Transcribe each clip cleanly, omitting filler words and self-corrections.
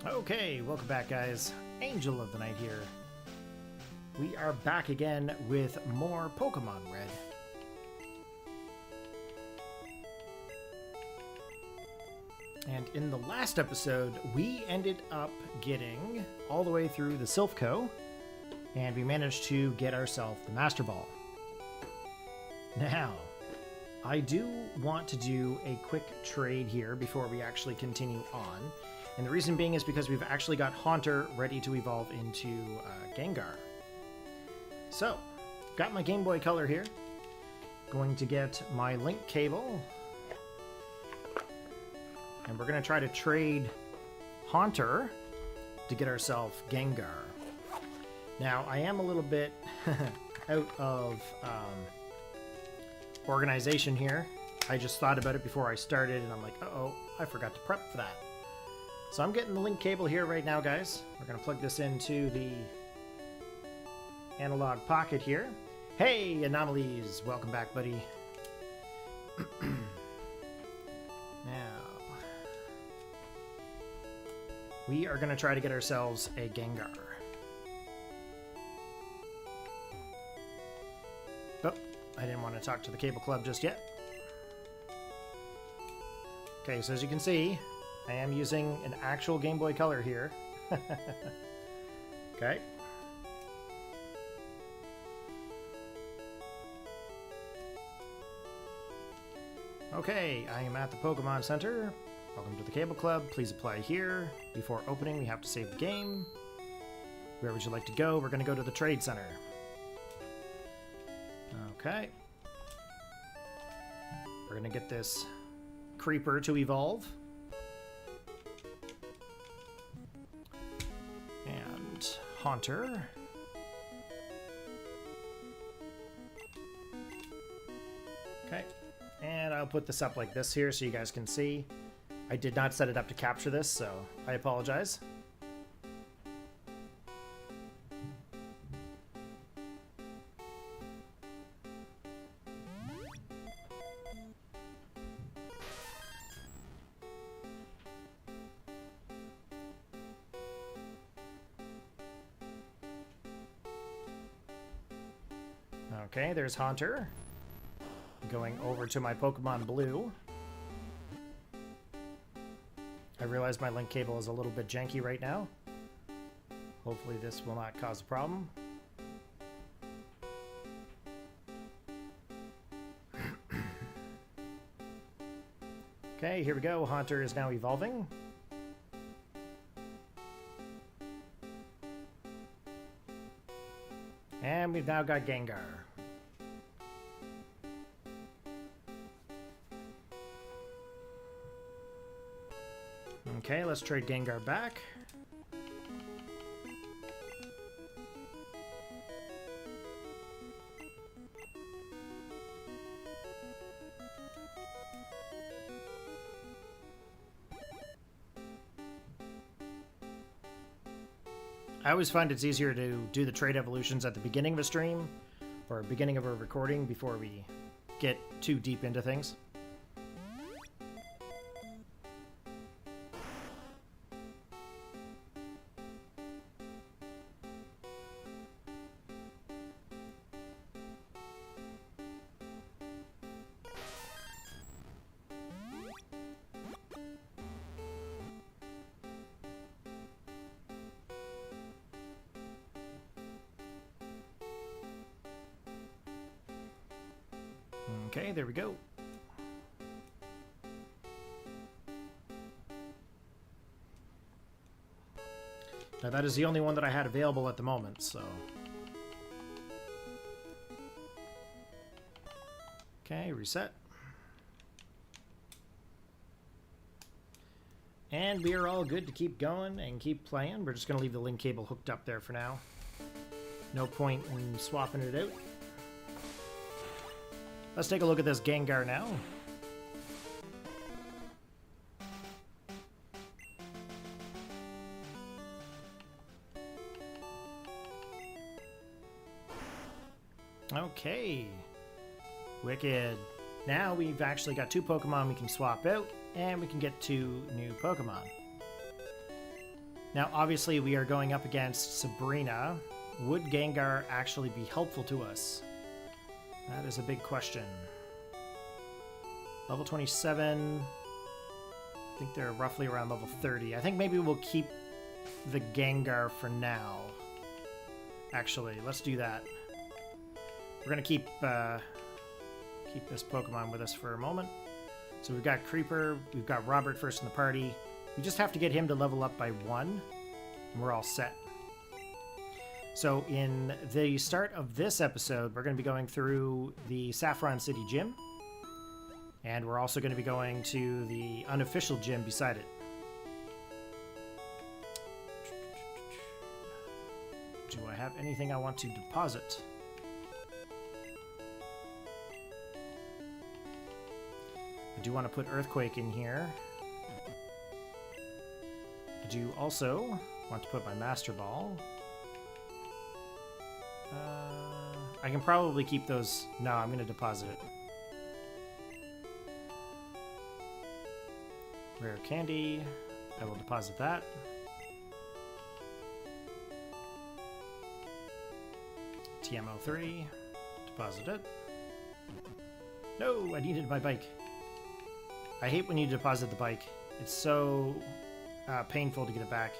Okay, welcome back guys. Angel of the Night here. We are back again with more Pokémon Red. And in the last episode, we ended up getting all the way through the Silphco, and we managed to get ourselves the Master Ball. Now, I do want to do a quick trade here before we actually continue on. And the reason being is because we've actually got Haunter ready to evolve into Gengar. So, got my Game Boy Color here. Going to get my link cable. And we're going to try to trade Haunter to get ourselves Gengar. Now, I am a little bit out of organization here. I just thought about it before I started, and I'm like, uh-oh, I forgot to prep for that. So I'm getting the link cable here right now, guys. We're going to plug this into the analog pocket here. Hey, Anomalies! Welcome back, buddy. Now, we are going to try to get ourselves a Gengar. Oh, I didn't want to talk to the cable club just yet. Okay, so as you can see, I am using an actual Game Boy Color here. Okay. Okay, I am at the Pokemon Center. Welcome to the Cable Club. Please apply here. Before opening, we have to save the game. Where would you like to go? We're going to go to the Trade Center. Okay. We're going to get this Creeper to evolve. And Haunter. Okay. And I'll put this up like this here so you guys can see. I did not set it up to capture this, so I apologize. Okay, there's Haunter. Going over to my Pokemon Blue. I realize my link cable is a little bit janky right now. Hopefully this will not cause a problem. Okay, here we go. Haunter is now evolving. And we've now got Gengar. Okay, let's trade Gengar back. I always find it's easier to do the trade evolutions at the beginning of a stream or beginning of a recording before we get too deep into things. Okay, there we go. Now that is the only one that I had available at the moment, so... Okay, reset. And we are all good to keep going and keep playing. We're just going to leave the link cable hooked up there for now. No point in swapping it out. Let's take a look at this Gengar now. Okay. Wicked. Now we've actually got two Pokemon we can swap out, and we can get two new Pokemon. Now, obviously, we are going up against Sabrina. Would Gengar actually be helpful to us? That is a big question. Level 27. I think they're roughly around level 30. I think maybe we'll keep the Gengar for now. Actually, let's do that. We're going to keep this Pokemon with us for a moment. So we've got Creeper, we've got Robert first in the party. We just have to get him to level up by 1, and we're all set. So in the start of this episode, we're going to be going through the Saffron City Gym, and we're also going to be going to the unofficial gym beside it. Do I have anything I want to deposit? I do want to put Earthquake in here. I do also want to put my Master Ball. I can probably keep those. No, I'm going to deposit it. Rare Candy. I will deposit that. TMO3. Deposit it. No, I needed my bike. I hate when you deposit the bike. It's so painful to get it back.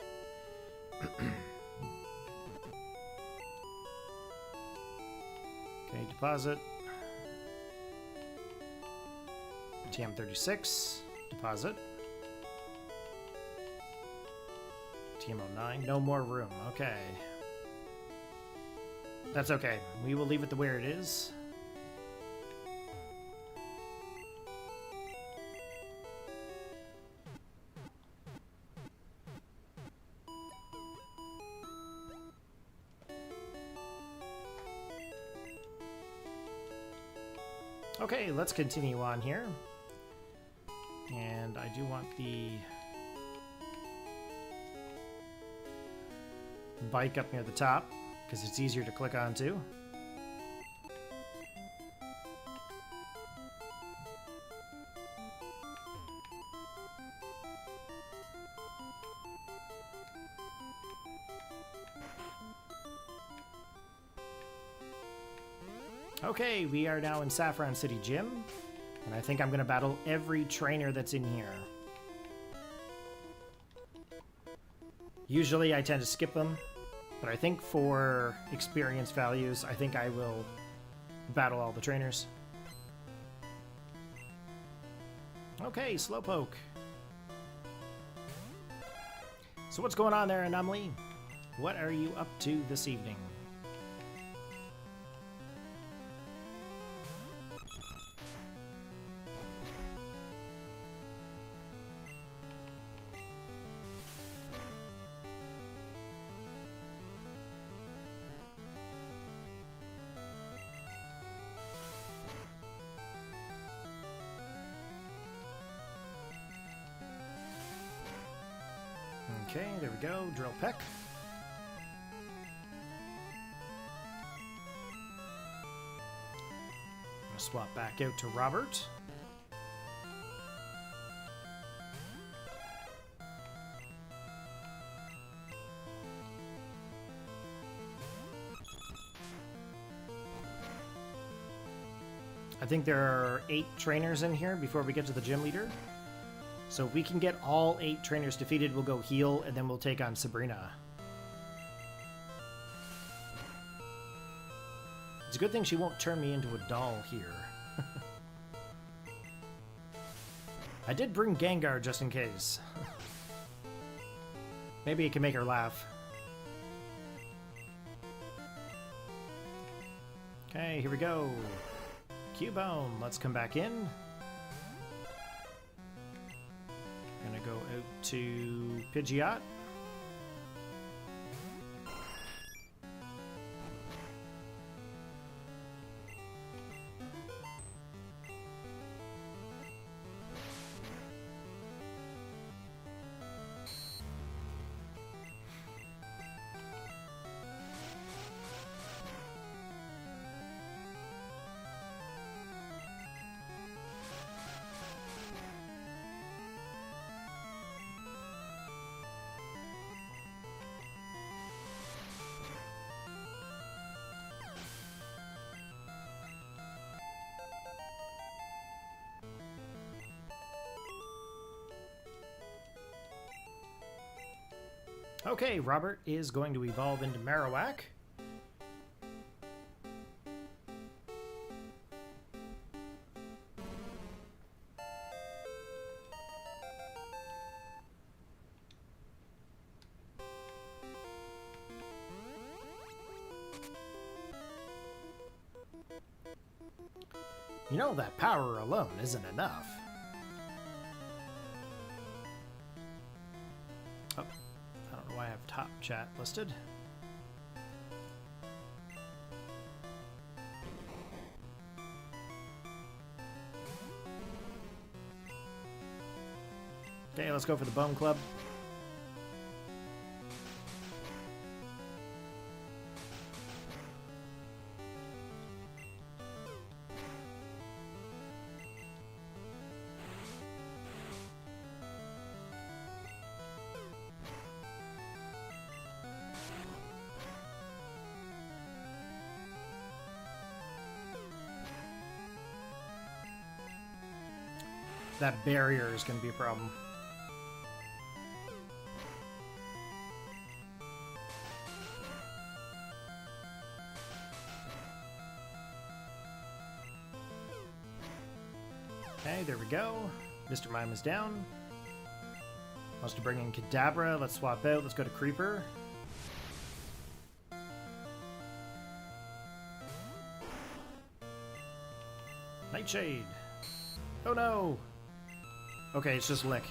Okay, deposit. TM36. Deposit. TM09. No more room. Okay. That's okay. We will leave it the where it is. Okay, let's continue on here. And I do want the bike up near the top, because it's easier to click onto. Okay, we are now in Saffron City Gym, and I think I'm going to battle every trainer that's in here. Usually I tend to skip them, but I think for experience values, I think I will battle all the trainers. Okay, Slowpoke. So what's going on there, Anomaly? What are you up to this evening? Okay, there we go. Drill Peck. I'll swap back out to Robert. I think there are 8 trainers in here before we get to the gym leader. So if we can get all 8 trainers defeated, we'll go heal, and then we'll take on Sabrina. It's a good thing she won't turn me into a doll here. I did bring Gengar just in case. Maybe it can make her laugh. Okay, here we go. Cubone, let's come back in. Gonna go out to Pidgeot. Okay, Robert is going to evolve into Marowak. You know that power alone isn't enough. Oh, I don't know why I have top chat listed. Okay, let's go for the Bone Club. That barrier is going to be a problem. Okay, there we go. Mr. Mime is down. Wants to bring in Kadabra. Let's swap out. Let's go to Creeper. Nightshade. Oh no! Okay, it's just Lick.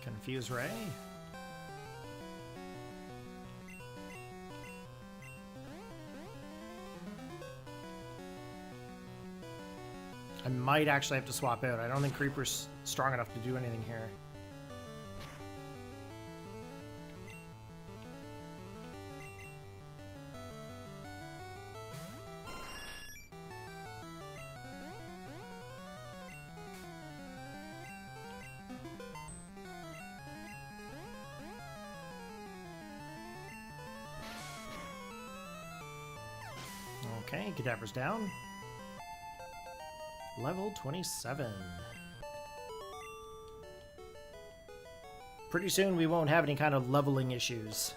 Confuse Ray. I might actually have to swap out. I don't think Creeper's strong enough to do anything here. Okay, Kadabra's down. Level 27. Pretty soon we won't have any kind of leveling issues.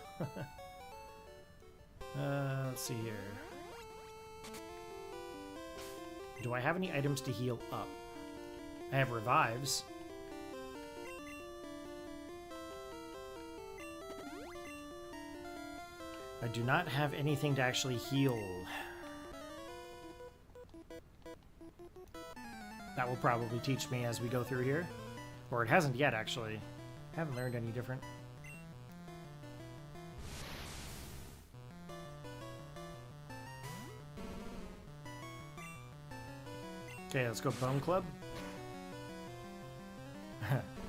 Let's see here. Do I have any items to heal up? I have revives. I do not have anything to actually heal. That will probably teach me as we go through here. Or it hasn't yet, actually. Haven't learned any different. Okay, let's go Bone Club.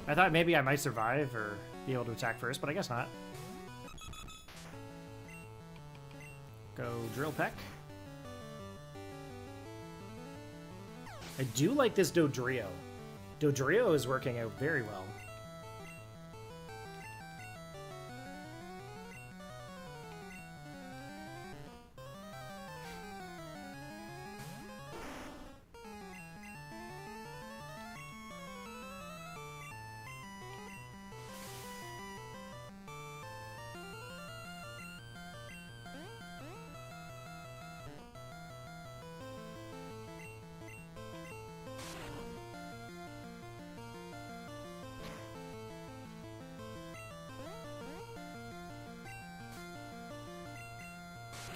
I thought maybe I might survive or be able to attack first, but I guess not. Go Drill Peck. I do like this Dodrio. Dodrio is working out very well.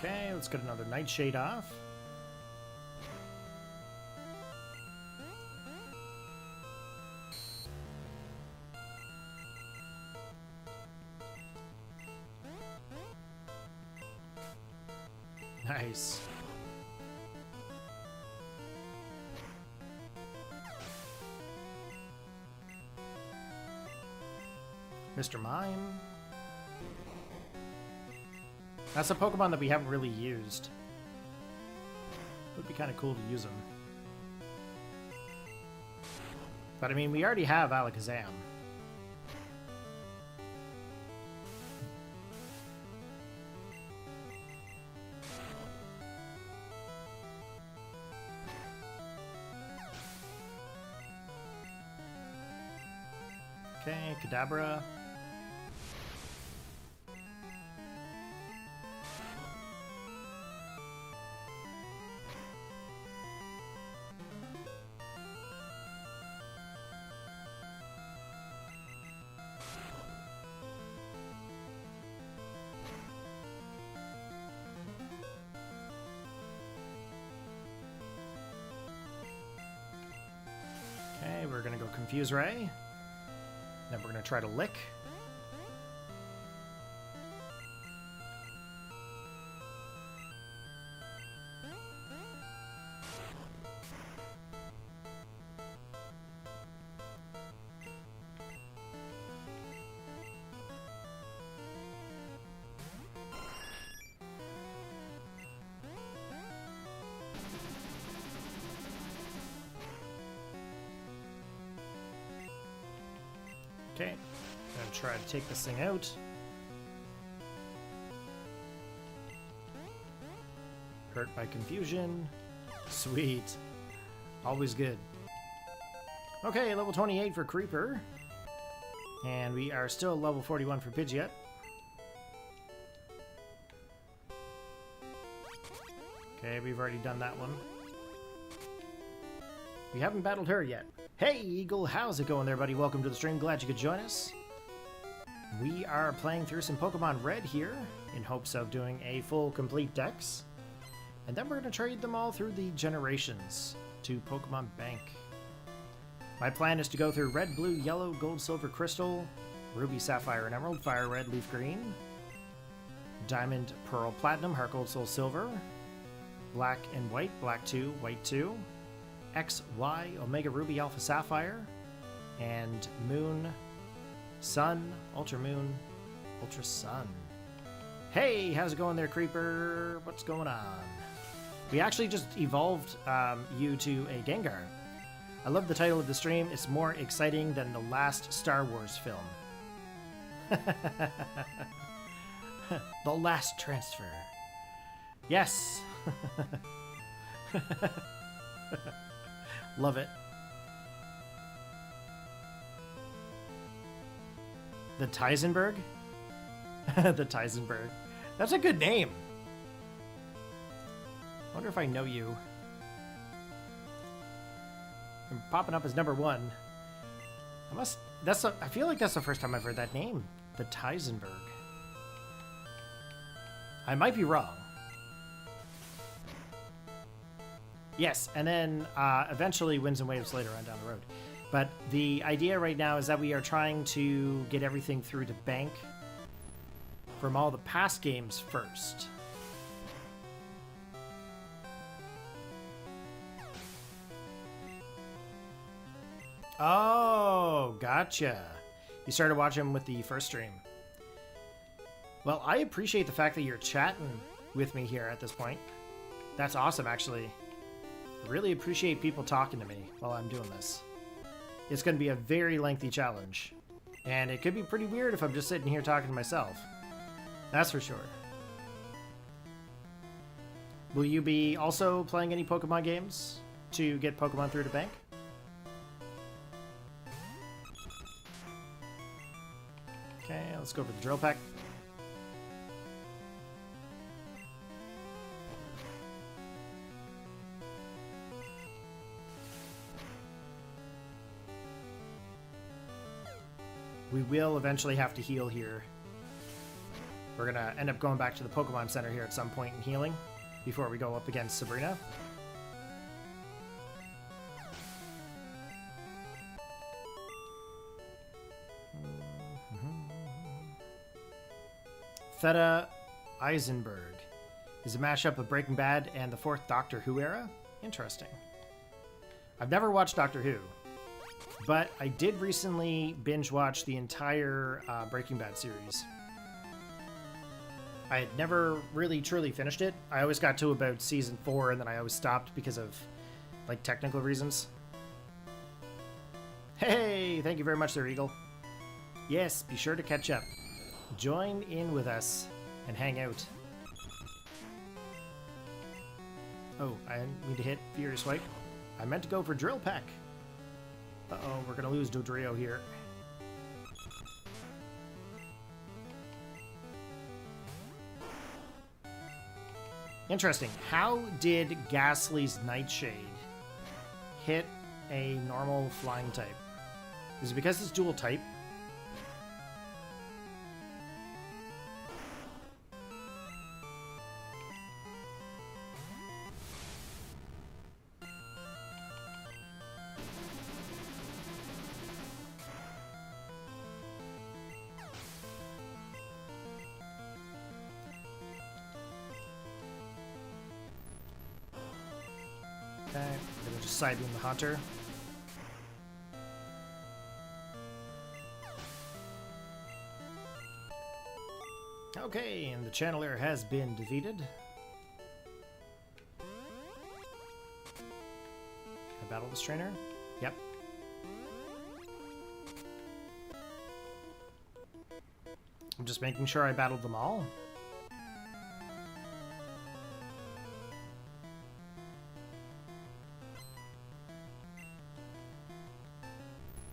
Okay, let's get another Nightshade off. Nice. Mr. Mime. That's a Pokemon that we haven't really used. It would be kind of cool to use him. But I mean, we already have Alakazam. Okay, Kadabra. Okay, we're gonna go Confuse Ray. Then we're gonna try to Lick. Okay, I'm gonna try to take this thing out. Hurt by confusion. Sweet. Always good. Okay, level 28 for Creeper. And we are still level 41 for Pidgeot. Okay, we've already done that one. We haven't battled her yet. Hey, Eagle, how's it going there, buddy? Welcome to the stream. Glad you could join us. We are playing through some Pokemon Red here in hopes of doing a full, complete dex. And then we're going to trade them all through the generations to Pokémon Bank. My plan is to go through Red, Blue, Yellow, Gold, Silver, Crystal, Ruby, Sapphire, and Emerald, Fire Red, Leaf Green, Diamond, Pearl, Platinum, Heart Gold, Soul Silver, Black and White, Black 2, White 2, X, Y, Omega Ruby, Alpha Sapphire, and Moon, Sun, Ultra Moon, Ultra Sun. Hey, how's it going there, Creeper? What's going on? We actually just evolved you to a Gengar. I love the title of the stream. It's more exciting than the last Star Wars film. The last transfer. Yes. Love it. The Teisenberg? The Teisenberg. That's a good name. Wonder if I know you. I'm popping up as number 1. I feel like that's the first time I've heard that name. The Teisenberg. I might be wrong. Yes, and then eventually Winds and Waves later on down the road. But the idea right now is that we are trying to get everything through to Bank from all the past games first. Oh, gotcha. You started watching with the first stream. Well, I appreciate the fact that you're chatting with me here at this point. That's awesome, actually. I really appreciate people talking to me while I'm doing this. It's going to be a very lengthy challenge. And it could be pretty weird if I'm just sitting here talking to myself. That's for sure. Will you be also playing any Pokemon games to get Pokemon through to Bank? Okay, let's go for the Drill Peck. We will eventually have to heal here. We're going to end up going back to the Pokemon Center here at some point and healing before we go up against Sabrina. Theta Eisenberg is a mashup of Breaking Bad and the 4th Doctor Who era. Interesting. I've never watched Doctor Who, but I did recently binge watch the entire Breaking Bad series. I had never really truly finished it. I always got to about season 4 and then I always stopped because of like technical reasons. Hey, thank you very much there, Eagle. Yes, be sure to catch up. Join in with us and hang out. Oh, I need to hit Furious Swipe. I meant to go for Drill Peck. Uh-oh, we're going to lose Dodrio here. Interesting. How did Ghastly's Nightshade hit a normal flying type? Is it because it's dual type? Okay, I'm gonna just side beam the Haunter. Okay, and the Channeler has been defeated. Can I battle this trainer? Yep. I'm just making sure I battled them all.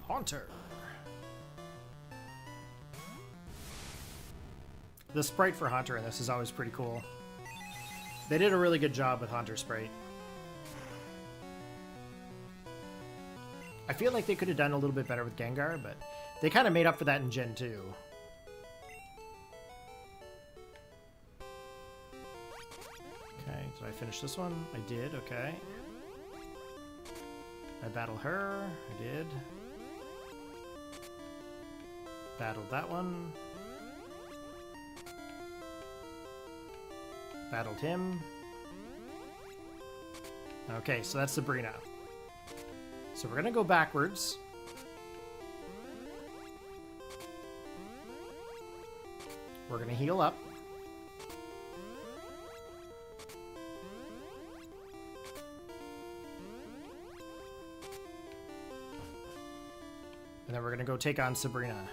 Haunter. The sprite for Haunter in this is always pretty cool. They did a really good job with Haunter sprite. I feel like they could have done a little bit better with Gengar, but they kind of made up for that in Gen 2. Okay, did I finish this one? I did, okay. I battle her, I did. Battled that one. Battled him. Okay, so that's Sabrina. So we're gonna go backwards. We're gonna heal up. And then we're gonna go take on Sabrina.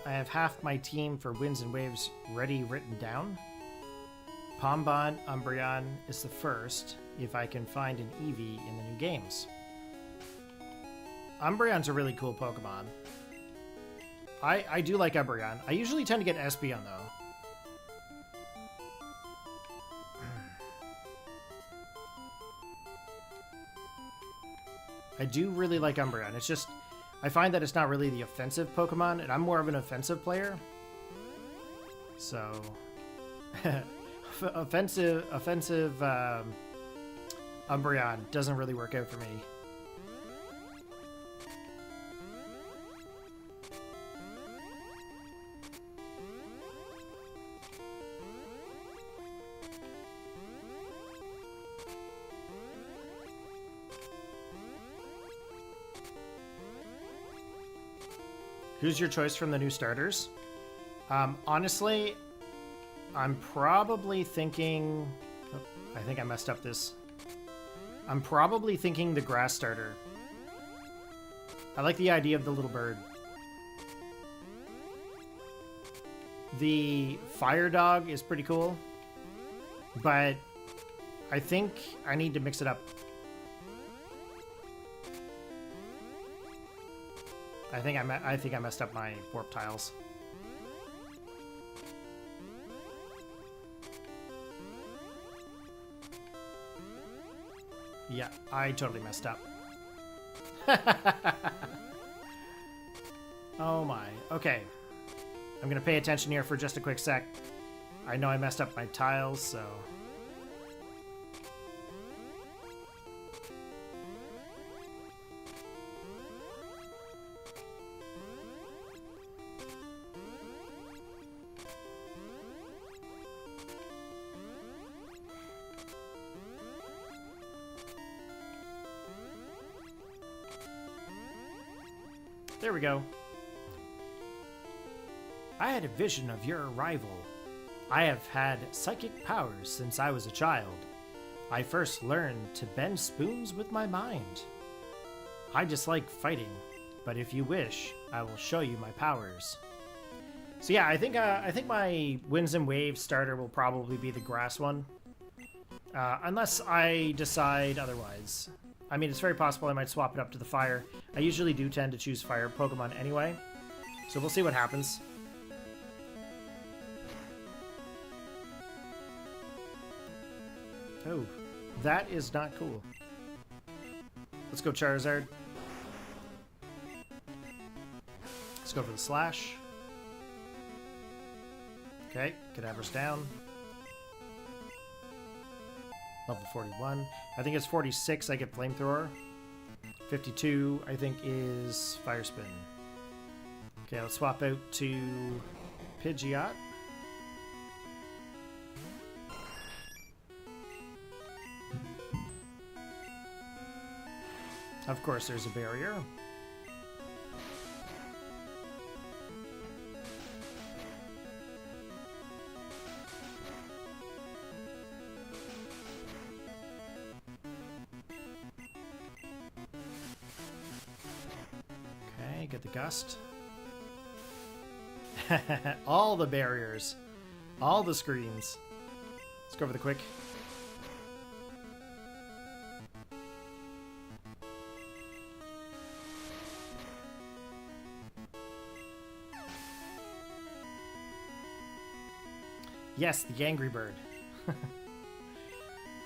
I have half my team for Winds and Waves ready written down. Pombon Umbreon is the first, if I can find an Eevee in the new games. Umbreon's a really cool Pokemon. I do like Umbreon. I usually tend to get Espeon, though. I do really like Umbreon. It's just, I find that it's not really the offensive Pokemon, and I'm more of an offensive player. So, offensive Umbreon doesn't really work out for me. Who's your choice from the new starters? Honestly, I'm probably thinking... Oh, I think I messed up this. I'm probably thinking the grass starter. I like the idea of the little bird. The fire dog is pretty cool, but I think I need to mix it up. I think I messed up my warp tiles. Yeah, I totally messed up. Oh my. Okay. I'm gonna pay attention here for just a quick sec. I know I messed up my tiles, so... There we go. I had a vision of your arrival. I have had psychic powers since I was a child. I first learned to bend spoons with my mind. I dislike fighting, but if you wish, I will show you my powers. So yeah, I think my Winds and Waves starter will probably be the grass one. Unless I decide otherwise. I mean, it's very possible I might swap it up to the fire. I usually do tend to choose fire Pokemon anyway. So we'll see what happens. Oh, that is not cool. Let's go Charizard. Let's go for the Slash. Okay, Cadaver's down. Level 41. I think it's 46 I get Flamethrower. 52 I think is Fire Spin. Okay, let's swap out to Pidgeot. Of course there's a barrier. Get the Gust. All the barriers. All the screens. Let's go for the Quick. Yes, the Angry Bird.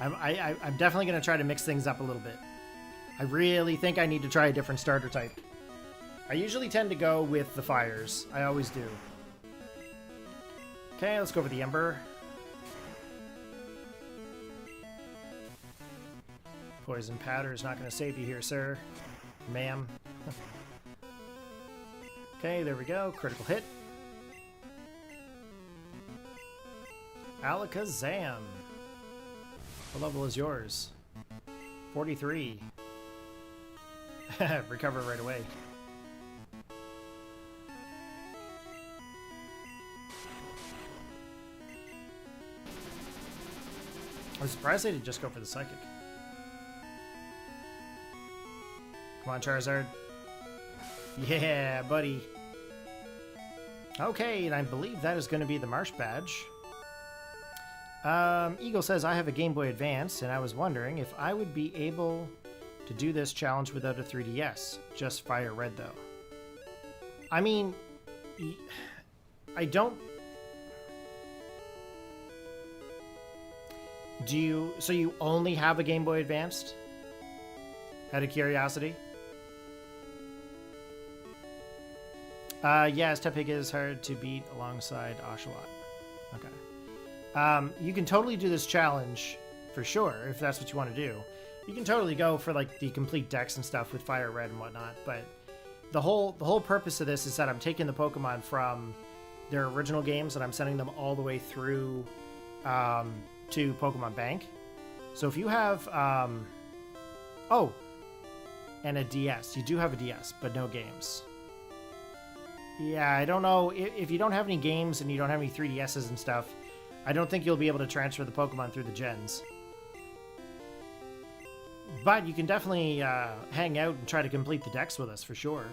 I'm definitely going to try to mix things up a little bit. I really think I need to try a different starter type. I usually tend to go with the fires. I always do. Okay, let's go for the Ember. Poison Powder is not going to save you here, sir. Ma'am. Okay, there we go. Critical hit. Alakazam. What level is yours? 43. Recover right away. I'm surprised they didn't just go for the Psychic. Come on, Charizard. Yeah, buddy. Okay, and I believe that is going to be the Marsh Badge. Eagle says, I have a Game Boy Advance, and I was wondering if I would be able to do this challenge without a 3DS. Just Fire Red, though. I mean, I don't... So you only have a Game Boy Advanced? Out of curiosity? Yes, Tepig is hard to beat alongside Oshawott. Okay. You can totally do this challenge, for sure, if that's what you want to do. You can totally go for, like, the complete decks and stuff with Fire Red and whatnot, but the whole purpose of this is that I'm taking the Pokemon from their original games and I'm sending them all the way through, to Pokémon Bank. So if you have oh, and a DS. You do have a DS, but no games. Yeah, I don't know if you don't have any games and you don't have any 3DSs and stuff, I don't think you'll be able to transfer the Pokemon through the gens. But you can definitely hang out and try to complete the decks with us for sure.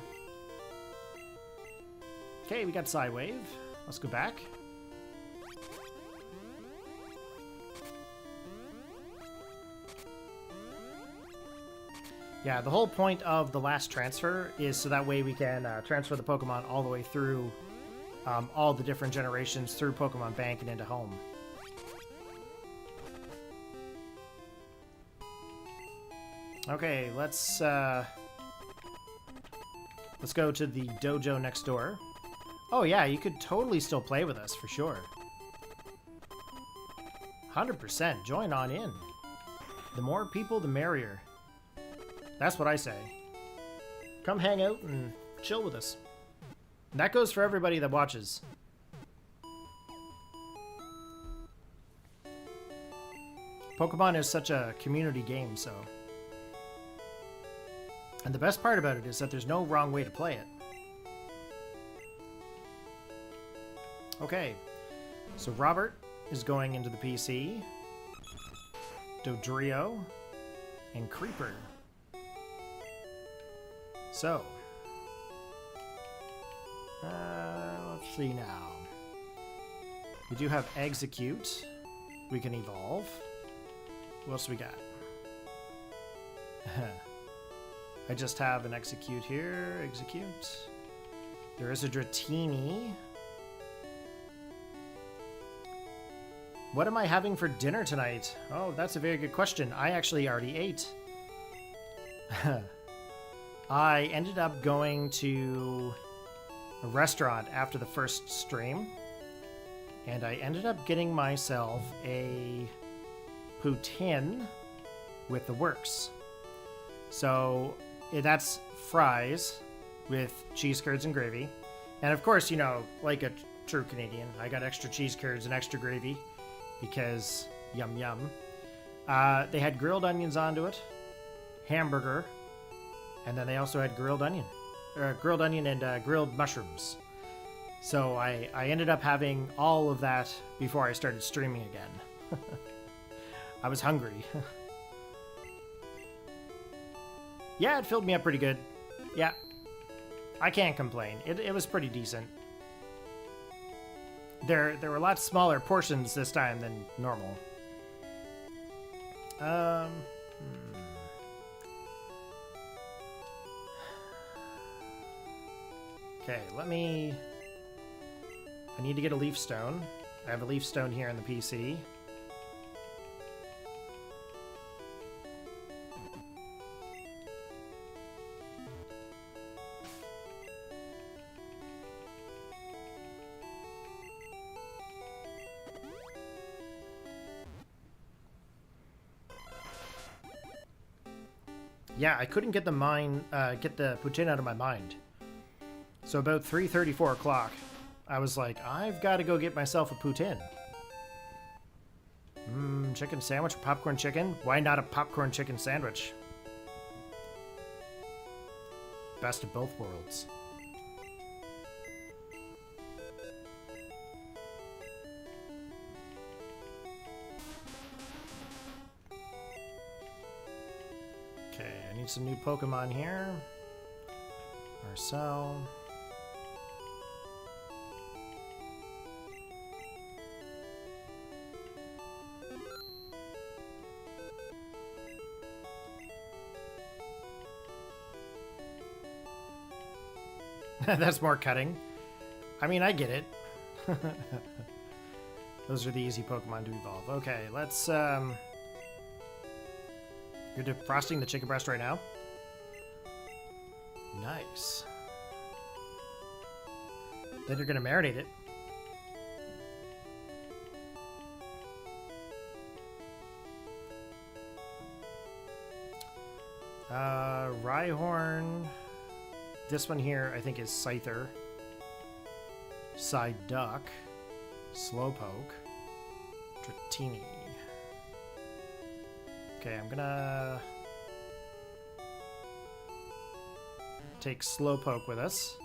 Okay, we got Psywave. Let's go back. Yeah, the whole point of the last transfer is so that way we can transfer the Pokemon all the way through all the different generations through Pokemon Bank and into home. Okay, let's go to the dojo next door. Oh yeah, you could totally still play with us for sure. 100%, join on in. The more people, the merrier. That's what I say. Come hang out and chill with us. And that goes for everybody that watches. Pokemon is such a community game, so... And the best part about it is that there's no wrong way to play it. Okay, so Robert is going into the PC. Dodrio, and Creeper. So, let's see now. We do have Execute. We can evolve. What else we got? I just have an Execute here. Execute. There is a Dratini. What am I having for dinner tonight? Oh, that's a very good question. I actually already ate. I ended up going to a restaurant after the first stream, and I ended up getting myself a poutine with the works. So that's fries with cheese curds and gravy. And of course, you know, like a true Canadian, I got extra cheese curds and extra gravy because yum yum. They had grilled onions onto it, hamburger, and then they also had grilled onion and grilled mushrooms. So I ended up having all of that before I started streaming again. I was hungry. Yeah, it filled me up pretty good. Yeah, I can't complain. It was pretty decent. There were a lot smaller portions this time than normal. Okay, I need to get a leaf stone. I have a leaf stone here in the PC. Yeah, I couldn't get the poutine out of my mind. So about 3:30, 4 o'clock, I was like, I've got to go get myself a poutine. Chicken sandwich or popcorn chicken? Why not a popcorn chicken sandwich? Best of both worlds. Okay, I need some new Pokemon here. Marcel. That's more cutting. I mean, I get it. Those are the easy Pokemon to evolve. Okay, let's, You're defrosting the chicken breast right now? Nice. Then you're gonna marinate it. Rhyhorn. This one here, I think, is Scyther. Psyduck. Slowpoke. Dratini. Okay, I'm gonna take Slowpoke with us.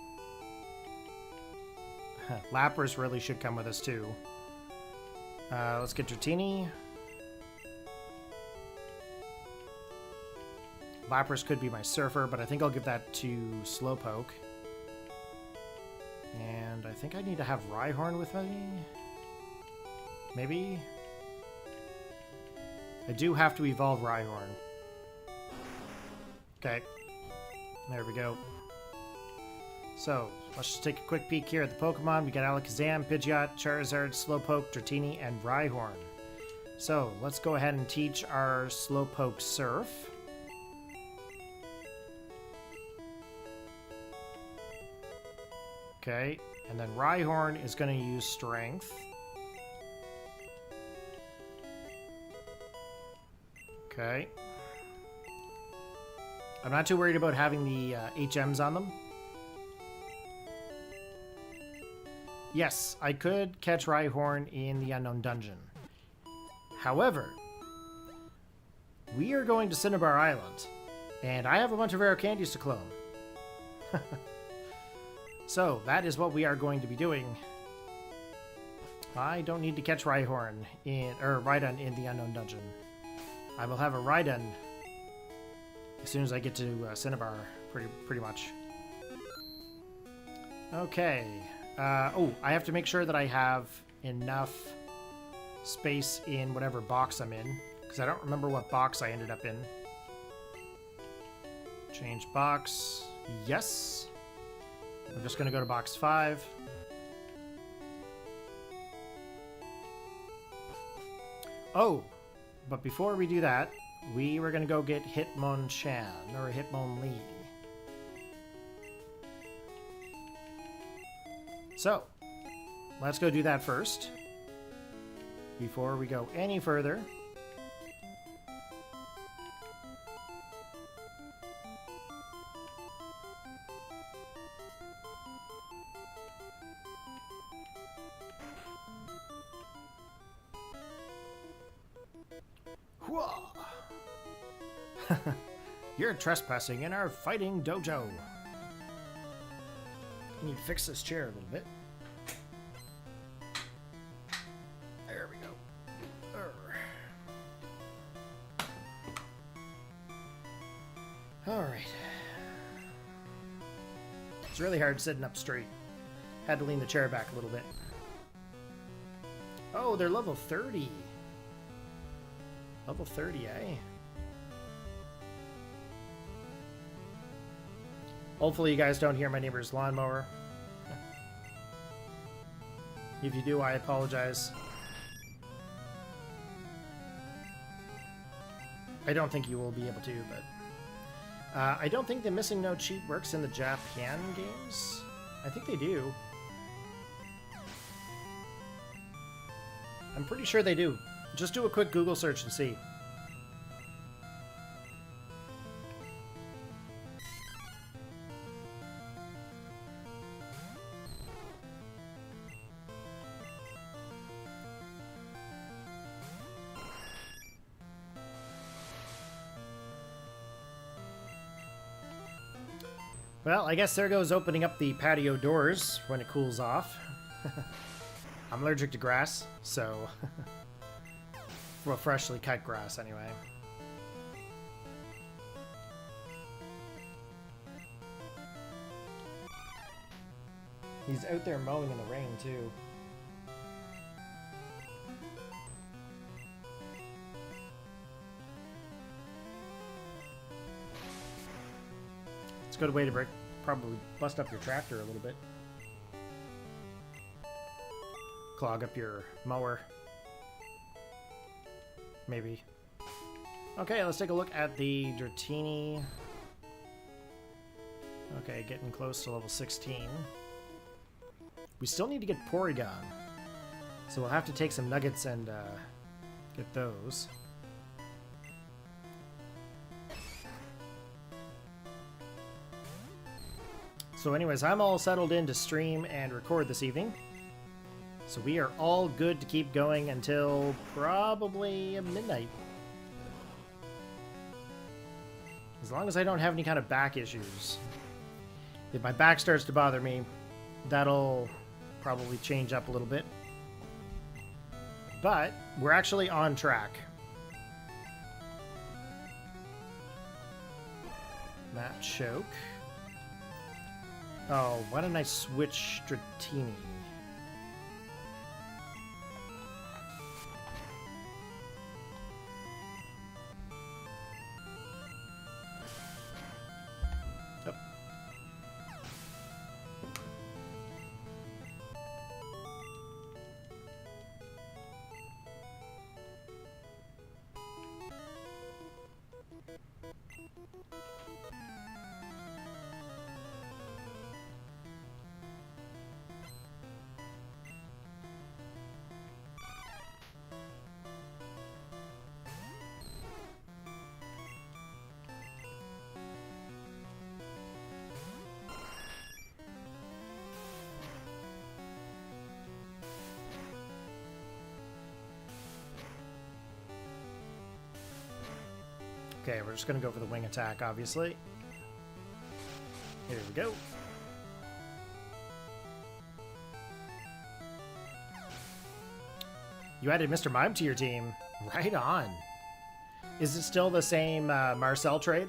Lapras really should come with us too. Let's get Dratini. Lapras could be my Surfer, but I think I'll give that to Slowpoke. And I think I need to have Rhyhorn with me. Maybe? I do have to evolve Rhyhorn. Okay. There we go. So, let's just take a quick peek here at the Pokemon. We got Alakazam, Pidgeot, Charizard, Slowpoke, Dratini, and Rhyhorn. So, let's go ahead and teach our Slowpoke Surf. Okay, and then Rhyhorn is going to use Strength. Okay. I'm not too worried about having the HMs on them. Yes, I could catch Rhyhorn in the Unknown Dungeon. However, we are going to Cinnabar Island, and I have a bunch of rare candies to clone. So, that is what we are going to be doing. I don't need to catch Rhyhorn Rhydon in the Unknown Dungeon. I will have a Raiden as soon as I get to Cinnabar, pretty much. Okay. Oh, I have to make sure that I have enough space in whatever box I'm in, because I don't remember what box I ended up in. Change box. Yes. I'm just going to go to box 5. Oh, but before we do that, we were going to go get Hitmonchan, or Hitmonlee. So, let's go do that first, before we go any further. You're trespassing in our fighting dojo. I need to fix this chair a little bit. There we go. Alright. It's really hard sitting up straight. Had to lean the chair back a little bit. Oh, they're level 30. Level 30, eh? Hopefully you guys don't hear my neighbor's lawnmower. If you do, I apologize. I don't think you will be able to, but... I don't think the missing no cheat works in the Japan games. I think they do. I'm pretty sure they do. Just do a quick Google search and see. Well, I guess there goes opening up the patio doors when it cools off. I'm allergic to grass, so... well, freshly cut grass, anyway. He's out there mowing in the rain, too. It's a good way to probably bust up your tractor a little bit. Clog up your mower. Maybe. Okay, let's take a look at the Dratini. Okay, getting close to level 16. We still need to get Porygon. So we'll have to take some nuggets and get those. So anyways, I'm all settled in to stream and record this evening. So we are all good to keep going until probably midnight. As long as I don't have any kind of back issues. If my back starts to bother me, that'll probably change up a little bit. But we're actually on track. Matt Choke. Oh, why don't I switch Dratini? Okay, we're just going to go for the wing attack, obviously. Here we go. You added Mr. Mime to your team. Right on. Is it still the same Marcel trade?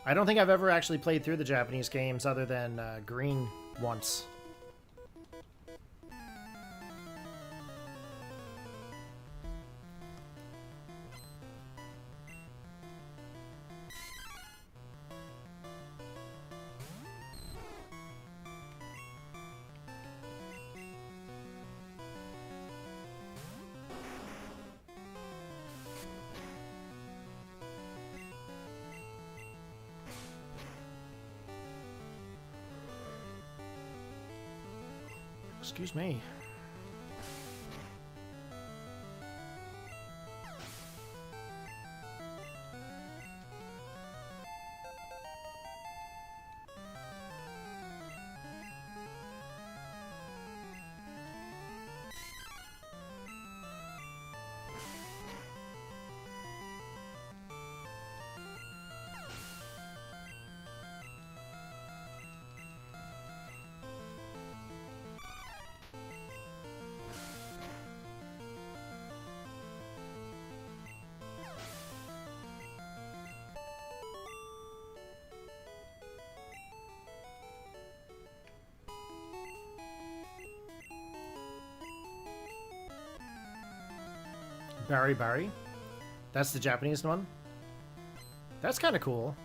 I don't think I've ever actually played through the Japanese games other than Green once. Excuse me. Bari Bari. That's the Japanese one? That's kind of cool.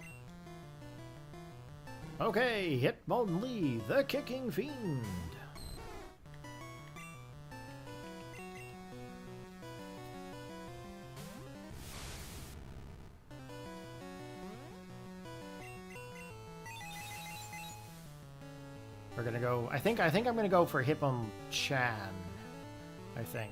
Okay, Hitmonlee, the Kicking Fiend. We're gonna go. I think I'm gonna go for Hitmonchan. I think.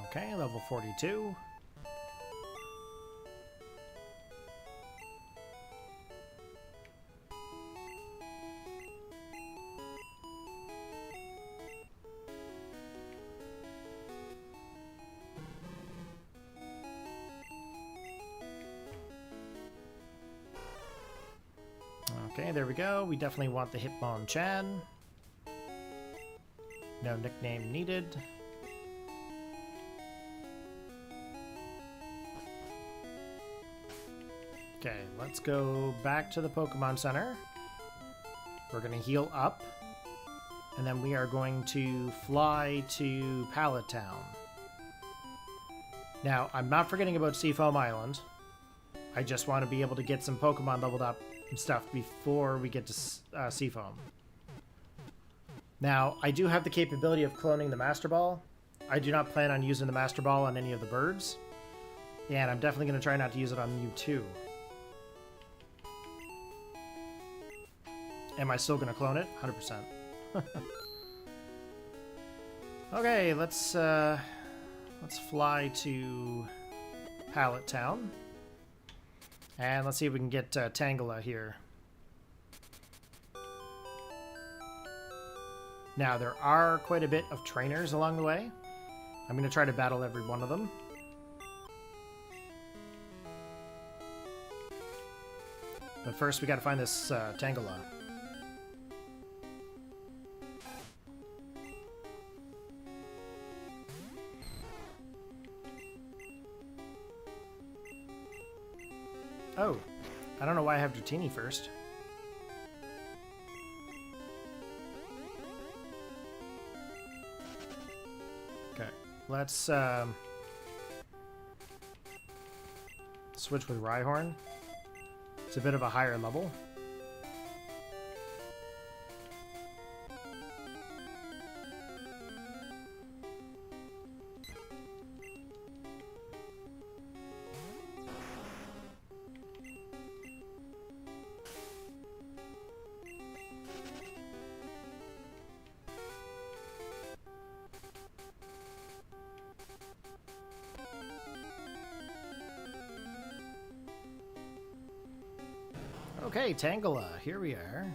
Okay, level 42. Okay, there we go. We definitely want the Hitmonchan. No nickname needed. Okay, let's go back to the Pokemon Center. We're going to heal up. And then we are going to fly to Pallet Town. Now, I'm not forgetting about Seafoam Island. I just want to be able to get some Pokemon leveled up and stuff before we get to Seafoam. Now, I do have the capability of cloning the Master Ball. I do not plan on using the Master Ball on any of the birds. And I'm definitely going to try not to use it on Mewtwo. Am I still going to clone it? 100%. Okay, let's fly to Pallet Town. And let's see if we can get Tangela here. Now, there are quite a bit of trainers along the way. I'm going to try to battle every one of them. But first, we got to find this Tangela. Oh, I don't know why I have Dratini first. Okay, let's switch with Rhyhorn. It's a bit of a higher level. Okay, Tangela, here we are.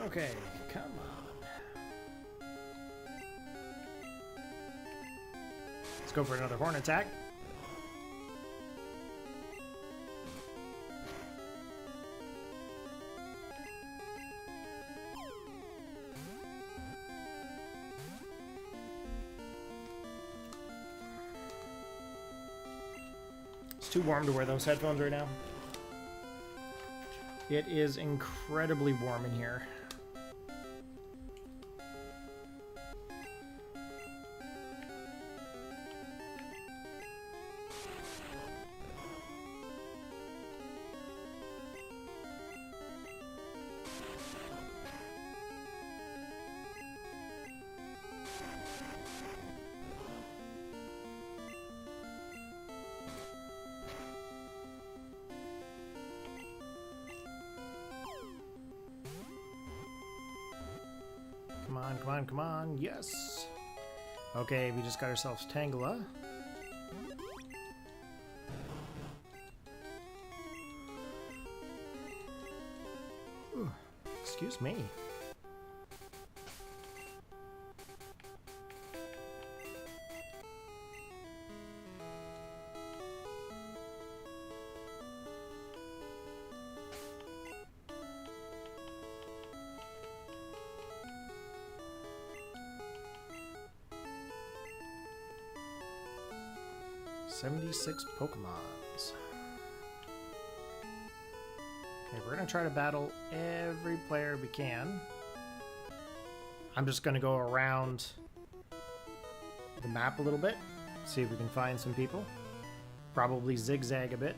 Okay, come on. Let's go for another horn attack. It's too warm to wear those headphones right now. It is incredibly warm in here. Come on, come on, come on. Yes. Okay, we just got ourselves Tangela. Ooh, excuse me. $76 Pokemons. Okay, we're gonna try to battle every player we can. I'm just gonna go around the map a little bit, see if we can find some people. Probably zigzag a bit.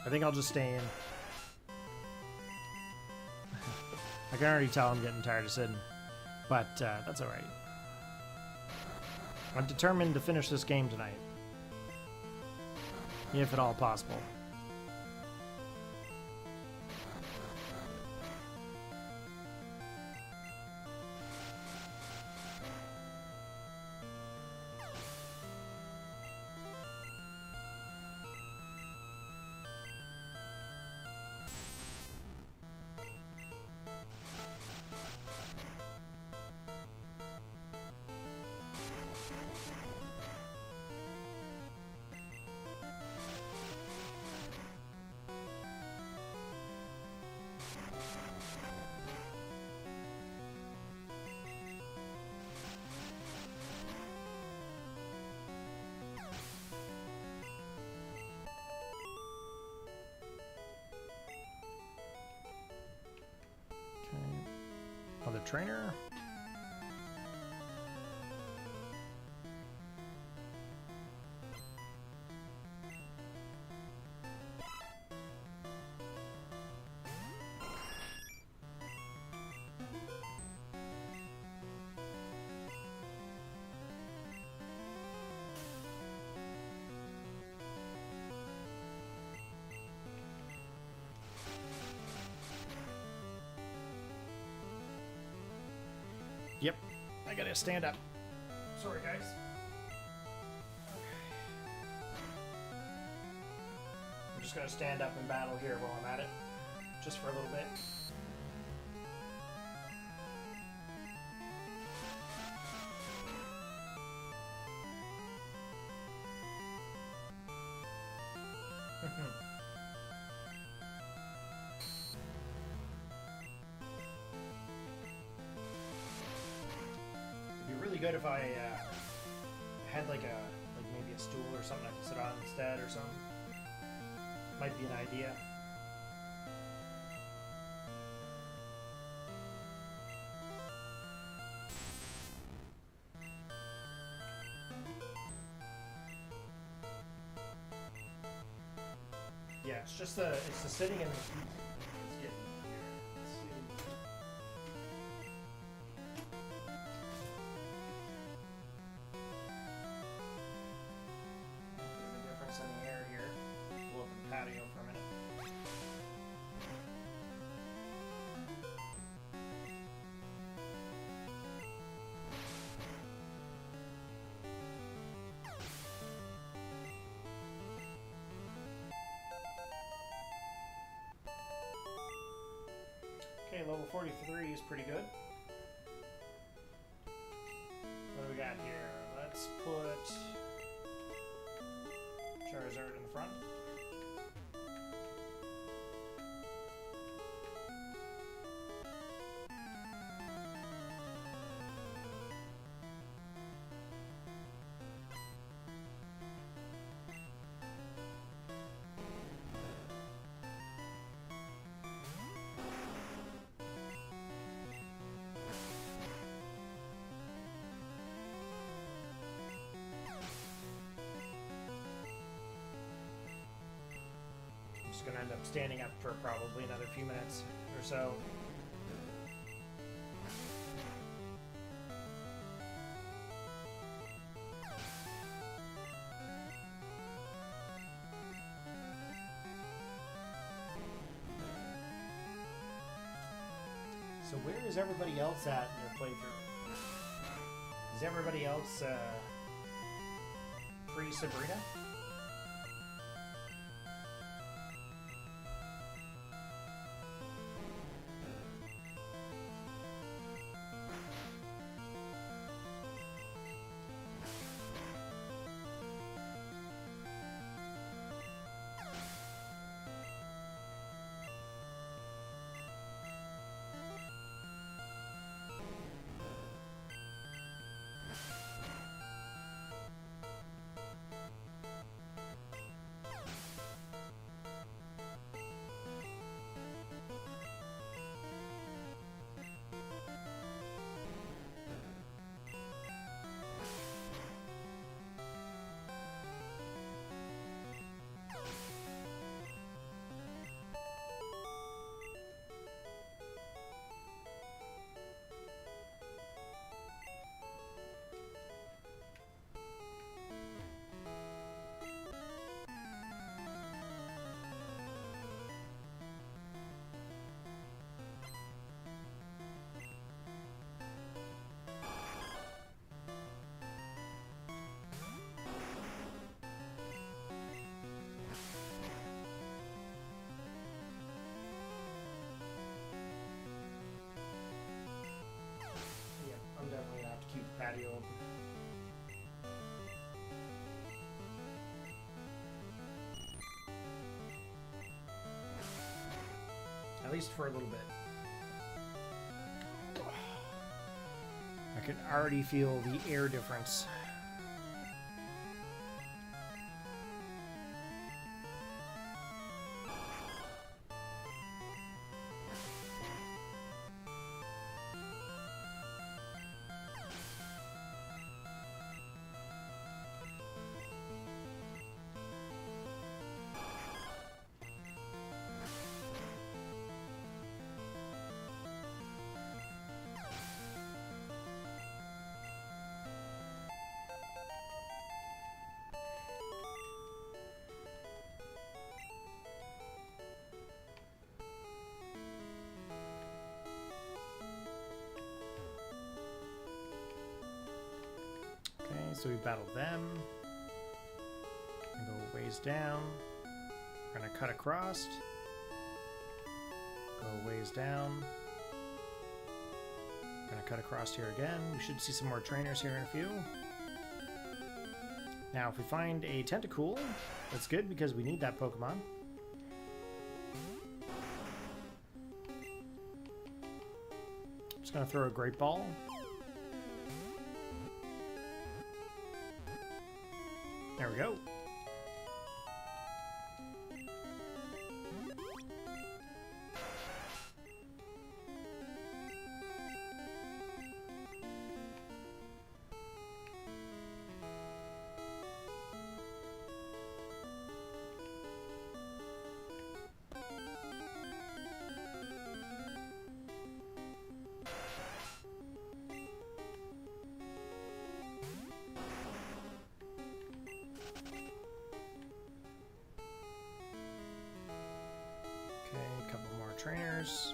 I think I'll just stay in. I can already tell I'm getting tired of sitting, but that's alright. I'm determined to finish this game tonight, if at all possible. Other trainer. Yep. I gotta stand up. Sorry, guys. I'm just gonna stand up and battle here while I'm at it. Just for a little bit. It'd be really good if I had like maybe a stool or something I could sit on instead or something. Might be an idea. Yeah, it's just the sitting in the seat. Let's get here. Let's see. There's a difference in the air here. We'll open the patio for a minute. Okay, level 43 is pretty good. What do we got here? Let's put Charizard in the front. Just gonna end up standing up for probably another few minutes or so. So where is everybody else at in their playthrough? Is everybody else pre-Sabrina? Keep the patio open. At least for a little bit. I can already feel the air difference. so we battled them. And go ways down. We're gonna cut across. Go ways down. Gonna cut across here again. We should see some more trainers here in a few. Now, if we find a Tentacool, that's good because we need that Pokemon. Just gonna throw a Great Ball. There we go. Trainers.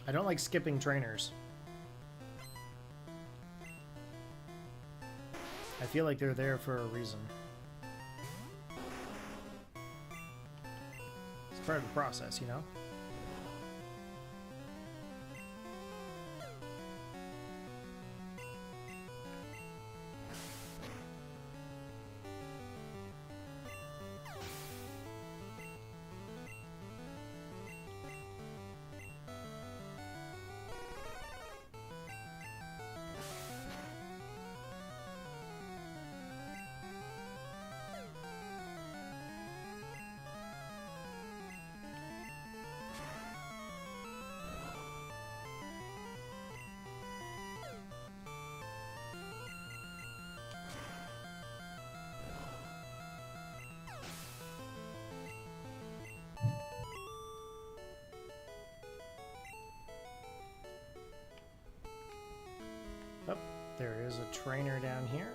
I don't like skipping trainers. I feel like they're there for a reason. It's part of the process, you know? Oh, there is a trainer down here.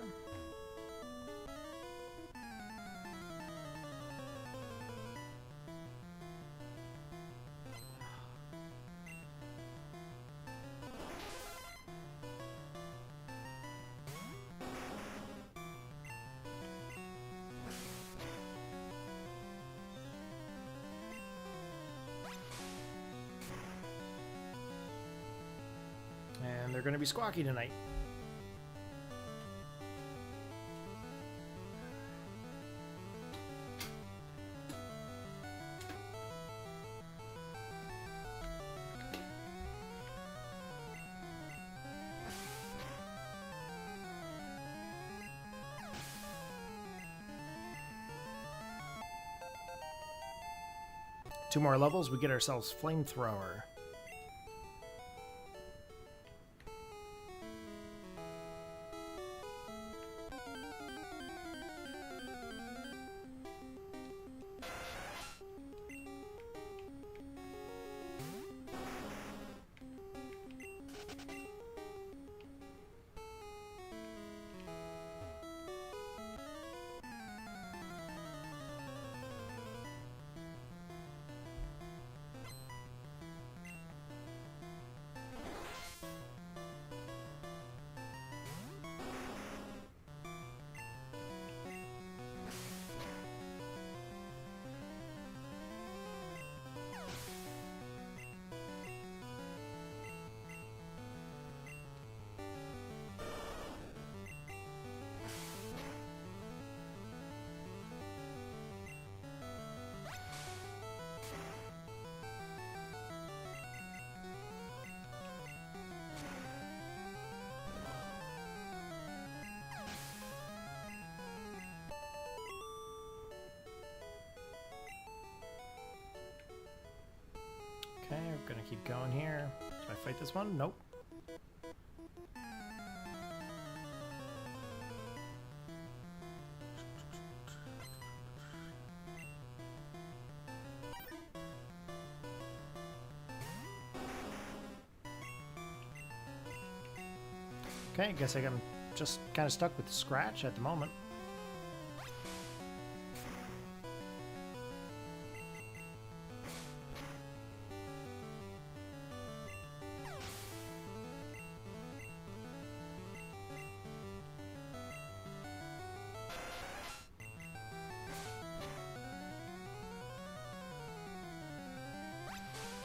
And they're going to be squawky tonight. Two more levels, we get ourselves Flamethrower. gonna keep going here. Should I fight this one? Nope. Okay, I guess I'm just kind of stuck with Scratch at the moment.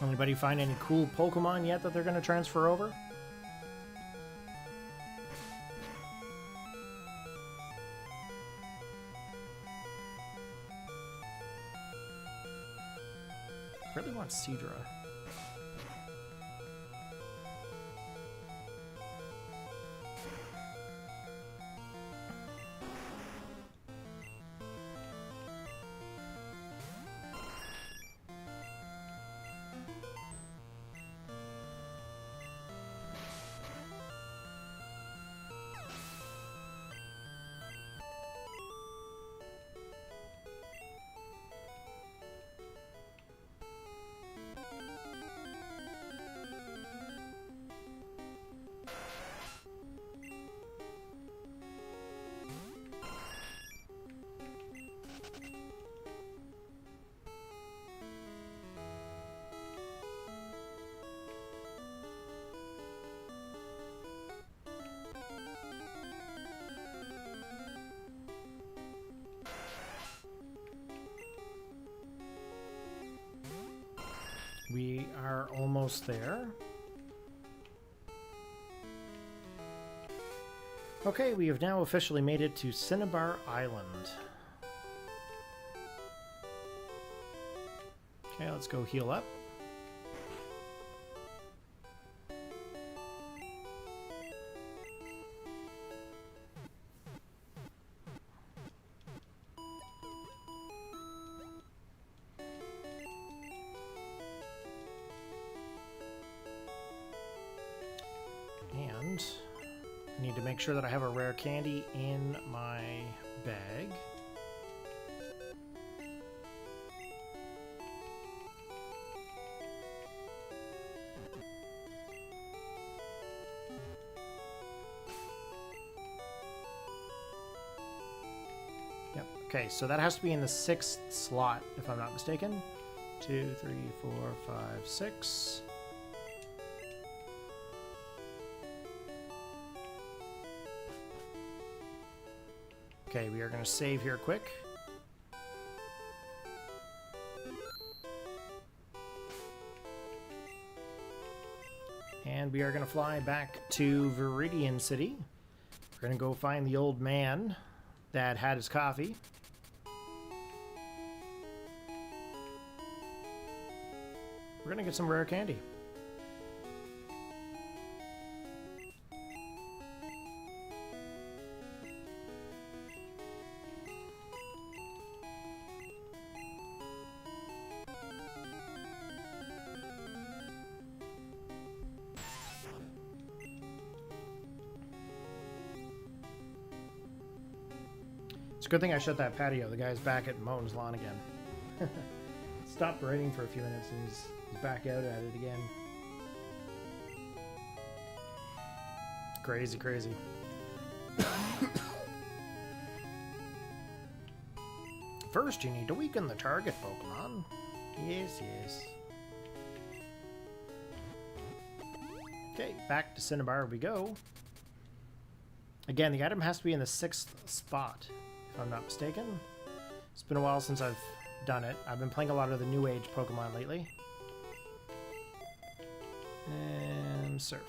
Anybody find any cool Pokemon yet that they're going to transfer over? I really want Seadra. We are almost there. Okay, we have now officially made it to Cinnabar Island. Okay, let's go heal up. And I need to make sure that I have a rare candy in my bag. Yep. Okay, so that has to be in the 6th slot, if I'm not mistaken. 2, 3, 4, 5, 6. Okay, we are going to save here quick. And we are going to fly back to Viridian City. We're going to go find the old man that had his coffee. We're going to get some rare candy. It's a good thing I shut that patio. The guy's back at mowing his lawn again. Stopped raining for a few minutes and he's back out at it again. Crazy, crazy. First, you need to weaken the target Pokemon. Yes, yes. Okay, back to Cinnabar we go. Again, the item has to be in the 6th spot, if I'm not mistaken. It's been a while since I've done it. I've been playing a lot of the New Age Pokemon lately. And Surf.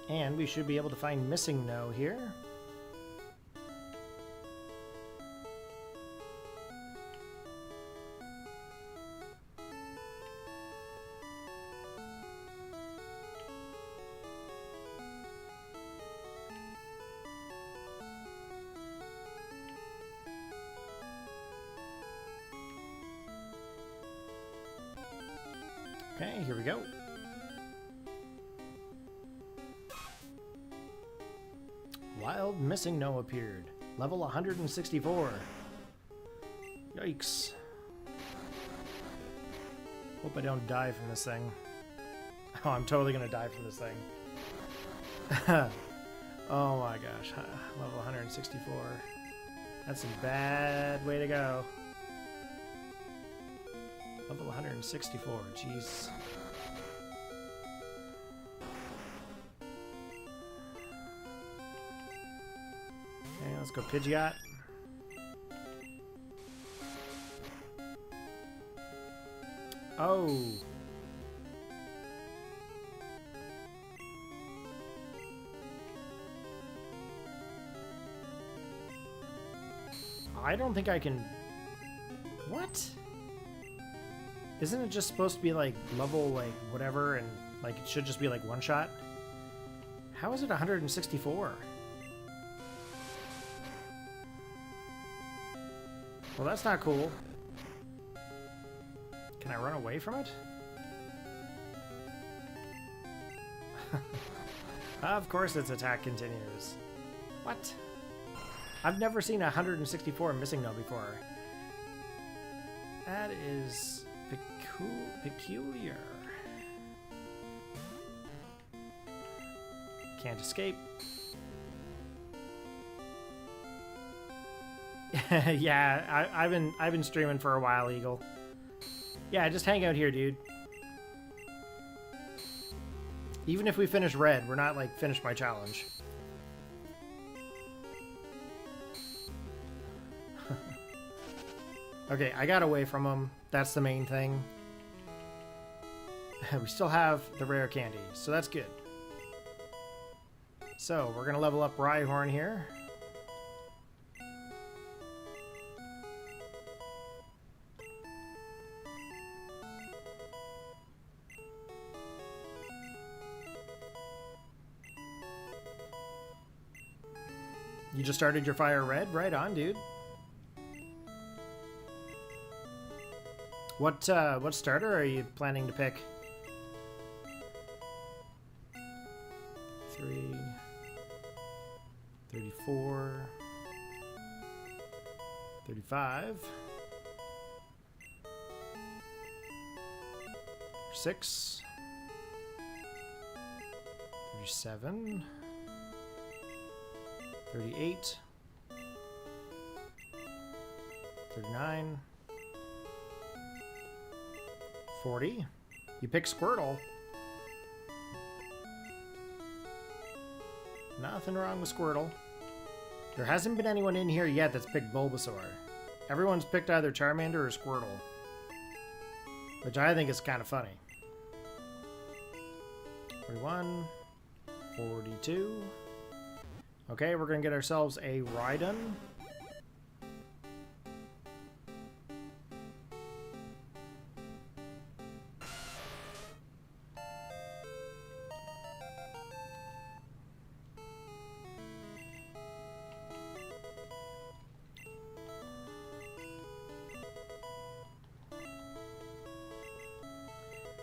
And we should be able to find Missing No here. Okay, here we go. Wild Missing No appeared. Level 164. Yikes. Hope I don't die from this thing. Oh, I'm totally gonna die from this thing. Oh my gosh. Level 164. That's a bad way to go. Level 164. Jeez. Okay, let's go Pidgeot. Oh. I don't think I can... What? Isn't it just supposed to be like level like whatever and like it should just be like one shot? How is it 164? Well, that's not cool. Can I run away from it? Of course its attack continues. What? I've never seen 164 missing no before. That is peculiar. Can't escape. Yeah, I've been streaming for a while, Eagle. Yeah, just hang out here, dude. Even if we finish Red, we're not like finished my challenge. Okay, I got away from him. That's the main thing. We still have the rare candy, so that's good. So, we're gonna level up Rhyhorn here. You just started your Fire Red? Right on, dude. What starter are you planning to pick? 3, 34, 35, 6, 37, 38, 39, 40. You pick Squirtle. Nothing wrong with Squirtle. There hasn't been anyone in here yet that's picked Bulbasaur. Everyone's picked either Charmander or Squirtle, which I think is kind of funny. 41, 42. Okay, we're gonna get ourselves a Rhydon.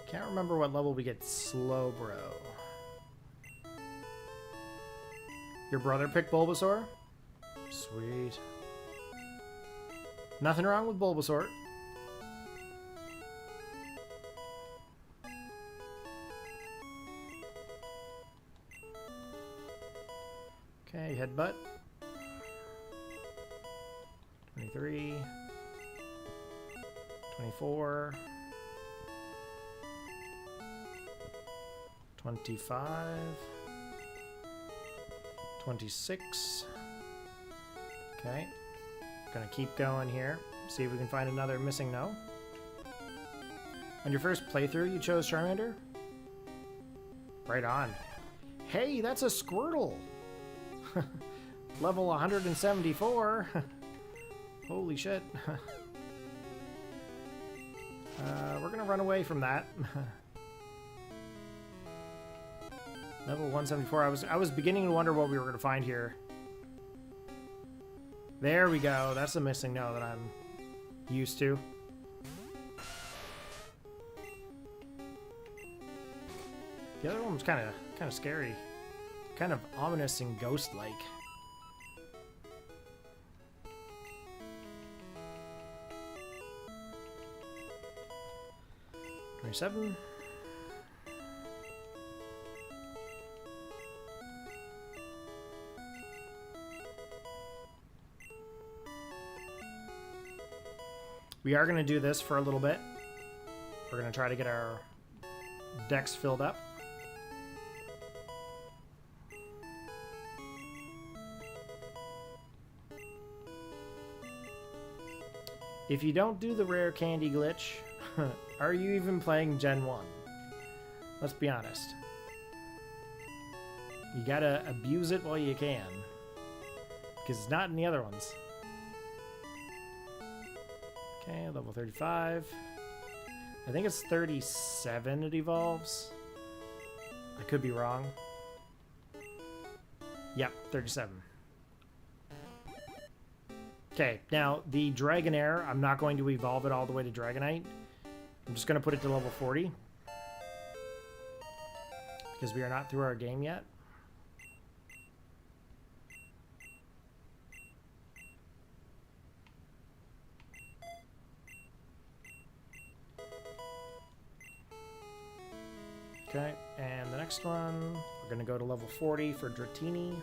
Can't remember what level we get Slowbro. Your brother picked Bulbasaur? Sweet. Nothing wrong with Bulbasaur. Okay, Headbutt. 23. 24. 25. 26. Okay. Gonna keep going here. See if we can find another missing no. On your first playthrough, you chose Charmander? Right on. Hey, that's a Squirtle! Level 174. Holy shit. We're gonna run away from that. Level 174. I was beginning to wonder what we were going to find here. There we go. That's a missing no that I'm used to. The other one was kind of scary. Kind of ominous and ghost-like. $27. We are going to do this for a little bit. We're going to try to get our decks filled up. If you don't do the rare candy glitch, are you even playing Gen 1? Let's be honest. You gotta abuse it while you can. Because it's not in the other ones. Okay, level 35. I think it's 37 it evolves. I could be wrong. Yep, 37. Okay, now the Dragonair, I'm not going to evolve it all the way to Dragonite. I'm just going to put it to level 40. Because we are not through our game yet. Okay, and the next one, we're going to go to level 40 for Dratini.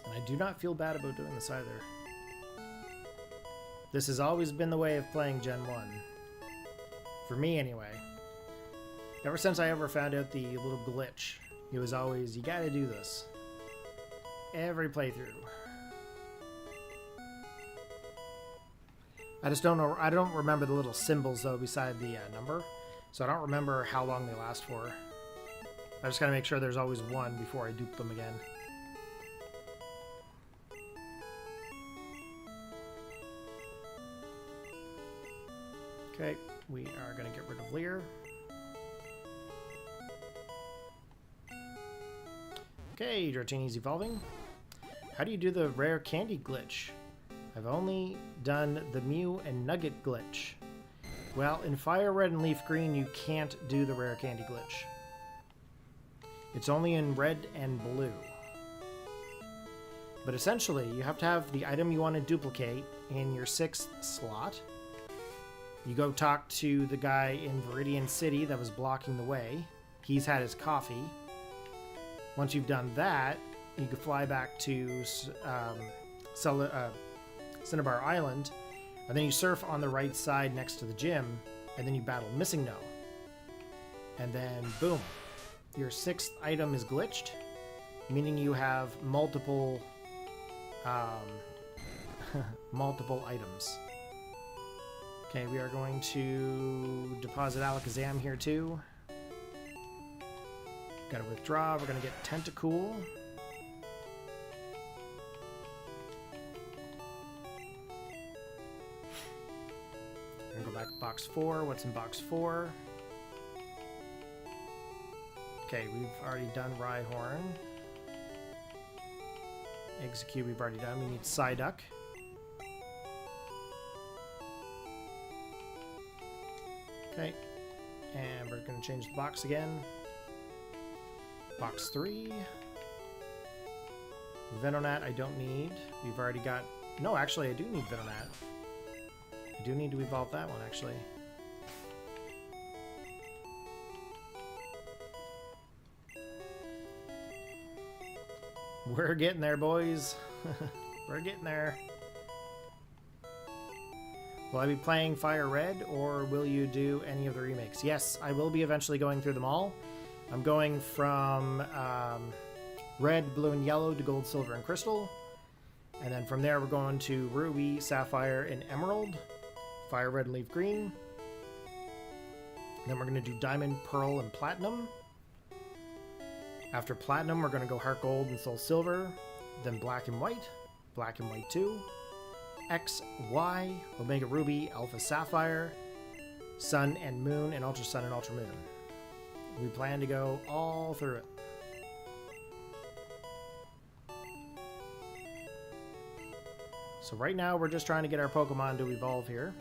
And I do not feel bad about doing this either. This has always been the way of playing Gen 1. For me, anyway. Ever since I ever found out the little glitch. It was always, you gotta do this. Every playthrough. I just don't know, I don't remember the little symbols though beside the number. So I don't remember how long they last for. I just gotta make sure there's always one before I dupe them again. Okay, we are gonna get rid of Lear. Okay, Dratini's evolving. How do you do the rare candy glitch? I've only done the Mew and Nugget glitch. Well, in Fire Red and Leaf Green, you can't do the rare candy glitch. It's only in Red and Blue. But essentially, you have to have the item you want to duplicate in your 6th slot. You go talk to the guy in Viridian City that was blocking the way. He's had his coffee. Once you've done that, you can fly back to Cinnabar Island, and then you surf on the right side next to the gym, and then you battle Missing No. And then, boom, your 6th item is glitched, meaning you have multiple, multiple items. Okay, we are going to deposit Alakazam here too. Gotta withdraw. We're gonna get Tentacool. We're gonna go back to box 4. What's in box 4? Okay, we've already done Rhyhorn. Execute, we've already done. We need Psyduck. Okay, and we're gonna change the box again. Box 3. Venonat I don't need. We've already got... No, actually I do need Venonat. I do need to evolve that one, actually. We're getting there, boys. We're getting there. Will I be playing Fire Red, or will you do any of the remakes? Yes, I will be eventually going through them all. I'm going from Red, Blue, and Yellow to Gold, Silver, and Crystal. And then from there, we're going to Ruby, Sapphire, and Emerald. Fire Red and Leaf Green. Then we're going to do Diamond, Pearl, and Platinum. After Platinum, we're going to go Heart Gold and Soul Silver. Then Black and White 2. X, Y, Omega Ruby, Alpha Sapphire, Sun and Moon, and Ultra Sun and Ultra Moon. We plan to go all through it. So right now we're just trying to get our Pokemon to evolve here.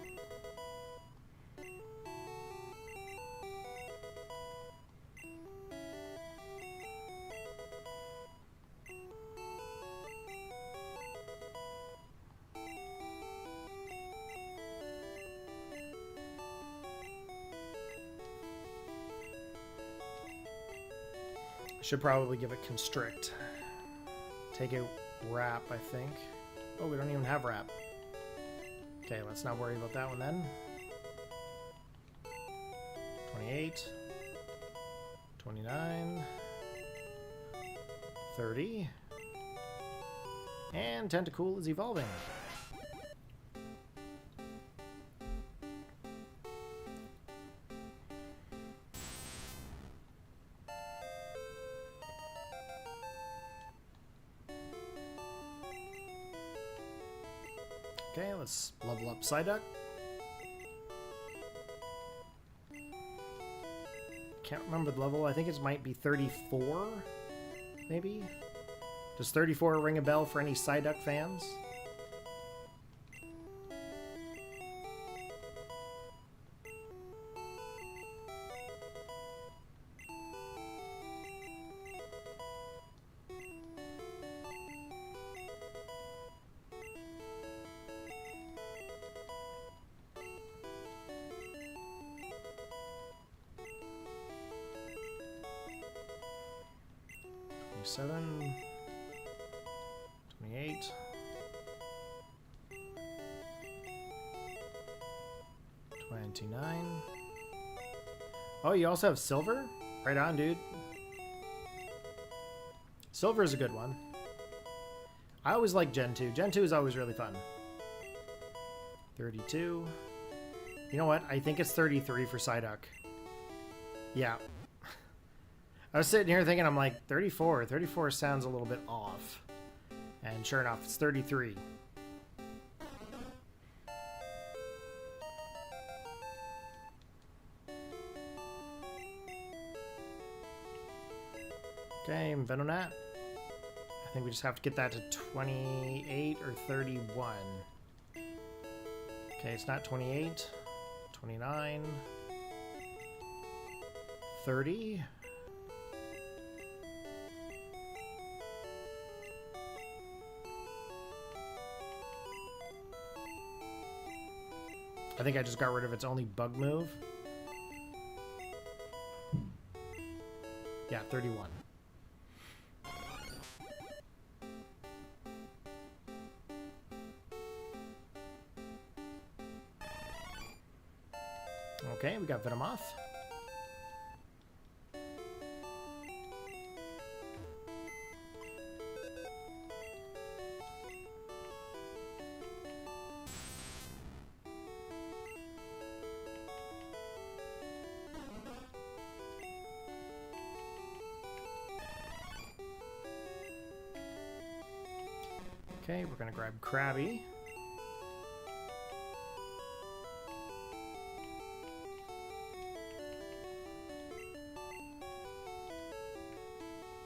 Should probably give it Constrict. Take a Wrap, I think. Oh, we don't even have Wrap. Okay, let's not worry about that one then. 28. 29. 30. And Tentacool is evolving. Okay, let's level up Psyduck. Can't remember the level. I think it might be 34, maybe? Does 34 ring a bell for any Psyduck fans? Seven, 28, 29. Oh, you also have Silver? Right on, dude. Silver is a good one. I always like Gen 2. Gen 2 is always really fun. 32. You know what? I think it's 33 for Psyduck. Yeah. I was sitting here thinking, I'm like, 34. 34 sounds a little bit off. And sure enough, it's 33. Okay, Venonat. I think we just have to get that to 28 or 31. Okay, it's not 28. 29. 30. I think I just got rid of its only bug move. Yeah, 31. Okay, we got Venomoth. Okay, we're gonna grab Krabby.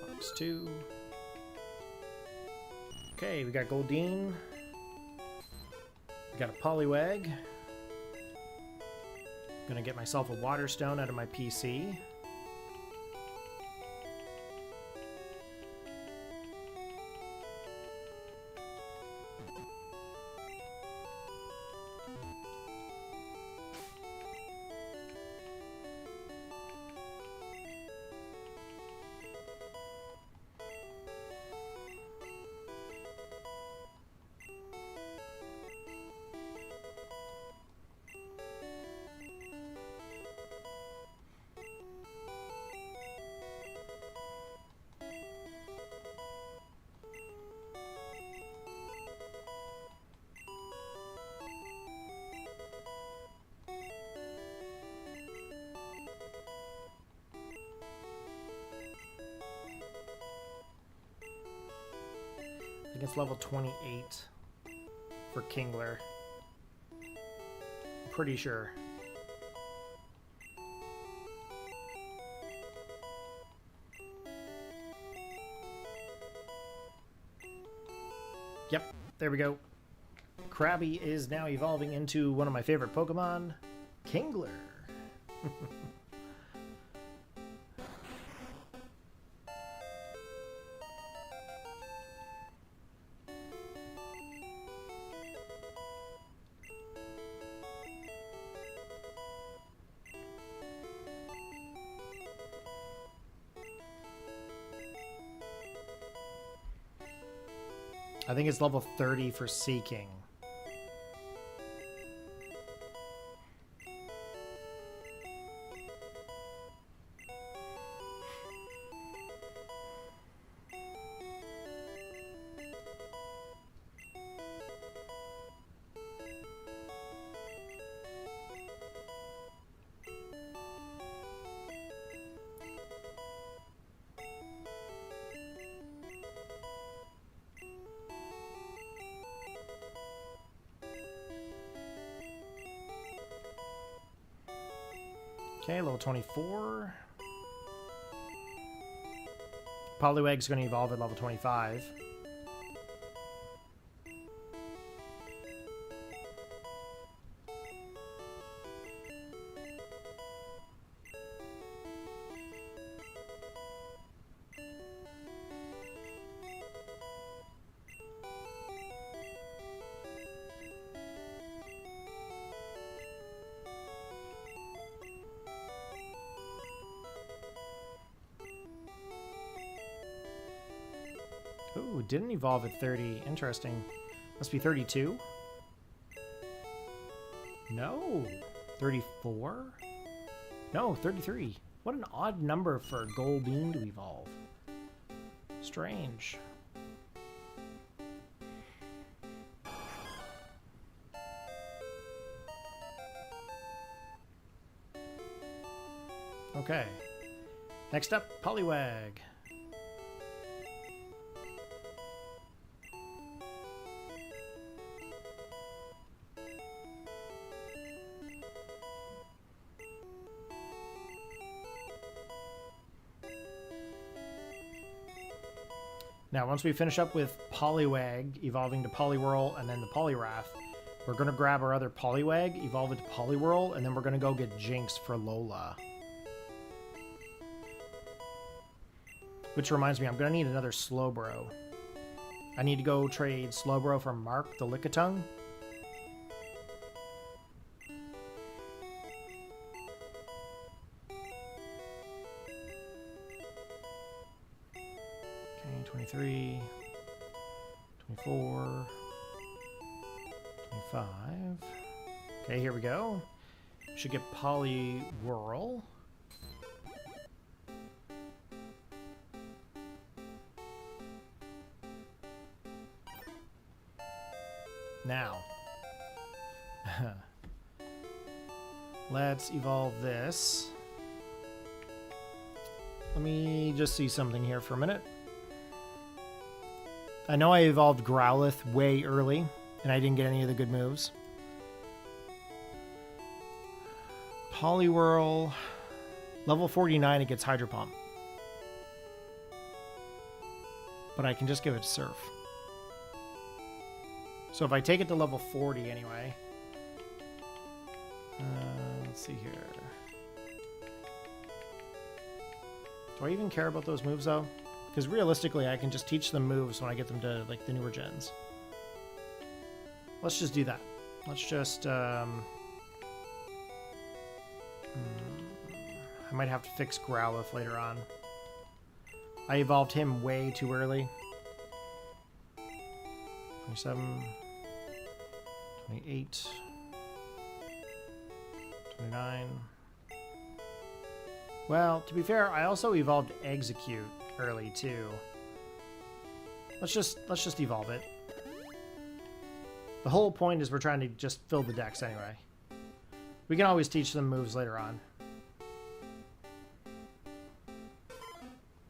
Box 2. Okay, we got Goldeen. We got a Poliwag. Gonna get myself a Water Stone out of my PC. I think it's level 28 for Kingler. I'm pretty sure. Yep, there we go. Krabby is now evolving into one of my favorite Pokemon, Kingler. I think it's level 30 for Seeking. Okay, level 24. Poliwag's going to evolve at level 25. Ooh, didn't evolve at 30. Interesting. Must be 32? No. 34? No, 33. What an odd number for Golbean to evolve. Strange. Okay. Next up, Poliwag. Now, once we finish up with Poliwag, evolving to Poliwhirl, and then the Poliwrath, we're going to grab our other Poliwag, evolve it to Poliwhirl, and then we're going to go get Jinx for Lola. Which reminds me, I'm going to need another Slowbro. I need to go trade Slowbro for Mark the Lickitung. Okay, 23, 24, 25. Okay, here we go. Should get Poliwhirl. Now, let's evolve this. Let me just see something here for a minute. I know I evolved Growlithe way early, and I didn't get any of the good moves. Poliwhirl, level 49, it gets Hydro Pump. But I can just give it Surf. So if I take it to level 40 anyway. Let's see here. Do I even care about those moves though? Because realistically I can just teach them moves when I get them to like the newer gens. Let's just do that. Let's just I might have to fix Growlithe later on. I evolved him way too early. 27, 28, 29. Well, to be fair, I also evolved Execute early too. Let's just evolve it. The whole point is we're trying to just fill the decks anyway. We can always teach them moves later on.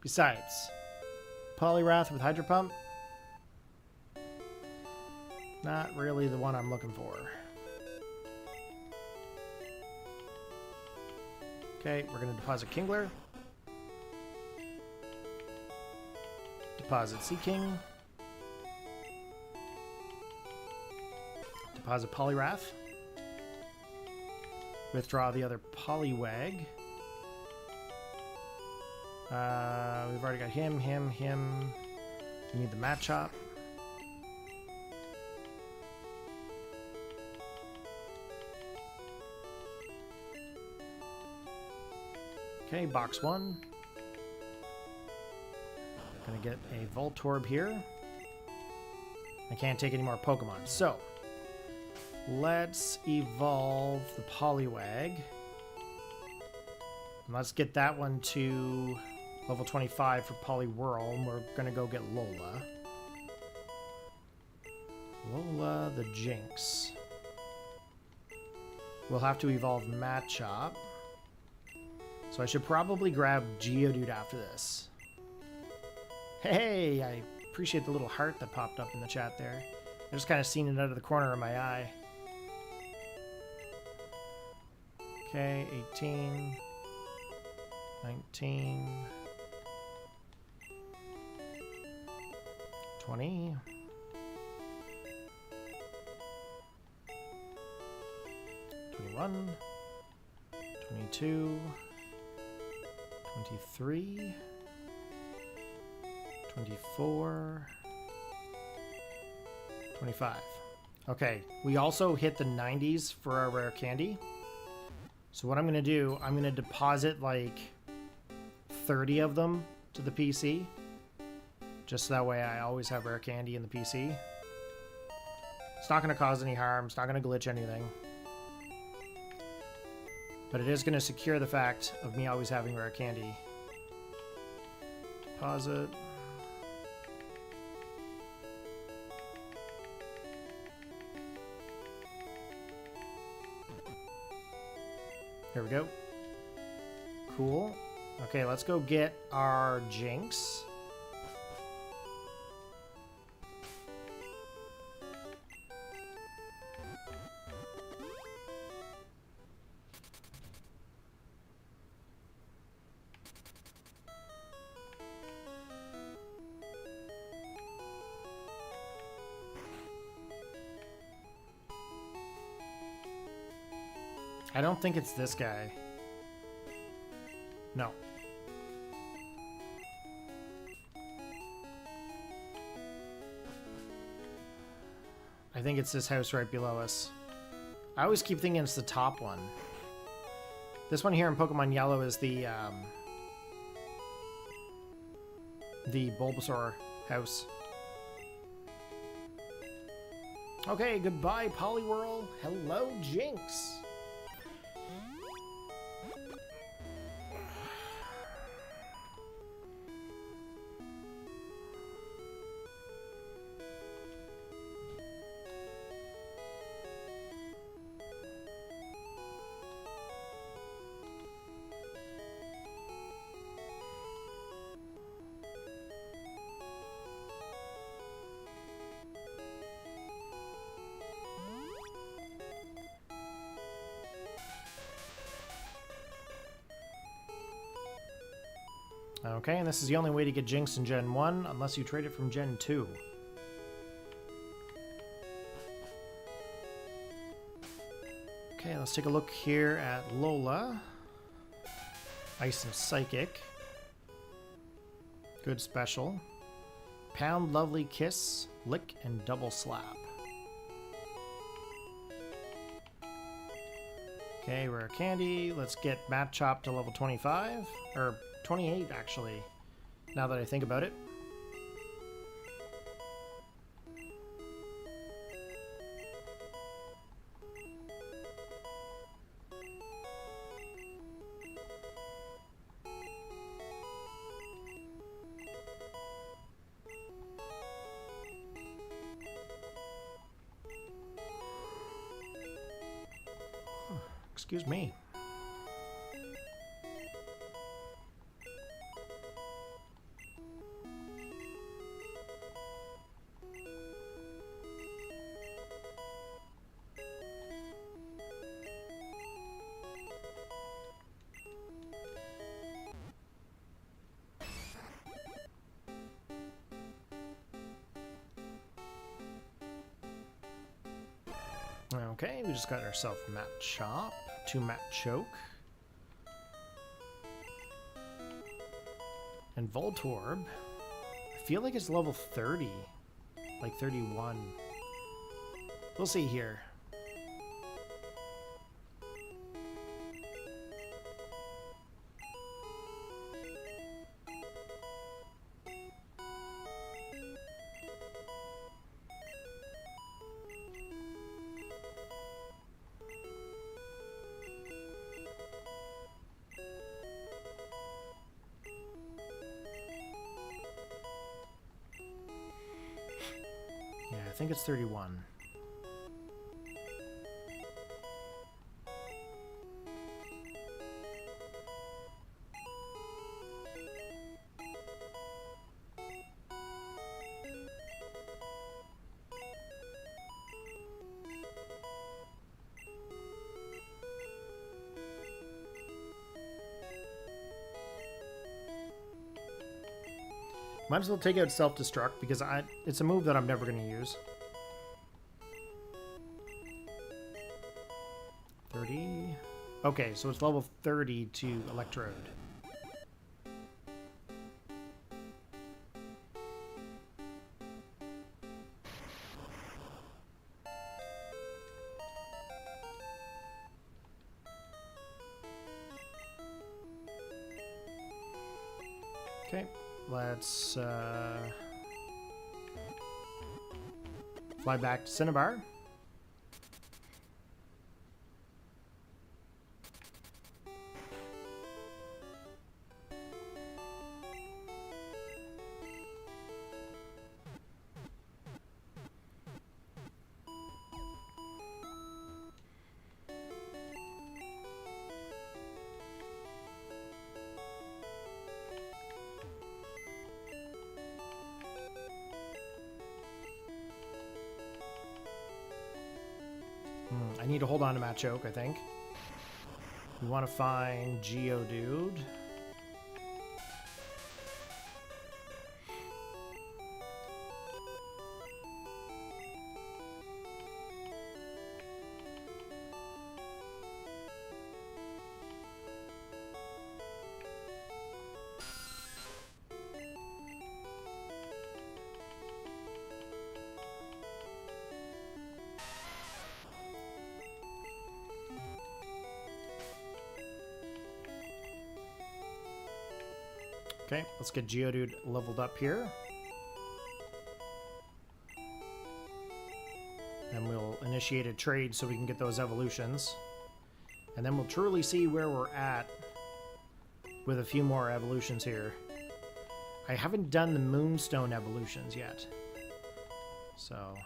Besides, Poliwrath with Hydro Pump, not really the one I'm looking for. Okay, we're going to deposit Kingler. Deposit Seaking. Deposit Poliwrath. Withdraw the other Poliwag. We've already got him. We need the Machop. Okay, box 1. Gonna get a Voltorb here. I can't take any more Pokemon, so let's evolve the Poliwag. And let's get that one to level 25 for Poliwhirl, and we're gonna go get Lola. Lola the Jinx. We'll have to evolve Machop. So I should probably grab Geodude after this. Hey, I appreciate the little heart that popped up in the chat there. I just kind of seen it out of the corner of my eye. Okay, 18, 19, 20, 21, 22, 23, 24, 25. Okay, we also hit the 90s for our rare candy. So what I'm going to do, I'm going to deposit like 30 of them to the PC. Just so that way I always have rare candy in the PC. It's not going to cause any harm. It's not going to glitch anything. But it is going to secure the fact of me always having rare candy. Deposit. There we go. Cool. Okay, let's go get our Jinx. I don't think it's this guy. No. I think it's this house right below us. I always keep thinking it's the top one. This one here in Pokemon Yellow is the Bulbasaur house. Okay, goodbye, Poliwhirl. Hello, Jinx. Okay, and this is the only way to get Jinx in Gen 1, unless you trade it from Gen 2. Okay, let's take a look here at Lola. Ice and Psychic. Good special. Pound, Lovely Kiss, Lick, and Double Slap. Okay, rare candy. Let's get Machop to level 25. Or 28, actually, now that I think about it. Excuse me. Okay, we just got ourselves Machop, 2 Machoke, and Voltorb. I feel like it's level 30, like 31. We'll see here. Yeah, I think it's 31. Might as well take out Self-Destruct because it's a move that I'm never going to use. 30. Okay, so it's level 30 to Electrode. Okay, let's fly back to Cinnabar. I need to hold on to Machoke, I think. We want to find Geodude. Okay, let's get Geodude leveled up here. Then we'll initiate a trade so we can get those evolutions. And then we'll truly see where we're at with a few more evolutions here. I haven't done the Moonstone evolutions yet. So...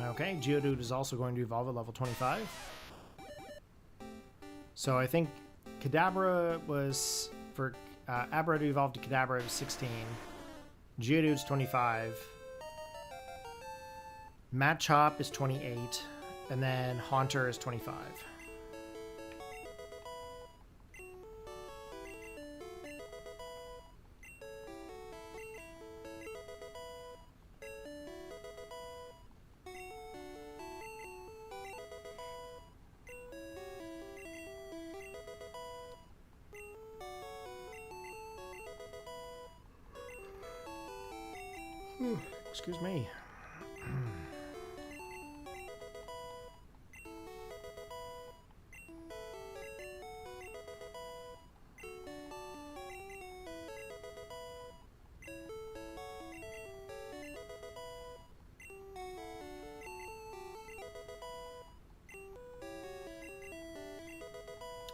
Okay, Geodude is also going to evolve at level 25. So I think Kadabra was, for Abra to evolve to Kadabra, it was 16. Geodude's 25. Machop is 28. And then Haunter is 25. Excuse me.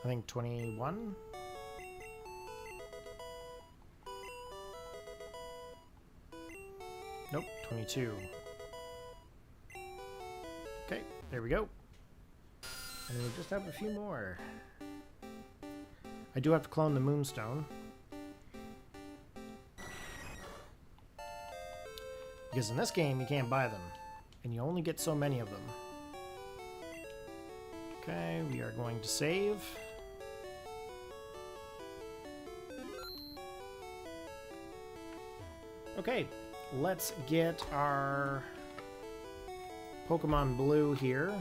I think 21. Nope, 22. Okay, there we go. And we just have a few more. I do have to clone the Moonstone. Because in this game, you can't buy them. And you only get so many of them. Okay, we are going to save. Okay, let's get our Pokemon Blue here.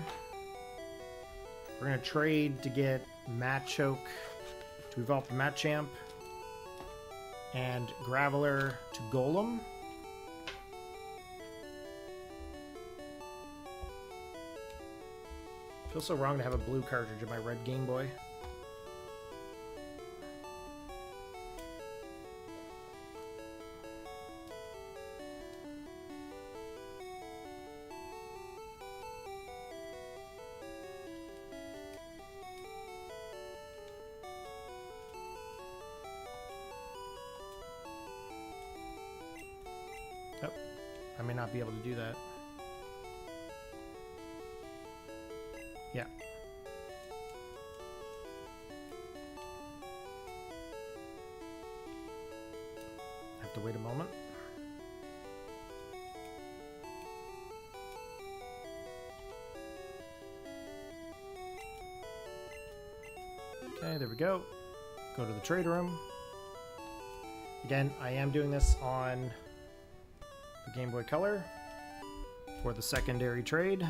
We're going to trade to get Machoke to evolve the Machamp and Graveler to Golem. Feels so wrong to have a blue cartridge in my red Game Boy. Oh, I may not be able to do that. Yeah. Have to wait a moment. Okay, there we go. Go to the trade room. Again, I am doing this on the Game Boy Color for the secondary trade.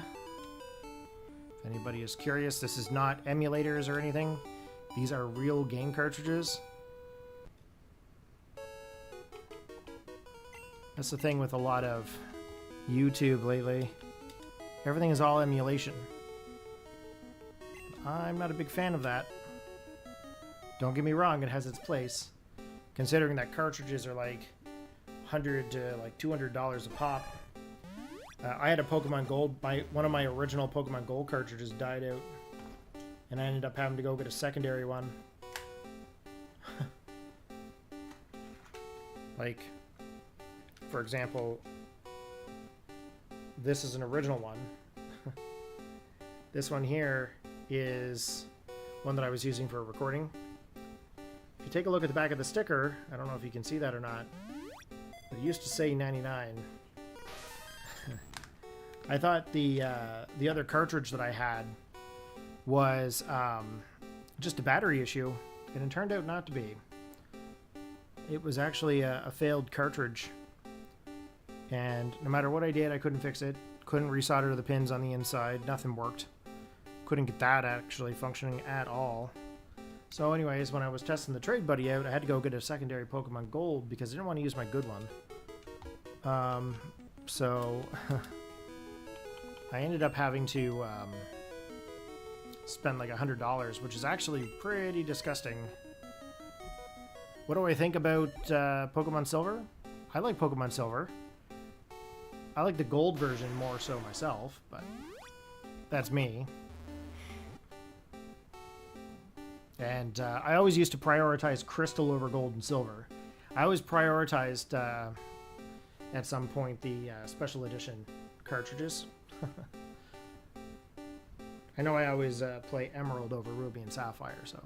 If anybody is curious, this is not emulators or anything. These are real game cartridges. That's the thing with a lot of YouTube lately. Everything is all emulation. I'm not a big fan of that. Don't get me wrong, it has its place. Considering that cartridges are like $100 to like $200 a pop. I had a Pokemon Gold. One of my original Pokemon Gold cartridges died out, and I ended up having to go get a secondary one. Like, for example, this is an original one. This one here is one that I was using for a recording. If you take a look at the back of the sticker, I don't know if you can see that or not, but it used to say 99. I thought the other cartridge that I had was just a battery issue, and it turned out not to be. It was actually a failed cartridge, and no matter what I did, I couldn't fix it. Couldn't resolder the pins on the inside. Nothing worked. Couldn't get that actually functioning at all. So anyways, when I was testing the Trade Buddy out, I had to go get a secondary Pokemon Gold because I didn't want to use my good one. So I ended up having to spend like $100, which is actually pretty disgusting. What do I think about Pokemon Silver? I like Pokemon Silver. I like the gold version more so myself, but that's me. And I always used to prioritize Crystal over Gold and Silver. I always prioritized, at some point, the Special Edition cartridges. I know I always play Emerald over Ruby and Sapphire, so...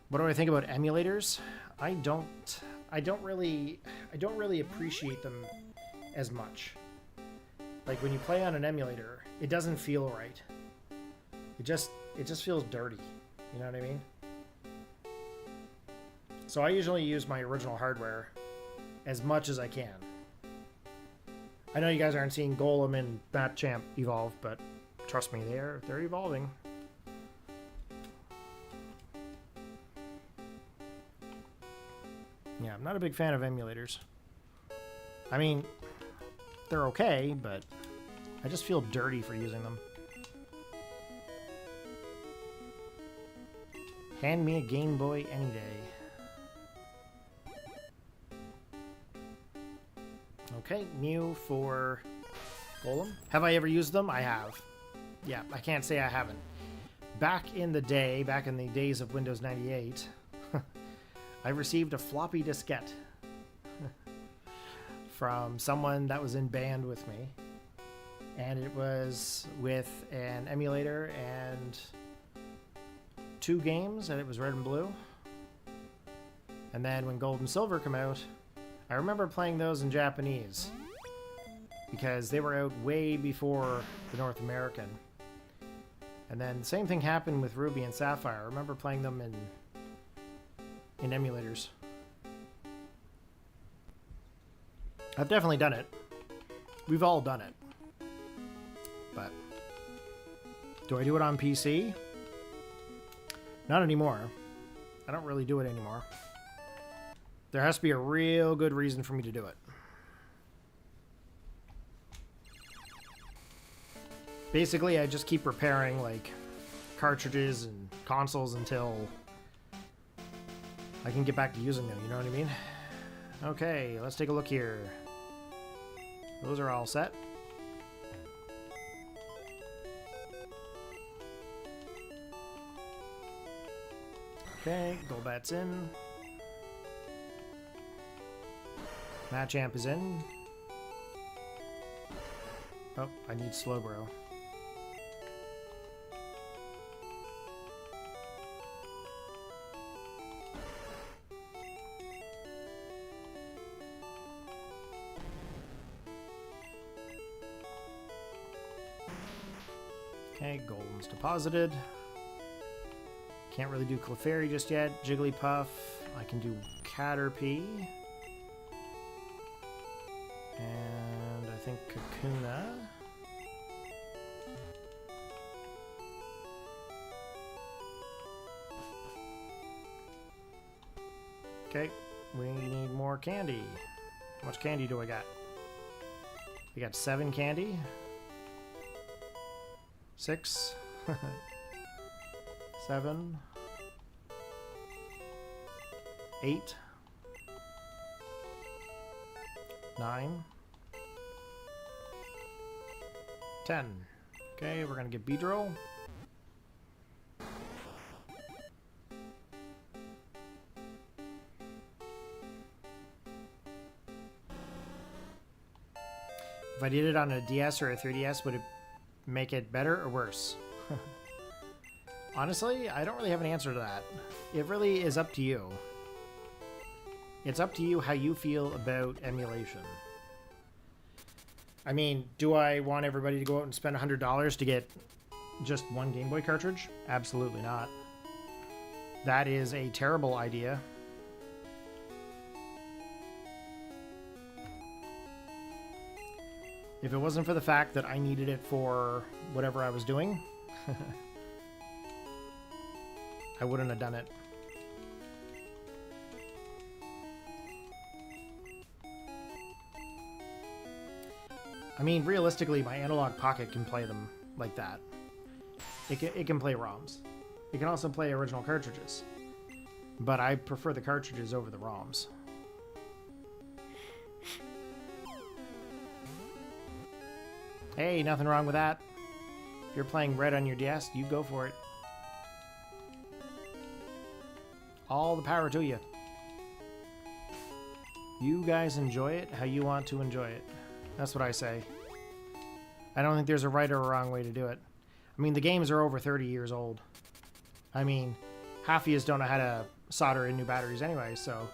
What do I think about emulators? I don't really appreciate them as much. Like when you play on an emulator, it doesn't feel right. It just feels dirty. You know what I mean? So I usually use my original hardware as much as I can. I know you guys aren't seeing Golem and Machamp evolve, but trust me, they're evolving. Yeah, I'm not a big fan of emulators. I mean, they're okay, but I just feel dirty for using them. Hand me a Game Boy any day. Okay, Mew for Golem. Have I ever used them? I have. Yeah, I can't say I haven't. back in the days of Windows 98, I received a floppy diskette from someone that was in band with me. And it was with an emulator and 2 games, and it was red and blue. And then when Gold and Silver come out, I remember playing those in Japanese because they were out way before the North American. And then the same thing happened with Ruby and Sapphire. I remember playing them in emulators. I've definitely done it. We've all done it. But do I do it on PC? Not anymore. I don't really do it anymore. There has to be a real good reason for me to do it. Basically, I just keep repairing like cartridges and consoles until I can get back to using them, you know what I mean? Okay, let's take a look here. Those are all set. Okay, Golbat's in. Machamp is in. Oh, I need Slowbro. Okay, Golden's deposited. Can't really do Clefairy just yet. Jigglypuff. I can do Caterpie. And I think Kakuna. Okay, we need more candy. How much candy do I got? We got 7 candy. 6. 7. 8. 9. 10. Okay, we're gonna get Beedrill. If I did it on a DS or a 3DS, would it make it better or worse? Honestly, I don't really have an answer to that. It really is up to you. It's up to you how you feel about emulation. I mean, do I want everybody to go out and spend $100 to get just one Game Boy cartridge? Absolutely not. That is a terrible idea. If it wasn't for the fact that I needed it for whatever I was doing, I wouldn't have done it. I mean, realistically, my Analog Pocket can play them like that. It can play ROMs. It can also play original cartridges. But I prefer the cartridges over the ROMs. Hey, nothing wrong with that. If you're playing Red on your DS, you go for it. All the power to you. You guys enjoy it how you want to enjoy it. That's what I say. I don't think there's a right or a wrong way to do it. I mean, the games are over 30 years old. I mean, half of you don't know how to solder in new batteries anyway, so...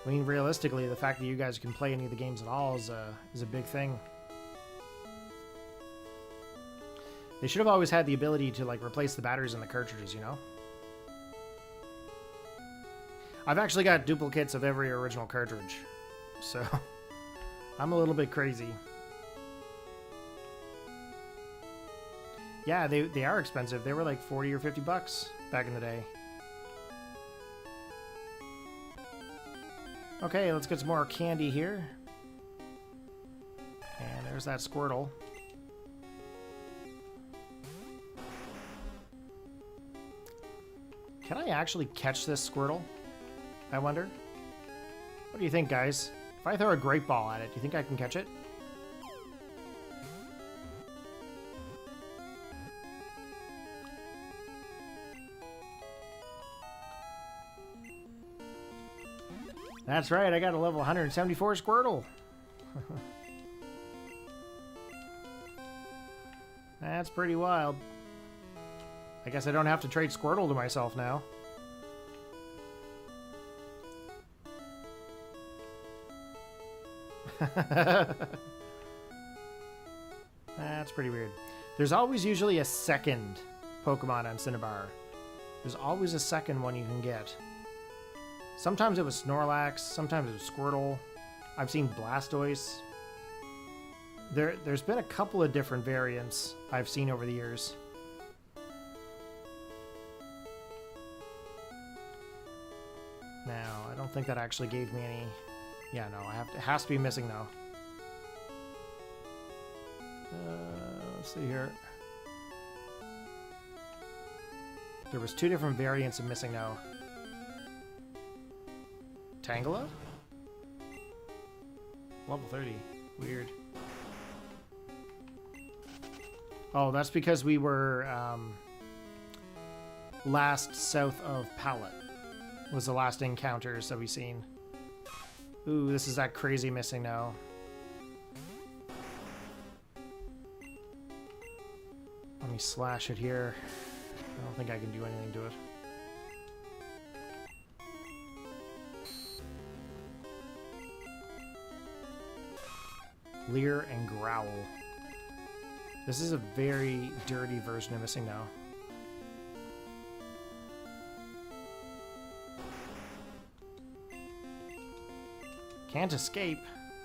I mean, realistically, the fact that you guys can play any of the games at all is a big thing. They should have always had the ability to, like, replace the batteries in the cartridges, you know? I've actually got duplicates of every original cartridge, so... I'm a little bit crazy. Yeah, they are expensive. They were like 40 or 50 bucks back in the day. Okay, let's get some more candy here. And there's that Squirtle. Can I actually catch this Squirtle? I wonder. What do you think, guys? If I throw a great ball at it, do you think I can catch it? That's right, I got a level 174 Squirtle. That's pretty wild. I guess I don't have to trade Squirtle to myself now. That's pretty weird. There's always usually a second Pokemon on Cinnabar. There's always a second one you can get. Sometimes it was Snorlax, sometimes it was Squirtle. I've seen Blastoise. There's been a couple of different variants I've seen over the years. Now, I don't think that actually gave me any... Yeah, no, it has to be missing though. Let's see here. There was 2 different variants of missing now. Tangela? Level 30. Weird. Oh, that's because we were last south of Pallet. Was the last encounters that we seen. Ooh, this is that crazy missing now. Let me slash it here. I don't think I can do anything to it. Leer and Growl. This is a very dirty version of missing now. Can't escape.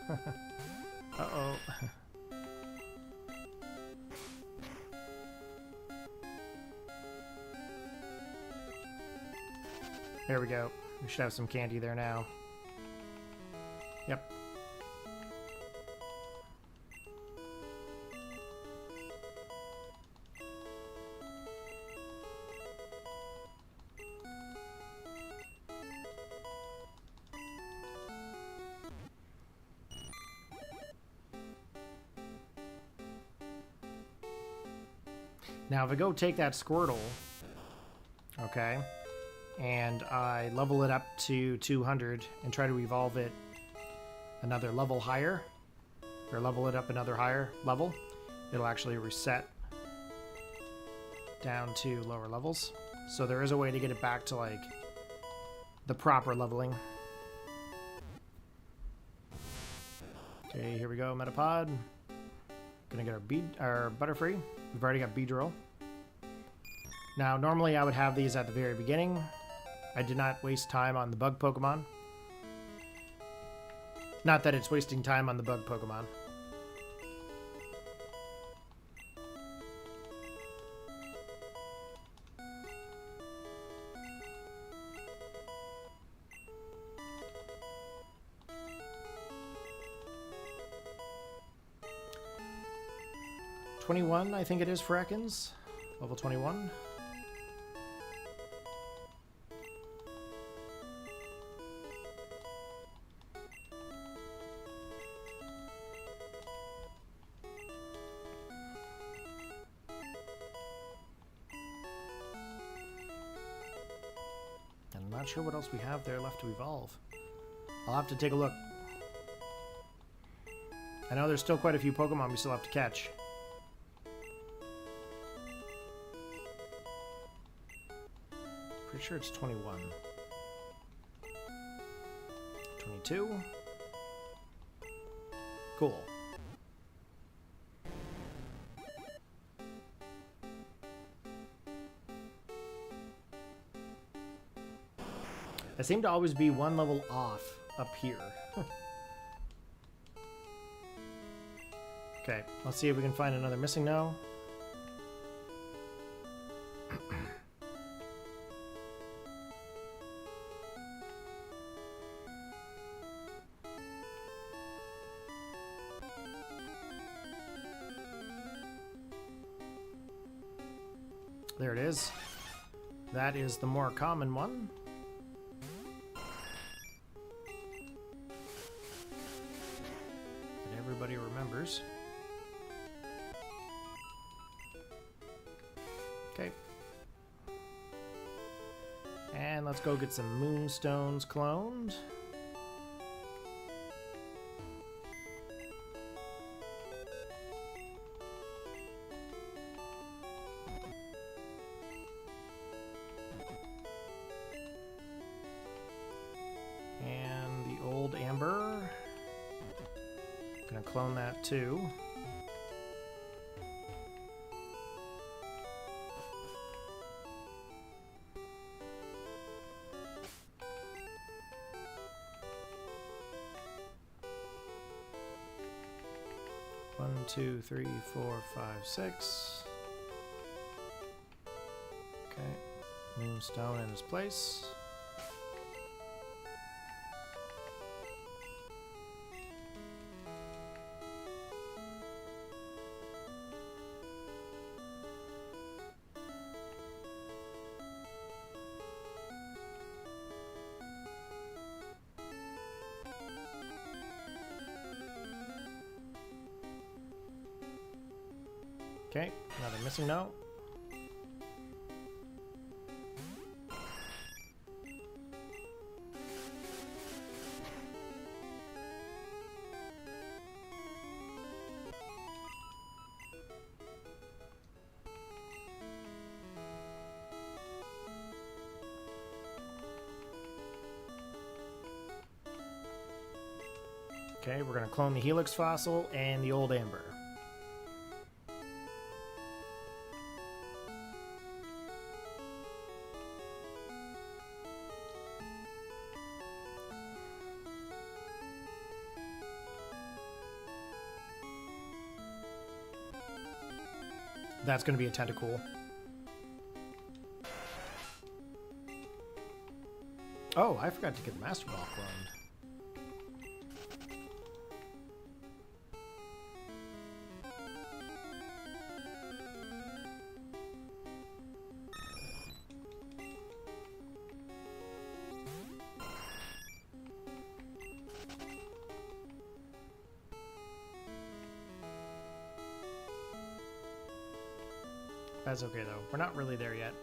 Uh-oh. There we go. We should have some candy there now. Yep. Now, if I go take that Squirtle, okay, and I level it up to 200 and try to evolve it another level higher, or level it up another higher level, it'll actually reset down to lower levels. So there is a way to get it back to, like, the proper leveling. Okay, here we go, Metapod. Gonna get our Butterfree. We've already got Beedrill. Now, normally I would have these at the very beginning. I did not waste time on the bug Pokemon. Not that it's wasting time on the bug Pokemon. .21, I think it is for Ekans. Level 21. I'm not sure what else we have there left to evolve. I'll have to take a look. I know there's still quite a few Pokemon we still have to catch. Pretty sure it's 21. 22. Cool. I seem to always be one level off up here. Okay, let's see if we can find another missing now. There it is. That is the more common one. That everybody remembers. Okay. And let's go get some Moonstones cloned. Gonna clone that too. One, two, three, four, five, six. Okay, moonstone in its place. Okay, another missing note. Okay, we're going to clone the Helix fossil and the old amber. That's going to be a tentacool. Oh, I forgot to get the Master Ball cloned. That's okay though. We're not really there yet.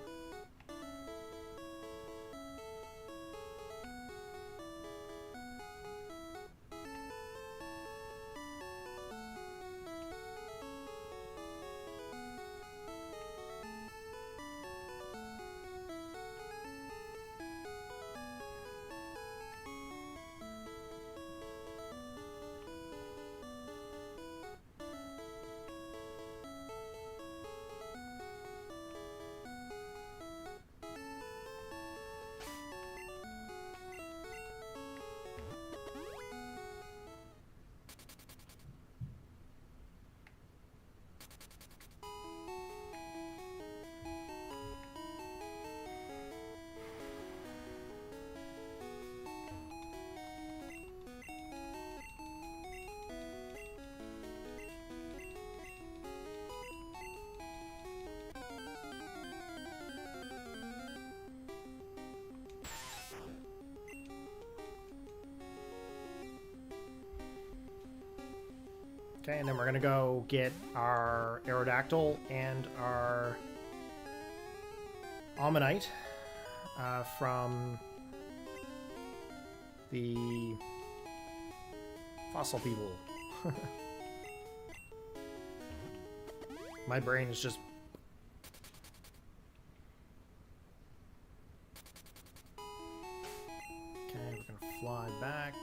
Okay, and then we're gonna go get our Aerodactyl and our Ammonite from the fossil people. My brain is just... Okay, we're gonna fly back.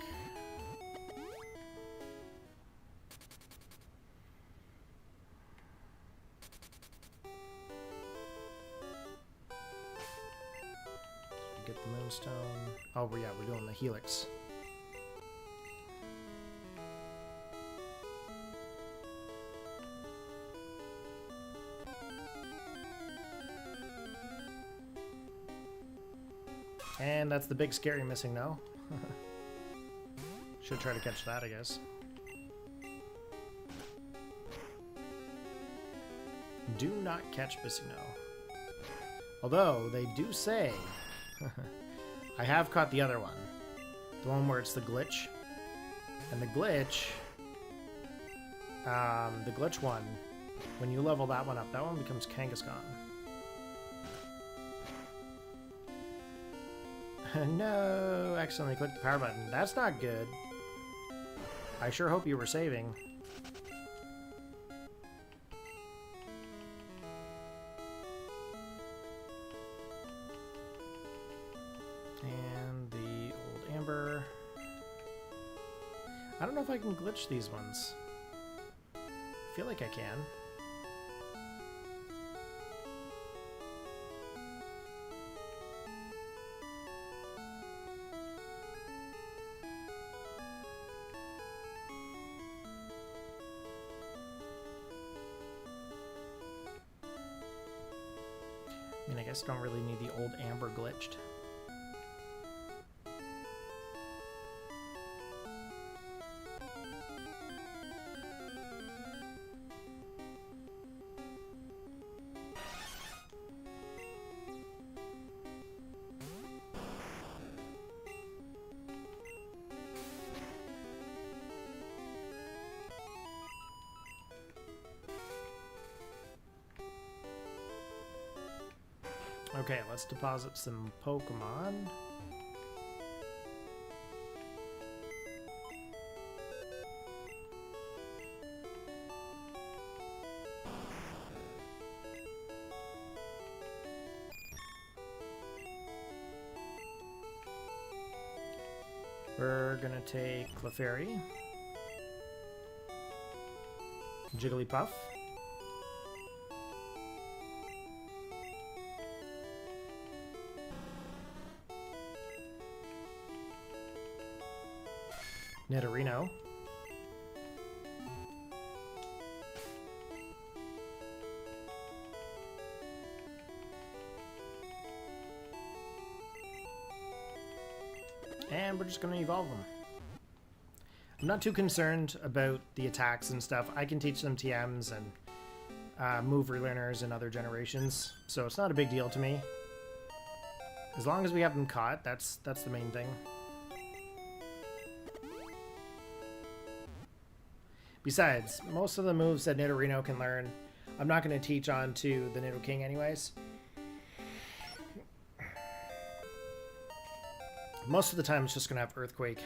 Get the moonstone. Oh, yeah, we're doing the Helix. And that's the big scary missing no. Should try to catch that, I guess. Do not catch missing no. Although, they do say... I have caught the other one. The one where it's the glitch. And the glitch one, when you level that one up, that one becomes Kangaskhan. No! Accidentally clicked the power button. That's not good. I sure hope you were saving. And the old amber. I don't know if I can glitch these ones. I feel like I can. I mean, I guess don't really need the old amber glitched. Okay, let's deposit some Pokemon. We're gonna take Clefairy, Jigglypuff, Nidorino, and we're just going to evolve them. I'm not too concerned about the attacks and stuff. I can teach them TMs and move relearners in other generations, so it's not a big deal to me. As long as we have them caught, that's the main thing. Besides, most of the moves that Nidorino can learn, I'm not going to teach on to the Nidoking anyways. Most of the time it's just going to have Earthquake.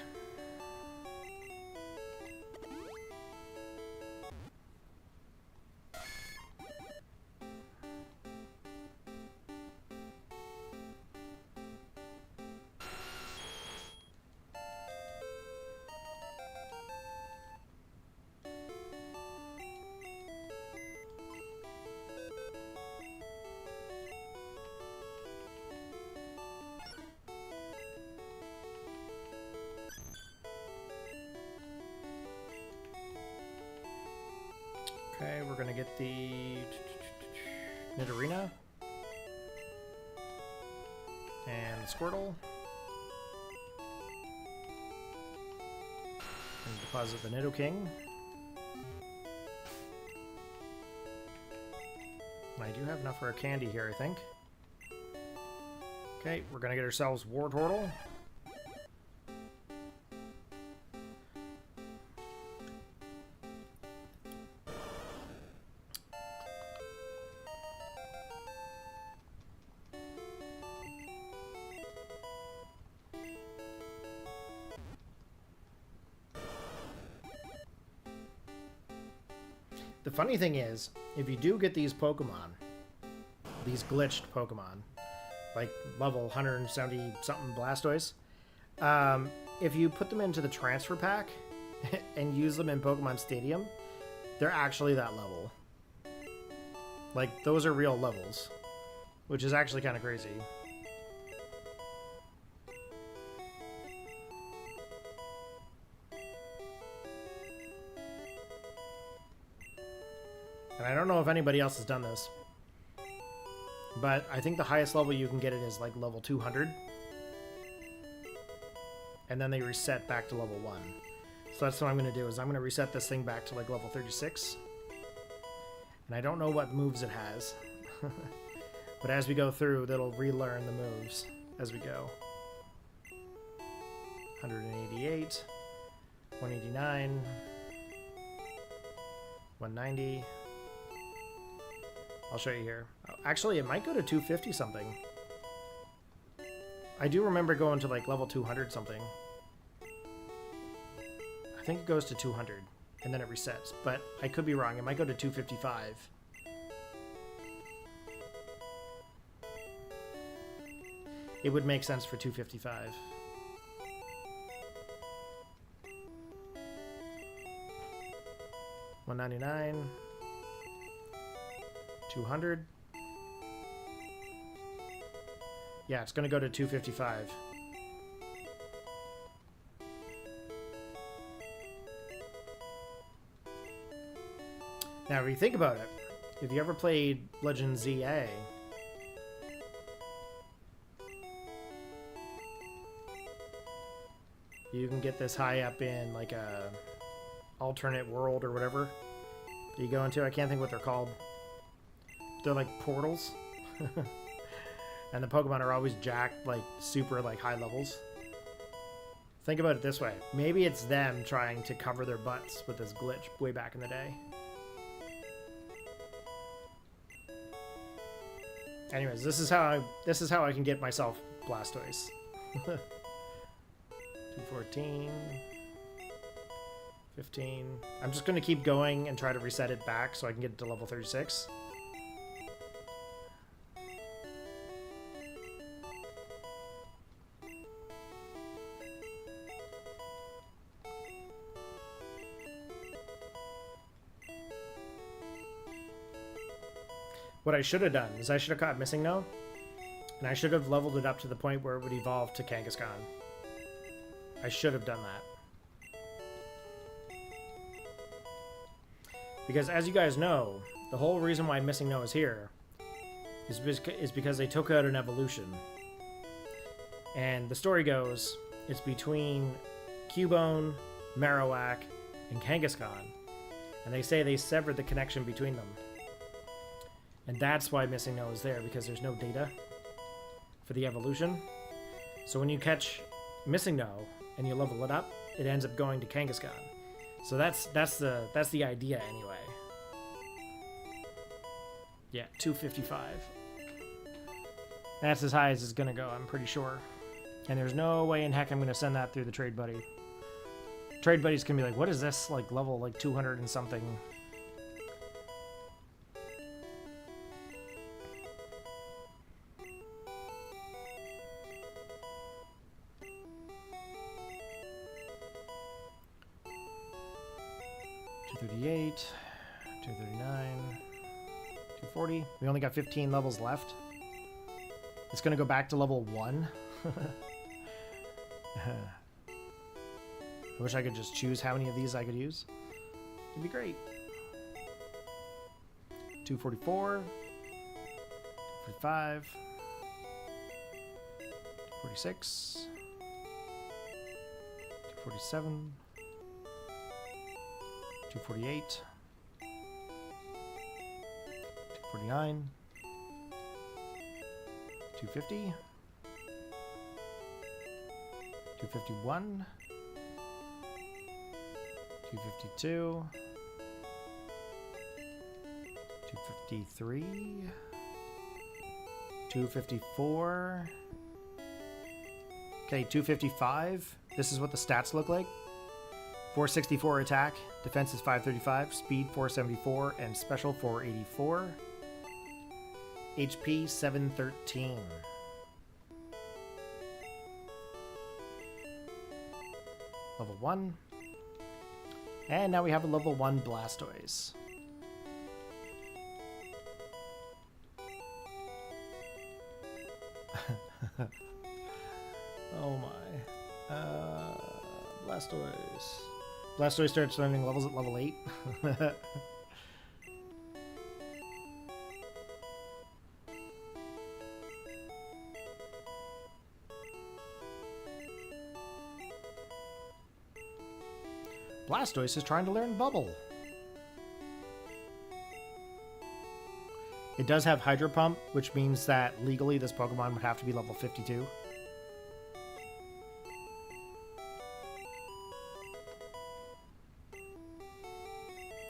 Okay, we're gonna get the Nidorina and Squirtle, and deposit the Nidoking. I do have enough for a candy here, I think. Okay, we're gonna get ourselves Wartortle. The funny thing is, if you do get these Pokemon, these glitched Pokemon, like level 170 something Blastoise, if you put them into the transfer pack and use them in Pokemon Stadium, they're actually that level. Like, those are real levels, which is actually kind of crazy. And I don't know if anybody else has done this, but I think the highest level you can get it is like level 200. And then they reset back to level 1. So that's what I'm going to do, is I'm going to reset this thing back to like level 36. And I don't know what moves it has. But as we go through, that'll relearn the moves as we go. 188, 189, 190. I'll show you here. Actually, it might go to 250 something. I do remember going to like level 200 something. I think it goes to 200 and then it resets, but I could be wrong. It might go to 255. It would make sense for 255. 199. 200. Yeah, it's going to go to 255. Now, if you think about it, if you ever played Legend ZA, you can get this high up in like a alternate world or whatever that you go into. I can't think what they're called. They're like portals. And the Pokemon are always jacked like super like high levels. Think about it this way. Maybe it's them trying to cover their butts with this glitch way back in the day. Anyways, this is how I can get myself Blastoise. 214. 15. I'm just going to keep going and try to reset it back so I can get it to level 36. What I should have done is I should have caught Missing No, and I should have leveled it up to the point where it would evolve to Kangaskhan. I should have done that. Because as you guys know, the whole reason why Missing No is here is because they took out an evolution. And the story goes, it's between Cubone, Marowak, and Kangaskhan. And they say they severed the connection between them. And that's why Missing No is there, because there's no data for the evolution. So when you catch Missing No and you level it up, it ends up going to Kangaskhan. So that's the idea anyway. Yeah, 255. That's as high as it's gonna go, I'm pretty sure. And there's no way in heck I'm gonna send that through the Trade Buddy. Trade Buddy's gonna be like, what is this, like level like 200 and something? $238, $239, $240. We only got 15 levels left. It's going to go back to level 1. I wish I could just choose how many of these I could use. It'd be great. 244, 45, 46, 247, 248, 249, 250, 251, 252, 253, 254. Okay, 255. This is what the stats look like. 464 attack, defense is 535, speed 474, and special 484. HP 713. Level 1. And now we have a level 1 Blastoise. Oh my. Blastoise. Blastoise starts learning levels at level 8. Blastoise is trying to learn Bubble. It does have Hydro Pump, which means that legally this Pokemon would have to be level 52.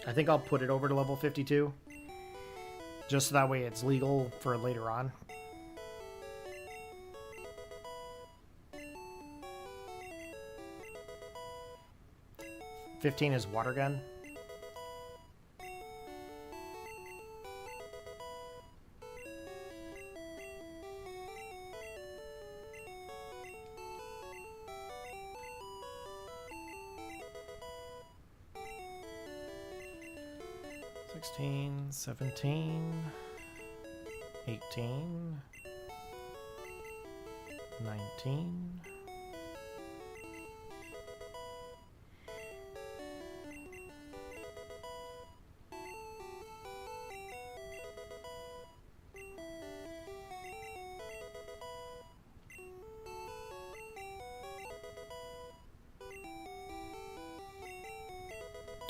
I think I'll put it over to level 52. Just so that way it's legal for later on. $15 is Water Gun. 16, 17, 18, 19.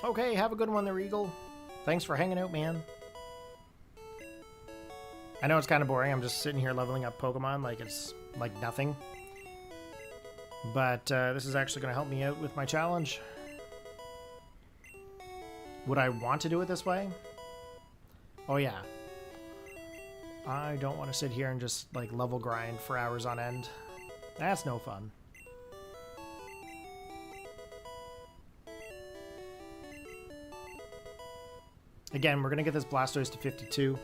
Okay, have a good one there, Eagle. Thanks for hanging out, man. I know it's kind of boring. I'm just sitting here leveling up Pokemon like it's like nothing. But this is actually going to help me out with my challenge. Would I want to do it this way? Oh, yeah. I don't want to sit here and just like level grind for hours on end. That's no fun. Again, we're going to get this Blastoise to 52.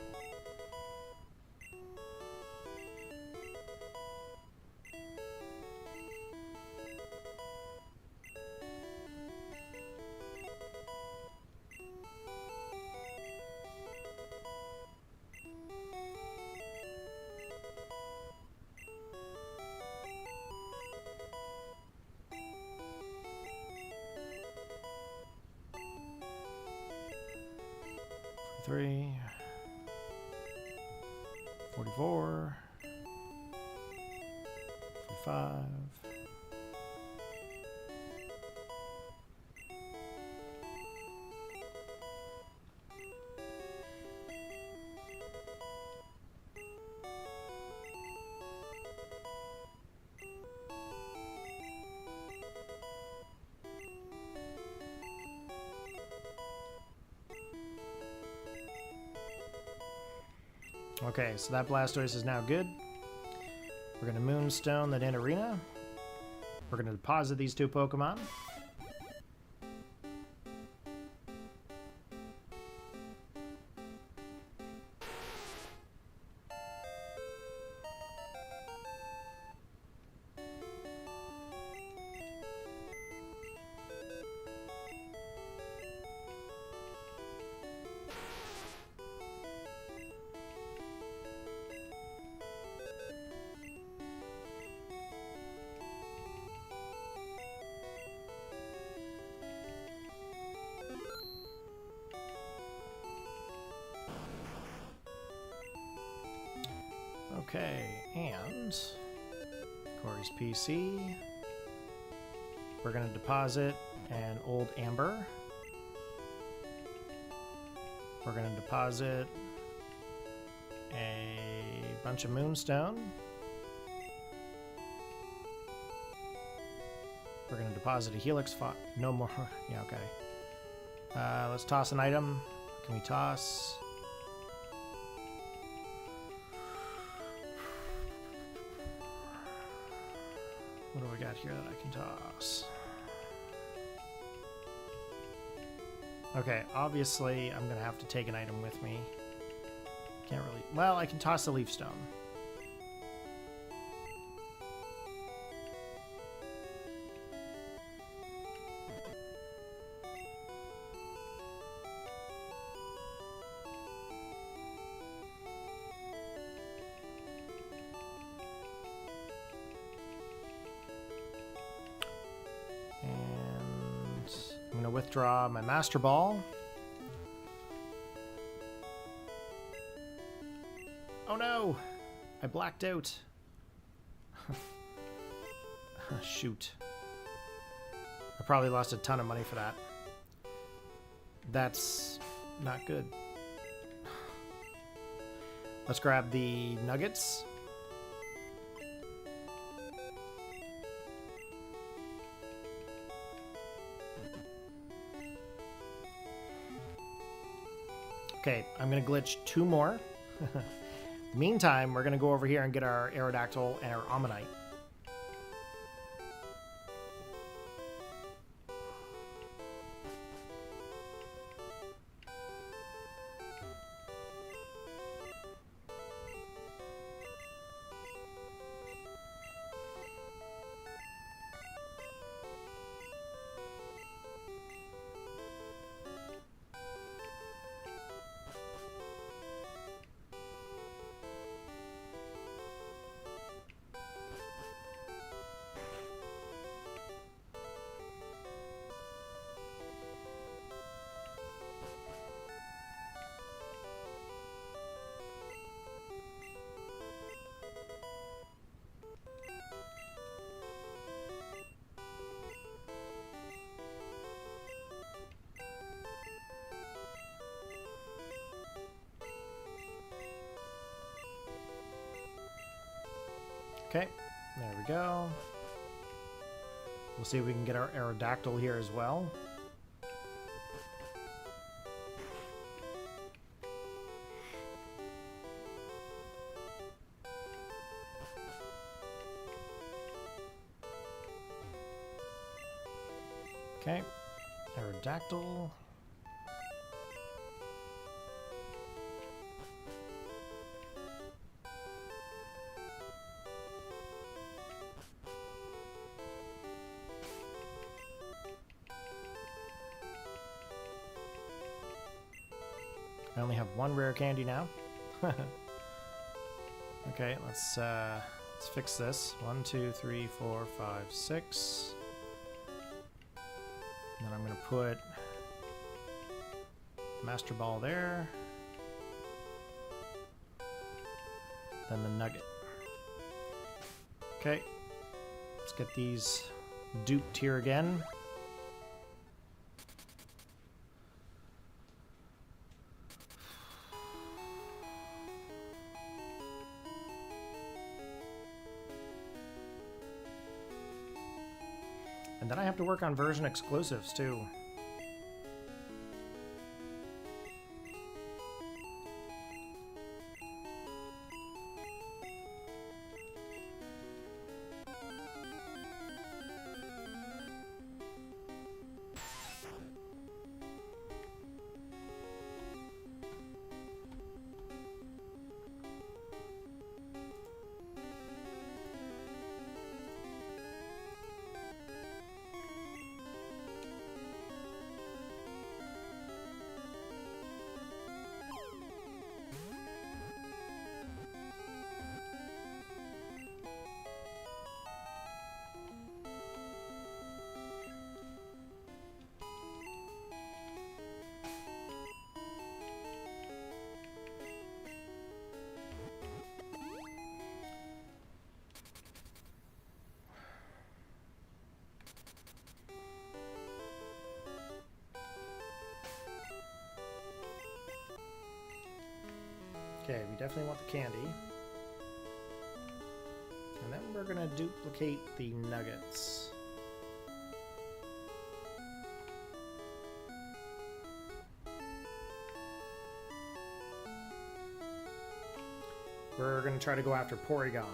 Three, 44, 45. Okay, so that Blastoise is now good. We're going to Moonstone that in Arena. We're going to deposit these two Pokemon. Okay, and Corey's PC. We're going to deposit an old Amber. We're going to deposit a bunch of Moonstone. We're going to deposit a Helix. No more. Yeah, okay. Let's toss an item. Can we toss? What do we got here that I can toss? Okay, obviously I'm going to have to take an item with me. Can't really... Well, I can toss the Leaf Stone. I'm going to withdraw my Master Ball. Oh no! I blacked out. Shoot. I probably lost a ton of money for that. That's not good. Let's grab the nuggets. Okay, I'm going to glitch two more. Meantime, we're going to go over here and get our Aerodactyl and our Ammonite. Okay, there we go. We'll see if we can get our Aerodactyl here as well. Okay, Aerodactyl. I only have one rare candy now. Okay, let's fix this. 1, 2, 3, 4, 5, 6. And then I'm going to put Master Ball there. Then the Nugget. Okay, let's get these duped here again. And then I have to work on version exclusives too. Okay, we definitely want the candy. And then we're going to duplicate the nuggets. We're going to try to go after Porygon.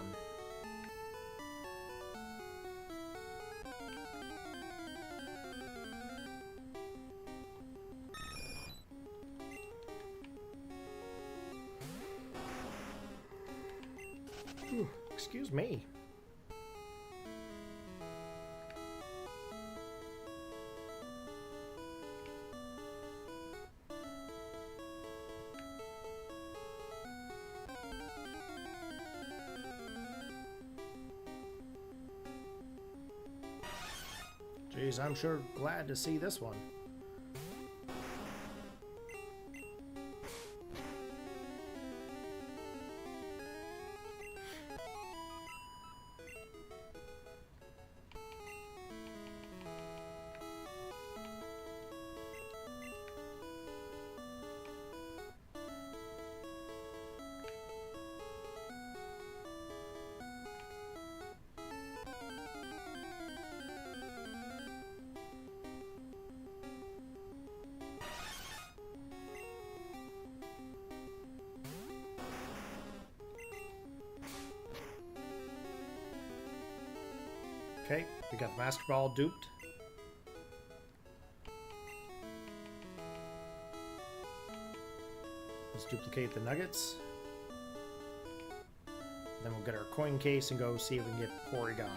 Ooh, excuse me. Jeez, I'm sure glad to see this one. Okay, we got the Master Ball duped. Let's duplicate the nuggets. Then we'll get our coin case and go see if we can get Porygon.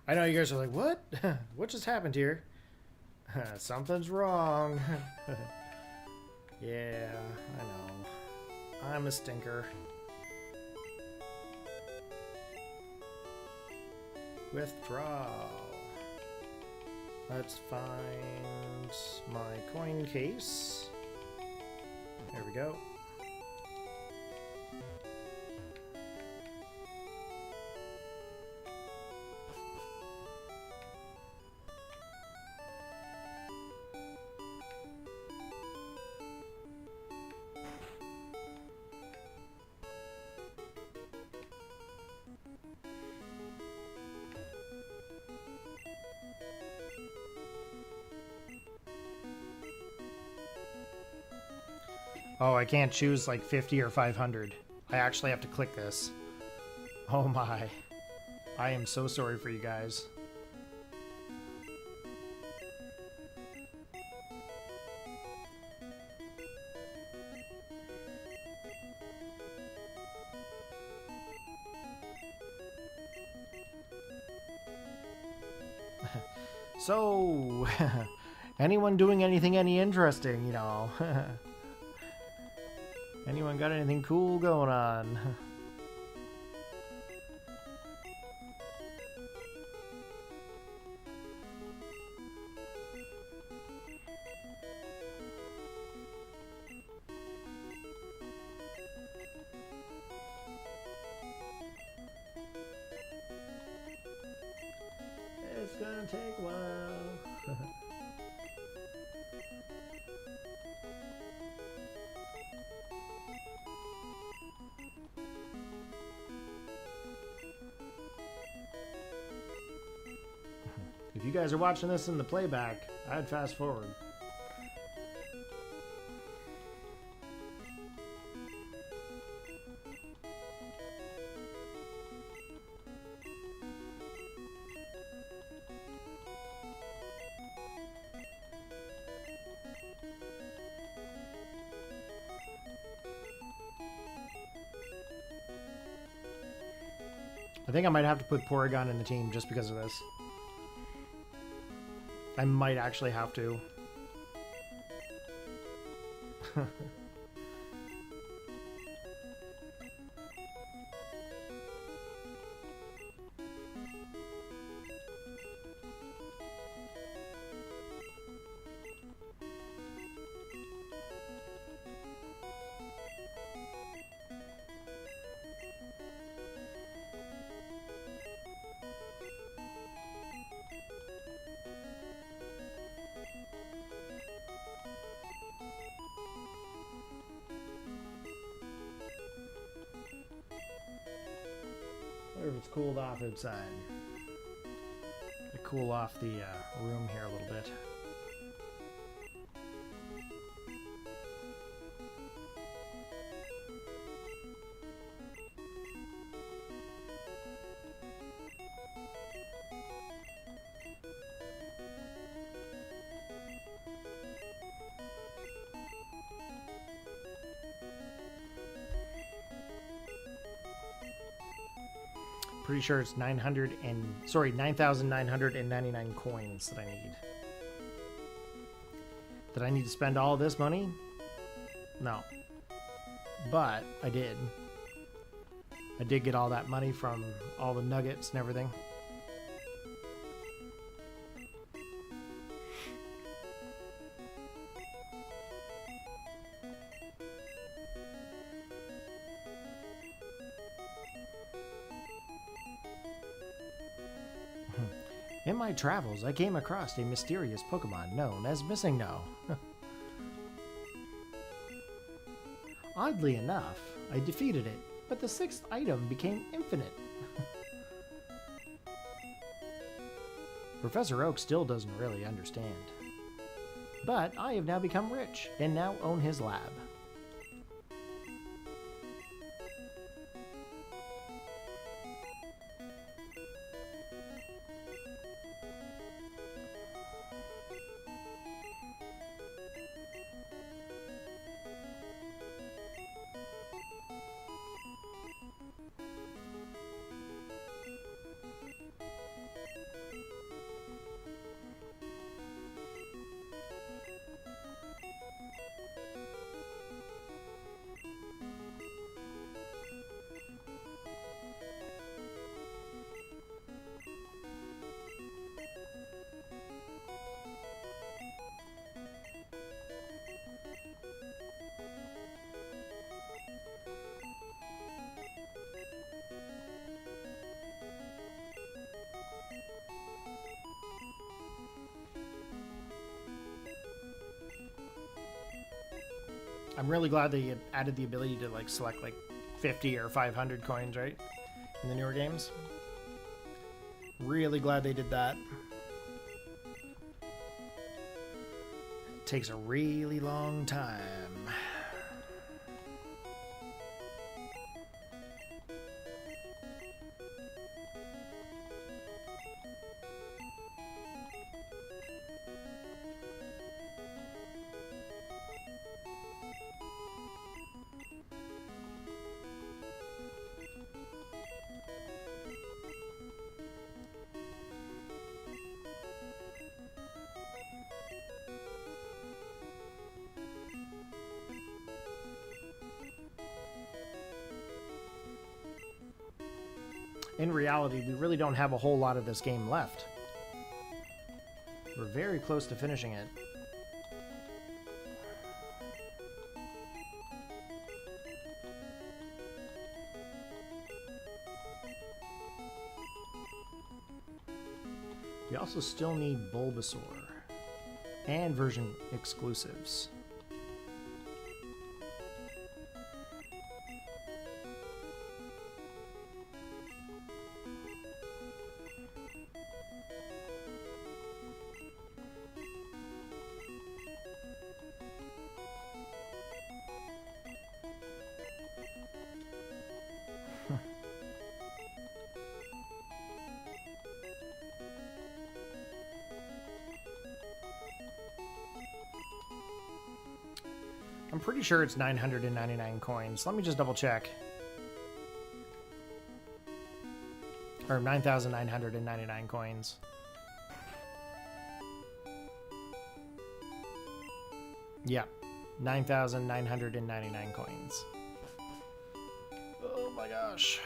I know you guys are like, what? What just happened here? Something's wrong. Yeah, I know. I'm a stinker. Withdrawal. Let's find my coin case. There we go. Oh, I can't choose like 50 or 500. I actually have to click this. Oh my. I am so sorry for you guys. So, anyone doing anything any interesting, you know? Anyone got anything cool going on? It's gonna take a while. If you guys are watching this in the playback, I'd fast forward. I think I might have to put Porygon in the team just because of this. I might actually have to. I wonder if it's cooled off outside. To cool off the room here a little bit. Pretty sure it's 9,999 coins that I need. Did I need to spend all this money? No. But I did. I did get all that money from all the nuggets and everything. In my travels, I came across a mysterious Pokemon known as Missing No. Oddly enough, I defeated it, but the 6th item became infinite. Professor Oak still doesn't really understand. But I have now become rich, and now own his lab. I'm really glad they added the ability to like select like 50 or 500 coins, right? In the newer games. Really glad they did that. It takes a really long time. In reality, we really don't have a whole lot of this game left. We're very close to finishing it. We also still need Bulbasaur and version exclusives. I'm pretty sure it's 999 coins. Let me just double check. Or 9,999 coins. Yeah, 9,999 coins. Oh my gosh.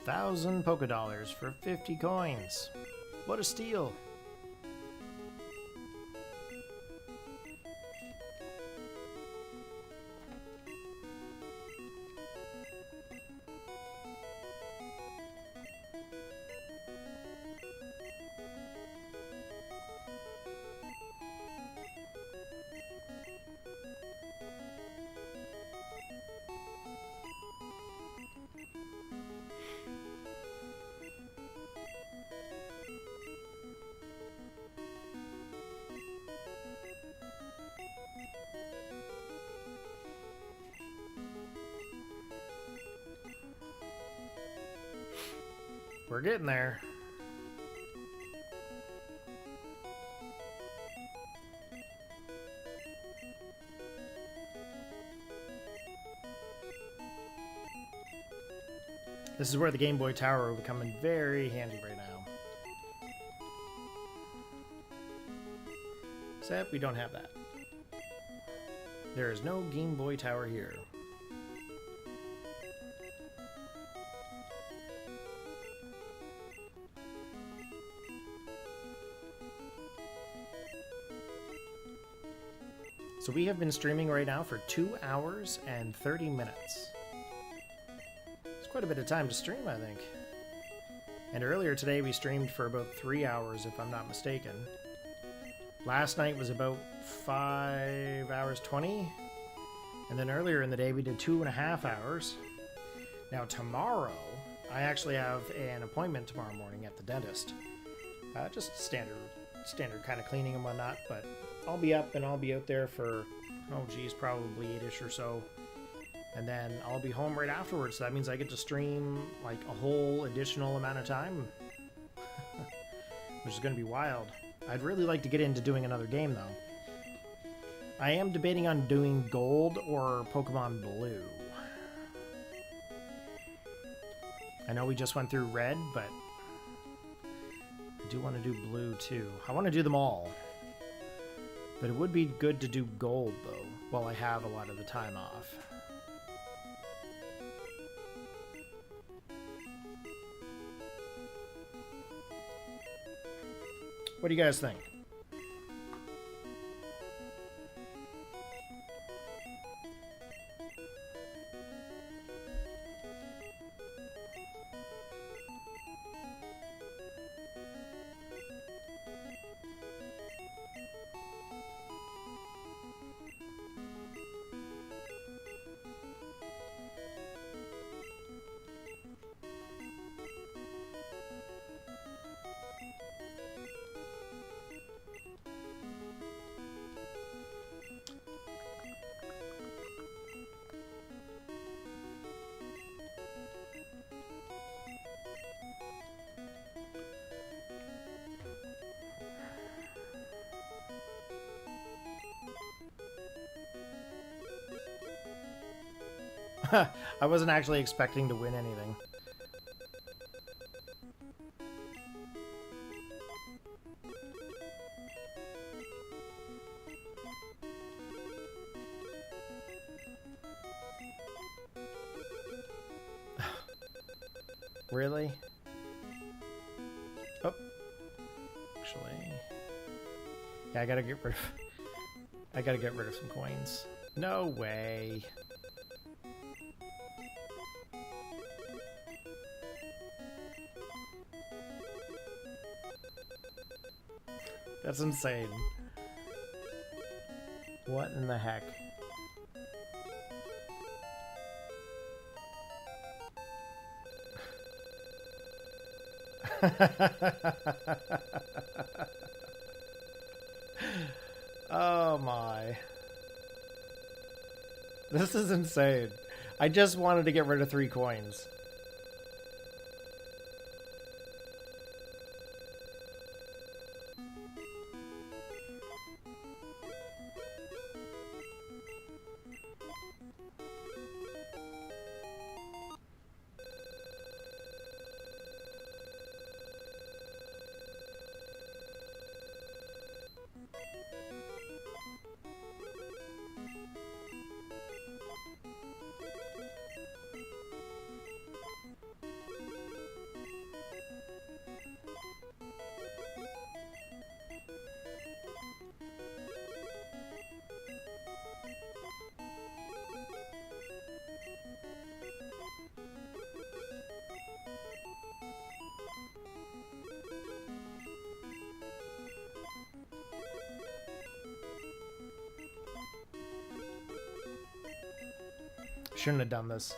$1,000 Pokédollars for 50 coins. What a steal. We're getting there. This is where the Game Boy Tower will become very handy right now. Except we don't have that. There is no Game Boy Tower here. So we have been streaming right now for 2 hours and 30 minutes. It's quite a bit of time to stream, I think. And earlier today we streamed for about 3 hours, if I'm not mistaken. Last night was about 5 hours 20. And then earlier in the day we did 2.5 hours. Now tomorrow, I actually have an appointment tomorrow morning at the dentist. Just standard kind of cleaning and whatnot, but I'll be up and I'll be out there for, oh geez, probably 8-ish or so. And then I'll be home right afterwards. So that means I get to stream like a whole additional amount of time. Which is going to be wild. I'd really like to get into doing another game though. I am debating on doing Gold or Pokemon Blue. I know we just went through Red, but I do want to do Blue too. I want to do them all. But it would be good to do Gold, though, while I have a lot of the time off. What do you guys think? I wasn't actually expecting to win anything. Really? Oh. Actually. Yeah, I gotta get rid of some coins. No way. That's insane. What in the heck? Oh my. This is insane. I just wanted to get rid of 3 coins. Shouldn't have done this.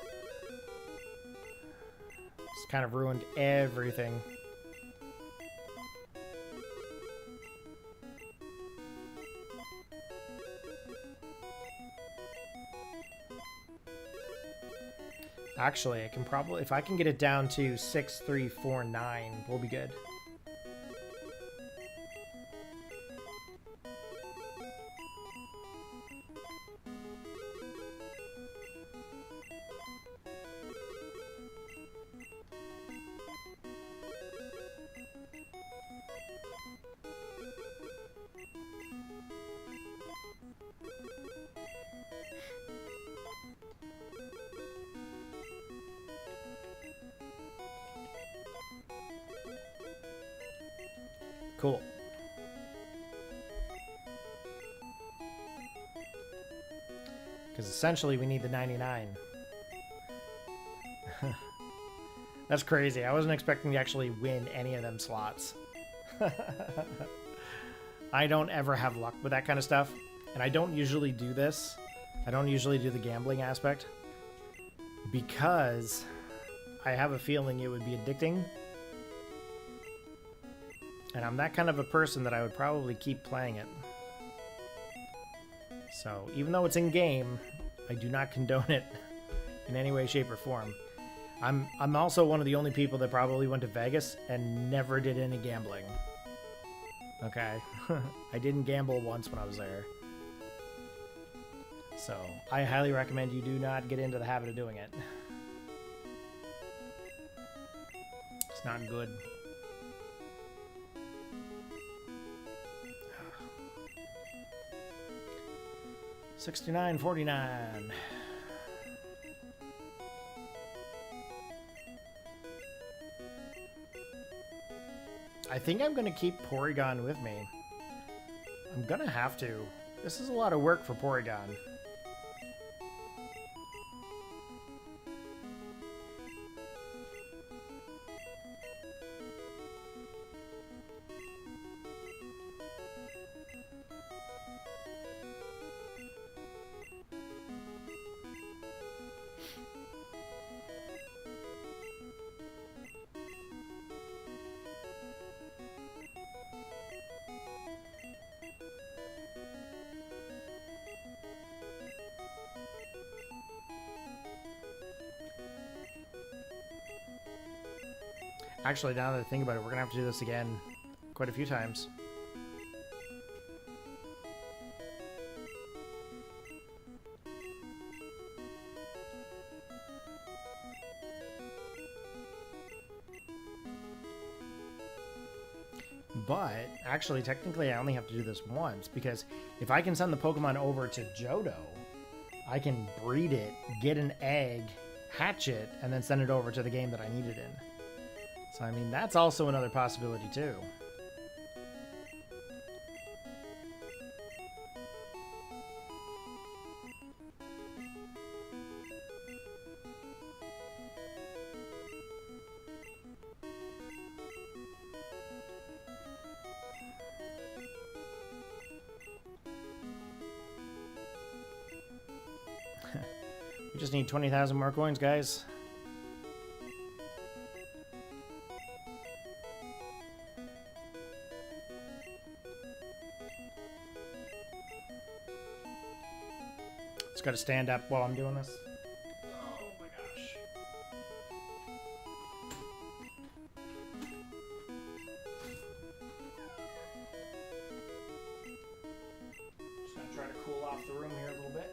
It's kind of ruined everything. Actually, I can probably, if I can get it down to 6, 3, 4, 9, we'll be good. Cool. Because essentially we need the 99. That's crazy. I wasn't expecting to actually win any of them slots. I don't ever have luck with that kind of stuff. And I don't usually do this. I don't usually do the gambling aspect. Because I have a feeling it would be addicting. And I'm that kind of a person that I would probably keep playing it. So, even though it's in-game, I do not condone it in any way, shape, or form. I'm also one of the only people that probably went to Vegas and never did any gambling. Okay? I didn't gamble once when I was there. So, I highly recommend you do not get into the habit of doing it. It's not good. 69.49. I think I'm gonna keep Porygon with me. I'm gonna have to. This is a lot of work for Porygon. Actually, now that I think about it, we're gonna have to do this again quite a few times. But actually, technically, I only have to do this once, because if I can send the Pokemon over to Johto, I can breed it, get an egg, hatch it, and then send it over to the game that I need it in. So, I mean, that's also another possibility, too. We just need 20,000 more coins, guys. Just gotta stand up while I'm doing this. Oh my gosh. Just gonna try to cool off the room here a little bit.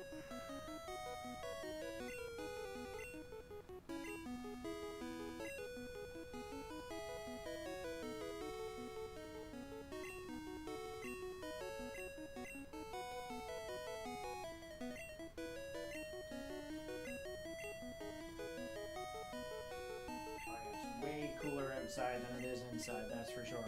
Cooler outside than it is inside, that's for sure.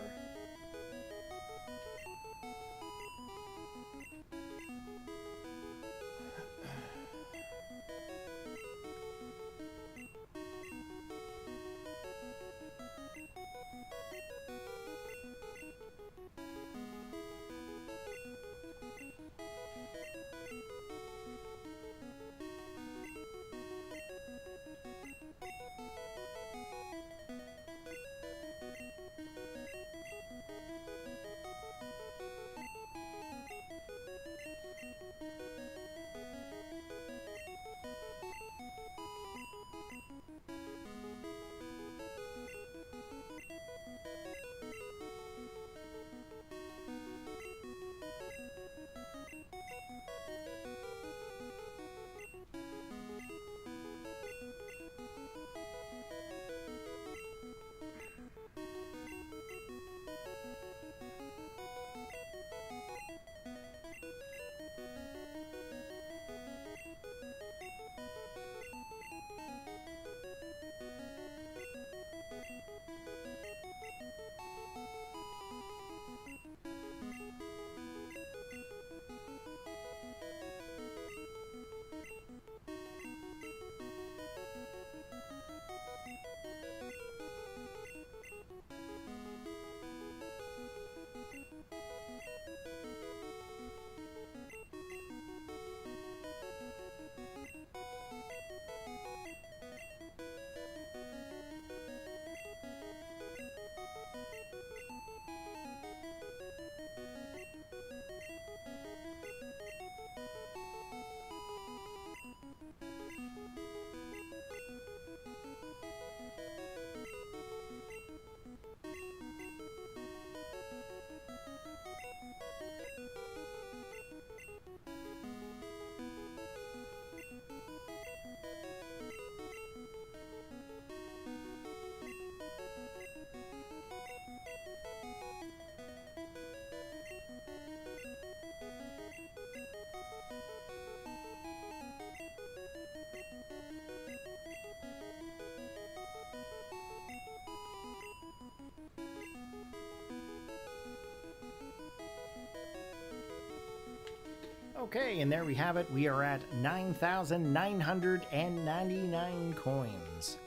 Okay, and there we have it. We are at 9,999 coins.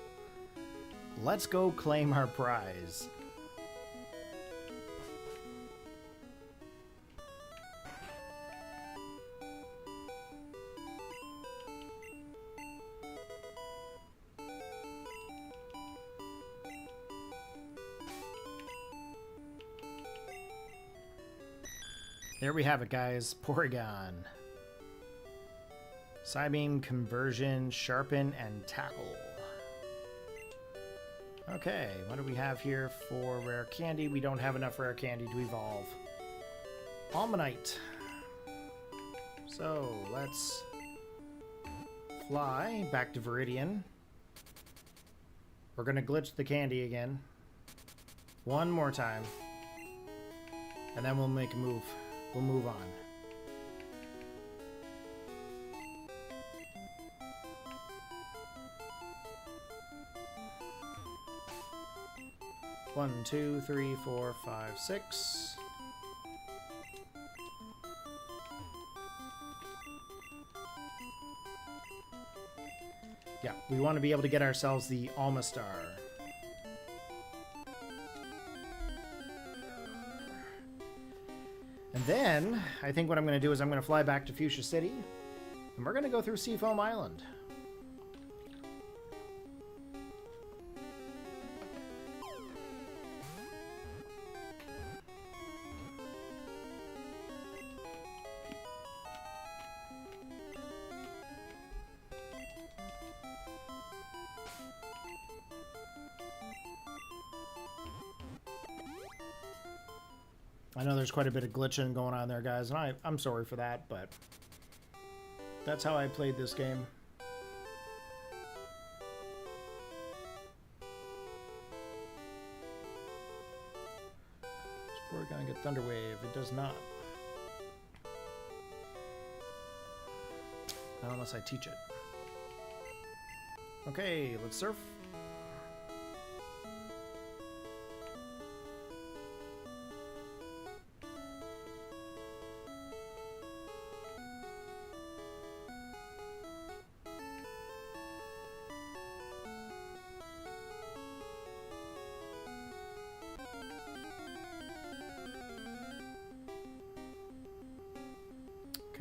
Let's go claim our prize. There we have it, guys. Porygon. Psybeam, Conversion, Sharpen, and Tackle. Okay, what do we have here for rare candy? We don't have enough rare candy to evolve. Almanite. So, let's fly back to Viridian. We're going to glitch the candy again. One more time. And then we'll make a move. We'll move on. One, two, three, four, five, six. Yeah, we want to be able to get ourselves the Alma Star. And then, I think what I'm going to do is I'm going to fly back to Fuchsia City, and we're going to go through Seafoam Island. I know there's quite a bit of glitching going on there, guys, and I'm sorry for that, but that's how I played this game. Is Porygon get Thunder Wave? It does not. Not unless I teach it. Okay, let's surf.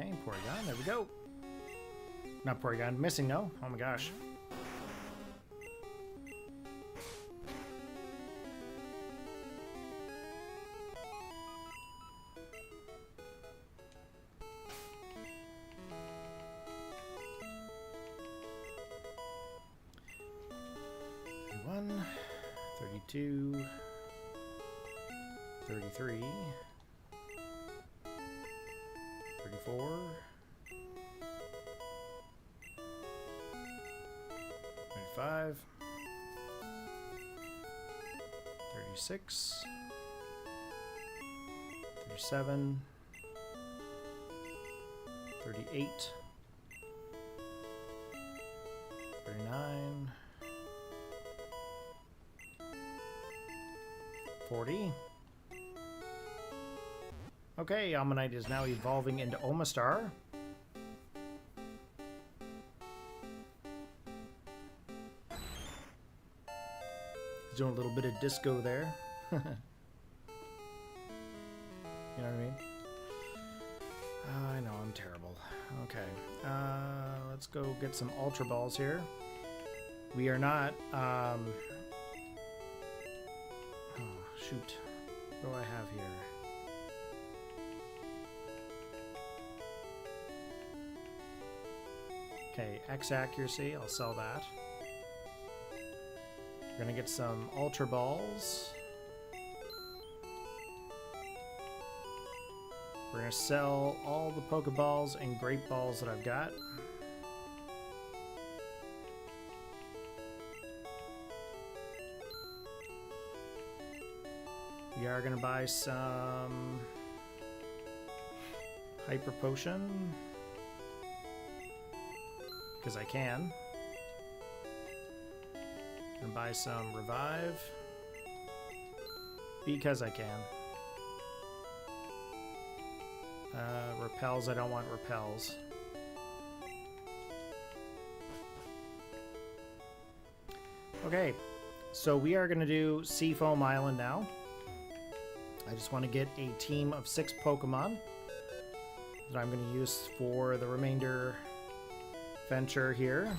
Okay, Porygon, there we go. Not Porygon, missing, no? Oh my gosh. One, 32, 33. 34, 35, 36, 37, 38, 39, 40. Okay, Ammonite is now evolving into Omastar. He's doing a little bit of disco there. You know what I mean? I know, I'm terrible. Okay, let's go get some Ultra Balls here. We are not, oh, shoot. What do I have here? Okay, X accuracy, I'll sell that. We're gonna get some Ultra Balls. We're gonna sell all the Pokeballs and Great Balls that I've got. We are gonna buy some Hyper Potion. Because I can. And buy some Revive. Because I can. Repels, I don't want repels. Okay, so we are going to do Seafoam Island now. I just want to get a team of 6 Pokemon that I'm going to use for the remainder venture here.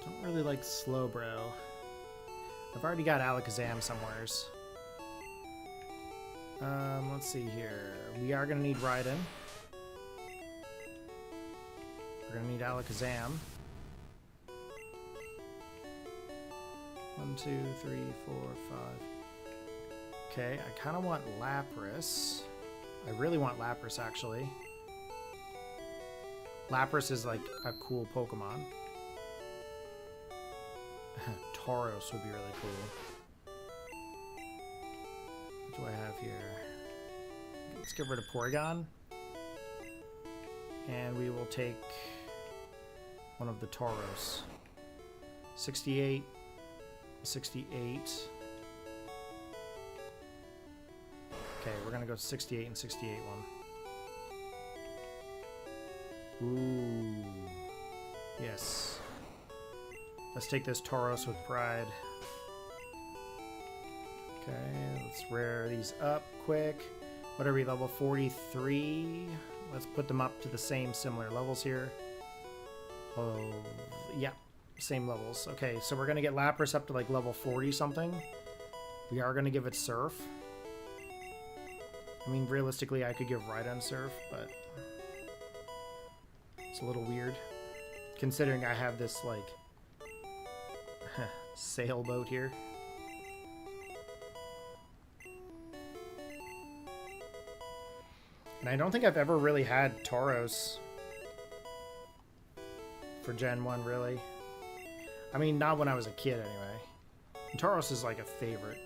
Don't really like Slowbro. I've already got Alakazam somewheres. Let's see here. We are going to need Raiden. We're going to need Alakazam. 1, 2, 3, 4, 5. Okay, I kind of want Lapras. I really want Lapras, actually. Lapras is like a cool Pokemon. Tauros would be really cool. What do I have here? Let's get rid of Porygon. And we will take one of the Tauros. 68. 68. Okay, we're going to go 68 and 68 one. Ooh. Yes. Let's take this Tauros with pride. Okay, let's rare these up quick. What are we, level 43? Let's put them up to the same similar levels here. Oh, yeah, same levels. Okay, so we're going to get Lapras up to like level 40 something. We are going to give it Surf. I mean, realistically, I could give Rhydon Surf, but it's a little weird. Considering I have this, like, sailboat here. And I don't think I've ever really had Tauros for Gen 1, really. I mean, not when I was a kid, anyway. And Tauros is like a favorite.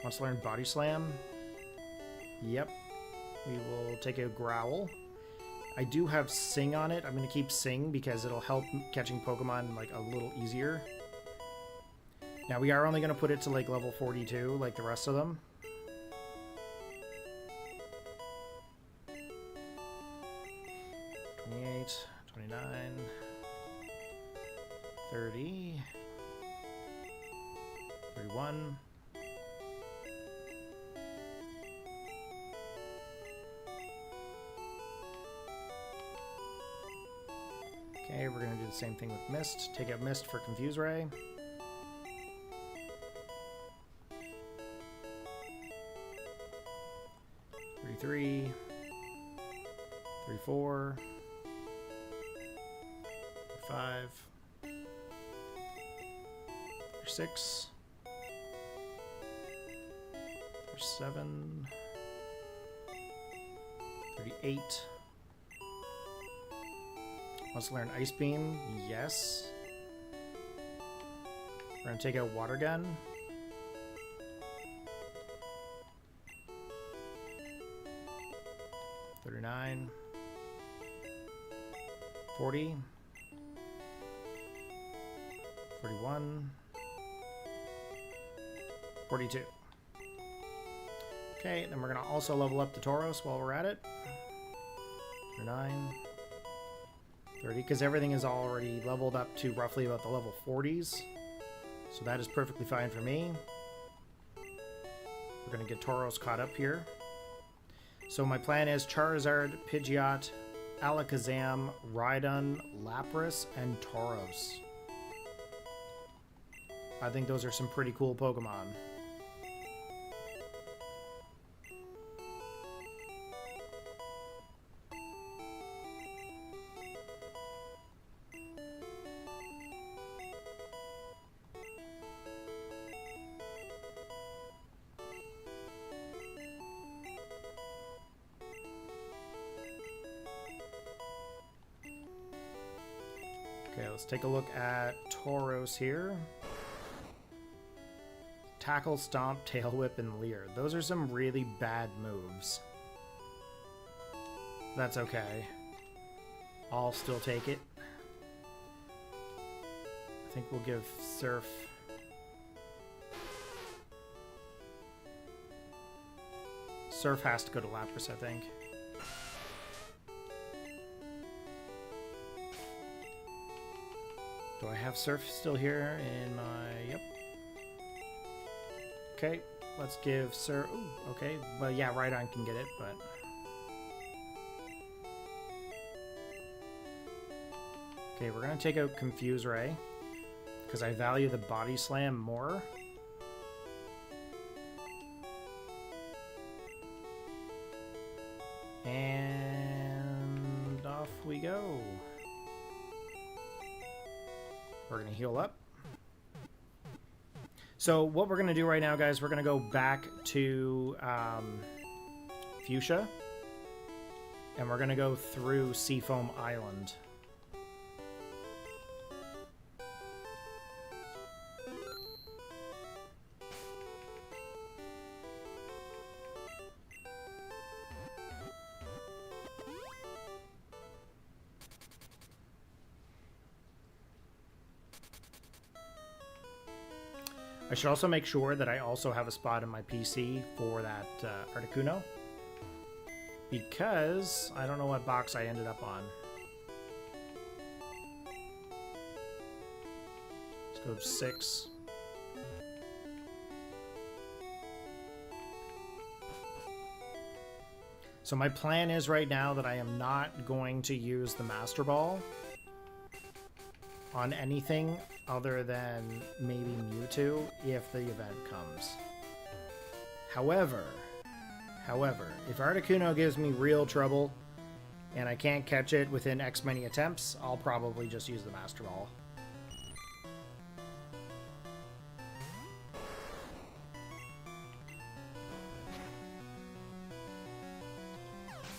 Wants to learn Body Slam? Yep. We will take a Growl. I do have Sing on it. I'm going to keep Sing because it'll help catching Pokemon like a little easier. Now we are only going to put it to like level 42 like the rest of them. $28, $29, $30, $31. Okay, we're going to do the same thing with Mist. Take out Mist for Confuse Ray. $33, $34, $35, $36, $37, $38. Wants to learn Ice Beam? Yes. We're going to take out Water Gun. $39. $40. $41. $42. Okay, then we're going to also level up the Tauros while we're at it. $39. 30, because everything is already leveled up to roughly about the level 40s. So that is perfectly fine for me. We're going to get Tauros caught up here. So my plan is Charizard, Pidgeot, Alakazam, Rhydon, Lapras, and Tauros. I think those are some pretty cool Pokemon. Okay, let's take a look at Tauros here. Tackle, Stomp, Tail Whip, and Leer. Those are some really bad moves. That's okay. I'll still take it. I think we'll give Surf. Surf has to go to Lapras, I think. Do I have Surf still here in my... Yep. Okay, let's give Surf... Ooh, okay. Well, yeah, Rhydon can get it, but... Okay, we're going to take out Confuse Ray, because I value the Body Slam more. And off we go. We're going to heal up. So what we're going to do right now, guys, we're going to go back to Fuchsia. And we're going to go through Seafoam Island. I should also make sure that I also have a spot in my PC for that Articuno. Because I don't know what box I ended up on. Let's go to 6. So my plan is right now that I am not going to use the Master Ball on anything other than maybe Mewtwo if the event comes. However, if Articuno gives me real trouble and I can't catch it within X many attempts, I'll probably just use the Master Ball.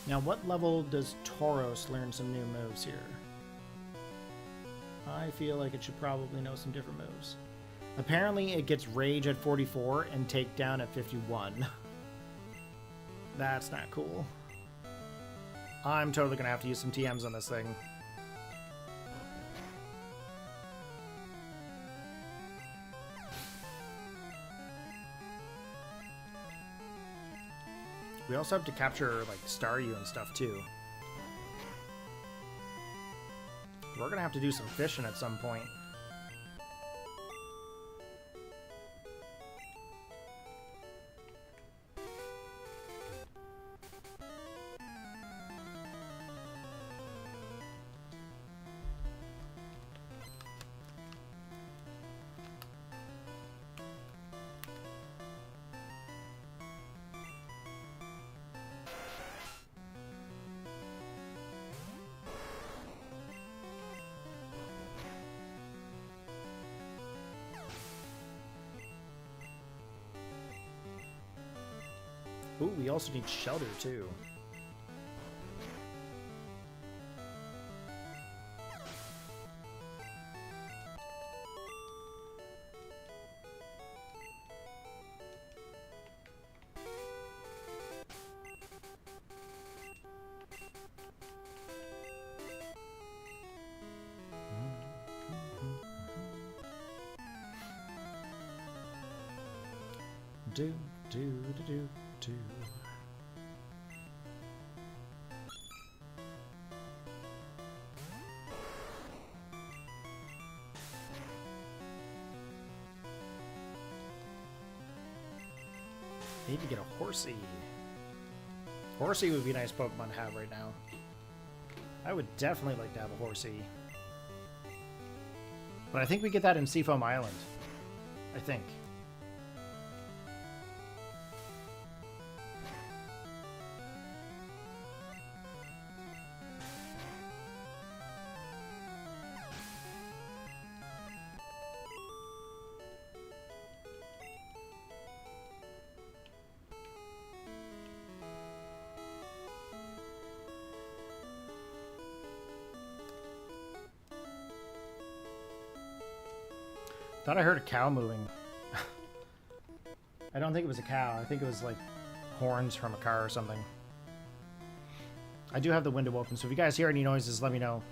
Now, what level does Tauros learn some new moves here? I feel like it should probably know some different moves. Apparently it gets Rage at 44 and Takedown at 51. That's not cool. I'm totally gonna have to use some TMs on this thing. We also have to capture, like, Staryu and stuff, too. We're gonna have to do some fishing at some point. Ooh, we also need shelter, too. Do, do, do, do. To need to get a Horsey. Horsey would be a nice Pokemon to have right now. I would definitely like to have a Horsey. But I think we get that in Seafoam Island. I think. Thought I heard a cow moving. I don't think it was a cow. I think it was like horns from a car or something. I do have the window open, so if you guys hear any noises, let me know.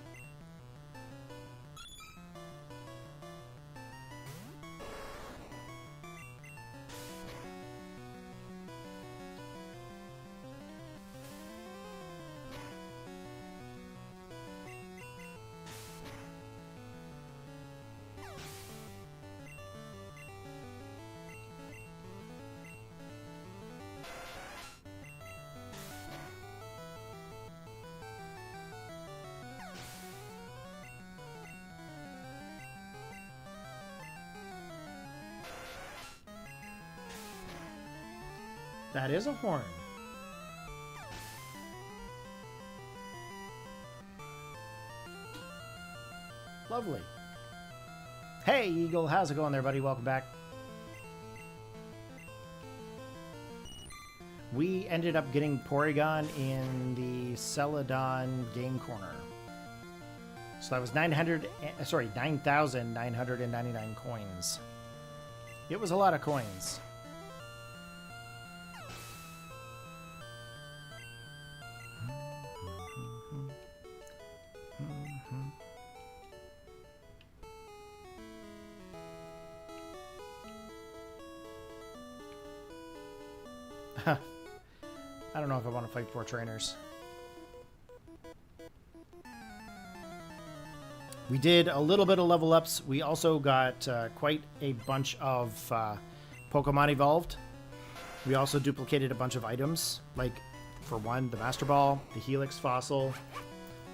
That is a horn. Lovely. Hey, Eagle. How's it going there, buddy? Welcome back. we ended up getting Porygon in the Celadon game corner. So that was 9,999 coins. It was a lot of coins. I don't know if I want to fight 4 trainers. We did a little bit of level ups. We also got quite a bunch of Pokemon evolved. We also duplicated a bunch of items, like, for one, the Master Ball, the Helix Fossil,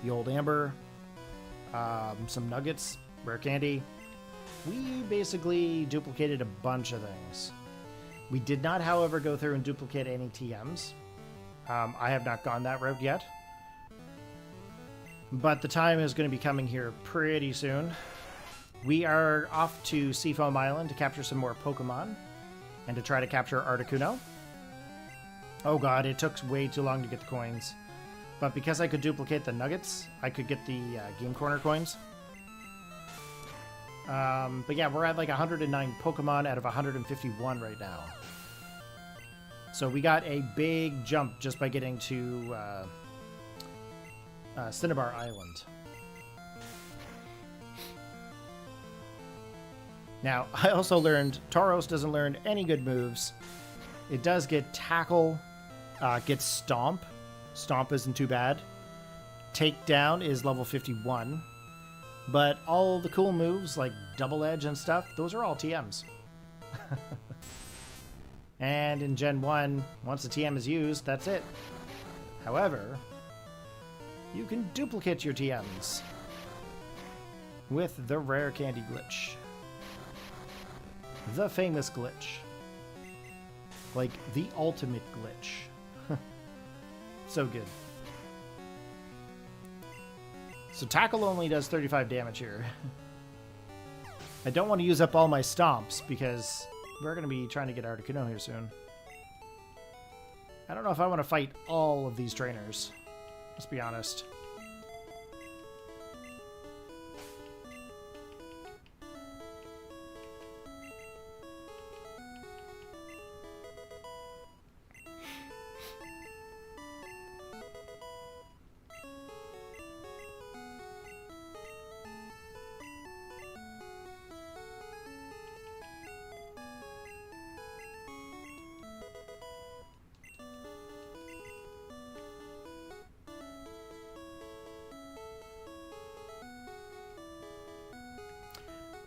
the Old Amber, some Nuggets, Rare Candy. We basically duplicated a bunch of things. We did not, however, go through and duplicate any TMs. I have not gone that route yet. But the time is going to be coming here pretty soon. We are off to Seafoam Island to capture some more Pokemon and to try to capture Articuno. Oh god, it took way too long to get the coins. But because I could duplicate the Nuggets, I could get the Game Corner coins. But yeah, we're at like 109 Pokemon out of 151 right now. So we got a big jump just by getting to Cinnabar Island. Now, I also learned Tauros doesn't learn any good moves. It does get Tackle, gets Stomp. Stomp isn't too bad. Takedown is level 51. But all the cool moves, like Double Edge and stuff, those are all TMs. And in Gen 1, once the TM is used, that's it. However, you can duplicate your TMs with the Rare Candy glitch. The famous glitch. Like, the ultimate glitch. So good. So Tackle only does 35 damage here. I don't want to use up all my stomps because we're going to be trying to get Articuno here soon. I don't know if I want to fight all of these trainers. Let's be honest.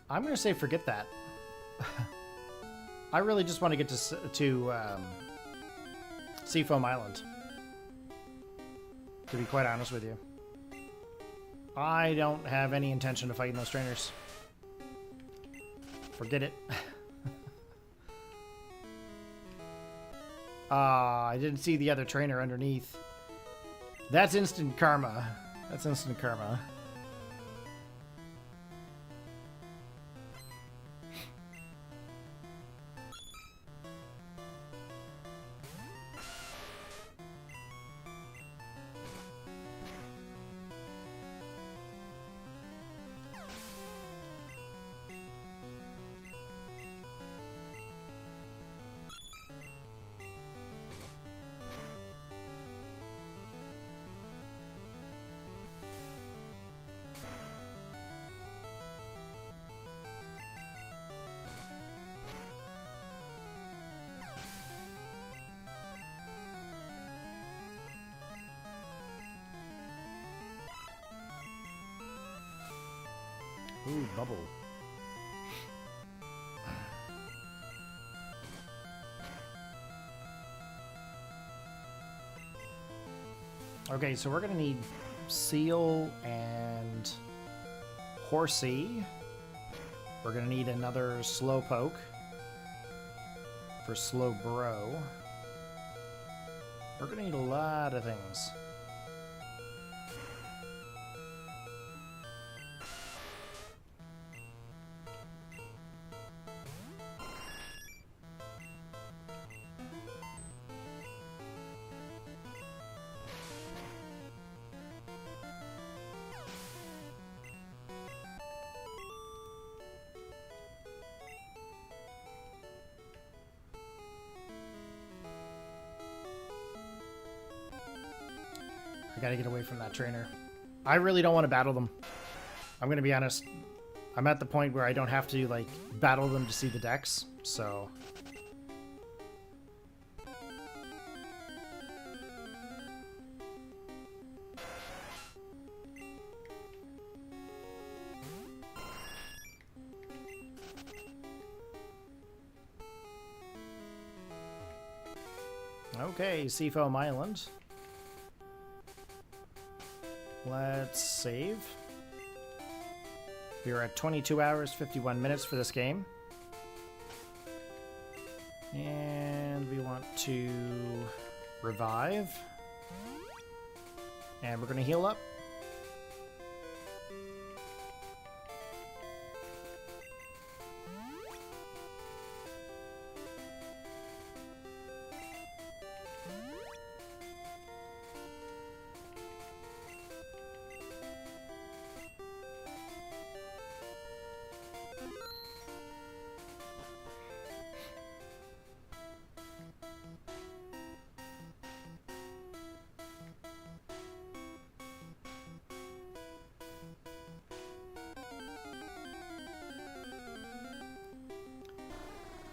I'm going to say forget that. I really just want to get to Seafoam Island. To be quite honest with you. I don't have any intention of fighting those trainers. Forget it. I didn't see the other trainer underneath. That's instant karma. That's instant karma. Ooh, bubble. Okay, so we're gonna need Seal and Horsey. We're gonna need another Slowpoke for Slowbro. We're gonna need a lot of things. I gotta get away from that trainer. I really don't want to battle them. I'm gonna be honest. I'm at the point where I don't have to, like, battle them to see the decks, so... Okay, Seafoam Island. Let's save. We are at 22 hours, 51 minutes for this game. And we want to revive. And we're going to heal up.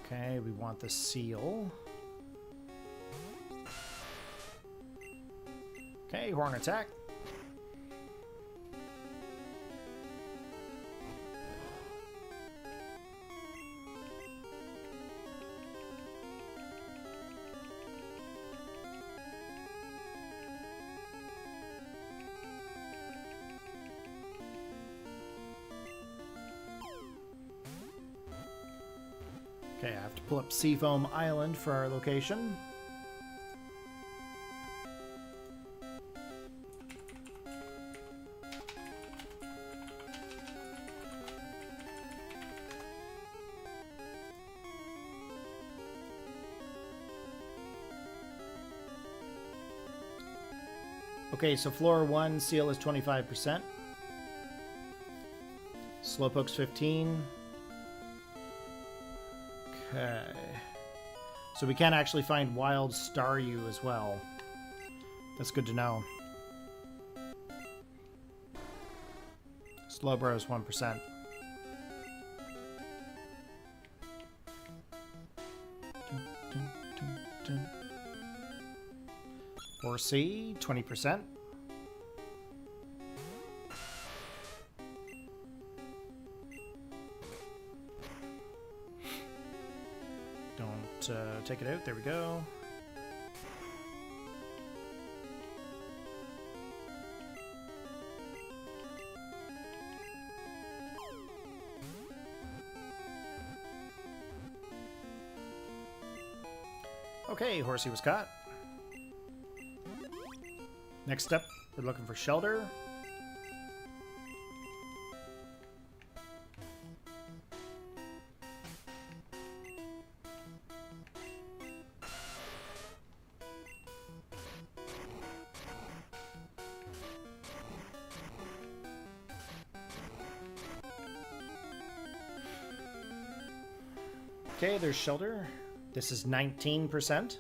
Okay, we want the seal. Okay, horn attack. Okay, I have to pull up Seafoam Island for our location. Okay, so floor 1 seal is 25%. Slowpoke's 15. Okay. So we can actually find Wild Staryu as well. That's good to know. Slowbro is 1%. Horsey, 20%. Take it out. There we go. Okay, Horsey was caught. Next up, we're looking for Shelter. Okay, there's Shelter. This is 19%.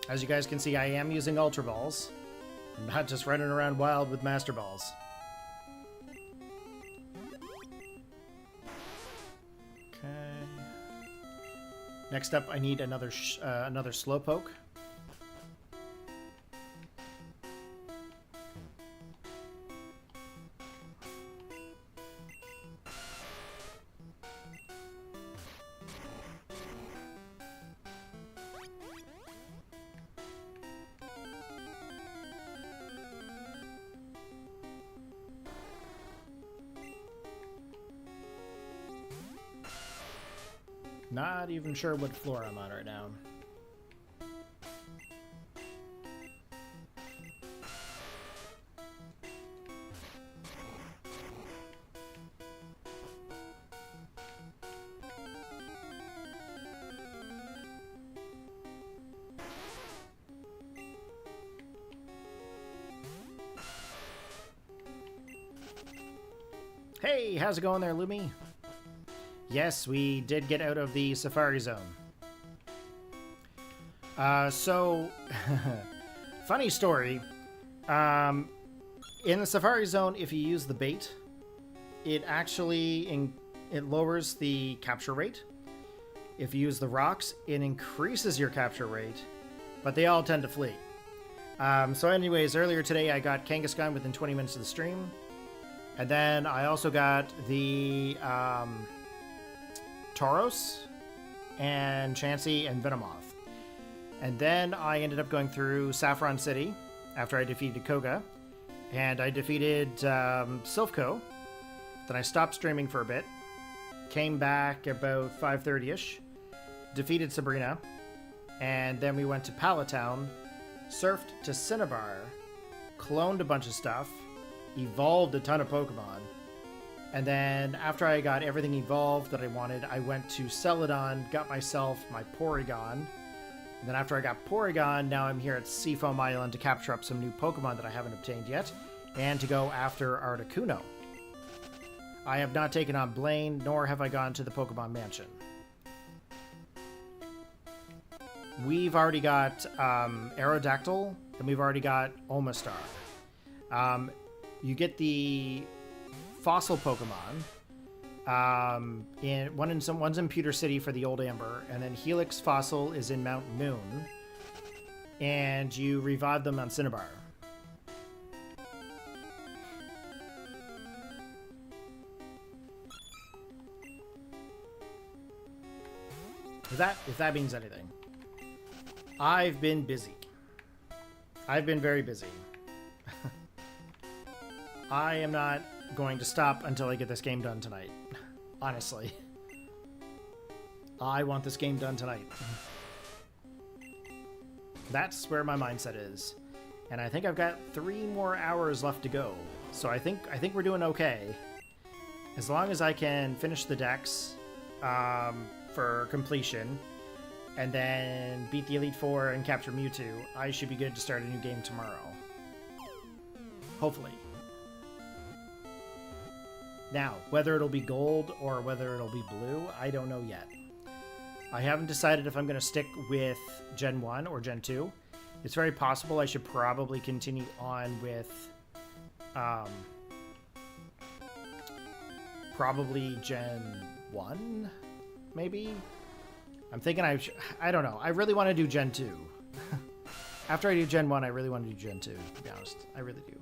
As you guys can see, I am using Ultra Balls. I'm not just running around wild with Master Balls. Next up, I need another Slowpoke. Not even sure what floor I'm on right now. Hey, how's it going there, Lumi? Yes, we did get out of the Safari Zone. So, funny story. In the Safari Zone, if you use the bait, it actually it lowers the capture rate. If you use the rocks, it increases your capture rate, but they all tend to flee. So anyways, earlier today I got Kangaskhan within 20 minutes of the stream. And then I also got the Tauros and Chansey and Venomoth. And then I ended up going through Saffron City after I defeated Koga. And I defeated Silphco. Then I stopped streaming for a bit. Came back about 5:30ish. Defeated Sabrina. And then we went to Palatown. Surfed to Cinnabar. Cloned a bunch of stuff. Evolved a ton of Pokemon. And then after I got everything evolved that I wanted, I went to Celadon, got myself my Porygon. And then after I got Porygon, now I'm here at Seafoam Island to capture up some new Pokemon that I haven't obtained yet, and to go after Articuno. I have not taken on Blaine, nor have I gone to the Pokemon Mansion. We've already got Aerodactyl, and we've already got Omastar. You get the fossil Pokemon. One's in Pewter City for the Old Amber, and then Helix Fossil is in Mount Moon, and you revive them on Cinnabar. If that means anything. I've been busy. I've been very busy. I am not going to stop until I get this game done tonight. Honestly. I want this game done tonight. That's where my mindset is. And I think I've got 3 more hours left to go. So I think we're doing okay. As long as I can finish the decks for completion, and then beat the Elite Four and capture Mewtwo, I should be good to start a new game tomorrow. Hopefully. Now, whether it'll be gold or whether it'll be blue, I don't know yet. I haven't decided if I'm going to stick with Gen 1 or Gen 2. It's very possible I should probably continue on with probably Gen 1, maybe? I'm thinking I don't know. I really want to do Gen 2. After I do Gen 1, I really want to do Gen 2, to be honest. I really do.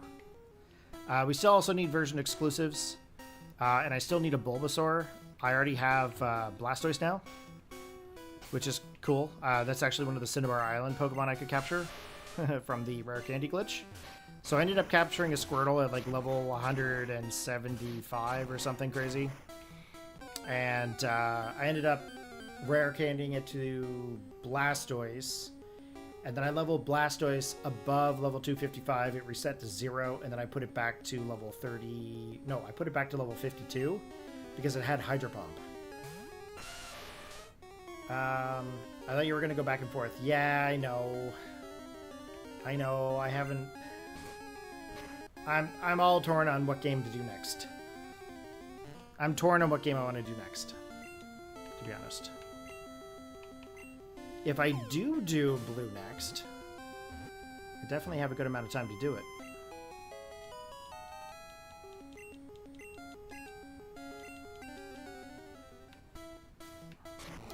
We still also need version exclusives. And I still need a Bulbasaur. I already have Blastoise now, which is cool. That's actually one of the Cinnabar Island Pokemon I could capture from the Rare Candy glitch. So I ended up capturing a Squirtle at like level 175 or something crazy. And I ended up Rare Candying it to Blastoise. And then I leveled Blastoise above level 255. It reset to 0, and then I put it back to level 30. No, I put it back to level 52 because it had Hydro Pump. I thought you were going to go back and forth. Yeah, I know. I haven't... I'm all torn on what game to do next. I'm torn on what game I want to do next, to be honest. If I do blue next, I definitely have a good amount of time to do it.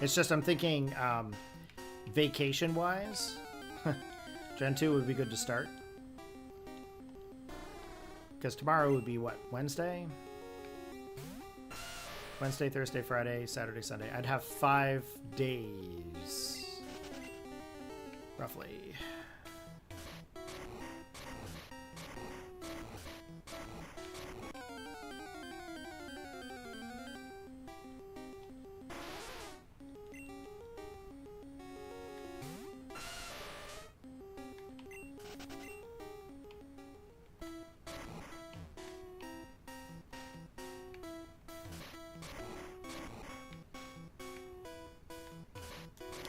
It's just I'm thinking vacation-wise, Gen 2 would be good to start. Because tomorrow would be, what, Wednesday? Wednesday, Thursday, Friday, Saturday, Sunday. I'd have 5 days. Roughly.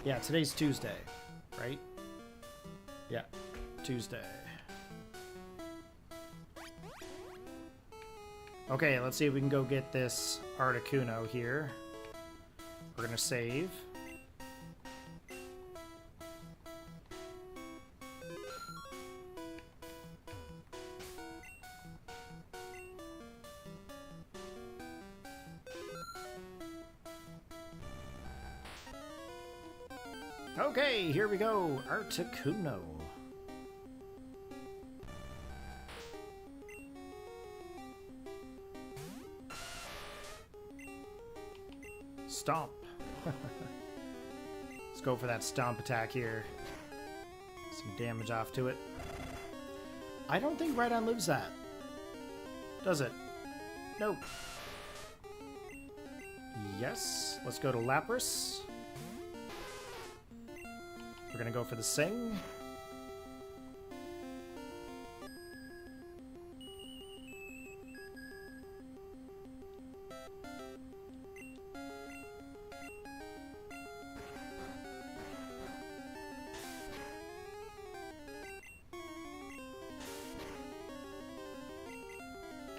Yeah, today's Tuesday, right? Yeah, Tuesday. Okay, let's see if we can go get this Articuno here. We're gonna save. Okay, here we go. Articuno. Stomp. Let's go for that stomp attack here. Some damage off to it. I don't think Rhydon lives that. Does it? Nope. Yes. Let's go to Lapras. We're gonna go for the Sing.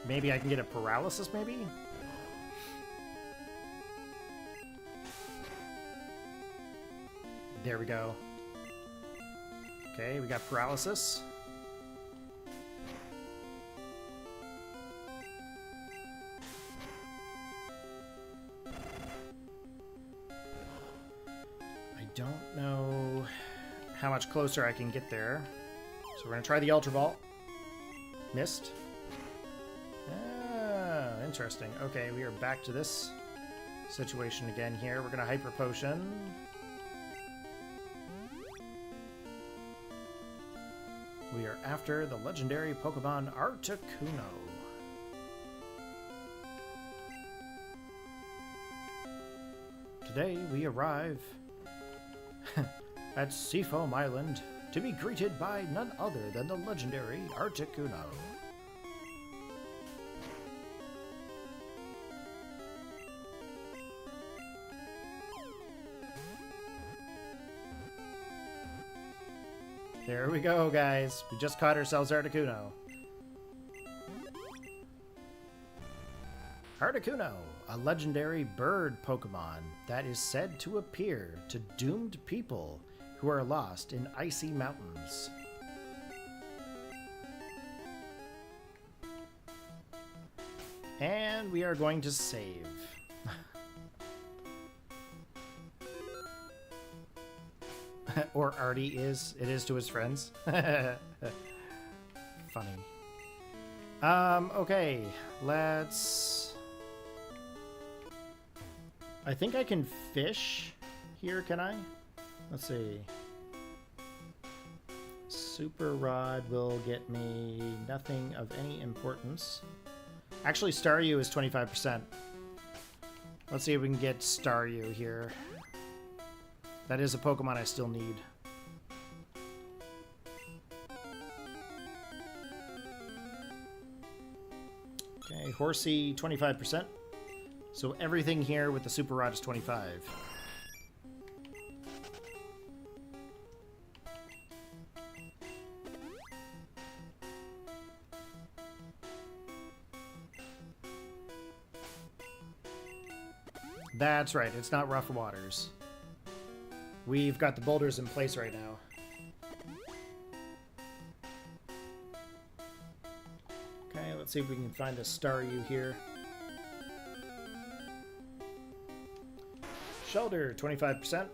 Maybe I can get a paralysis, maybe? There we go. Okay, we got paralysis. I don't know how much closer I can get there. So we're going to try the Ultra Ball. Missed. Ah, interesting. Okay, we are back to this situation again here. We're going to Hyper Potion. We are after the legendary Pokemon Articuno. Today we arrive at Seafoam Island to be greeted by none other than the legendary Articuno. There we go, guys. We just caught ourselves Articuno. Articuno, a legendary bird Pokemon that is said to appear to doomed people who are lost in icy mountains. And we are going to save. Or Artie is. It is to his friends. Funny. Okay. Let's... I think I can fish here, can I? Let's see. Super Rod will get me nothing of any importance. Actually, Staryu is 25%. Let's see if we can get Staryu here. That is a Pokemon I still need. Okay, Horsey, 25%. So everything here with the Super Rod is 25. That's right, it's not rough waters. We've got the boulders in place right now. Okay, let's see if we can find a Staryu here. Shelter, 25%.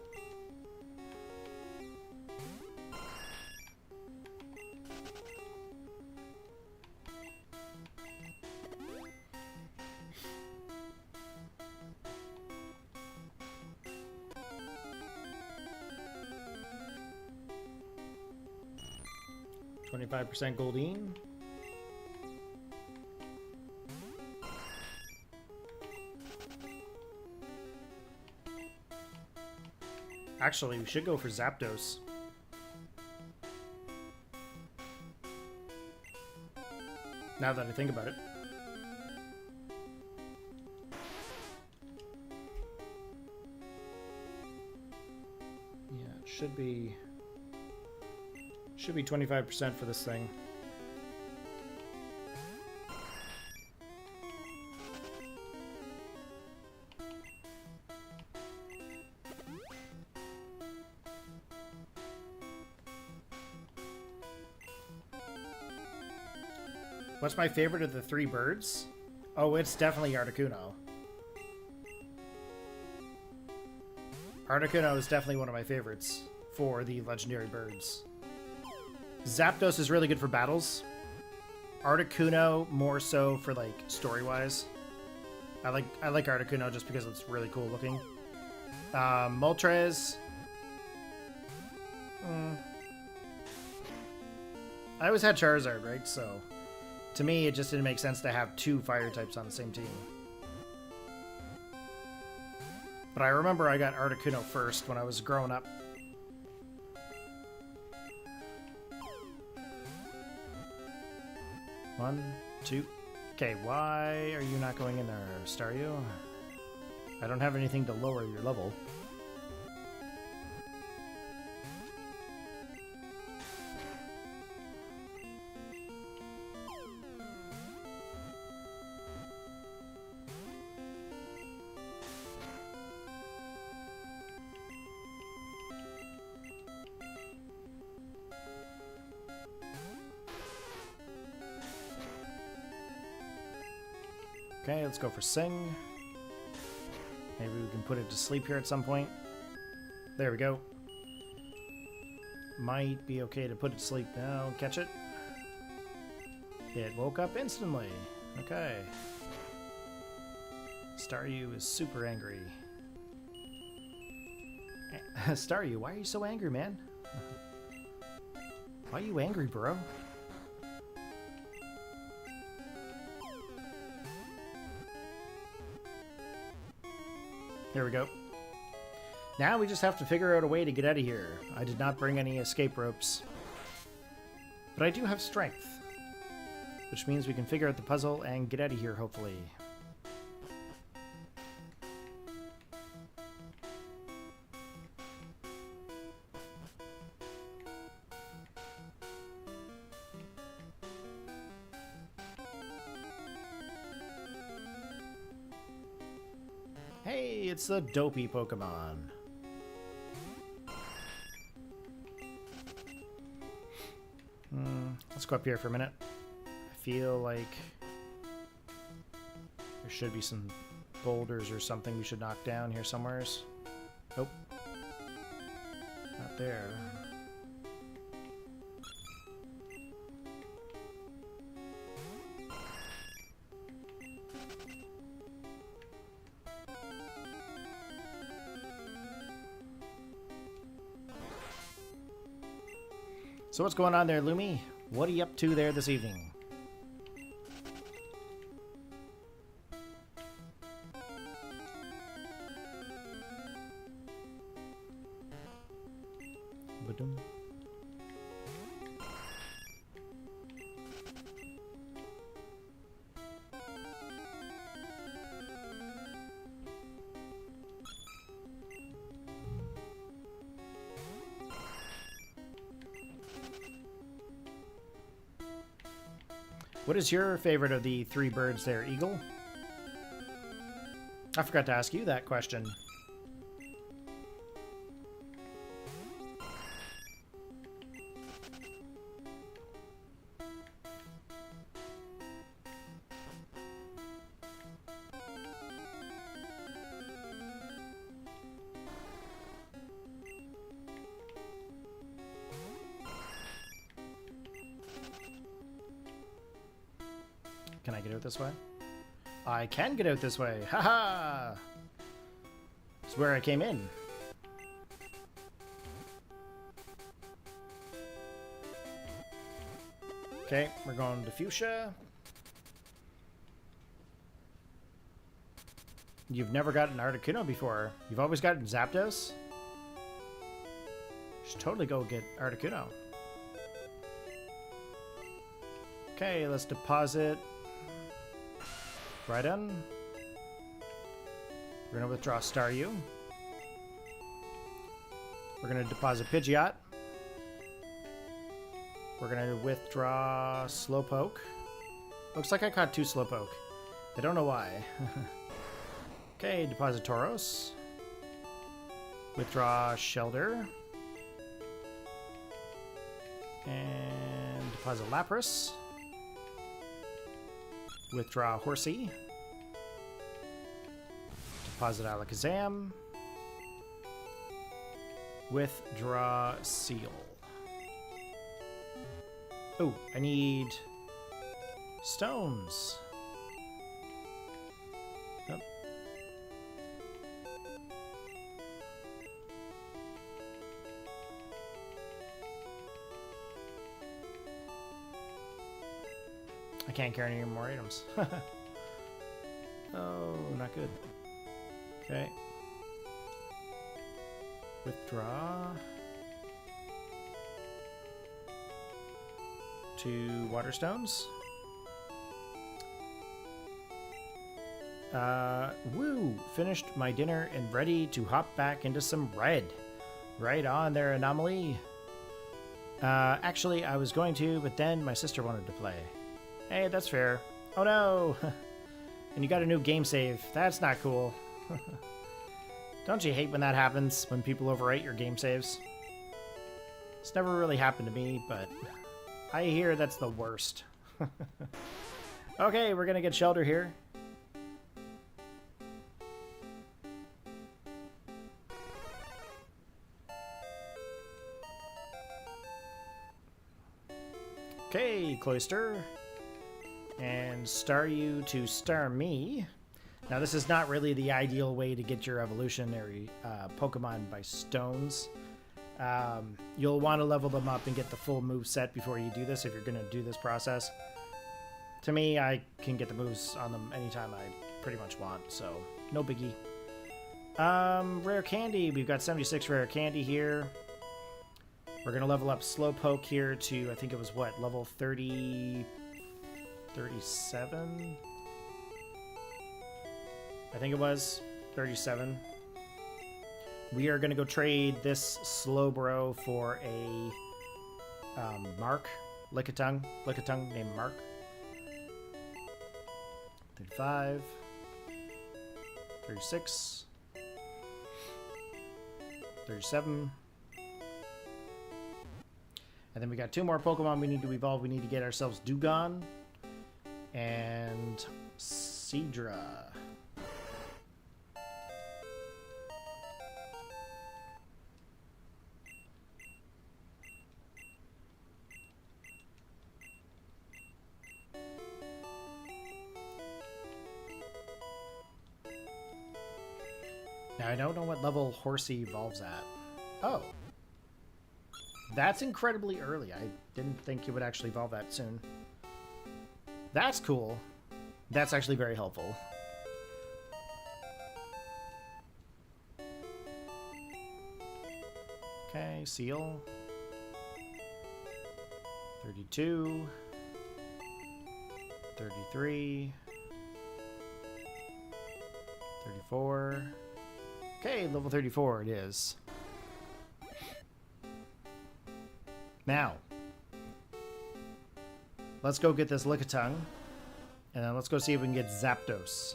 %, Goldeen. Actually, we should go for Zapdos. Now that I think about it. Yeah, it should be 25% for this thing. What's my favorite of the three birds? Oh, it's definitely Articuno. Articuno is definitely one of my favorites for the legendary birds. Zapdos is really good for battles. Articuno more so for like story-wise. I like Articuno just because it's really cool looking. Moltres. I always had Charizard, right? So to me, it just didn't make sense to have two fire types on the same team. But I remember I got Articuno first when I was growing up. One, two. Okay, why are you not going in there, Staryu? I don't have anything to lower your level. Okay, let's go for Sing. Maybe we can put it to sleep here at some point. There we go. Might be okay to put it to sleep now. Catch it. It woke up instantly. Okay. Staryu is super angry. Staryu, why are you so angry, man? Why are you angry, bro? Here we go. Now we just have to figure out a way to get out of here. I did not bring any escape ropes. But I do have strength. Which means we can figure out the puzzle and get out of here, hopefully. Hey, it's the dopey Pokemon. Let's go up here for a minute. I feel like there should be some boulders or something we should knock down here somewheres. Nope. Not there. So what's going on there, Lumi? What are you up to there this evening? Ba-dum. What is your favorite of the three birds there, Eagle? I forgot to ask you that question. Can I get out this way? I can get out this way. Haha! It's where I came in. Okay, we're going to Fuchsia. You've never gotten Articuno before. You've always gotten Zapdos? You should totally go get Articuno. Okay, let's deposit Rhydon. We're going to withdraw Staryu. We're going to deposit Pidgeot. We're going to withdraw Slowpoke. Looks like I caught two Slowpoke. I don't know why. Okay, deposit Tauros. Withdraw Shelder. And deposit Lapras. Withdraw Horsey. Deposit Alakazam. Withdraw Seal. Oh, I need stones. Oh. I can't carry any more items. Oh, not good. Okay. Withdraw. 2 water stones. Woo! Finished my dinner and ready to hop back into some red. Right on there, Anomaly. Actually, I was going to, but then my sister wanted to play. Hey, that's fair. Oh no! And you got a new game save. That's not cool. Don't you hate when that happens, when people overwrite your game saves? It's never really happened to me, but I hear that's the worst. Okay, we're gonna get shelter here. Okay, Cloyster. And star you to star me. Now, this is not really the ideal way to get your evolutionary Pokemon by stones. You'll want to level them up and get the full move set before you do this if you're going to do this process. To me, I can get the moves on them anytime I pretty much want, so no biggie. Rare candy. We've got 76 rare candy here. We're going to level up Slowpoke here to, I think it was what, level 30... 37? I think it was 37. We are going to go trade this Slowbro for a Mark, Lickitung named Mark. 35, 36, 37. And then we got 2 more Pokemon we need to evolve. We need to get ourselves Dewgong and Seadra. Now, I don't know what level Horsey evolves at. Oh. That's incredibly early. I didn't think it would actually evolve that soon. That's cool. That's actually very helpful. Okay, Seal. 32. 33. 34. Okay, level 34 it is. Now, let's go get this Lickitung, and then let's go see if we can get Zapdos.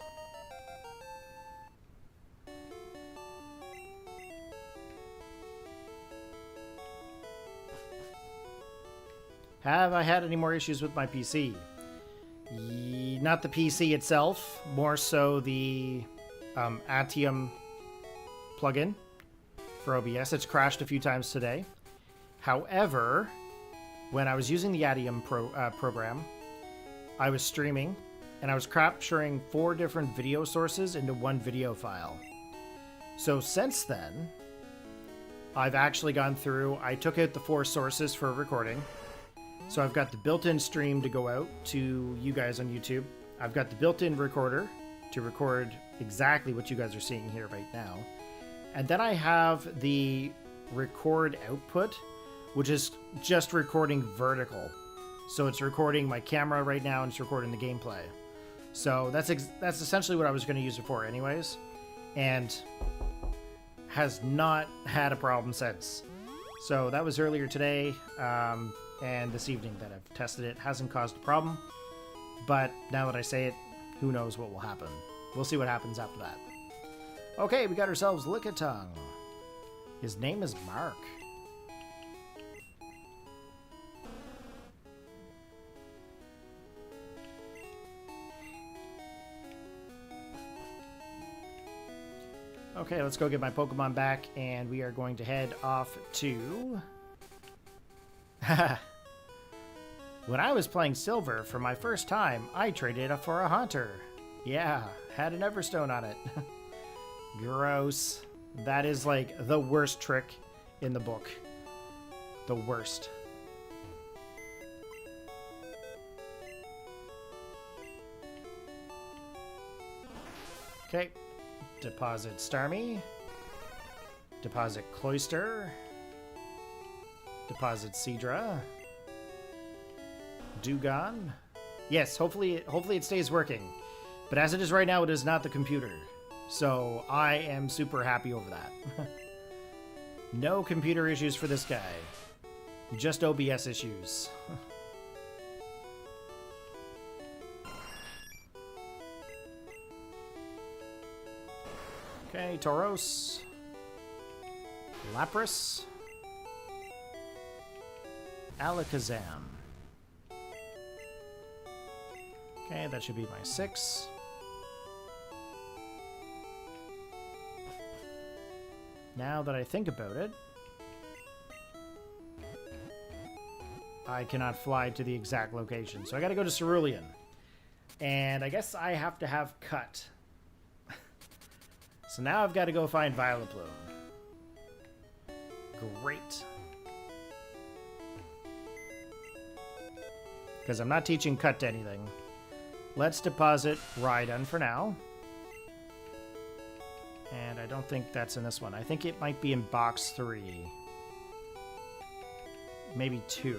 Have I had any more issues with my PC? Not the PC itself, more so the Atium plugin for OBS. It's crashed a few times today. However, when I was using the Atium program, I was streaming, and I was capturing 4 different video sources into one video file. So since then, I've actually gone through, I took out the 4 sources for recording. So I've got the built-in stream to go out to you guys on YouTube. I've got the built-in recorder to record exactly what you guys are seeing here right now. And then I have the record output, which is just recording vertical. So it's recording my camera right now, and it's recording the gameplay. So that's essentially what I was going to use it for anyways, and has not had a problem since. So that was earlier today, and this evening that I've tested it. Hasn't caused a problem, but now that I say it, who knows what will happen. We'll see what happens after that. Okay, we got ourselves Lickitung. His name is Mark. Okay, let's go get my Pokemon back, and we are going to head off to... When I was playing Silver for my first time, I traded it for a Haunter. Yeah, had an Everstone on it. Gross. That is like the worst trick in the book. The worst. Okay. Deposit Starmie. Deposit Cloyster. Deposit Seadra. Dewgong. Yes, hopefully it stays working. But as it is right now, it is not the computer. So I am super happy over that. No computer issues for this guy. Just OBS issues. Okay, Tauros. Lapras. Alakazam. Okay, that should be my 6. Now that I think about it, I cannot fly to the exact location. So I gotta go to Cerulean. And I guess I have to have Cut. So now I've got to go find Vileplume. Great. Because I'm not teaching Cut to anything. Let's deposit Rhydon for now. And I don't think that's in this one. I think it might be in box 3. Maybe 2.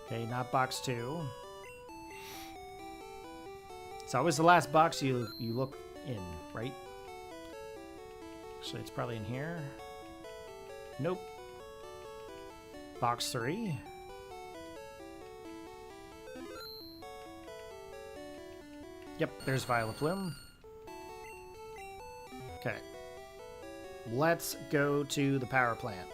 Okay, not box 2. It's always the last box you look in, right? Actually, it's probably in here. Nope. Box 3. Yep, there's Vileplume. Okay. Let's go to the power plant.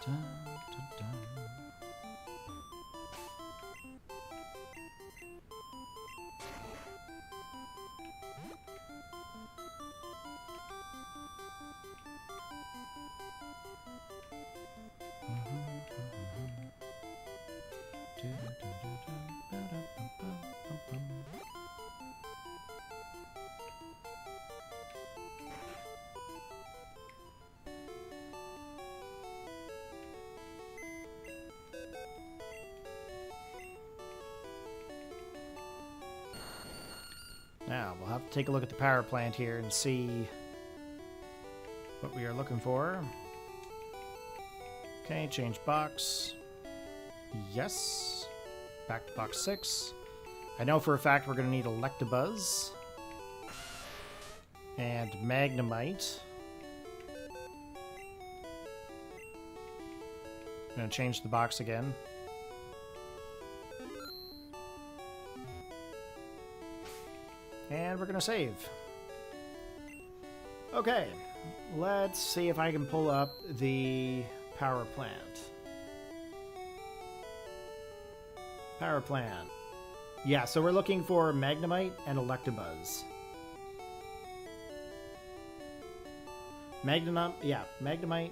Dun, dun, dun. Now, we'll have to take a look at the power plant here and see what we are looking for. Okay, change box. Yes. Back to box 6. I know for a fact we're going to need Electabuzz. And Magnemite. I'm going to change the box again. And we're going to save. Okay, let's see if I can pull up the power plant. Power plant. Yeah, so we're looking for Magnemite and Electabuzz. Magnemite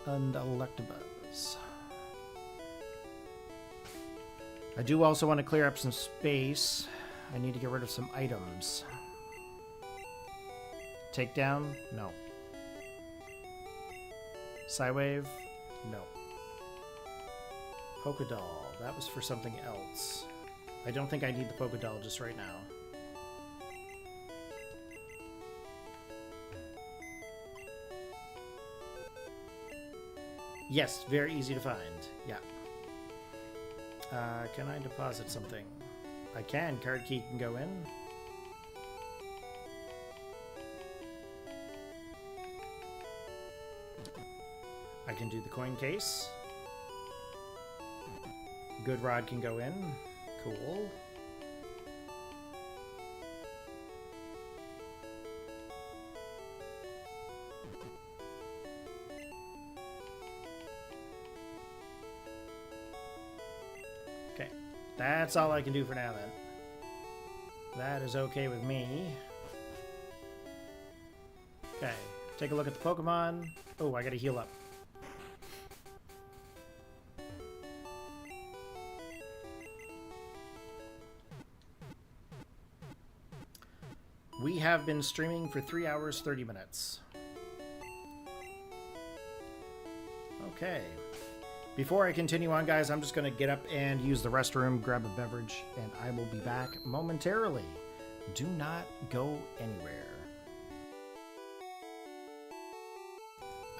and Electabuzz. I do also want to clear up some space. I need to get rid of some items. Takedown? No. Psywave? No. Pokédoll. That was for something else. I don't think I need the Pokédoll just right now. Yes, very easy to find. Yeah. Can I deposit something? I can. Card key can go in. I can do the coin case. Good Rod can go in. Cool. Okay, that's all I can do for now then. That is okay with me. Okay, take a look at the Pokemon. Oh, I gotta heal up. We have been streaming for 3 hours, 30 minutes. Okay. Before I continue on, guys, I'm just going to get up and use the restroom, grab a beverage, and I will be back momentarily. Do not go anywhere.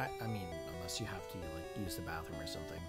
I mean, unless you have to, like, use the bathroom or something.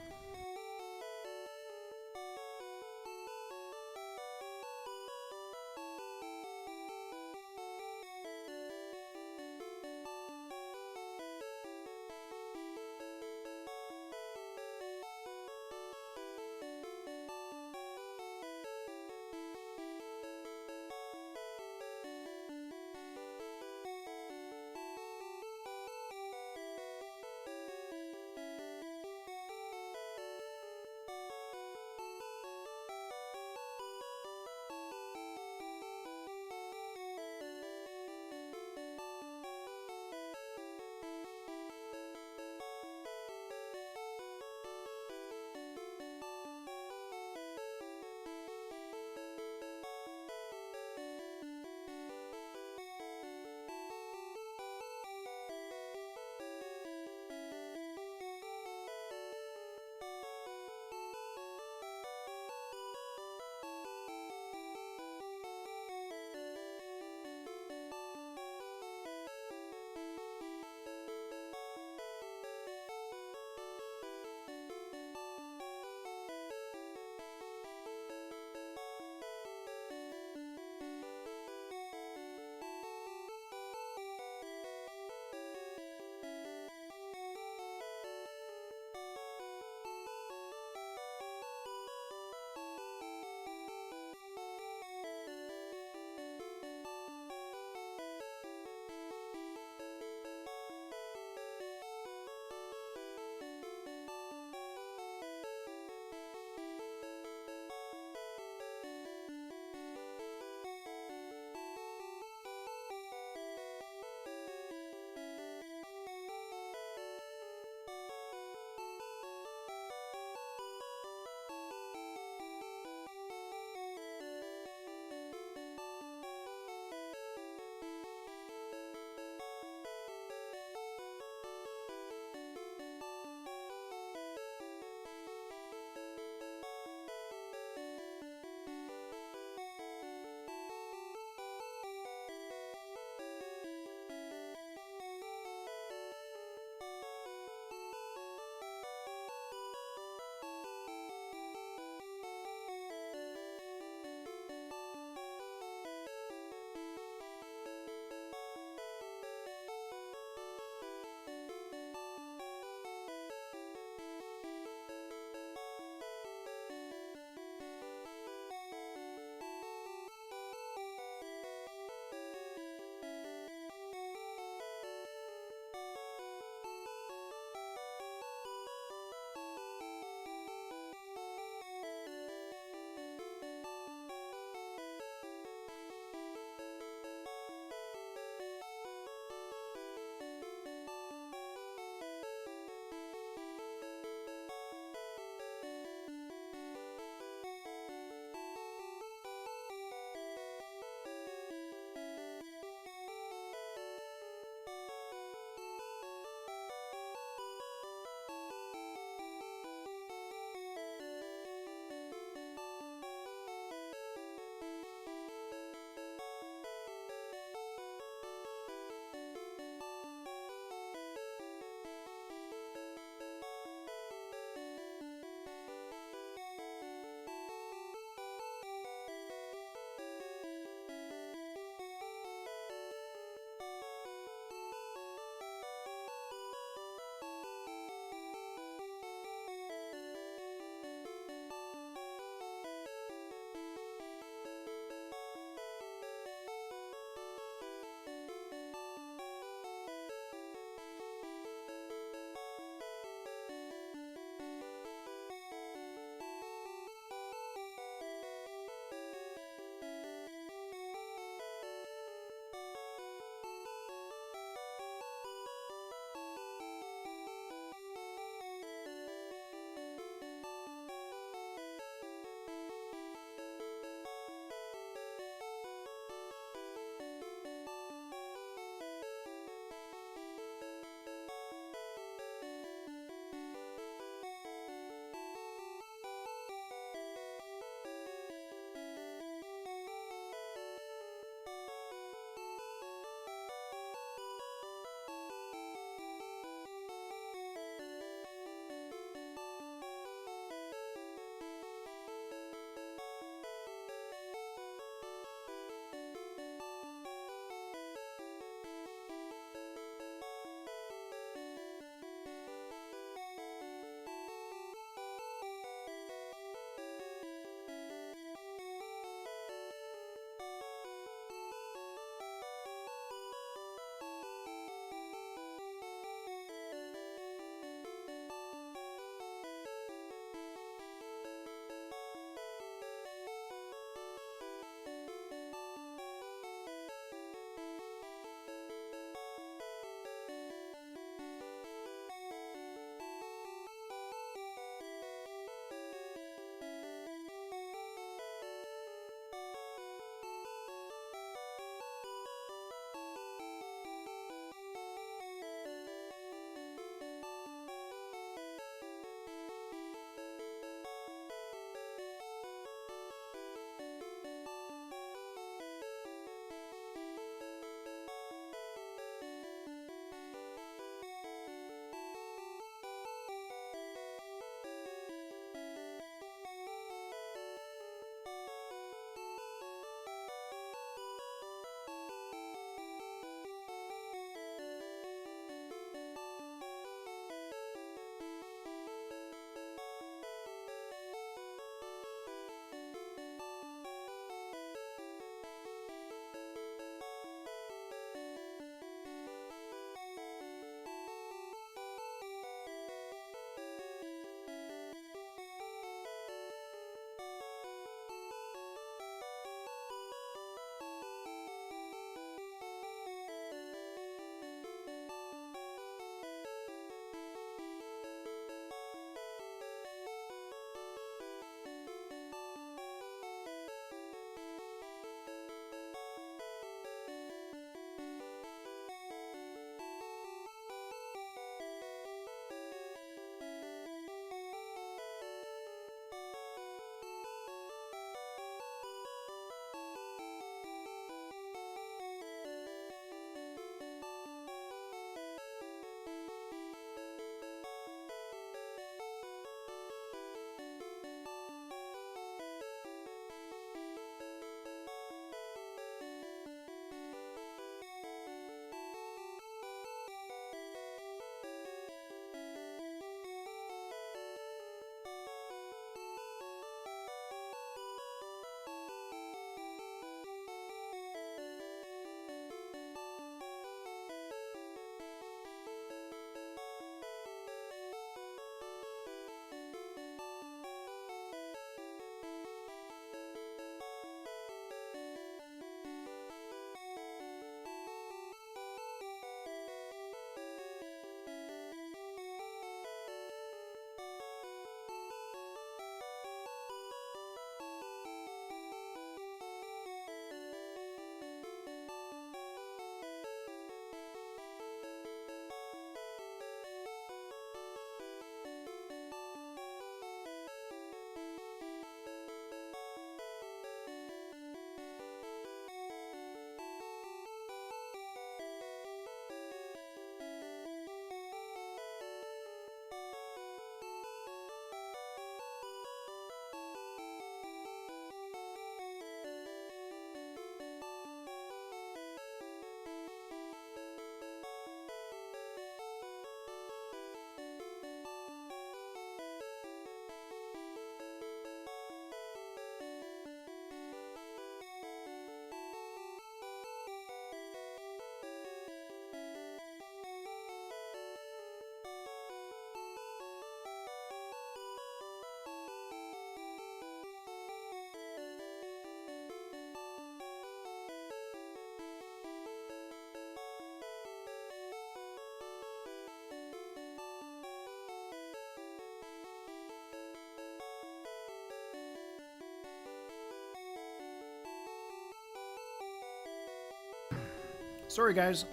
Sorry, guys.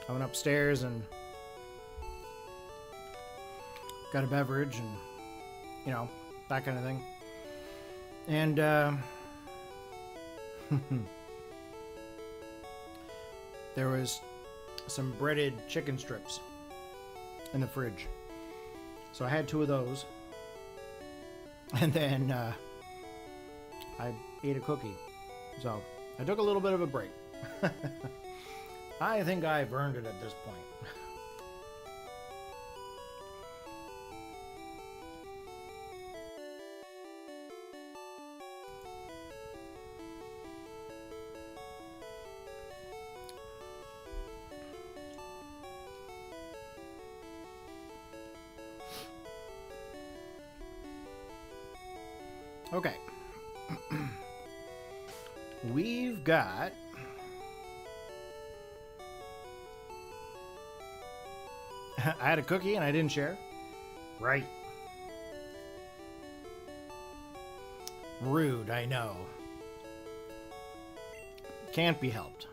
I went upstairs and got a beverage and, you know, that kind of thing. And, there was some breaded chicken strips in the fridge. So I had 2 of those. And then, I ate a cookie. So I took a little bit of a break. I think I've earned it at this point. Okay. We've got I had a cookie and I didn't share. Right. Rude, I know. Can't be helped.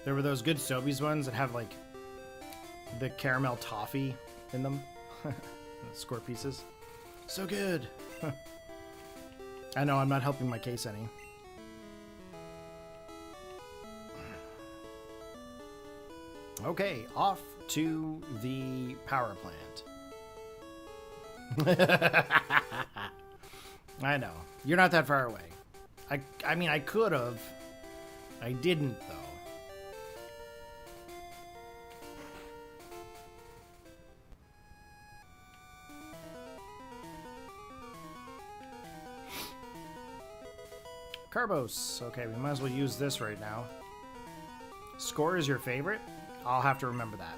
There were those good Sobeys ones that have like the caramel toffee in them. Score pieces. So good. I know, I'm not helping my case any. Okay, off to the power plant. I know. You're not that far away. I mean, I could have. I didn't, though. Carbos. Okay, we might as well use this right now. Score is your favorite? I'll have to remember that.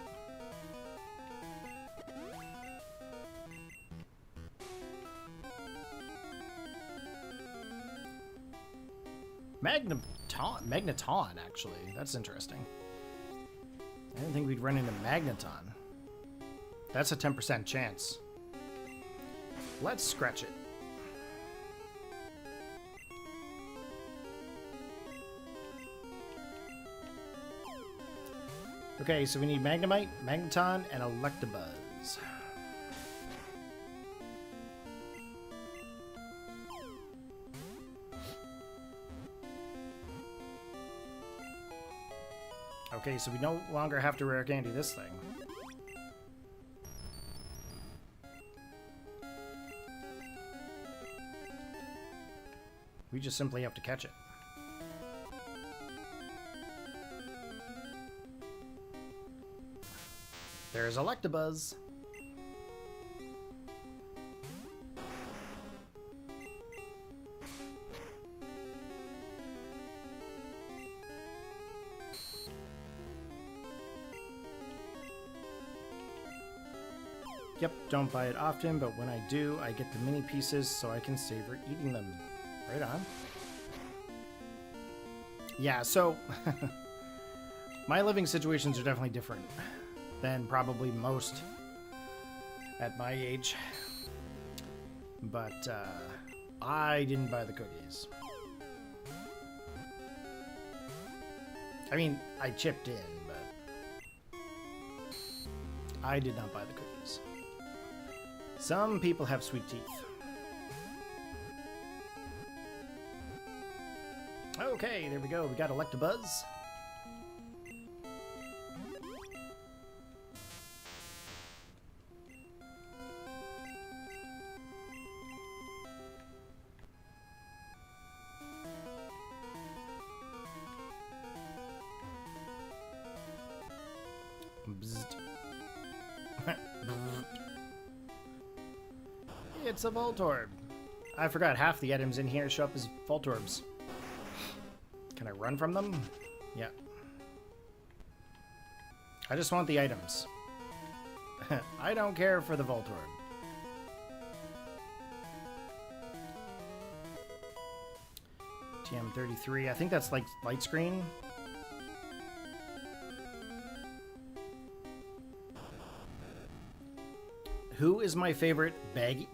Magneton, actually. That's interesting. I didn't think we'd run into Magneton. That's a 10% chance. Let's scratch it. Okay, so we need Magnemite, Magneton, and Electabuzz. Okay, so we no longer have to rare candy this thing. We just simply have to catch it. There's Electabuzz. Yep, don't buy it often, but when I do, I get the mini pieces so I can savor eating them. Right on. Yeah, so my living situations are definitely different than probably most at my age. But I didn't buy the cookies. I mean, I chipped in, but I did not buy the cookies. Some people have sweet teeth. Okay, there we go. We got Electabuzz. It's a Voltorb. I forgot half the items in here show up as Voltorbs. Can I run from them? Yeah. I just want the items. I don't care for the Voltorb. TM33. I think that's like light screen. Who is my favorite baby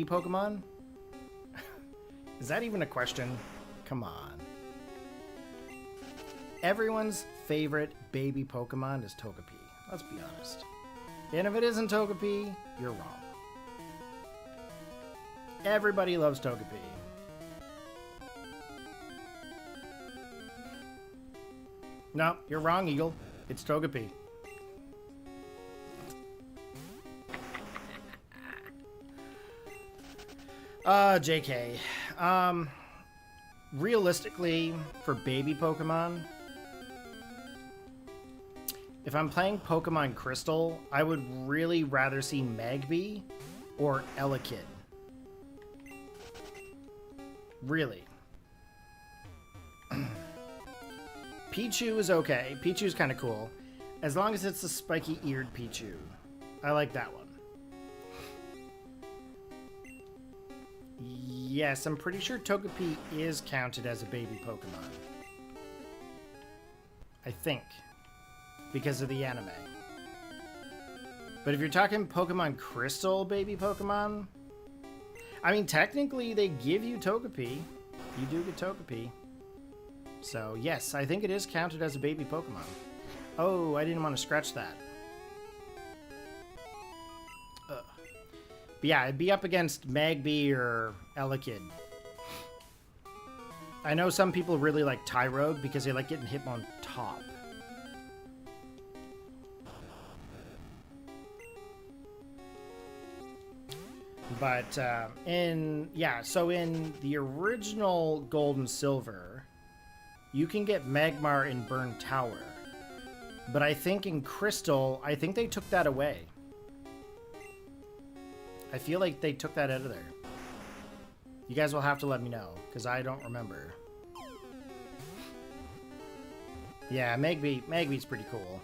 Pokemon? Is that even a question? Come on. Everyone's favorite baby Pokemon is Togepi. Let's be honest. And if it isn't Togepi, you're wrong. Everybody loves Togepi. No, you're wrong, Eagle. It's Togepi. JK. Realistically, for baby Pokemon, if I'm playing Pokemon Crystal, I would really rather see Magby or Elekid. Really. Pichu is okay. Pichu's kind of cool. As long as it's a spiky-eared Pichu. I like that one. Yes, I'm pretty sure Togepi is counted as a baby Pokemon. I think. Because of the anime. But if you're talking Pokemon Crystal baby Pokemon, I mean, technically they give you Togepi. You do get Togepi. So, yes, I think it is counted as a baby Pokemon. Oh, I didn't want to scratch that. Ugh. But yeah, it'd be up against Magby or Elekid. I know some people really like Tyrogue because they like getting hit on top. But in the original Gold and Silver, you can get Magmar in Burn Tower. But I think in Crystal, I think they took that away. I feel like they took that out of there. You guys will have to let me know, because I don't remember. Yeah, Magby's pretty cool.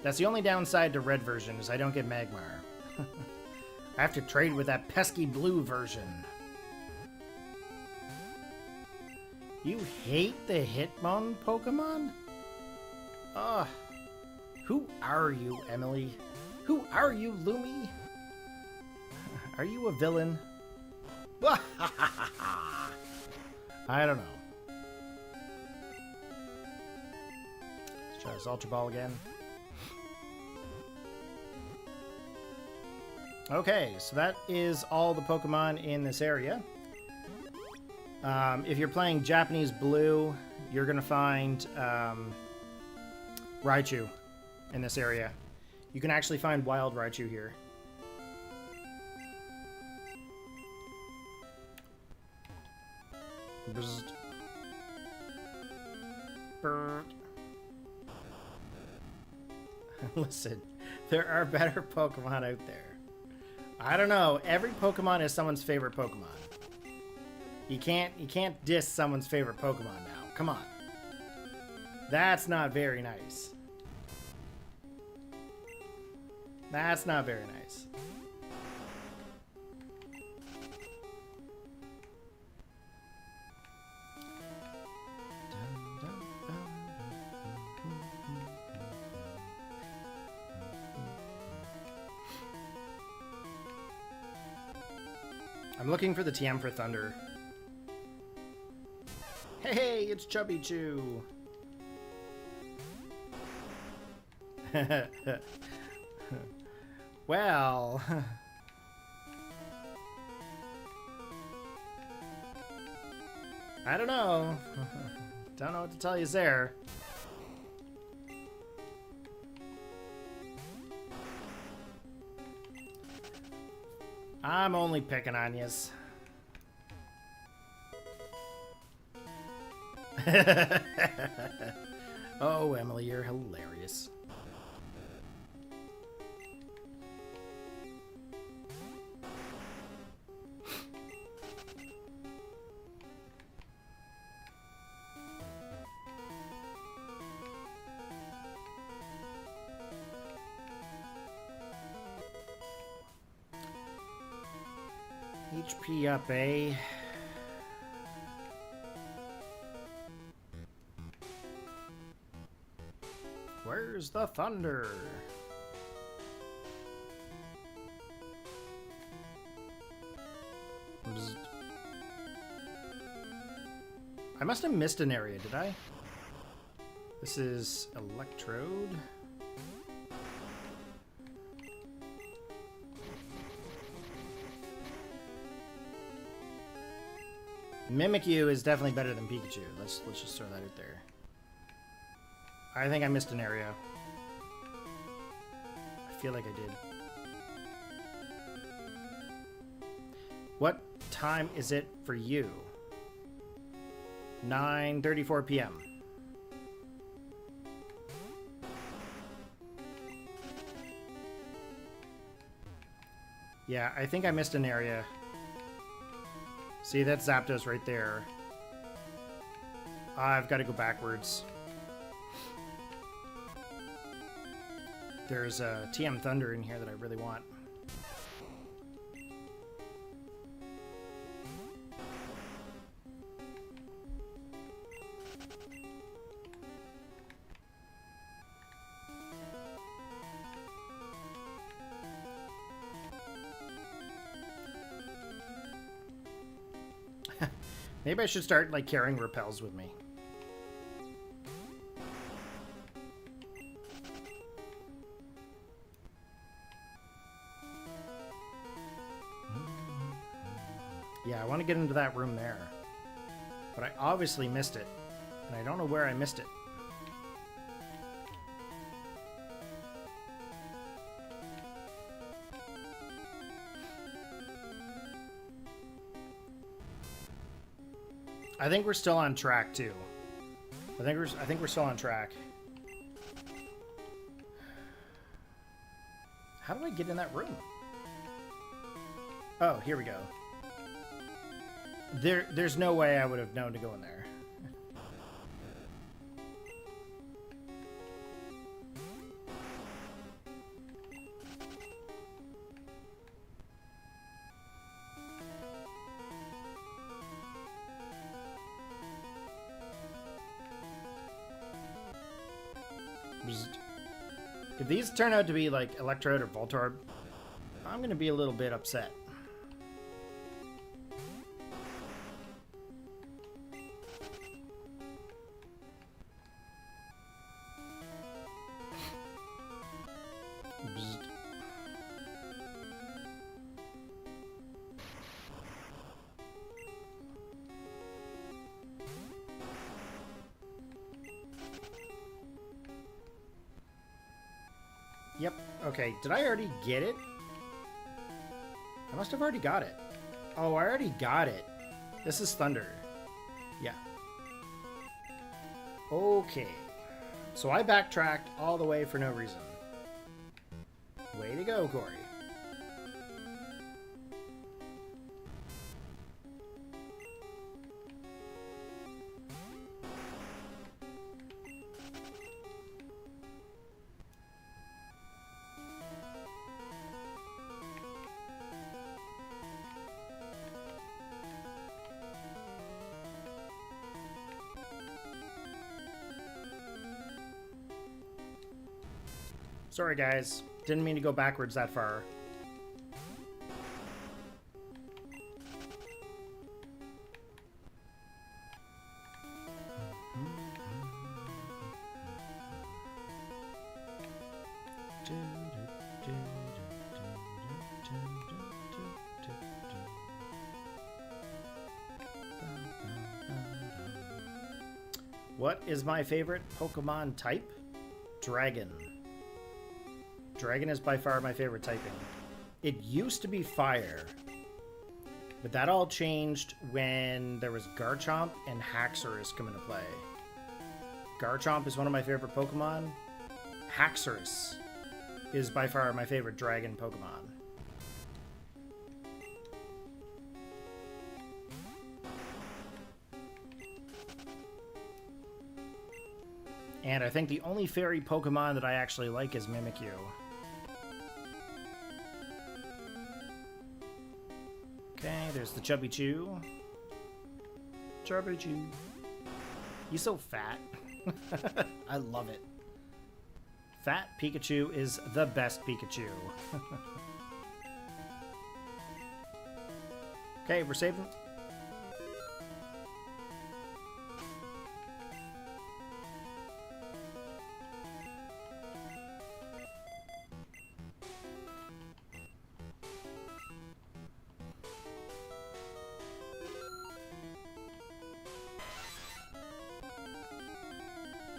That's the only downside to Red version, is I don't get Magmar. I have to trade with that pesky blue version. You hate the Hitmon Pokemon? Ugh. Who are you, Emily? Who are you, Lumi? Are you a villain? I don't know. Let's try this Ultra Ball again. Okay, so that is all the Pokemon in this area. If you're playing Japanese Blue, you're going to find Raichu in this area. You can actually find wild Raichu here. Listen, there are better Pokemon out there. I don't know. Every Pokemon is someone's favorite Pokemon. You can't diss someone's favorite Pokemon now. Come on. That's not very nice. That's not very nice. I'm looking for the TM for Thunder. Hey, it's Chubby Chew. Well, I don't know. Don't know what to tell you there. I'm only picking on yous. Oh, Emily, you're hilarious. HP up, eh? Where's the thunder? I must have missed an area, did I? This is Electrode. Mimikyu is definitely better than Pikachu. Let's just throw that out there. I think I missed an area. I feel like I did. What time is it for you? 9:34 p.m. Yeah, I think I missed an area. See, that's Zapdos right there. I've got to go backwards. There's a TM Thunder in here that I really want. Maybe I should start, like, carrying repels with me. Yeah, I want to get into that room there. But I obviously missed it. And I don't know where I missed it. I think we're still on track too. I think we're still on track. How do I get in that room? Oh, here we go. There's no way I would have known to go in there. If these turn out to be like Electrode or Voltorb, I'm going to be a little bit upset. Yep. Okay. Did I already get it? I must have already got it. Oh, I already got it. This is Thunder. Yeah. Okay. So I backtracked all the way for no reason. Way to go, Corey. Sorry, guys. Didn't mean to go backwards that far. What is my favorite Pokemon type? Dragon. Dragon is by far my favorite typing. It used to be fire, but that all changed when there was Garchomp and Haxorus come into play. Garchomp is one of my favorite Pokemon. Haxorus is by far my favorite dragon Pokemon. And I think the only fairy Pokemon that I actually like is Mimikyu. Okay, there's the Chubby Chew. Chubby Chew. He's so fat. I love it. Fat Pikachu is the best Pikachu. Okay, we're saving.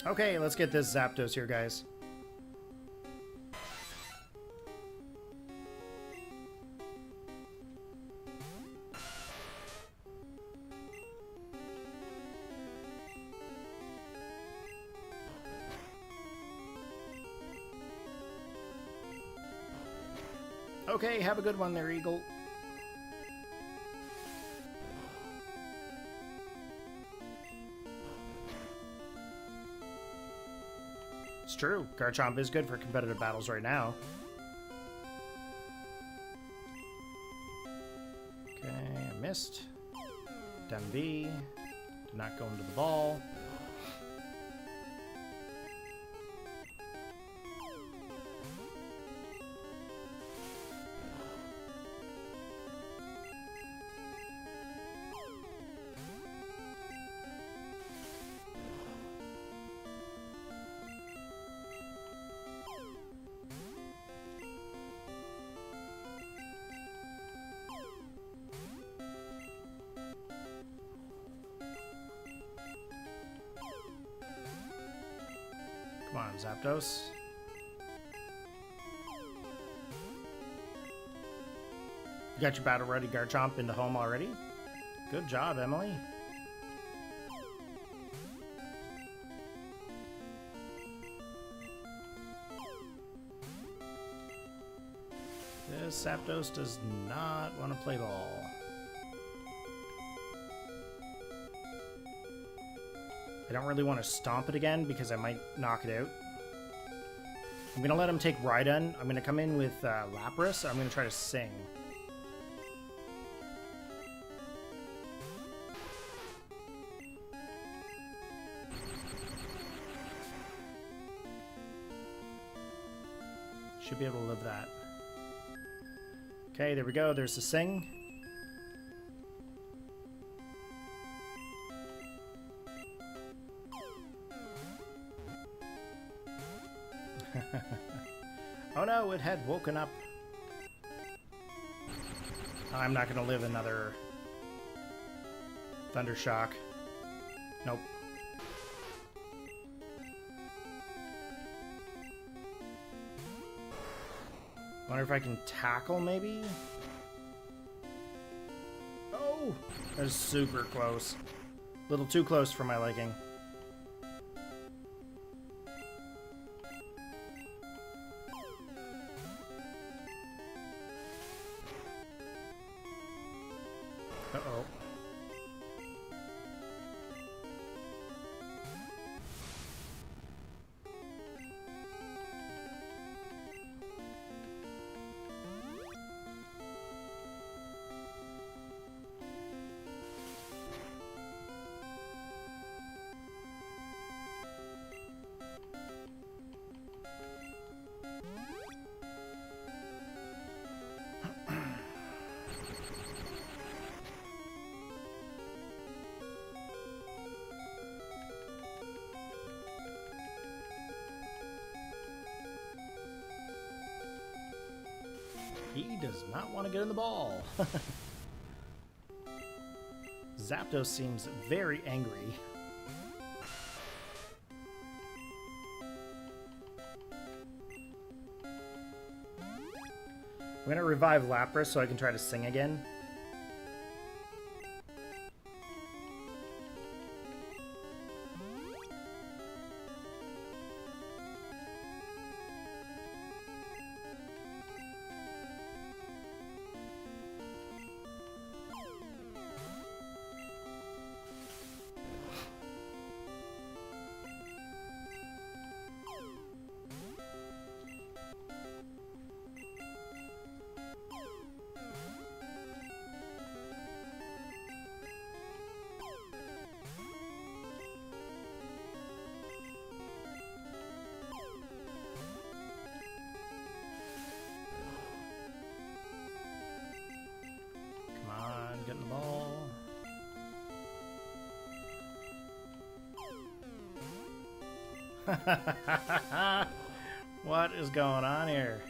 Okay, let's get this Zapdos here, guys. Okay, have a good one there, Eagle. It's true. Garchomp is good for competitive battles right now. Okay, I missed. Demby. Did not go into the ball. Come on, Zapdos. You got your battle ready Garchomp into home already? Good job, Emily. This Zapdos does not want to play ball. I don't really want to stomp it again because I might knock it out. I'm going to let him take Rhydon. I'm going to come in with Lapras. I'm going to try to Sing. Should be able to live that. Okay, there we go. There's the Sing. Oh no, it had woken up. I'm not going to live another Thunder Shock. Nope. Wonder if I can tackle, maybe? Oh! That was super close. A little too close for my liking. Uh-oh. He does not want to get in the ball. Zapdos seems very angry. I'm going to revive Lapras so I can try to Sing again. Getting the ball. What is going on here?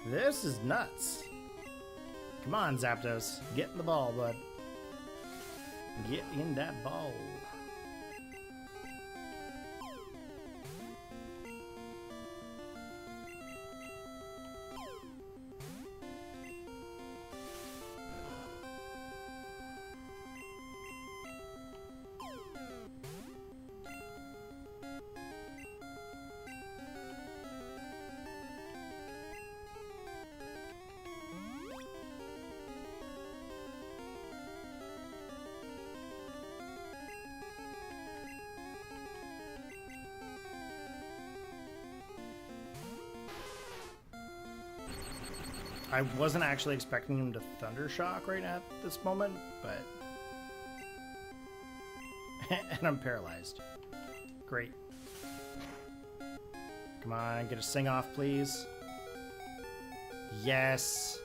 This is nuts. Come on, Zapdos. Get in the ball, bud. Get in that ball. I wasn't actually expecting him to Thunder Shock right at this moment, but... and I'm paralyzed. Great. Come on, get a Sing Off, please. Yes!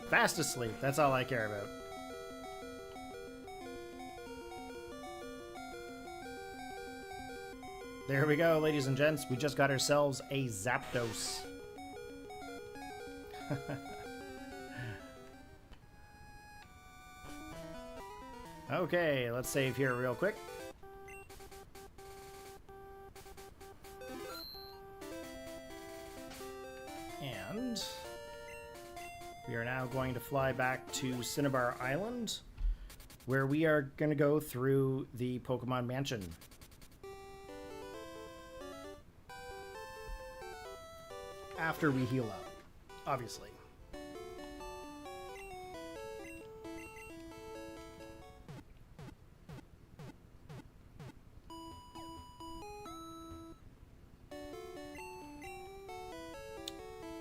Fast asleep, that's all I care about. There we go, ladies and gents. We just got ourselves a Zapdos. Okay, let's save here real quick. And we are now going to fly back to Cinnabar Island, where we are going to go through the Pokemon Mansion. After we heal up, obviously.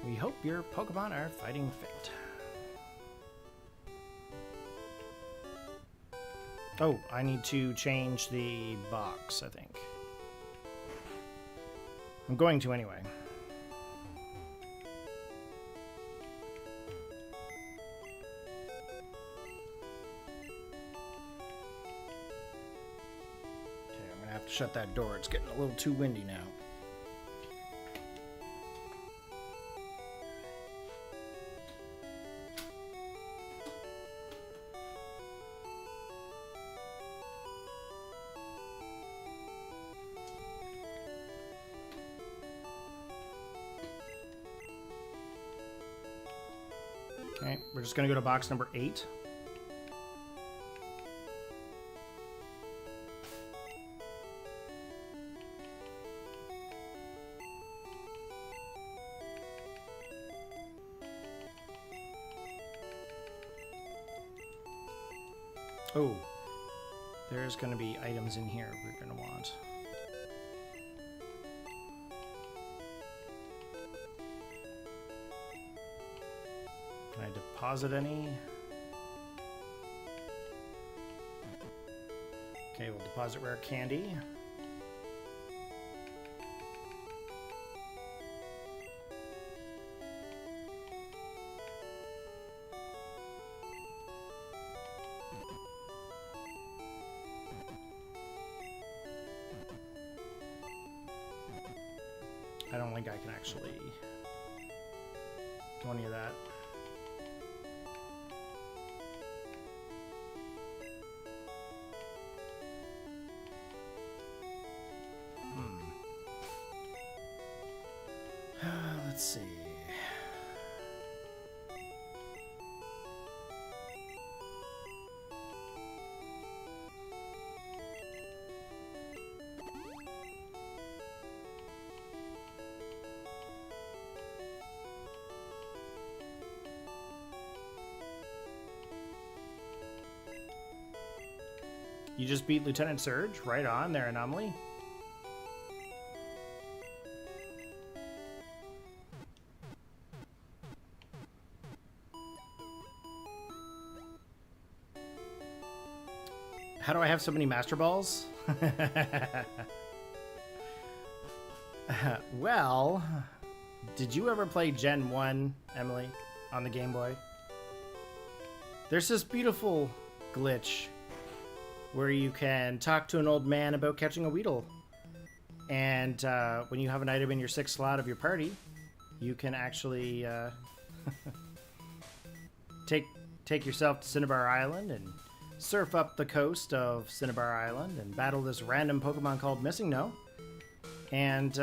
We hope your Pokemon are fighting fit. Oh, I need to change the box, I think. I'm going to anyway. Okay, I'm gonna have to shut that door. It's getting a little too windy now. Okay, we're just going to go to box number 8. Oh, there's going to be items in here we're going to want. Can I deposit any? Okay, we'll deposit rare candy. I don't think I can actually do any of that. Let's see. You just beat Lieutenant Surge? Right on there, Anomaly. How do I have so many Master Balls? Well, did you ever play Gen 1, Emily, on the Game Boy? There's this beautiful glitch where you can talk to an old man about catching a Weedle. And when you have an item in your 6th slot of your party, you can actually take yourself to Cinnabar Island and surf up the coast of Cinnabar Island and battle this random Pokemon called Missing No. And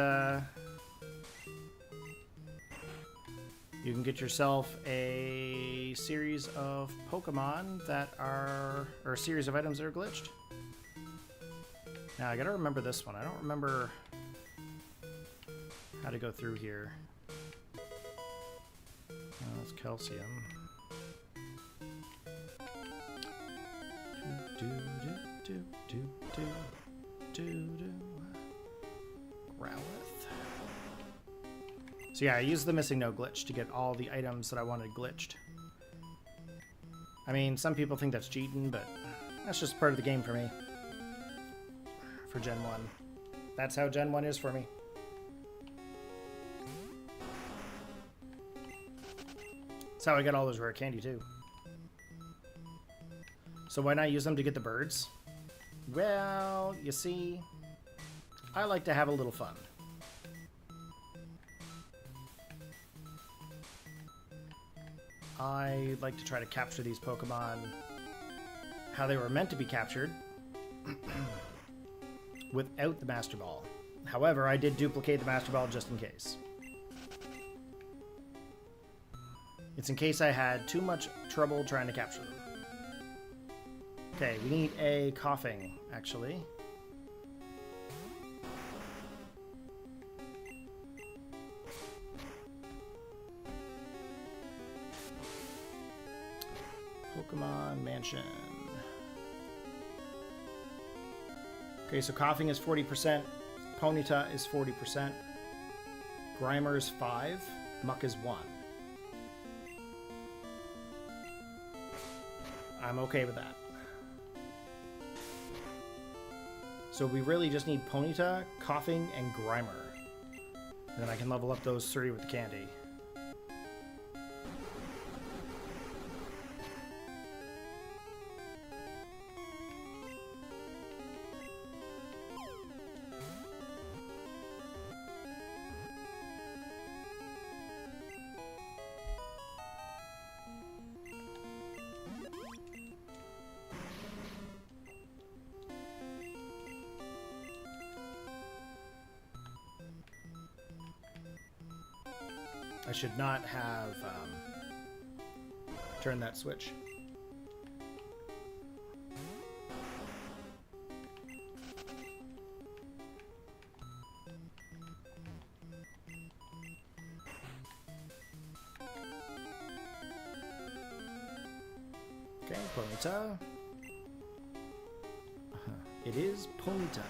you can get yourself a series of Pokemon that are, or a series of items that are glitched. Now I gotta remember this one. I don't remember how to go through here. Oh, it's calcium. Growlithe. So yeah, I used the Missing No glitch to get all the items that I wanted glitched. I mean, some people think that's cheating, but that's just part of the game for me. For Gen 1. That's how Gen 1 is for me. That's how I got all those rare candy, too. So why not use them to get the birds? Well, you see, I like to have a little fun. I like to try to capture these Pokemon how they were meant to be captured without the Master Ball. However, I did duplicate the Master Ball just in case. It's in case I had too much trouble trying to capture them. Okay, we need a coughing, actually. Pokemon Mansion. Okay, so coughing is 40%, Ponyta is 40%, Grimer is 5, Muck is 1. I'm okay with that. So we really just need Ponyta, Coughing, and Grimer. And then I can level up those 3 with the candy. I should not have turned that switch. Okay, Ponyta. It is Ponyta.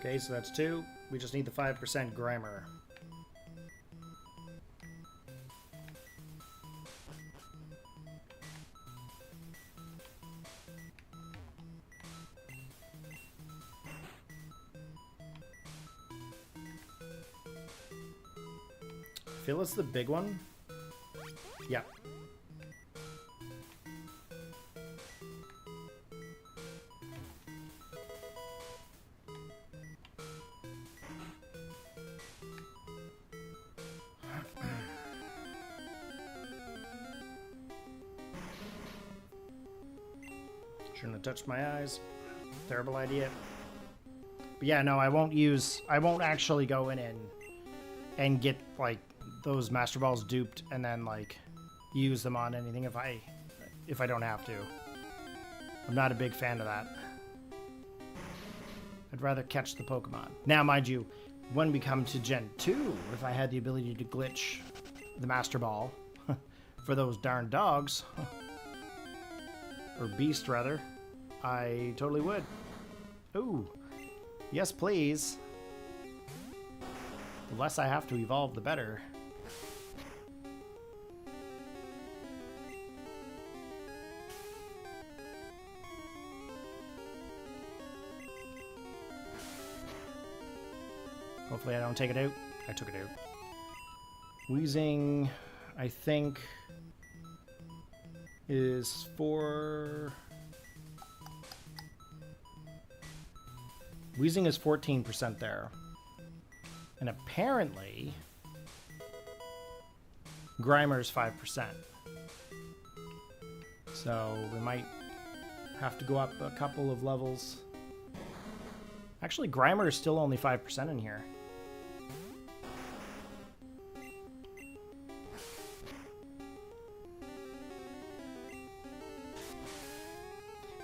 Okay, so that's 2. We just need the 5% Grimer. I feel it's the big one. Yeah. Shouldn't have touched my eyes. Terrible idea. But yeah, no, I won't actually go in and get like those Master Balls duped and then like use them on anything if I don't have to. I'm not a big fan of that. I'd rather catch the Pokemon. Now, mind you, when we come to Gen 2, if I had the ability to glitch the Master Ball for those darn dogs, or Beast rather, I totally would. Ooh. Yes, please. The less I have to evolve, the better. Hopefully I don't take it out. I took it out. Wheezing, I think, is for... Wheezing is 14% there. And apparently, Grimer is 5%. So we might have to go up a couple of levels. Actually, Grimer is still only 5% in here.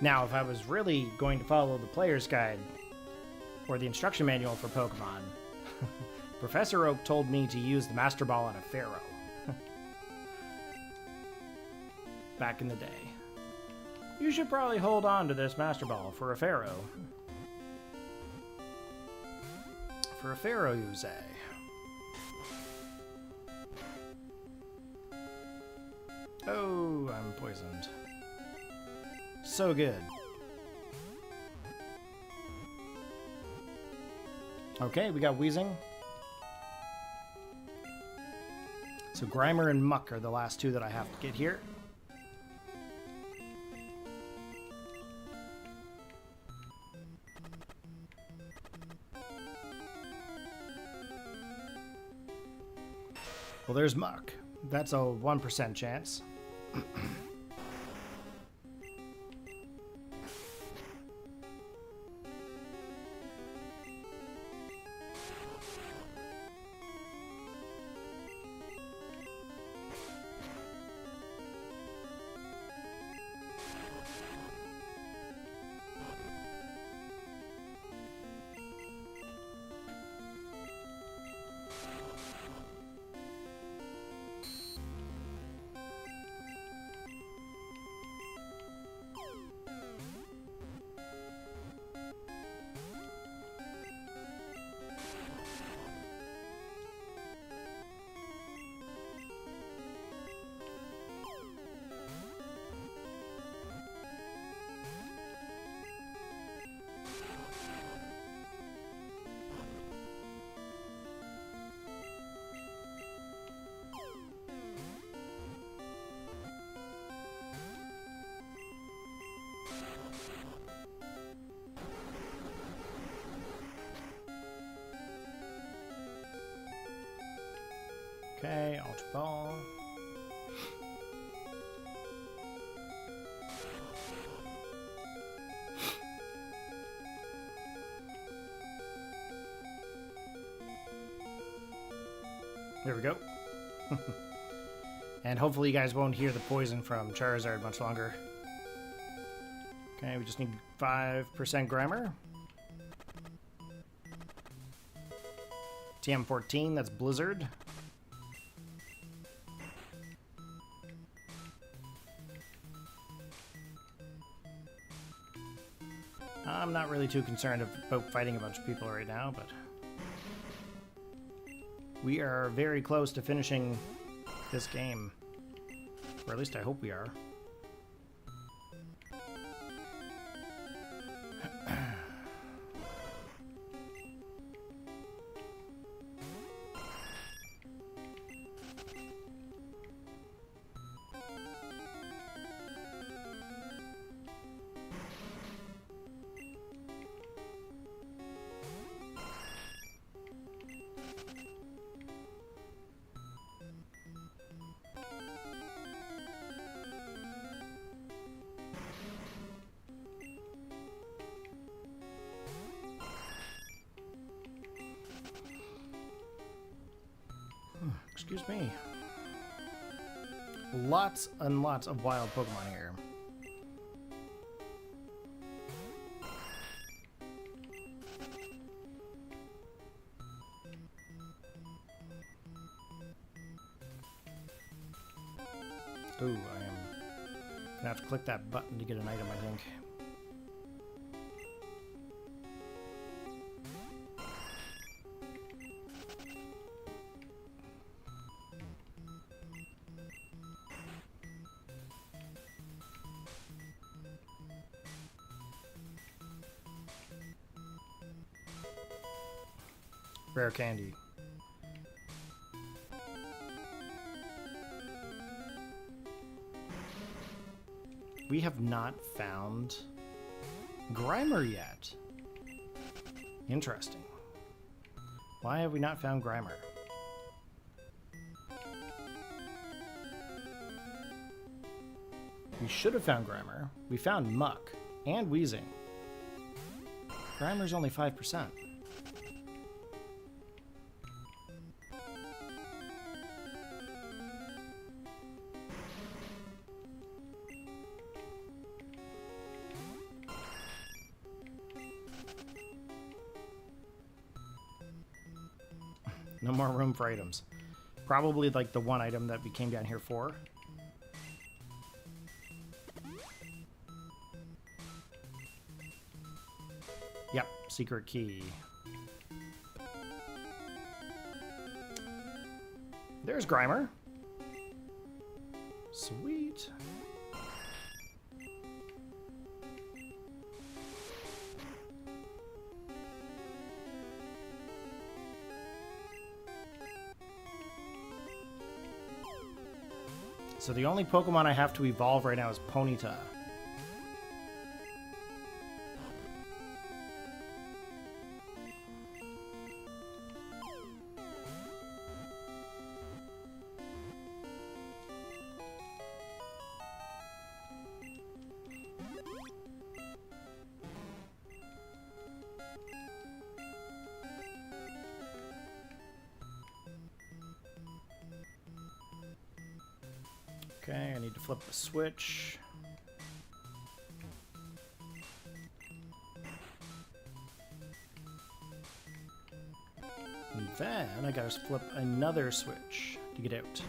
Now, if I was really going to follow the player's guide, or the instruction manual for Pokemon, Professor Oak told me to use the Master Ball on a Pharaoh. Back in the day. You should probably hold on to this Master Ball for a Pharaoh. For a Pharaoh, you say? Oh, I'm poisoned. So good. Okay, we got Wheezing. So Grimer and Muck are the last two that I have to get here. Well, there's Muck. That's a 1% chance. Okay, Ultra Ball. There we go. And hopefully you guys won't hear the poison from Charizard much longer. Okay, we just need 5% Grammar. TM14, that's Blizzard. I'm not really too concerned about fighting a bunch of people right now, but we are very close to finishing this game. Or at least I hope we are. Excuse me. Lots and lots of wild Pokemon here. Ooh, I am gonna have to click that button to get an item, I think. Rare candy. We have not found Grimer yet. Interesting. Why have we not found Grimer? We should have found Grimer. We found Muck and Weezing. Grimer's only 5%. No more room for items. Probably like the one item that we came down here for. Yep, secret key. There's Grimer. Sweet. So the only Pokemon I have to evolve right now is Ponyta. Okay, I need to flip the switch. And then I gotta flip another switch to get out.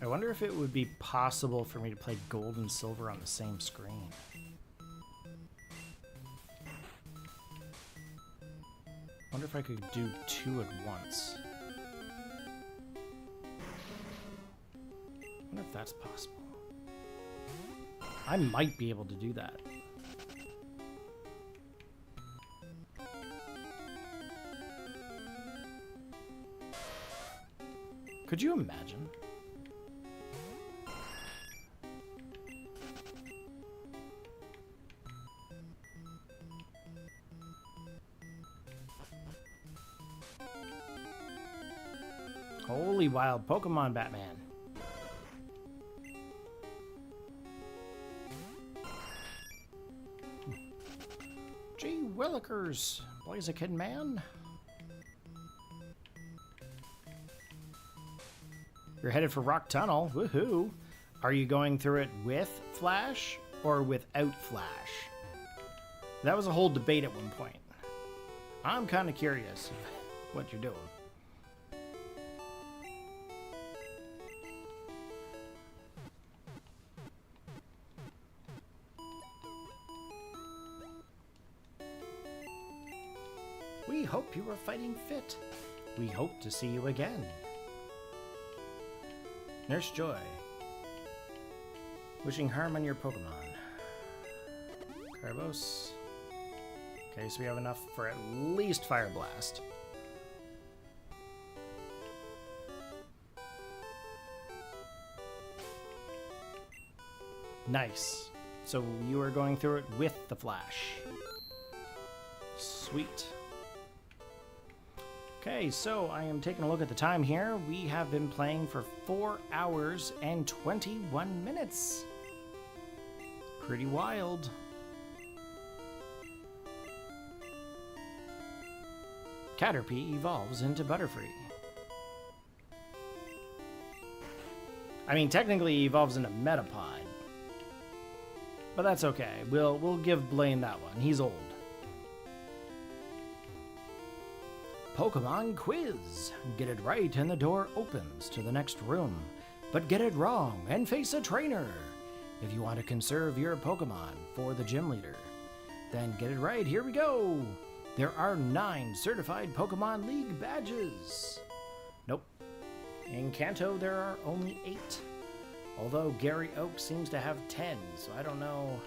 I wonder if it would be possible for me to play gold and silver on the same screen. Wonder if I could do two at once. Wonder if that's possible. I might be able to do that. Could you imagine? Holy wild Pokemon, Batman. Gee willikers, Blaziken man. You're headed for Rock Tunnel, woohoo. Are you going through it with Flash or without Flash? That was a whole debate at one point. I'm kind of curious what you're doing. We hope you are fighting fit. We hope to see you again. Nurse Joy. Wishing harm on your Pokemon. Carbos. Okay, so we have enough for at least Fire Blast. Nice. So you are going through it with the Flash. Sweet. Okay, so I am taking a look at the time here. We have been playing for 4 hours and 21 minutes. Pretty wild. Caterpie evolves into Butterfree. I mean, technically he evolves into Metapod. But that's okay. We'll give Blaine that one. He's old. Pokemon Quiz. Get it right and the door opens to the next room. But get it wrong and face a trainer. If you want to conserve your Pokemon for the gym leader, then get it right. Here we go. There are 9 certified Pokemon League badges. Nope. In Kanto, there are only 8. Although Gary Oak seems to have 10, so I don't know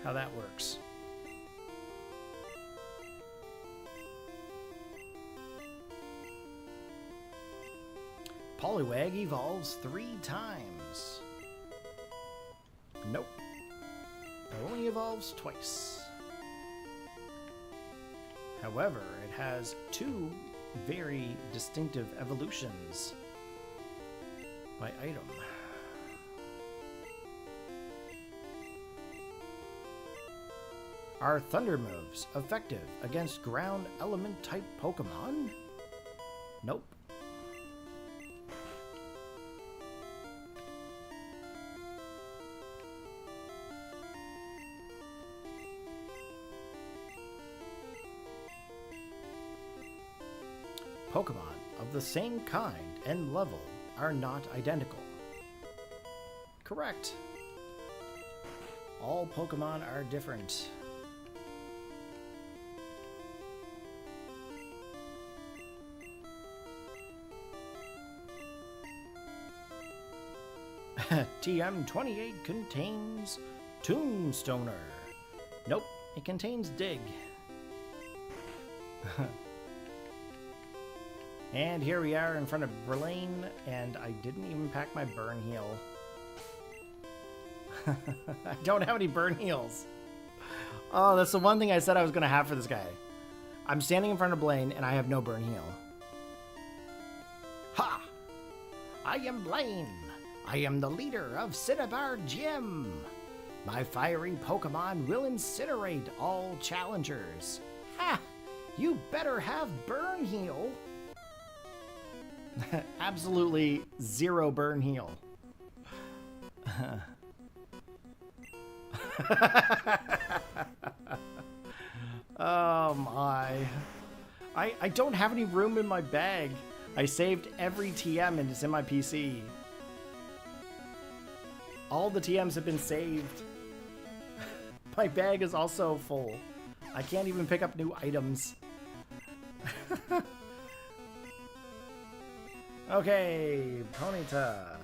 how that works. Poliwag evolves 3 times. Nope. It only evolves twice. However, it has 2 very distinctive evolutions by item. Are Thunder moves effective against ground element type Pokemon? Nope. Pokemon of the same kind and level are not identical. Correct. All Pokemon are different. TM28 contains Tombstoner. Nope, it contains Dig. And here we are in front of Blaine, and I didn't even pack my burn heal. I don't have any burn heals. Oh, that's the one thing I said I was going to have for this guy. I'm standing in front of Blaine, and I have no burn heal. Ha! I am Blaine. I am the leader of Cinnabar Gym. My fiery Pokemon will incinerate all challengers. Ha! You better have burn heal. Absolutely 0 burn heal. Oh my. I don't have any room in my bag. I saved every TM and it's in my PC. All the TMs have been saved. My bag is also full. I can't even pick up new items. Okay, Ponyta.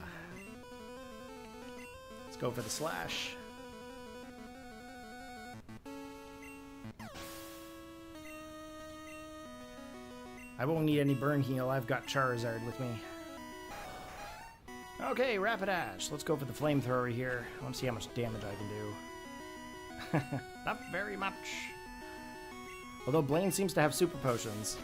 Let's go for the slash. I won't need any burn heal. I've got Charizard with me. Okay, Rapidash. Let's go for the flamethrower here. I want to see how much damage I can do. Not very much. Although Blaine seems to have super potions.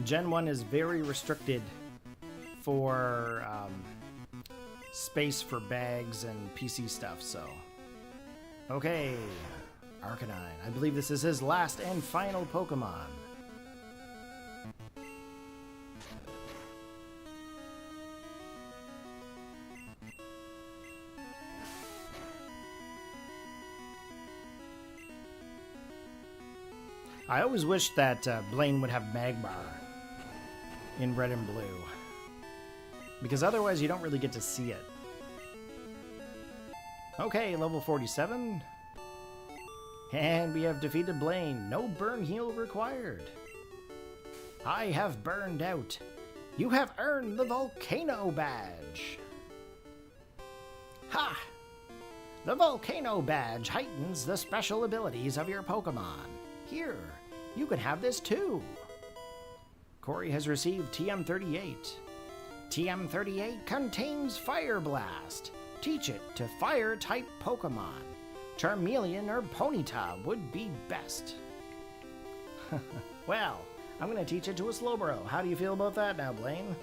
Gen 1 is very restricted for space for bags and PC stuff, so. Okay, Arcanine. I believe this is his last and final Pokemon. I always wish that Blaine would have Magmar in Red and Blue, because otherwise you don't really get to see it. Okay, level 47. And we have defeated Blaine. No burn heal required. I have burned out. You have earned the Volcano Badge. Ha! The Volcano Badge heightens the special abilities of your Pokemon. Here, you can have this too. Corey has received TM38. TM38 contains Fire Blast. Teach it to Fire-type Pokemon. Charmeleon or Ponyta would be best. Well, I'm going to teach it to a Slowbro. How do you feel about that now, Blaine?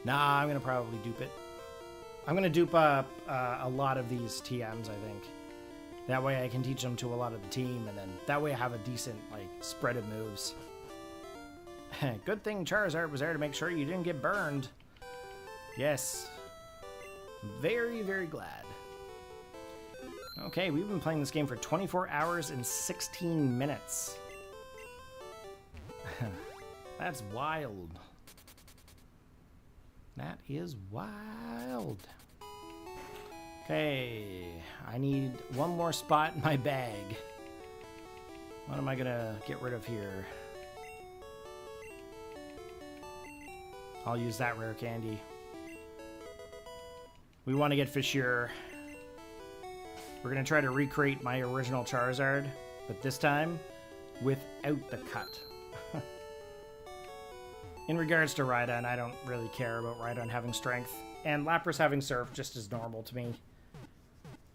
Nah, I'm going to probably dupe it. I'm going to dupe a lot of these TMs, I think. That way I can teach them to a lot of the team, and then that way I have a decent, like, spread of moves. Good thing Charizard was there to make sure you didn't get burned. Yes. Very, very glad. Okay, we've been playing this game for 24 hours and 16 minutes. That's wild. That is wild. Okay, I need one more spot in my bag. What am I gonna get rid of here? I'll use that rare candy. We want to get Fissure. We're gonna try to recreate my original Charizard, but this time without the cut. In regards to Rhydon, I don't really care about Rhydon having strength, and Lapras having Surf just is normal to me.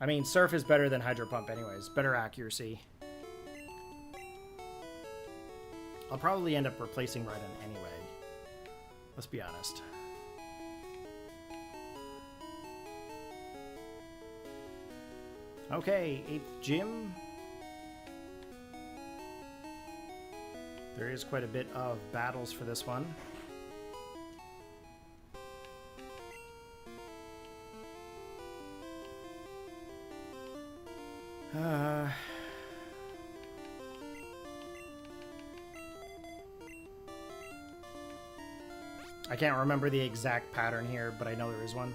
I mean, Surf is better than Hydro Pump anyways, better accuracy. I'll probably end up replacing Rhydon anyway. Let's be honest. Okay, 8th gym. There is quite a bit of battles for this one. I can't remember the exact pattern here, but I know there is one.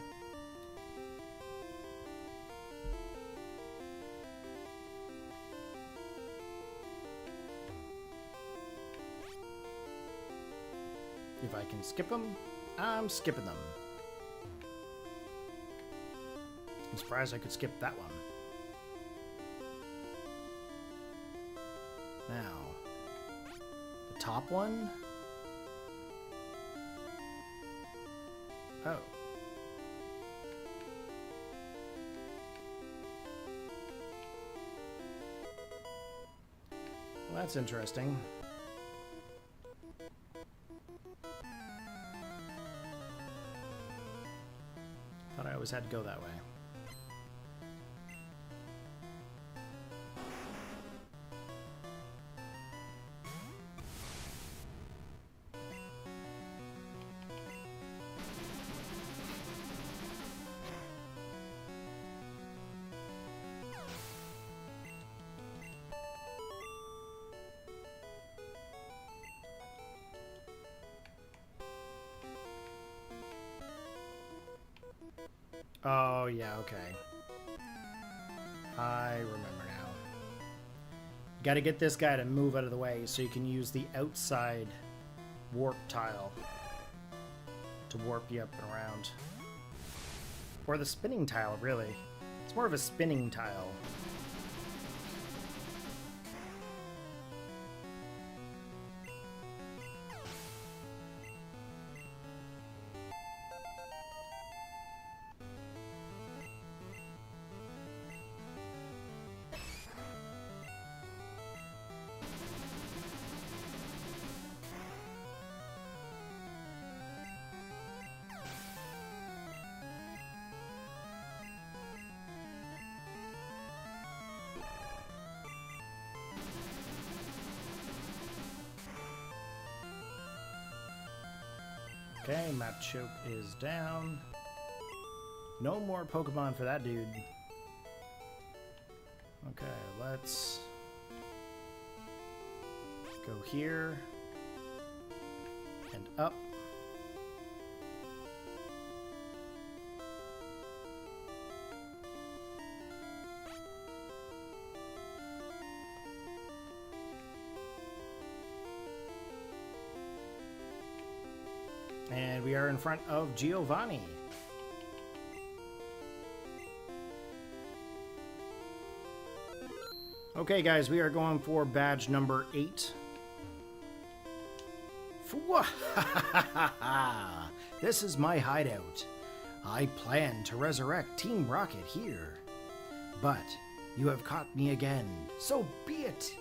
If I can skip them, I'm skipping them. I'm surprised I could skip that one. Now, the top one. Oh. Well, that's interesting. Thought I always had to go that way. Oh, yeah, okay. I remember now. Gotta get this guy to move out of the way so you can use the outside warp tile to warp you up and around. Or the spinning tile, really. It's more of a spinning tile. Okay, Machoke is down. No more Pokemon for that dude. Okay, let's go here and up. And we are in front of Giovanni. Okay, guys, we are going for badge number 8. This is my hideout. I plan to resurrect Team Rocket here. But you have caught me again, so be it.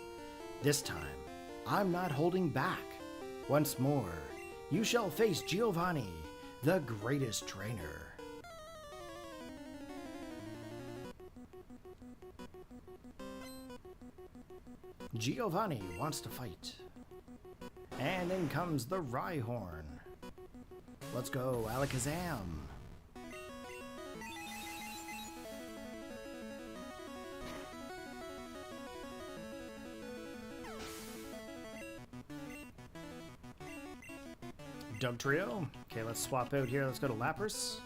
This time, I'm not holding back. Once more, you shall face Giovanni, the greatest trainer. Giovanni wants to fight. And in comes the Rhyhorn. Let's go, Alakazam. Dugtrio. Okay, let's swap out here. Let's go to Lapras.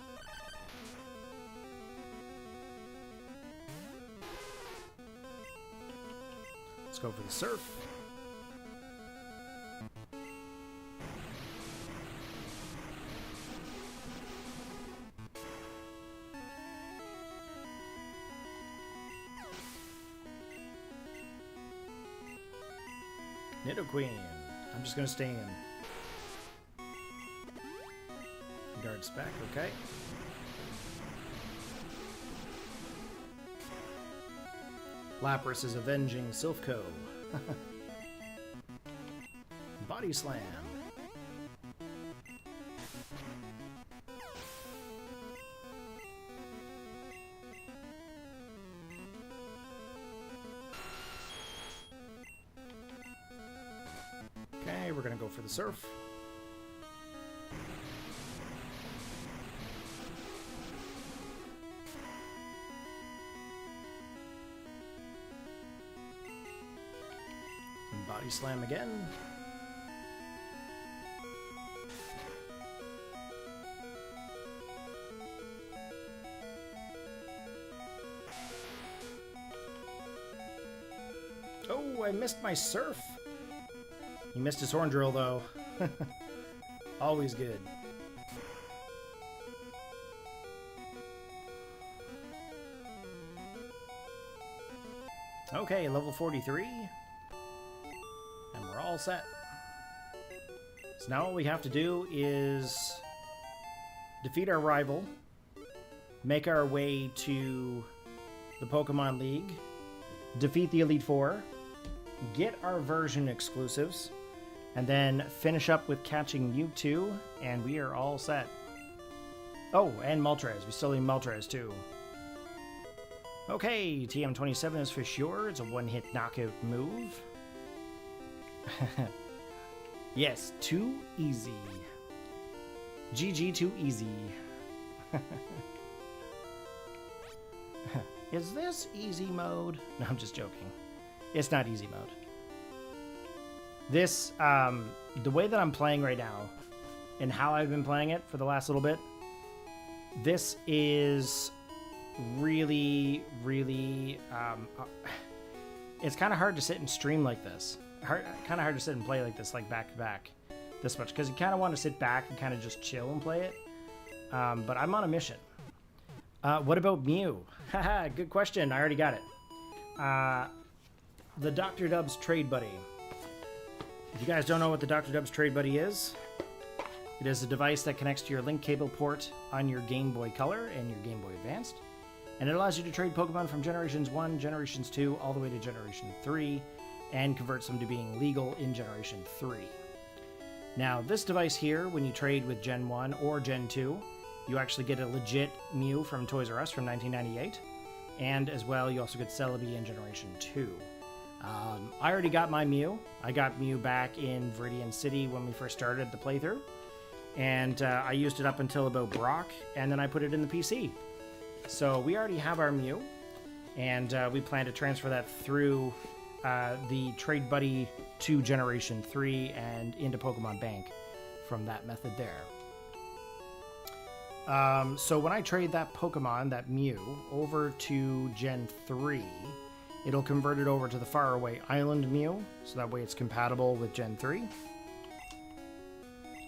Let's go for the Surf. Nidoqueen. I'm just going to stay in. Guards back, okay. Lapras is avenging Silphco. Body Slam. Okay, we're gonna go for the Surf. Body Slam again. Oh, I missed my Surf. He missed his Horn Drill, though. Always good. Okay, level 43. And we're all set. So now what we have to do is defeat our rival, make our way to the Pokemon League, defeat the Elite Four, get our version exclusives, and then finish up with catching Mewtwo, and we are all set. Oh, and Moltres. We still need Moltres, too. Okay, TM27 is for sure. It's a one-hit knockout move. Yes, too easy. GG, too easy. Is this easy mode? No, I'm just joking. It's not easy mode. This, the way that I'm playing right now, and how I've been playing it for the last little bit, this is really, really, it's kind of hard to sit and stream like this. Kind of hard to sit and play like this, like back to back, this much, because you kind of want to sit back and kind of just chill and play it. But I'm on a mission. What about Mew? Haha, good question. I already got it. The Dr. Dubs Trade Buddy. If you guys don't know what the Dr. Dubs Trade Buddy is, it is a device that connects to your link cable port on your Game Boy Color and your Game Boy Advanced. And it allows you to trade Pokemon from Generations 1, Generations 2, all the way to Generation 3, and converts them to being legal in Generation 3. Now, this device here, when you trade with Gen 1 or Gen 2, you actually get a legit Mew from Toys R Us from 1998. And as well, you also get Celebi in Generation 2. I already got my Mew. I got Mew back in Viridian City when we first started the playthrough. And I used it up until about Brock, and then I put it in the PC. So we already have our Mew, and we plan to transfer that through the Trade Buddy to Generation 3 and into Pokémon Bank from that method there. So when I trade that Pokemon, that Mew, over to Gen 3, it'll convert it over to the faraway Island Mew, so that way it's compatible with Gen 3.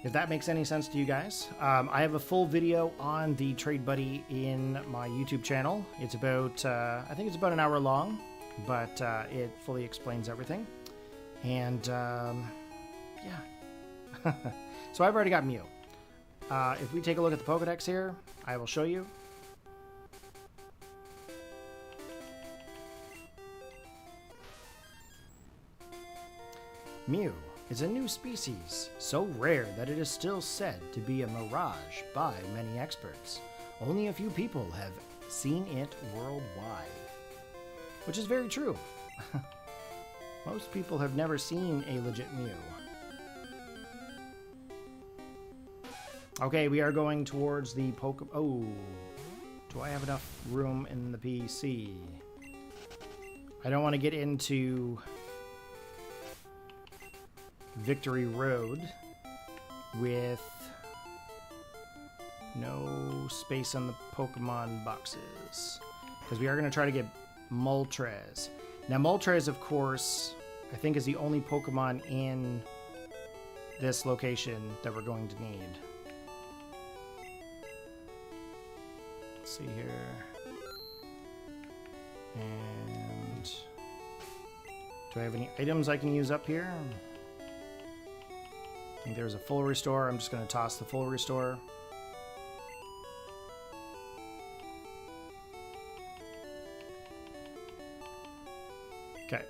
If that makes any sense to you guys. I have a full video on the Trade Buddy in my YouTube channel. It's about, I think it's about an hour long, but it fully explains everything. And, yeah. So I've already got Mew. If we take a look at the Pokédex here, I will show you. Mew is a new species, so rare that it is still said to be a mirage by many experts. Only a few people have seen it worldwide. Which is very true. Most people have never seen a legit Mew. Okay, we are going towards the Oh, do I have enough room in the PC? I don't want to get into Victory Road with no space on the Pokemon boxes. Because we are going to try to get Moltres. Now, Moltres, of course, I think is the only Pokemon in this location that we're going to need. Let's see here. And do I have any items I can use up here? I think there's a full restore. I'm just going to toss the full restore. Okay.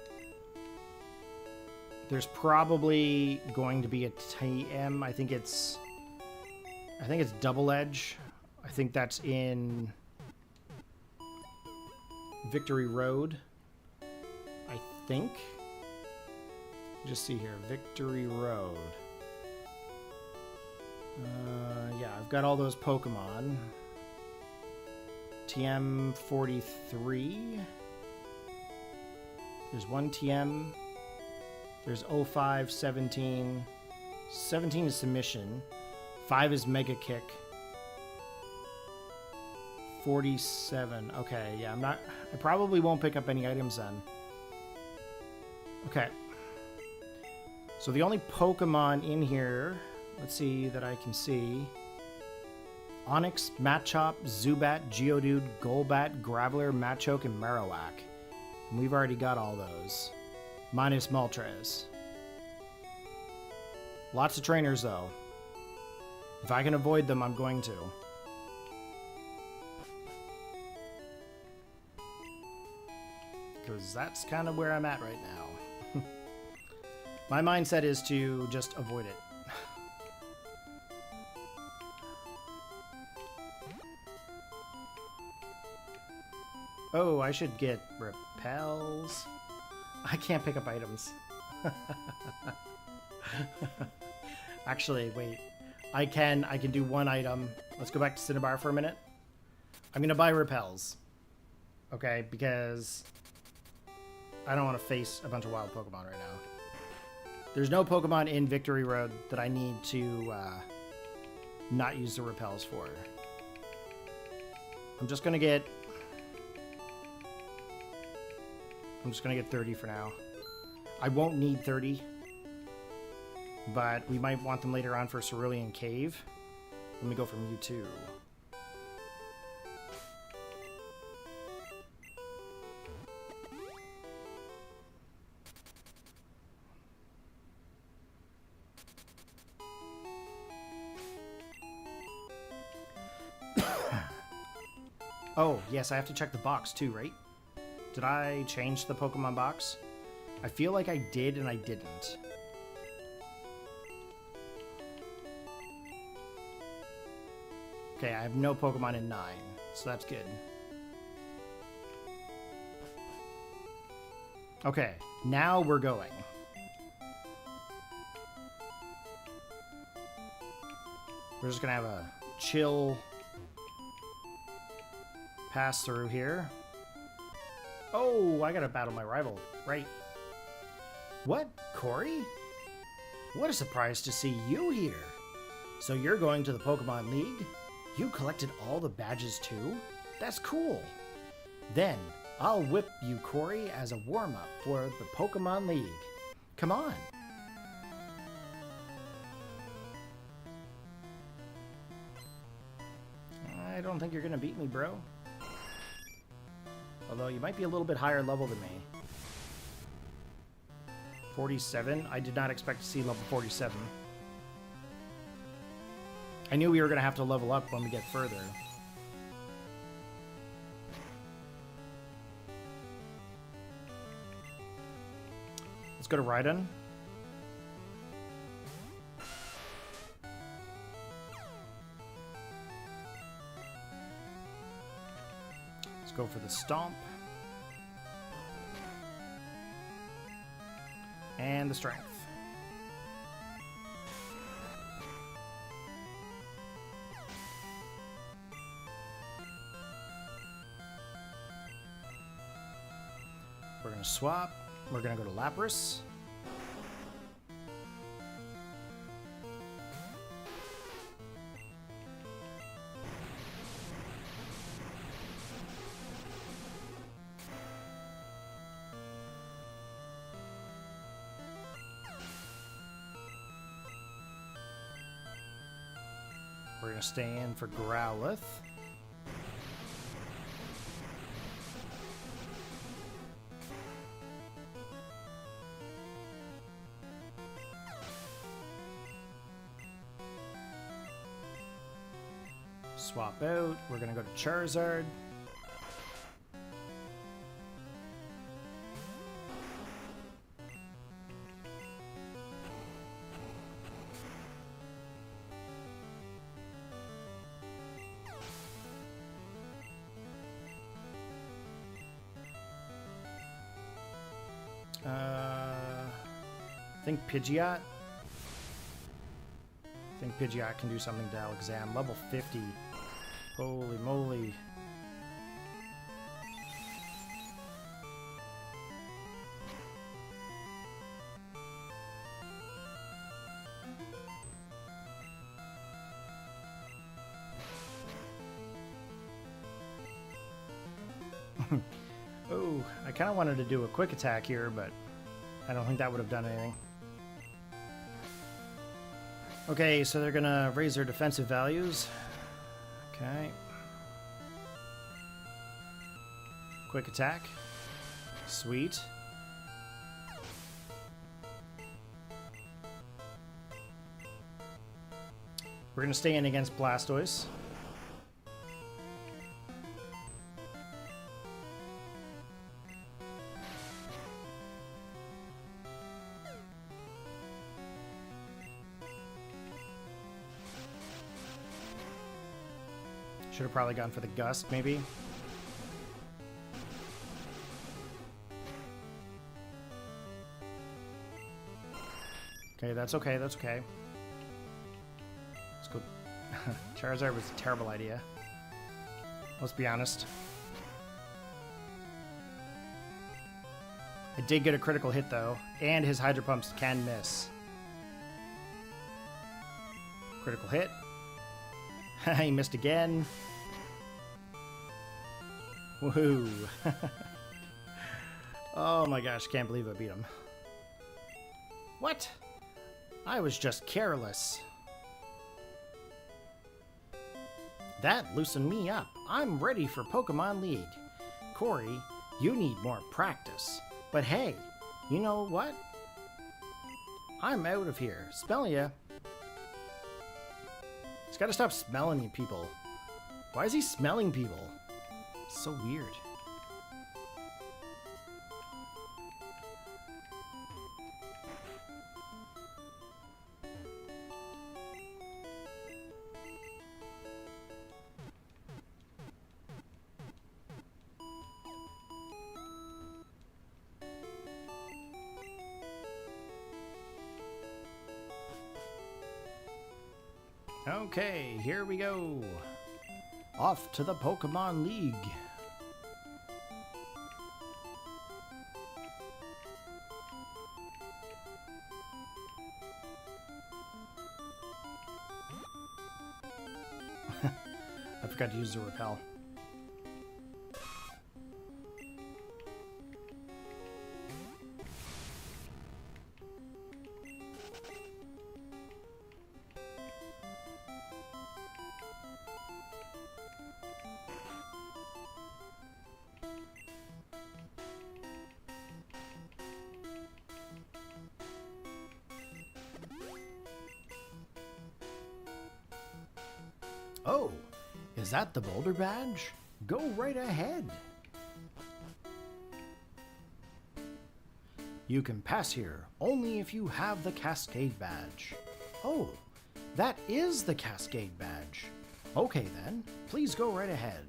There's probably going to be a TM. I think it's Double Edge. I think that's in Victory Road. I think. Just see here, Victory Road. Yeah, I've got all those Pokemon. TM 43. There's one TM. There's 05, 17. 17 is Submission. 5 is Mega Kick. 47. Okay, yeah, I probably won't pick up any items then. Okay. So the only Pokemon in here, let's see, that I can see. Onix, Machop, Zubat, Geodude, Golbat, Graveler, Machoke, and Marowak. And we've already got all those. Minus Moltres. Lots of trainers, though. If I can avoid them, I'm going to. Because that's kind of where I'm at right now. My mindset is to just avoid it. Oh, I should get repels. I can't pick up items. Actually, wait. I can do one item. Let's go back to Cinnabar for a minute. I'm gonna buy repels. Okay, because I don't want to face a bunch of wild Pokemon right now. There's no Pokemon in Victory Road that I need to not use the repels for. I'm just gonna get 30 for now. I won't need 30, but we might want them later on for Cerulean Cave. Let me go from U2. Oh, yes, I have to check the box too, right? Did I change the Pokemon box? I feel like I did and I didn't. Okay, I have no Pokemon in 9, so that's good. Okay, now we're going. We're just gonna have a chill pass through here. Oh, I gotta battle my rival. Right. What, Corey? What a surprise to see you here. So you're going to the Pokemon League? You collected all the badges too? That's cool. Then, I'll whip you, Corey, as a warm-up for the Pokemon League. Come on. I don't think you're gonna beat me, bro. Although you might be a little bit higher level than me. 47? I did not expect to see level 47. I knew we were going to have to level up when we get further. Let's go to Rhydon. Let's go for the Stomp. And the Strength. We're going to swap. We're going to go to Lapras. We're gonna stay in for Growlithe. Swap out. We're gonna go to Charizard. I think Pidgeot. I think Pidgeot can do something to Alakazam. Level 50. Holy moly. Oh, I kind of wanted to do a quick attack here, but I don't think that would have done anything. Okay, so they're gonna raise their defensive values. Okay. Quick attack. Sweet. We're gonna stay in against Blastoise. Should have probably gone for the Gust, maybe. Okay, that's okay, that's okay. Let's go. Charizard was a terrible idea. Let's be honest. It did get a critical hit, though, and his Hydro Pumps can miss. Critical hit. He missed again. Woohoo. Oh my gosh, can't believe I beat him. What? I was just careless. That loosened me up. I'm ready for Pokemon League. Corey, you need more practice. But hey, you know what? I'm out of here. Smell ya. He's gotta stop smelling you people. Why is he smelling people? So weird. Okay, here we go. Off to the Pokemon League. I forgot to use the repel. Oh, is that the Boulder Badge? Go right ahead. You can pass here only if you have the Cascade Badge. Oh, that is the Cascade Badge. Okay then, please go right ahead.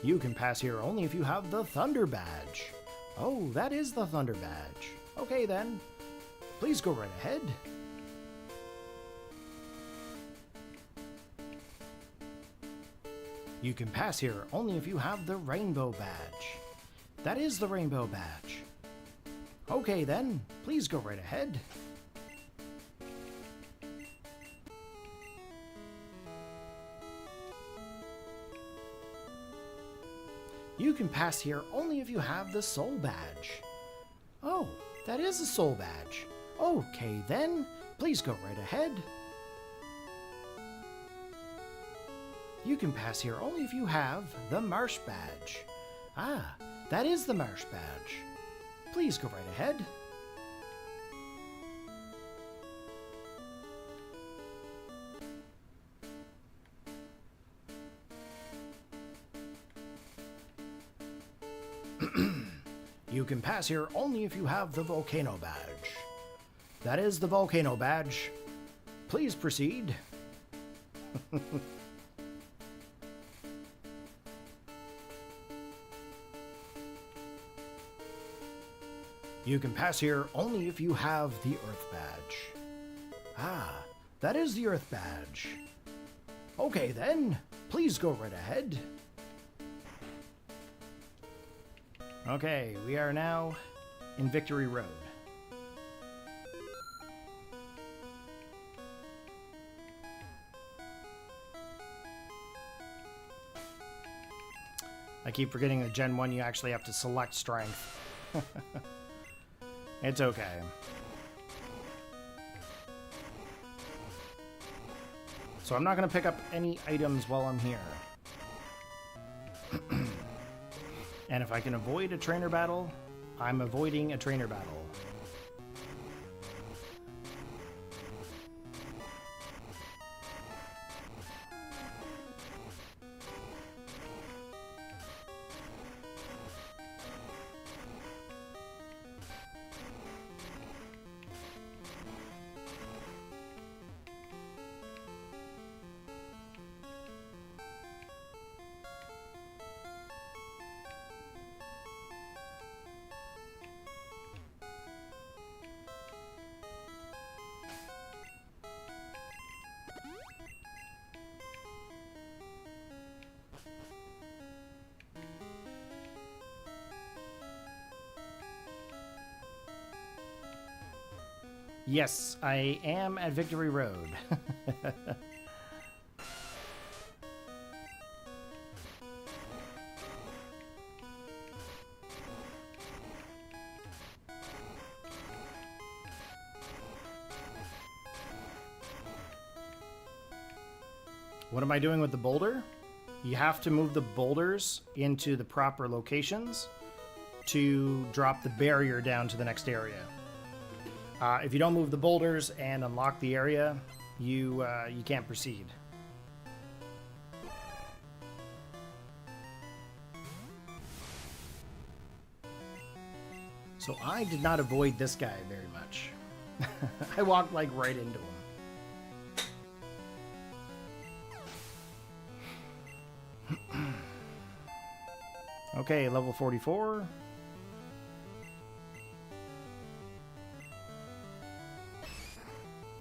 You can pass here only if you have the Thunder Badge. Oh, that is the Thunder Badge. Okay then, please go right ahead. You can pass here only if you have the Rainbow Badge. That is the Rainbow Badge. Okay then, please go right ahead. You can pass here only if you have the soul badge. Oh, that is a soul badge. Okay then, please go right ahead. You can pass here only if you have the marsh badge. Ah, that is the marsh badge. Please go right ahead. You can pass here only if you have the volcano badge. That is the volcano badge. Please proceed. You can pass here only if you have the earth badge. Ah, that is the earth badge. Okay then, please go right ahead. Okay, we are now in Victory Road. I keep forgetting that Gen 1 you actually have to select strength. It's okay. So I'm not going to pick up any items while I'm here. And if I can avoid a trainer battle, I'm avoiding a trainer battle. Yes, I am at Victory Road. What am I doing with the boulder? You have to move the boulders into the proper locations to drop the barrier down to the next area. If you don't move the boulders and unlock the area, you can't proceed. So I did not avoid this guy very much. I walked like right into him. Okay, level 44.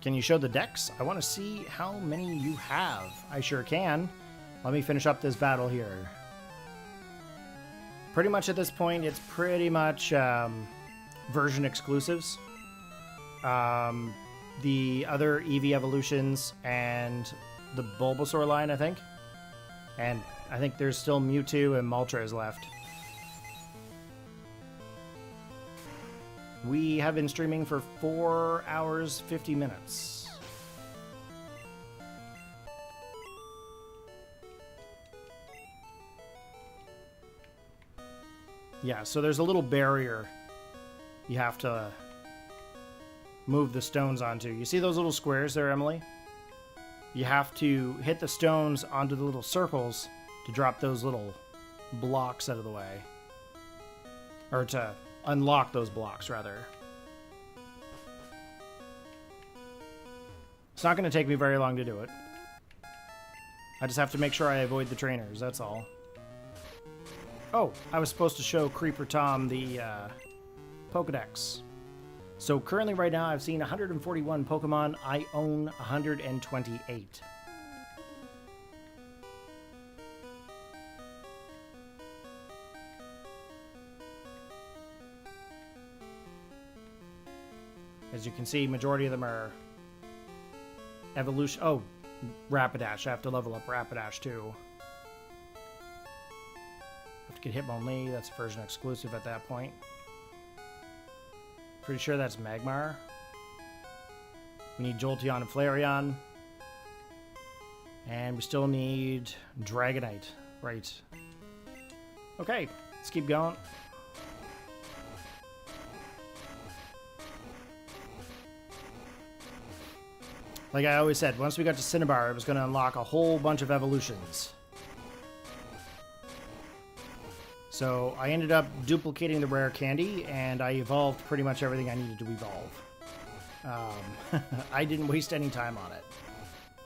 Can you show the decks? I want to see how many you have. I sure can. Let me finish up this battle here. Pretty much at this point, it's pretty much version exclusives. The other Eevee evolutions and the Bulbasaur line, I think. And I think there's still Mewtwo and Moltres left. We have been streaming for 4 hours, 50 minutes. Yeah, so there's a little barrier you have to move the stones onto. You see those little squares there, Emily? You have to hit the stones onto the little circles to drop those little blocks out of the way. Or to unlock those blocks, rather. It's not going to take me very long to do it. I just have to make sure I avoid the trainers, that's all. Oh, I was supposed to show Creeper Tom the Pokédex. So currently right now I've seen 141 Pokemon. I own 128. As you can see, majority of them are evolution. Oh, Rapidash. I have to level up Rapidash too. I have to get Hitmonlee. That's version exclusive at that point. Pretty sure that's Magmar. We need Jolteon and Flareon. And we still need Dragonite. Right. Okay, let's keep going. Like I always said, once we got to Cinnabar, it was going to unlock a whole bunch of evolutions. So I ended up duplicating the rare candy, and I evolved pretty much everything I needed to evolve. I didn't waste any time on it.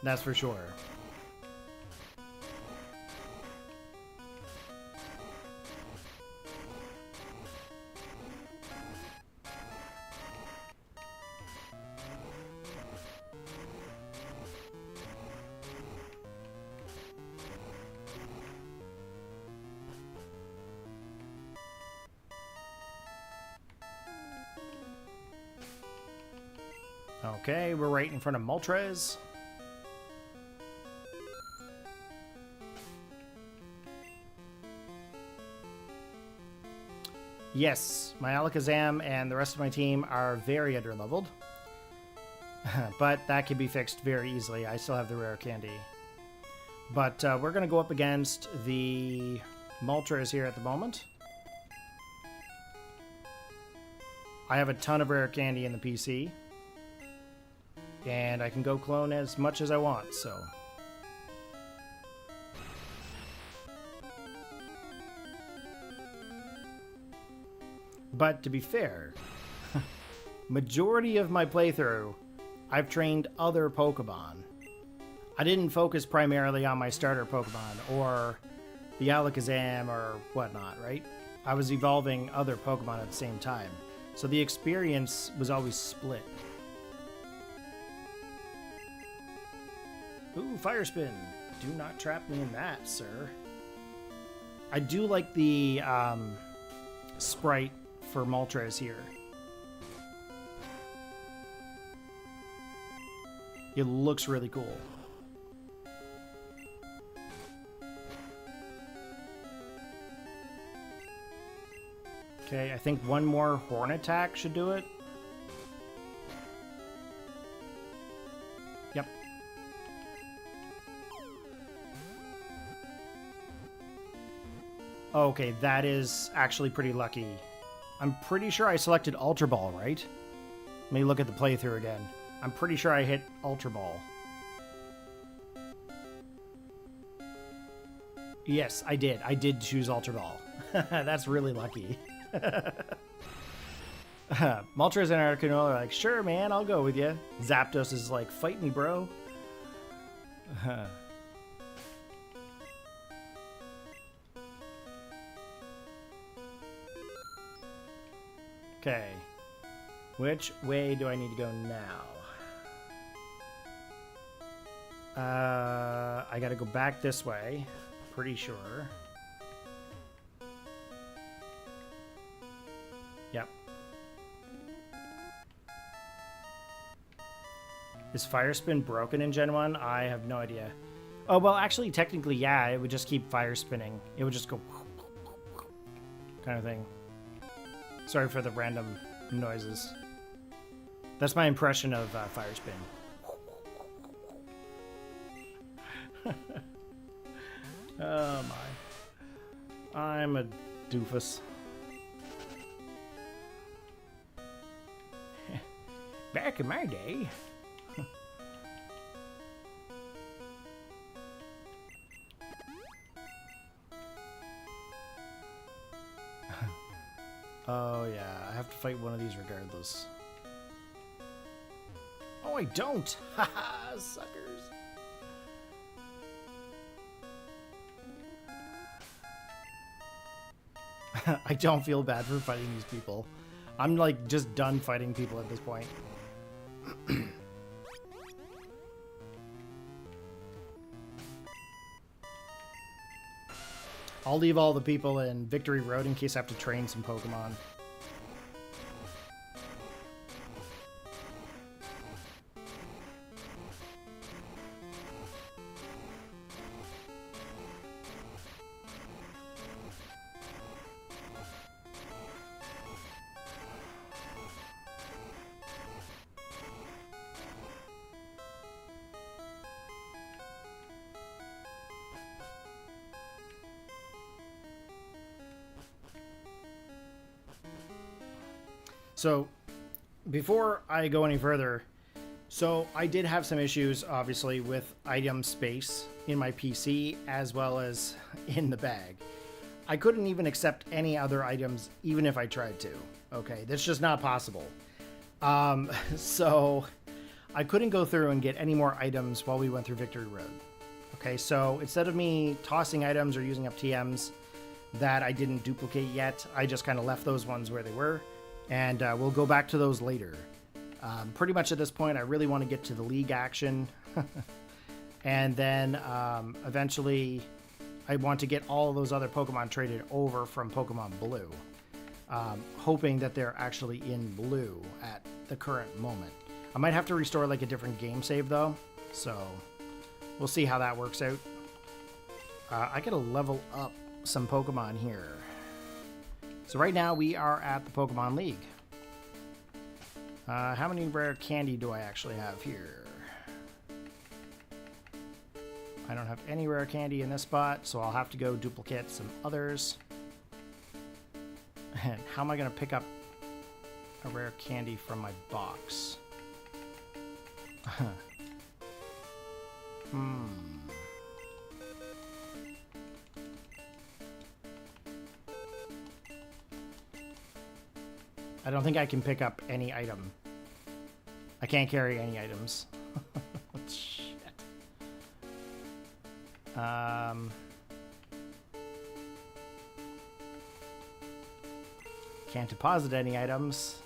That's for sure. Okay, we're right in front of Moltres. Yes, my Alakazam and the rest of my team are very underleveled. But that can be fixed very easily. I still have the rare candy. But we're going to go up against the Moltres here at the moment. I have a ton of rare candy in the PC. And I can go clone as much as I want, so... But to be fair, majority of my playthrough, I've trained other Pokemon. I didn't focus primarily on my starter Pokemon, or the Alakazam, or whatnot, right? I was evolving other Pokemon at the same time. So the experience was always split. Ooh, Fire Spin. Do not trap me in that, sir. I do like the sprite for Moltres here. It looks really cool. Okay, I think one more Horn attack should do it. Yep. Okay, that is actually pretty lucky. I'm pretty sure I selected Ultra Ball, right? Let me look at the playthrough again. I'm pretty sure I hit Ultra Ball. Yes, I did. I did choose Ultra Ball. That's really lucky. Moltres and Arcanine are like, sure, man, I'll go with you. Zapdos is like, fight me, bro. Okay. Which way do I need to go now? I gotta go back this way. Pretty sure. Yep. Is Fire Spin broken in Gen 1? I have no idea. Oh, well, actually, technically, yeah, it would just keep fire spinning. It would just go kind of thing. Sorry for the random noises. That's my impression of Fire Spin. Oh my. I'm a doofus. Back in my day. Oh yeah, I have to fight one of these regardless. Oh, I don't! Haha, suckers! I don't feel bad for fighting these people. I'm like just done fighting people at this point. I'll leave all the people in Victory Road in case I have to train some Pokemon. So before I go any further, so I did have some issues, obviously, with item space in my PC as well as in the bag. I couldn't even accept any other items, even if I tried to. Okay, that's just not possible. So I couldn't go through and get any more items while we went through Victory Road. Okay, so instead of me tossing items or using up TMs that I didn't duplicate yet, I just kind of left those ones where they were, and we'll go back to those later. Pretty much at this point, I really want to get to the league action, and then eventually I want to get all of those other Pokemon traded over from Pokemon Blue, hoping that they're actually in Blue at the current moment. I might have to restore like a different game save though, so we'll see how that works out. I gotta level up some Pokemon here. So right now we are at the Pokemon League. How many rare candy do I actually have here? I don't have any rare candy in this spot, so I'll have to go duplicate some others. And how am I going to pick up a rare candy from my box? I don't think I can pick up any item. I can't carry any items. Shit. Can't deposit any items.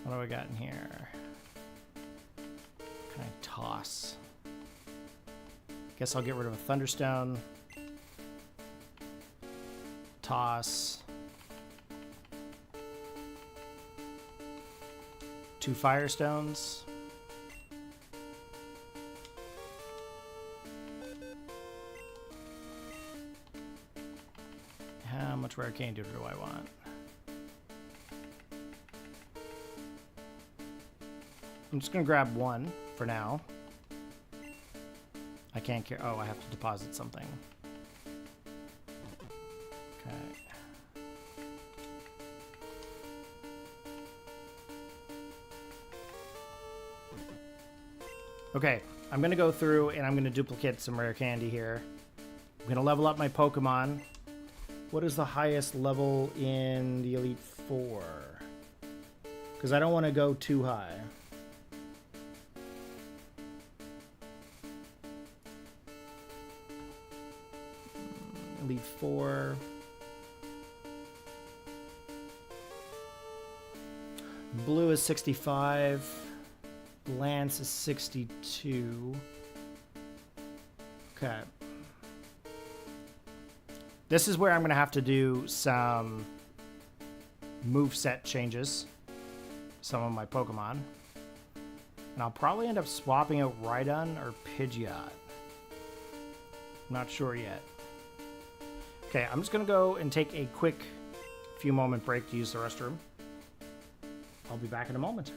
What do I got in here? Can I toss? Guess I'll get rid of a Thunderstone. Toss. 2 Firestones. How much rare candy do I want? I'm just gonna grab 1 for now. I can't care. Oh, I have to deposit something. Okay. Okay, I'm gonna go through and I'm gonna duplicate some rare candy here. I'm gonna level up my Pokemon. What is the highest level in the Elite Four? Because I don't want to go too high. Elite Four. Blue is 65. Lance is 62. Okay. This is where I'm going to have to do some moveset changes. Some of my Pokemon. And I'll probably end up swapping out Rhydon or Pidgeot. I'm not sure yet. Okay, I'm just going to go and take a quick few moment break to use the restroom. I'll be back in a moment.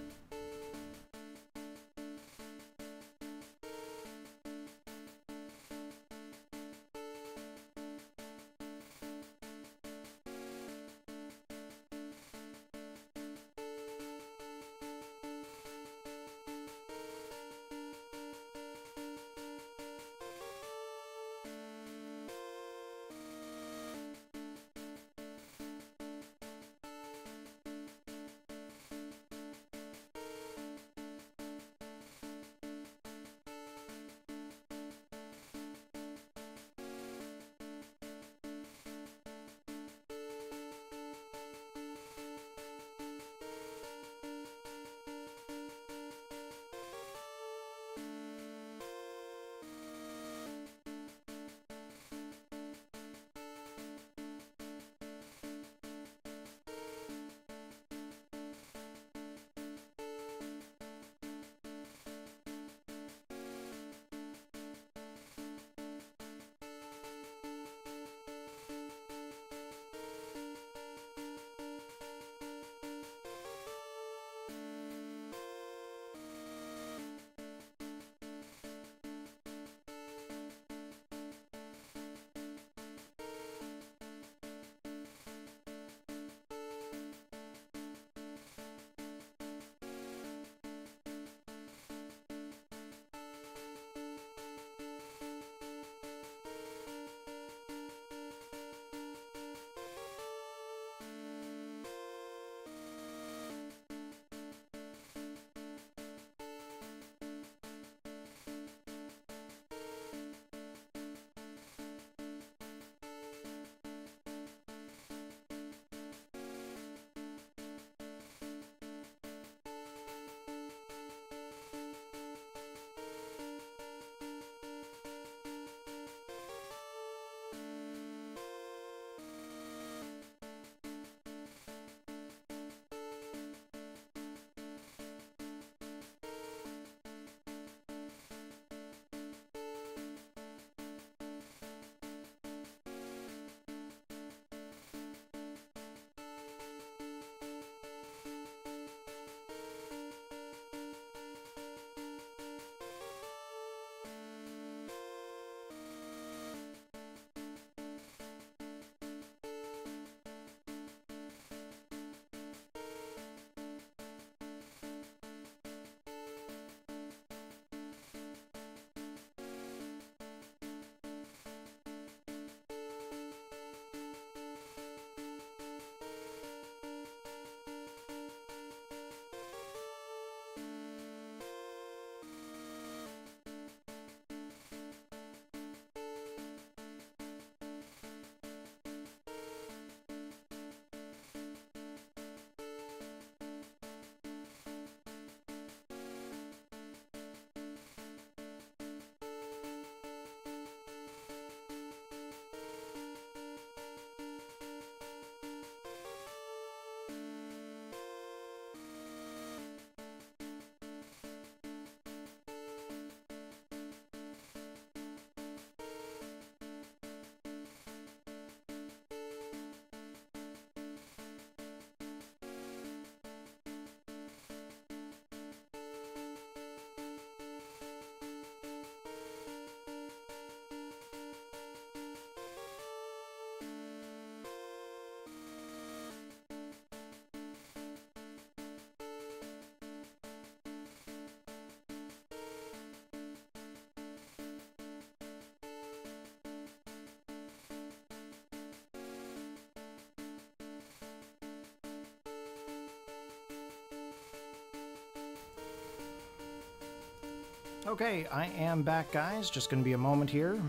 Okay, I am back, guys. Just going to be a moment here.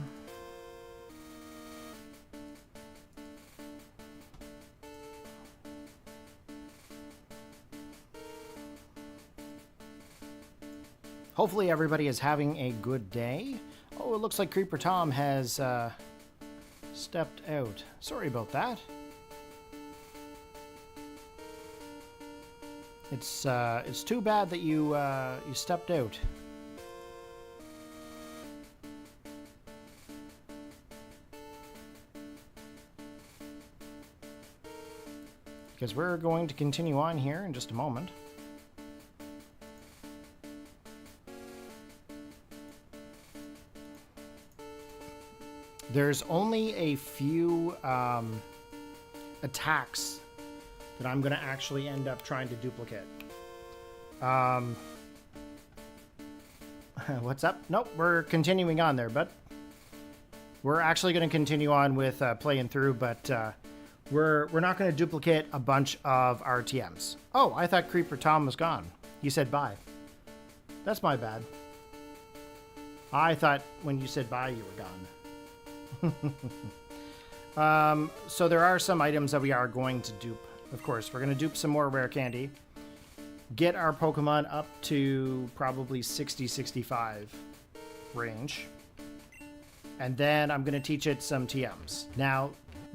Hopefully everybody is having a good day. Oh, it looks like Creeper Tom has stepped out. Sorry about that. It's too bad that you stepped out. Because we're going to continue on here in just a moment. There's only a few attacks that I'm going to actually end up trying to duplicate. What's up? Nope, we're continuing on there, but we're actually going to continue on with playing through, but we're not going to duplicate a bunch of RTMs. Oh, I thought Creeper Tom was gone. You said bye. That's my bad. I thought when you said bye, you were gone. So there are some items that we are going to dupe. Of course, we're going to dupe some more rare candy. Get our Pokemon up to probably 60-65 range. And then I'm going to teach it some TMs. Now,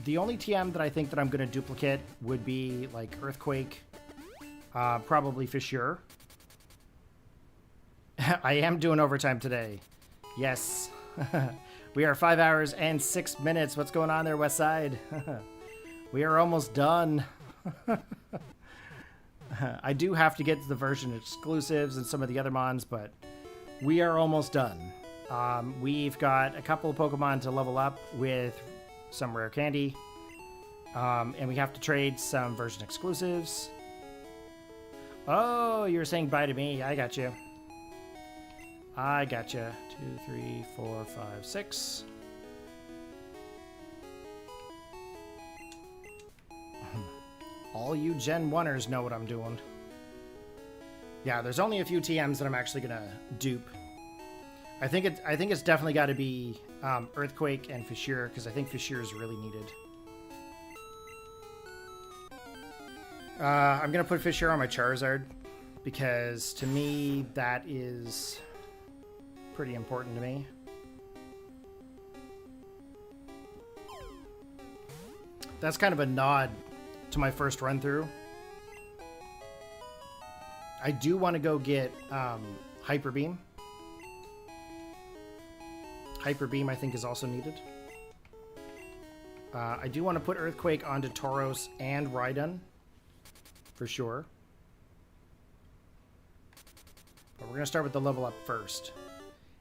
the only TM that I think that I'm going to duplicate would be like Earthquake, probably Fissure. I am doing overtime today. Yes. We are 5 hours and 6 minutes. What's going on there, West Side? We are almost done. I do have to get to the version exclusives and some of the other mons, but we are almost done. We've got a couple of Pokemon to level up with some rare candy. And we have to trade some version exclusives. Oh, you were saying bye to me. I got you. I got you. 2, 3, 4, 5, 6. All you Gen 1ers know what I'm doing. Yeah, there's only a few TMs that I'm actually gonna dupe. I think it's definitely got to be Earthquake and Fissure, because I think Fissure is really needed. I'm gonna put Fissure on my Charizard, because to me that is pretty important to me. That's kind of a nod to my first run through. I do want to go get Hyper Beam. Hyper Beam I think is also needed. I do want to put Earthquake onto Tauros and Rhydon for sure. But we're going to start with the level up first.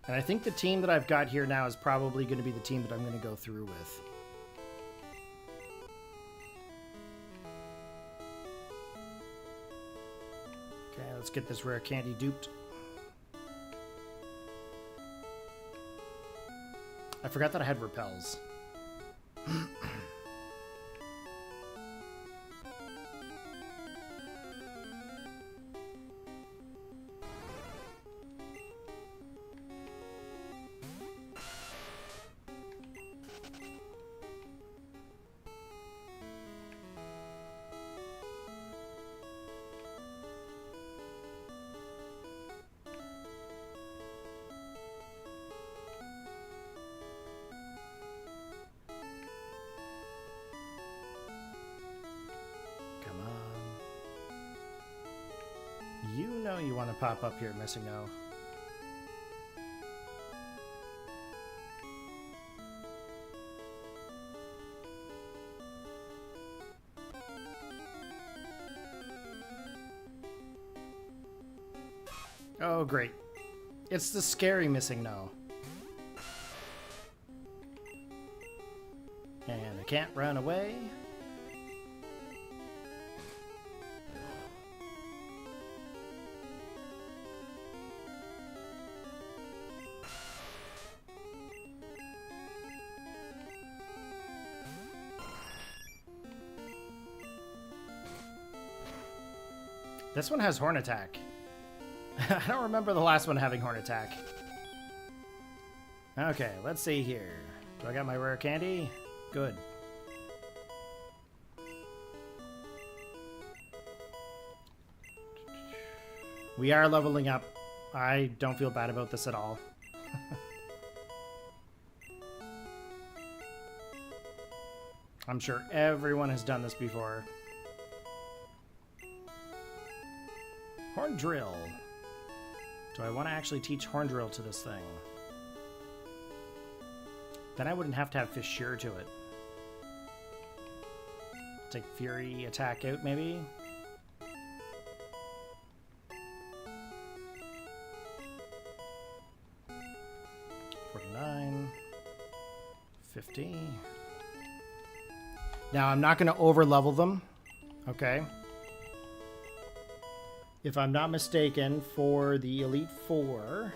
And I think the team that I've got here now is probably going to be the team that I'm going to go through with. Okay, let's get this rare candy duped. I forgot that I had repels. You know you want to pop up here, Missing No. Oh, great. It's the scary Missing No. And I can't run away. This one has Horn Attack. I don't remember the last one having Horn Attack. Okay, let's see here. Do I got my rare candy? Good. We are leveling up. I don't feel bad about this at all. I'm sure everyone has done this before. Horn Drill. Do I want to actually teach Horn Drill to this thing? Then I wouldn't have to have Fissure to it. Take Fury attack out, maybe? $49. $50. Now, I'm not going to over-level them, okay? If I'm not mistaken, for the Elite Four,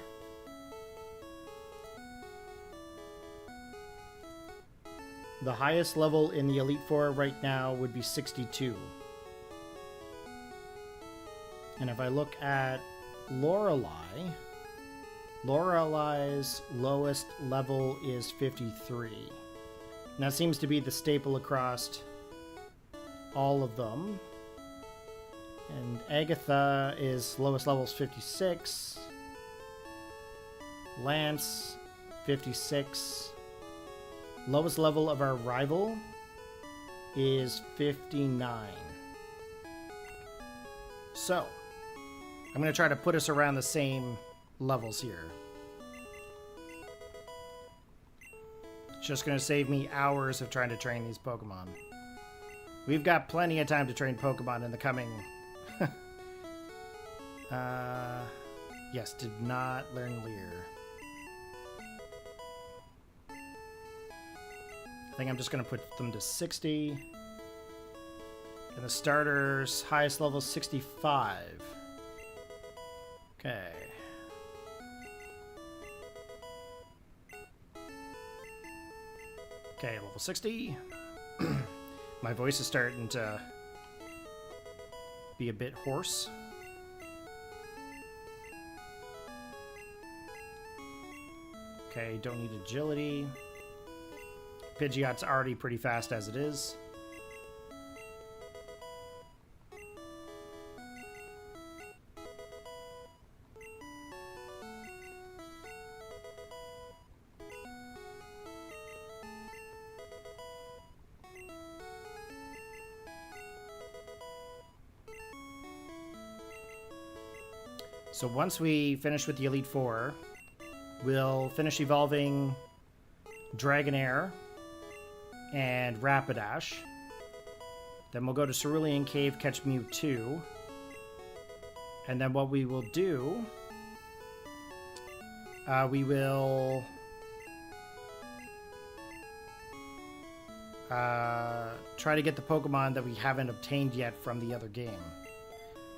the highest level in the Elite Four right now would be 62. And if I look at Lorelei, Lorelei's lowest level is 53. And that seems to be the staple across all of them. And Agatha is lowest level is 56. Lance, 56. Lowest level of our rival is 59. So, I'm going to try to put us around the same levels here. It's just going to save me hours of trying to train these Pokemon. We've got plenty of time to train Pokemon in the coming... yes, did not learn Leer. I think I'm just going to put them to 60. And the starter's highest level is 65. Okay. Okay, level 60. My voice is starting to be a bit hoarse. Okay, don't need agility. Pidgeot's already pretty fast as it is. So once we finish with the Elite Four, we'll finish evolving Dragonair and Rapidash. Then we'll go to Cerulean Cave, catch Mewtwo. And then what we will do, we will try to get the Pokemon that we haven't obtained yet from the other game.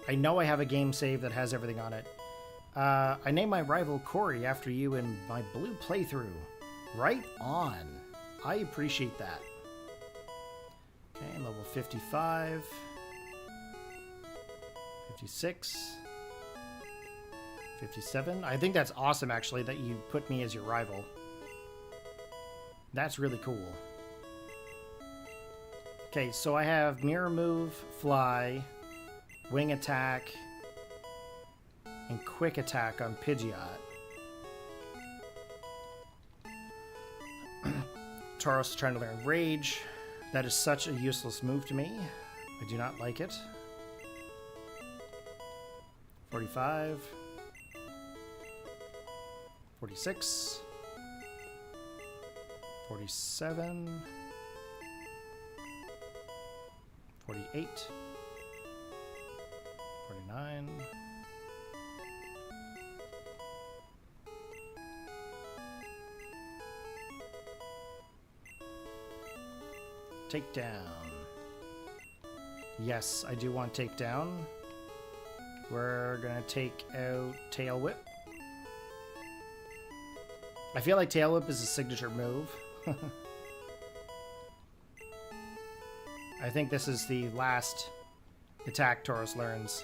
I know I have a game save that has everything on it. I named my rival Corey after you in my blue playthrough. Right on. I appreciate that. Okay, level 55. 56. 57. I think that's awesome, actually, that you put me as your rival. That's really cool. Okay, so I have Mirror Move, Fly, Wing Attack, and Quick Attack on Pidgeot. Tauros is trying to learn Rage. That is such a useless move to me. I do not like it. 45. 46. 47. 48. 49. Takedown. Yes, I do want takedown. We're gonna take out Tail Whip. I feel like Tail Whip is a signature move. I think this is the last attack Tauros learns.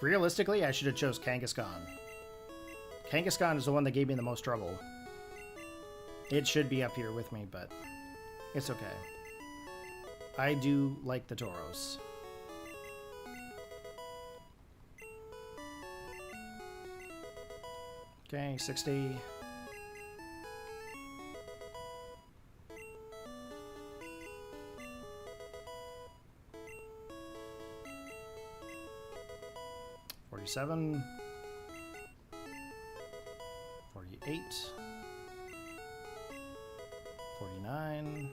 Realistically, I should have chose Kangaskhan. Kangaskhan is the one that gave me the most trouble. It should be up here with me, but it's okay. I do like the Tauros. Okay, 60. $47. 48. 49.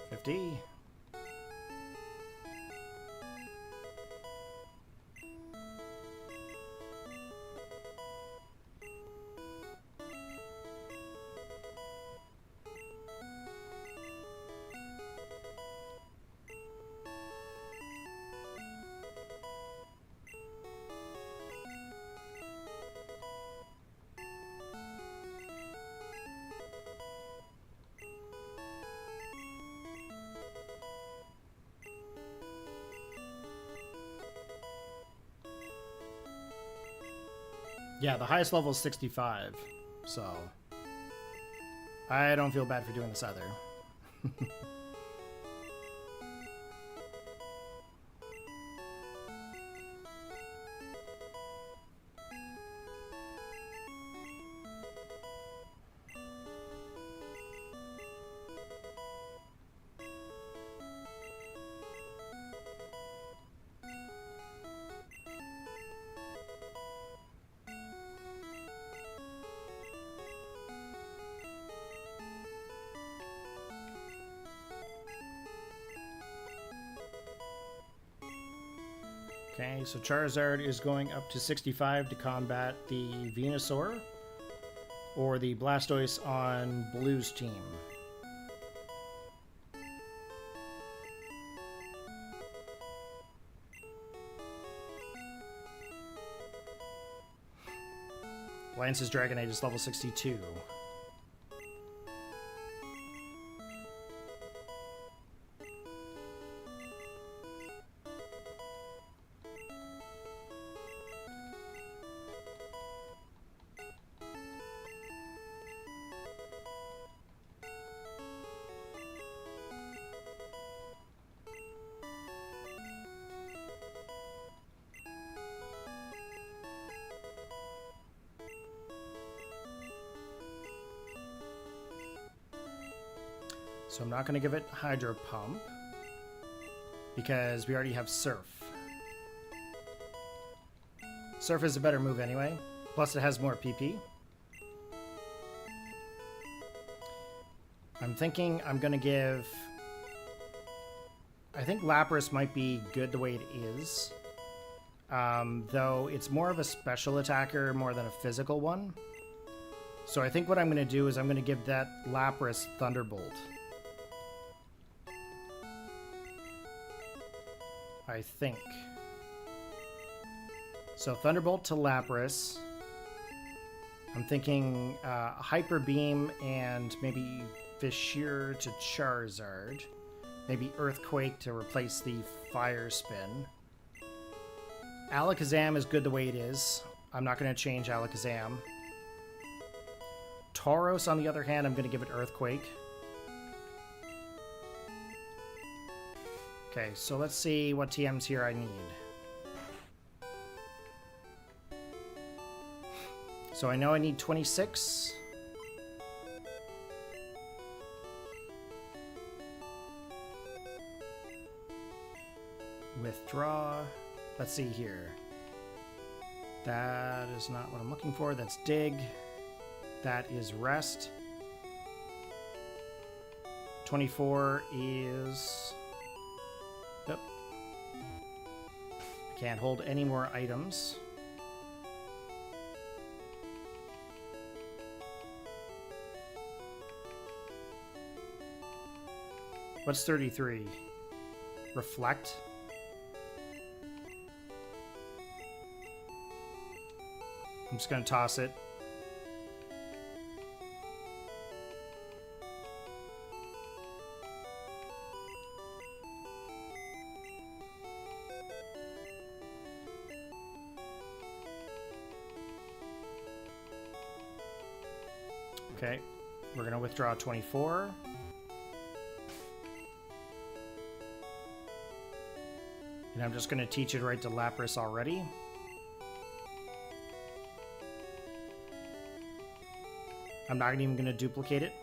50. Yeah, the highest level is 65, so I don't feel bad for doing this either. Okay, so Charizard is going up to 65 to combat the Venusaur or the Blastoise on Blue's team. Lance's Dragonite is level 62. So I'm not going to give it Hydro Pump because we already have Surf. Surf is a better move anyway, plus it has more PP. I'm thinking I'm going to give... I think Lapras might be good the way it is, though it's more of a special attacker more than a physical one. So I think what I'm going to do is I'm going to give that Lapras Thunderbolt. I think. So Thunderbolt to Lapras. I'm thinking Hyper Beam and maybe Fissure to Charizard. Maybe Earthquake to replace the Fire Spin. Alakazam is good the way it is. I'm not going to change Alakazam. Tauros, on the other hand, I'm going to give it Earthquake. Okay, so let's see what TMs here I need. So I know I need 26. Withdraw. Let's see here. That is not what I'm looking for. That's Dig. That is Rest. 24 is... Yep. I can't hold any more items. What's 33? Reflect. I'm just going to toss it. Okay, we're gonna withdraw 24. And I'm just gonna teach it right to Lapras already. I'm not even gonna duplicate it.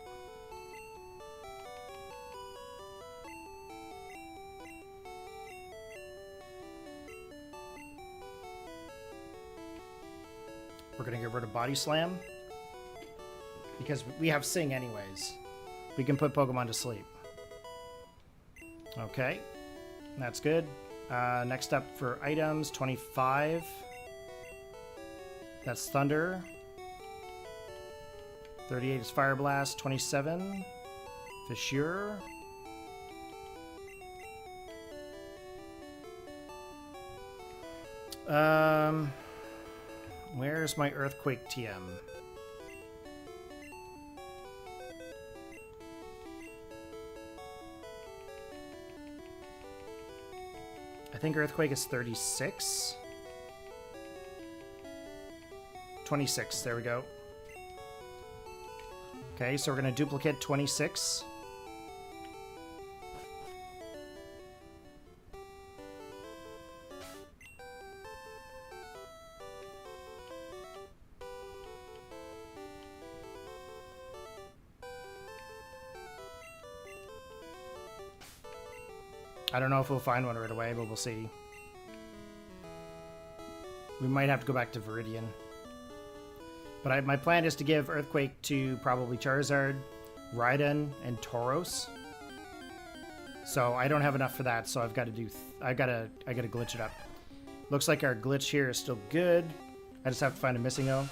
We're gonna get rid of Body Slam. Because we have Sing anyways. We can put Pokemon to sleep. Okay. That's good. Next up for items, 25. That's Thunder. 38 is Fire Blast. 27. Fissure. Where's my Earthquake TM? I think Earthquake is 36. 26, there we go. Okay, so we're going to duplicate 26. I don't know if we'll find one right away, but we'll see. We might have to go back to Viridian. But my plan is to give Earthquake to probably Charizard, Raiden, and Tauros. So I don't have enough for that, so I've got to do... I gotta glitch it up. Looks like our glitch here is still good. I just have to find a missing O.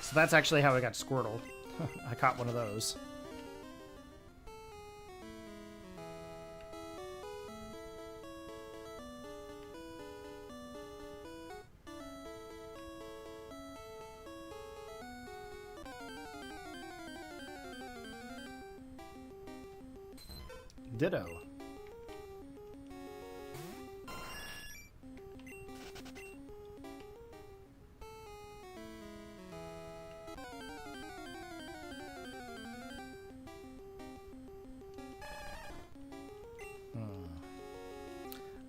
So that's actually how I got Squirtle. I caught one of those. Ditto.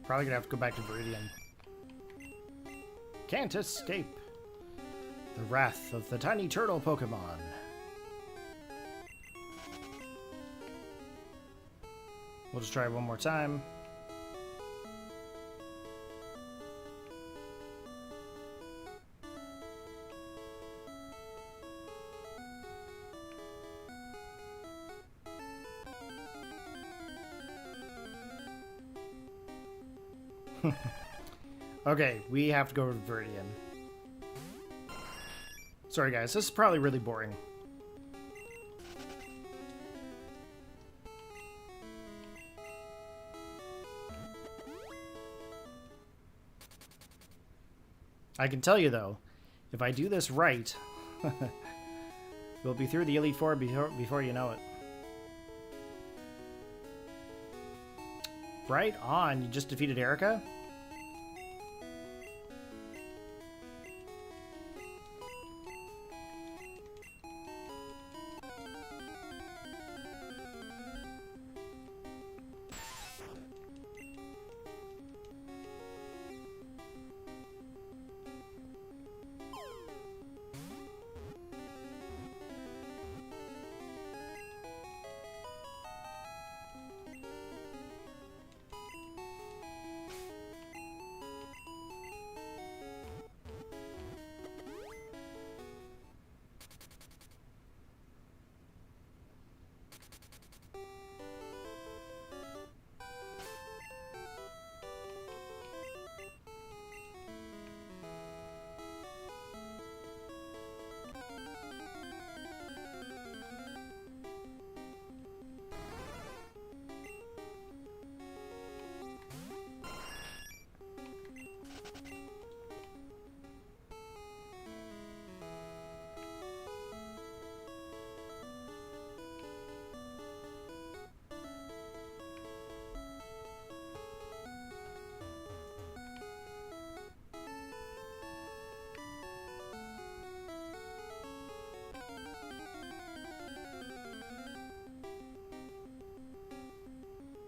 Probably gonna have to go back to Viridian. Can't escape the wrath of the tiny turtle Pokemon. We'll just try one more time. Okay, we have to go to Viridian. Sorry guys, this is probably really boring. I can tell you though, if I do this right, we'll be through the Elite Four before you know it. Right on, you just defeated Erica?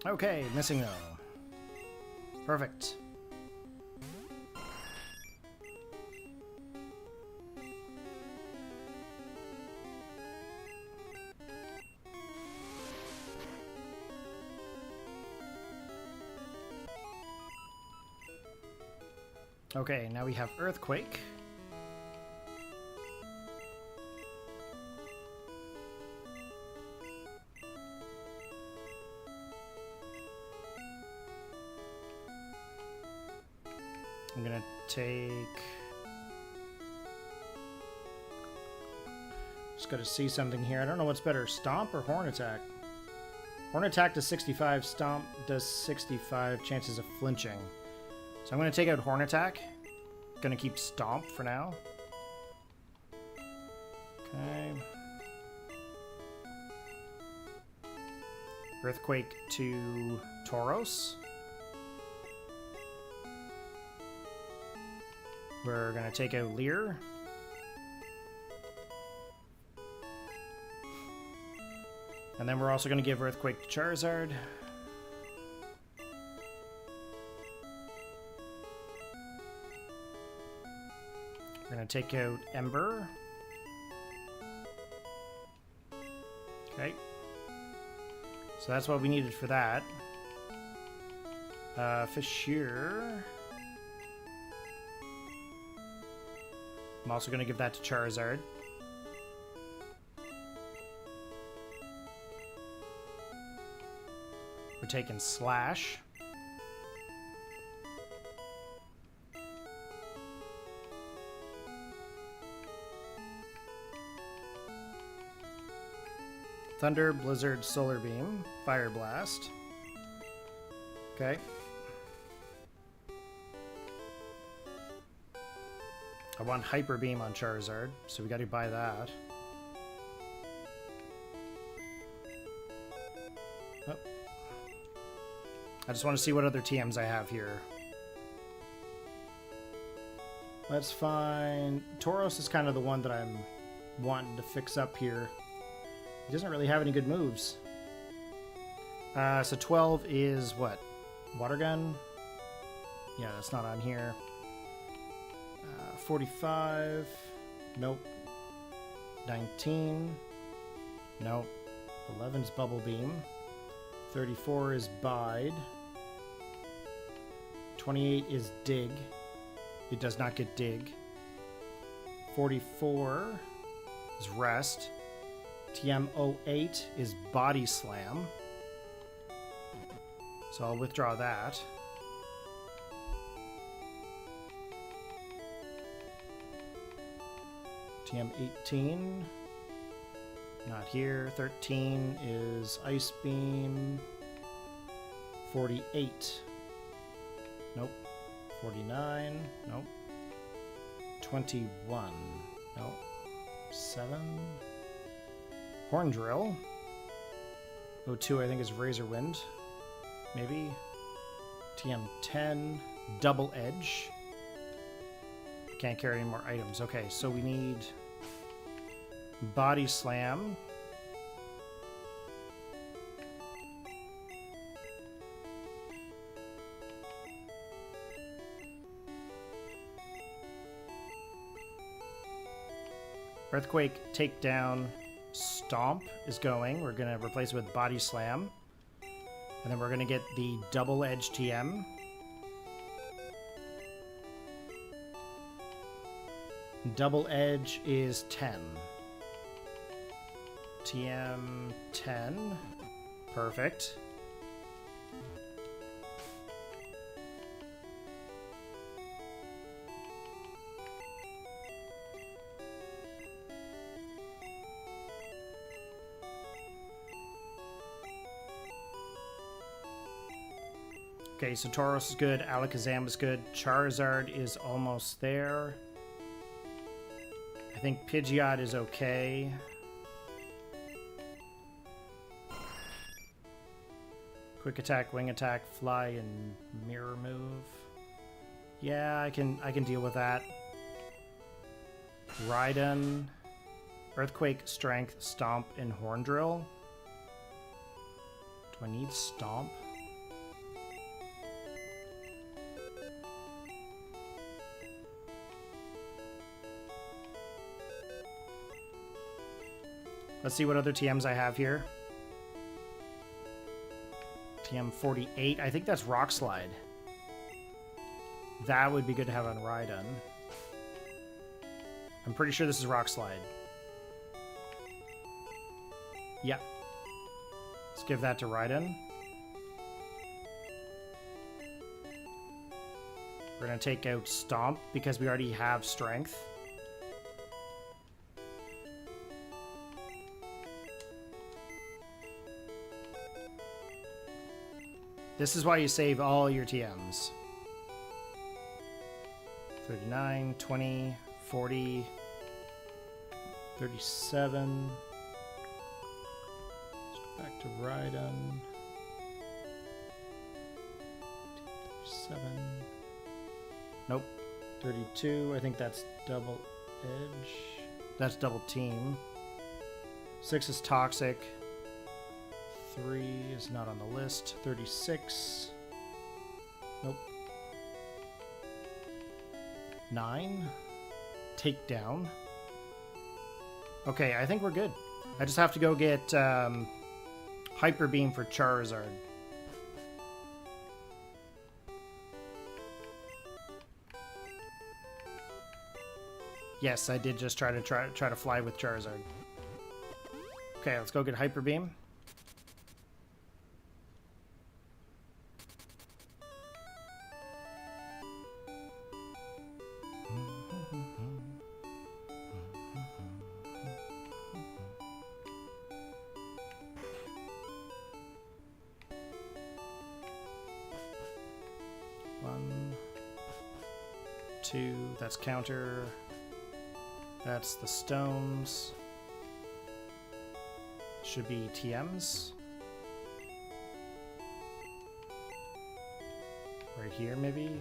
Okay, missing though. Perfect. Okay, now we have Earthquake. I'm gonna take... Just gotta see something here. I don't know what's better, Stomp or Horn Attack? Horn Attack does 65, Stomp does 65 chances of flinching. So I'm gonna take out Horn Attack. Gonna keep Stomp for now. Okay. Earthquake to Tauros. We're gonna take out Leer. And then we're also gonna give Earthquake to Charizard. We're gonna take out Ember. Okay. So that's what we needed for that. Fissure. I'm also going to give that to Charizard. We're taking Slash. Thunder, Blizzard, Solar Beam, Fire Blast. Okay. I want Hyper Beam on Charizard, so we got to buy that. Oh. I just want to see what other TMs I have here. Let's find... Tauros is kind of the one that I'm wanting to fix up here. He doesn't really have any good moves. So 12 is what? Water Gun? Yeah, that's not on here. 45. Nope. 19. Nope. 11 is Bubble Beam. 34 is Bide. 28 is Dig. It does not get Dig. 44 is Rest. TM08 is Body Slam. So I'll withdraw that. TM18. Not here. 13 is Ice Beam. 48. Nope. 49. Nope. 21. Nope. 7. Horn Drill. 02 I think is Razor Wind. Maybe. TM10. Double Edge. Can't carry any more items. Okay, so we need Body Slam. Earthquake Takedown. Stomp is going. We're going to replace it with Body Slam. And then we're going to get the Double Edge TM. Double Edge is 10. TM 10. Perfect. Okay, so Tauros is good, Alakazam is good, Charizard is almost there. I think Pidgeot is okay. Quick Attack, Wing Attack, Fly, and Mirror Move. Yeah, I can deal with that. Rhydon, Earthquake, Strength, Stomp, and Horn Drill. Do I need Stomp? Let's see what other TMs I have here. TM 48. I think that's Rock Slide. That would be good to have on Rhydon. I'm pretty sure this is Rock Slide. Yep. Let's give that to Rhydon. We're going to take out Stomp because we already have Strength. This is why you save all your TMs. 39, 20, 40, 37. Back to Rhydon. 37. Nope. 32. I think that's double edge. That's double team. 6 is toxic. 3 is not on the list. 36. Nope. 9. Takedown. Okay, I think we're good. I just have to go get Hyper Beam for Charizard. Yes, I did just try to fly with Charizard. Okay, let's go get Hyper Beam. That's counter. That's the stones. Should be TMs. Right here, maybe?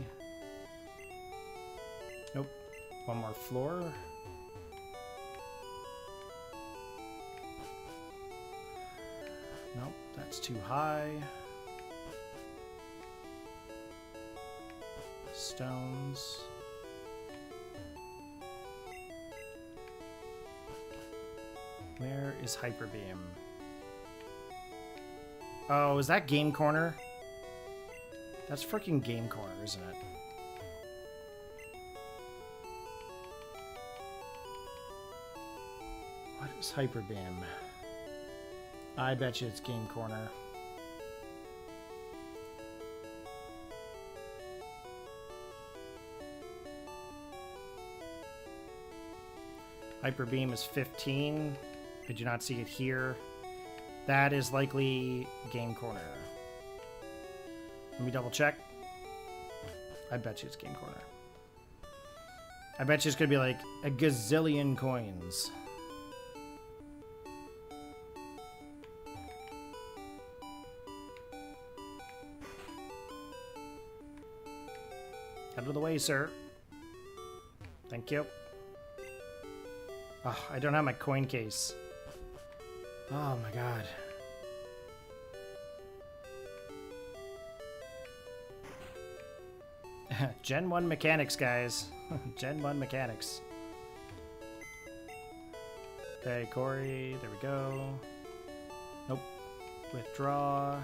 Nope. One more floor. Nope, that's too high. Stones. Where is Hyper Beam? Oh, is that Game Corner? That's freaking Game Corner, isn't it? What is Hyper Beam? I bet you it's Game Corner. Hyper Beam is 15. I do not see it here. That is likely Game Corner. Let me double check. I bet you it's Game Corner. I bet you it's gonna be like a gazillion coins. Out of the way, sir. Thank you. Oh, I don't have my coin case. Oh my god. Gen 1 mechanics, guys. Gen 1 mechanics. Okay, Corey. There we go. Nope. Withdraw.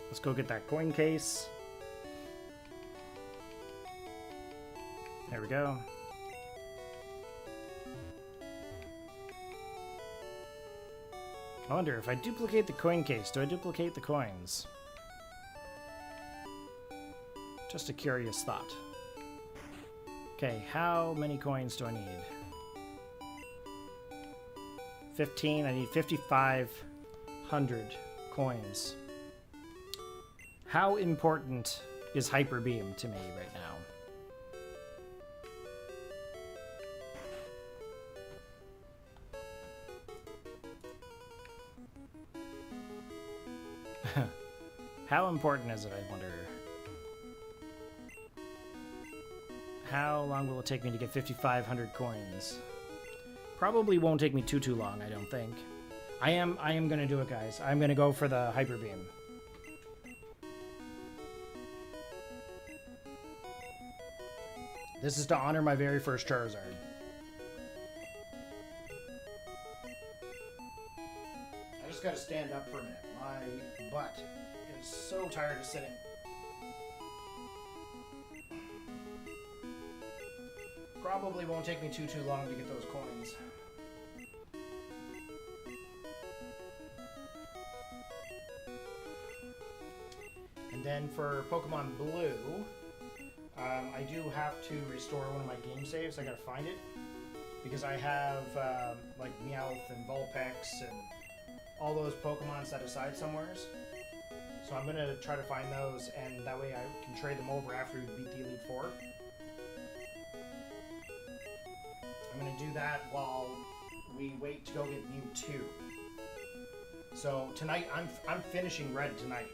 Let's go get that coin case. There we go. I wonder, if I duplicate the coin case, do I duplicate the coins? Just a curious thought. Okay, how many coins do I need? 15. I need 5,500 coins. How important is Hyper Beam to me right now? How important is it, I wonder? How long will it take me to get 5,500 coins? Probably won't take me too long, I don't think. I am gonna do it, guys. I'm gonna go for the Hyper Beam. This is to honor my very first Charizard. just gotta stand up for a minute. My butt is so tired of sitting. Probably won't take me too long to get those coins. And then for Pokemon Blue, I do have to restore one of my game saves. I gotta find it. Because I have like Meowth and Vulpix and all those Pokemon set aside somewheres. So I'm going to try to find those, and that way I can trade them over after we beat the Elite Four. I'm going to do that while we wait to go get Mewtwo. So tonight, I'm finishing Red tonight.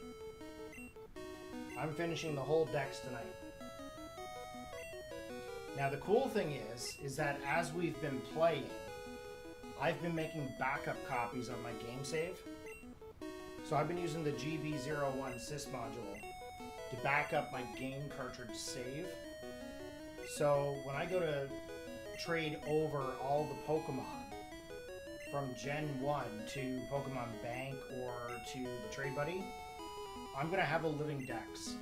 I'm finishing the whole Dex tonight. Now the cool thing is that as we've been playing, I've been making backup copies of my game save. So I've been using the GB01 sys module to back up my game cartridge save. So when I go to trade over all the Pokemon from Gen 1 to Pokémon Bank or to the Trade Buddy, I'm going to have a living Dex.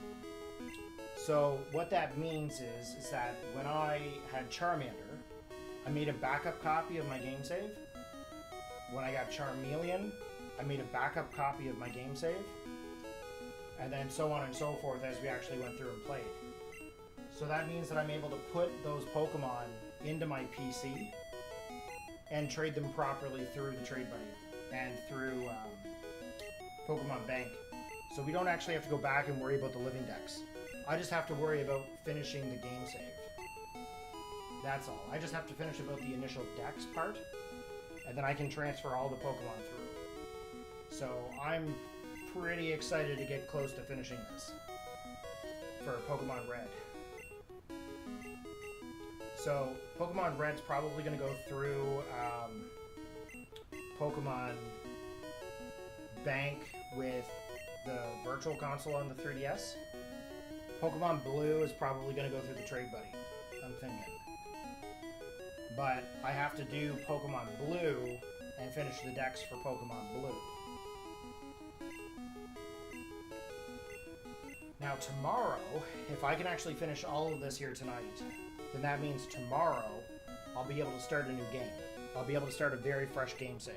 So what that means is that when I had Charmander, I made a backup copy of my game save. When I got Charmeleon, I made a backup copy of my game save. And then so on and so forth as we actually went through and played. So that means that I'm able to put those Pokemon into my PC and trade them properly through the Trade Buddy and through Pokémon Bank. So we don't actually have to go back and worry about the living Dex. I just have to worry about finishing the game save. That's all. I just have to finish about the initial Dex part, and then I can transfer all the Pokemon through. So I'm pretty excited to get close to finishing this for Pokemon Red. So Pokemon Red's probably going to go through Pokemon Bank with the Virtual Console on the 3DS. Pokemon Blue is probably going to go through the Trade Buddy, I'm thinking. But I have to do Pokemon Blue and finish the Dex for Pokemon Blue. Now tomorrow, if I can actually finish all of this here tonight, then that means tomorrow I'll be able to start a new game. I'll be able to start a very fresh game save.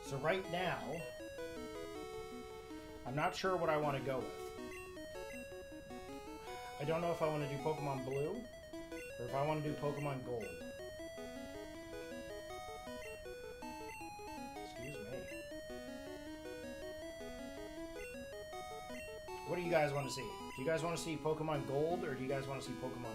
So right now, I'm not sure what I want to go with. I don't know if I want to do Pokemon Blue or if I want to do Pokemon Gold. Excuse me. What do you guys want to see? Do you guys want to see Pokemon Gold or do you guys want to see Pokemon Blue?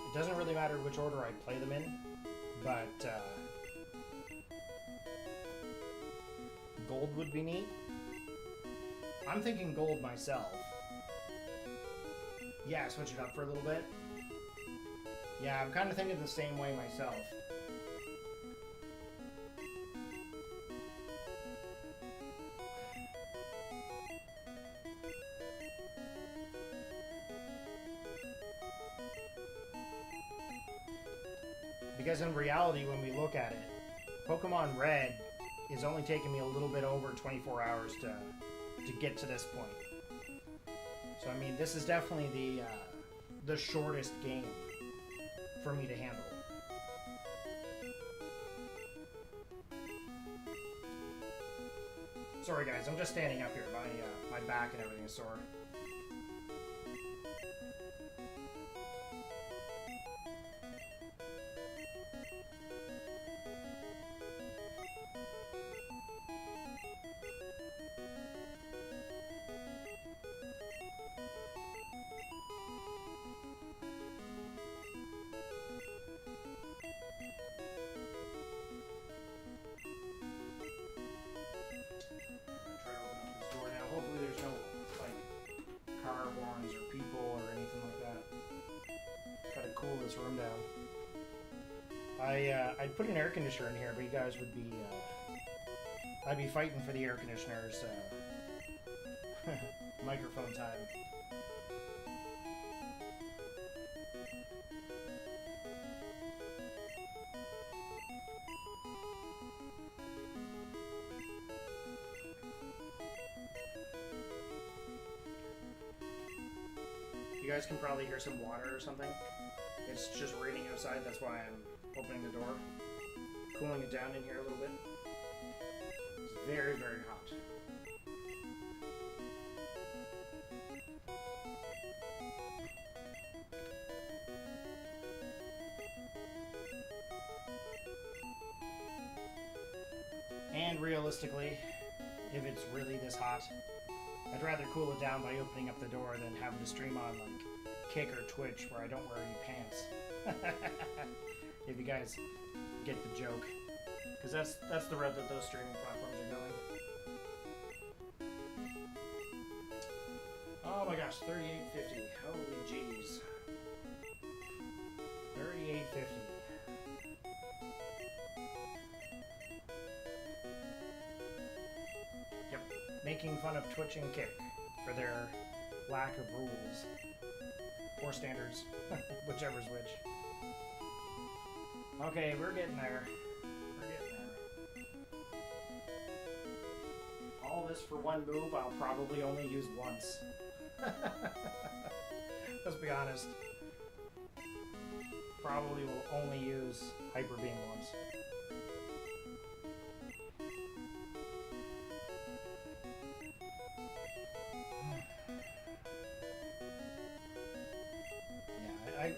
It doesn't really matter which order I play them in, but Gold would be neat. I'm thinking Gold myself. Yeah, switch it up for a little bit. Yeah, I'm kind of thinking the same way myself. Because in reality, when we look at it, Pokemon Red is only taking me a little bit over 24 hours to get to this point. So I mean, this is definitely the shortest game for me to handle. Sorry guys, I'm just standing up here. My back and everything is sore. I'd put an air conditioner in here, but you guys would be I'd be fighting for the air conditioner's microphone time. You guys can probably hear some water or something. It's just raining outside, that's why I'm opening the door. Cooling it down in here a little bit. It's very, very hot. And realistically, if it's really this hot, I'd rather cool it down by opening up the door than having to stream on like Kick or Twitch where I don't wear any pants. If you guys get the joke, because that's the route that those streaming platforms are going. Oh my gosh, 38.50. Holy jeez. 38.50. Yep, making fun of Twitch and Kick for their lack of rules. Or standards, whichever's which. Okay, we're getting there. We're getting there. All this for one move I'll probably only use once. Let's be honest. Probably will only use Hyper Beam once.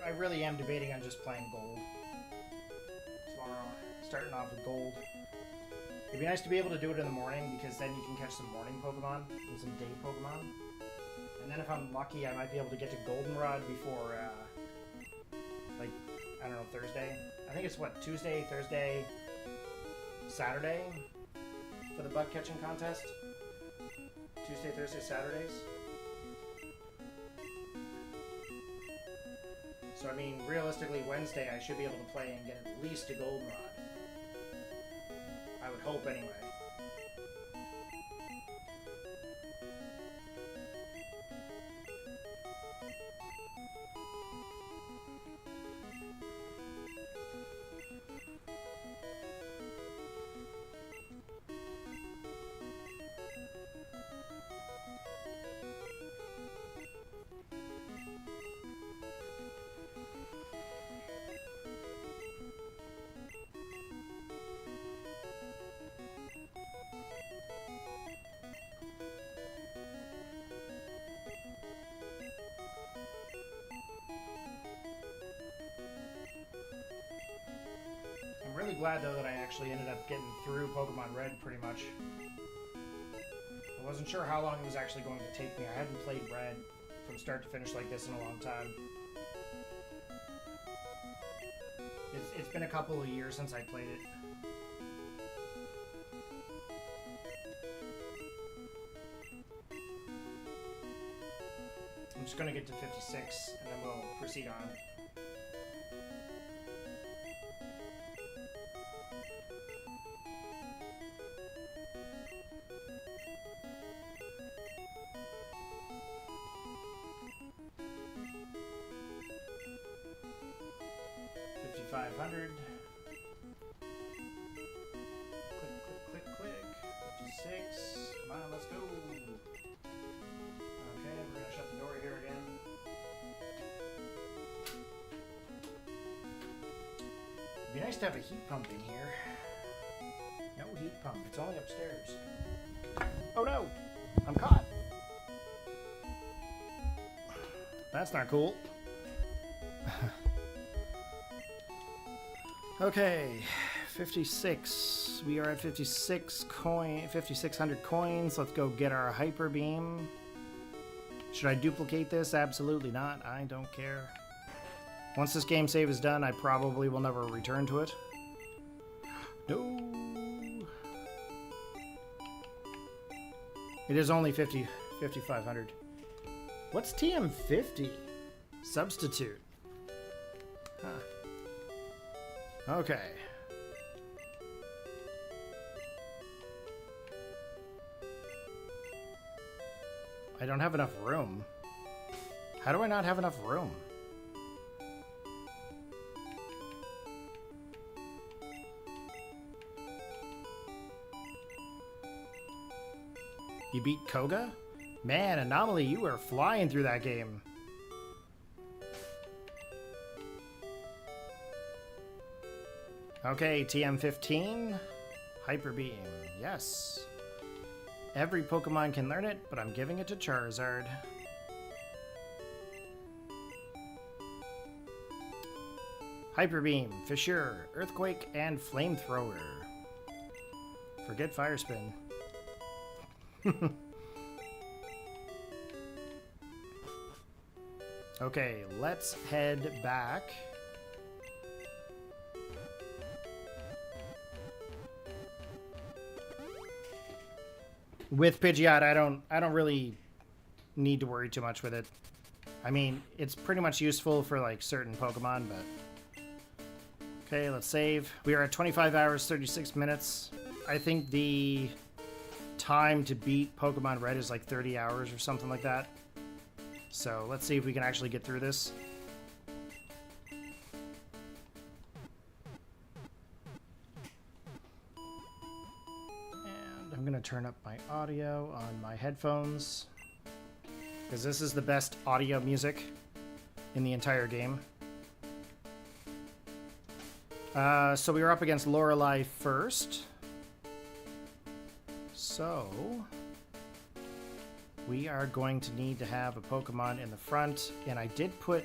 I really am debating on just playing gold tomorrow, starting off with gold. It'd be nice to be able to do it in the morning because then you can catch some morning Pokemon and some day Pokemon. And then if I'm lucky, I might be able to get to Goldenrod before, like, I don't know, Thursday. I think it's what, Tuesday, Thursday, Saturday for the bug catching contest? Tuesday, Thursday, Saturdays? So, I mean, realistically, Wednesday I should be able to play and get at least a Goldenrod. I would hope, anyway. I'm really glad, though, that I actually ended up getting through Pokemon Red pretty much. I wasn't sure how long it was actually going to take me. I hadn't played Red from start to finish like this in a long time. It's been a couple of years since I played it. I'm just going to get to 56, and then we'll proceed on. $5,500. Click, click, click, click. 56. Come on, let's go. Okay, we're gonna shut the door here again. It'd be nice to have a heat pump in here. No heat pump. It's only upstairs. Oh no! I'm caught. That's not cool. Okay, 56. We are at 5,600 coins. Let's go get our Hyper Beam. Should I duplicate this? Absolutely not. I don't care. Once this game save is done, I probably will never return to it. No. It is only 5,500. What's TM50? Substitute. Huh. Okay. I don't have enough room. How do I not have enough room? You beat Koga? Man, Anomaly, you were flying through that game. Okay, TM15. Hyper Beam. Yes. Every Pokemon can learn it, but I'm giving it to Charizard. Hyper Beam, Fissure, Earthquake, and Flamethrower. Forget Fire Spin. Okay, let's head back. With Pidgeot, I don't really need to worry too much with it. I mean, it's pretty much useful for like certain Pokemon, but okay, let's save. We are at 25 hours 36 minutes. I think the time to beat Pokemon Red is like 30 hours or something like that. So let's see if we can actually get through this. And I'm gonna turn up my audio on my headphones, because this is the best audio music in the entire game. So we were up against Lorelei first. So we are going to need to have a Pokemon in the front, and I did put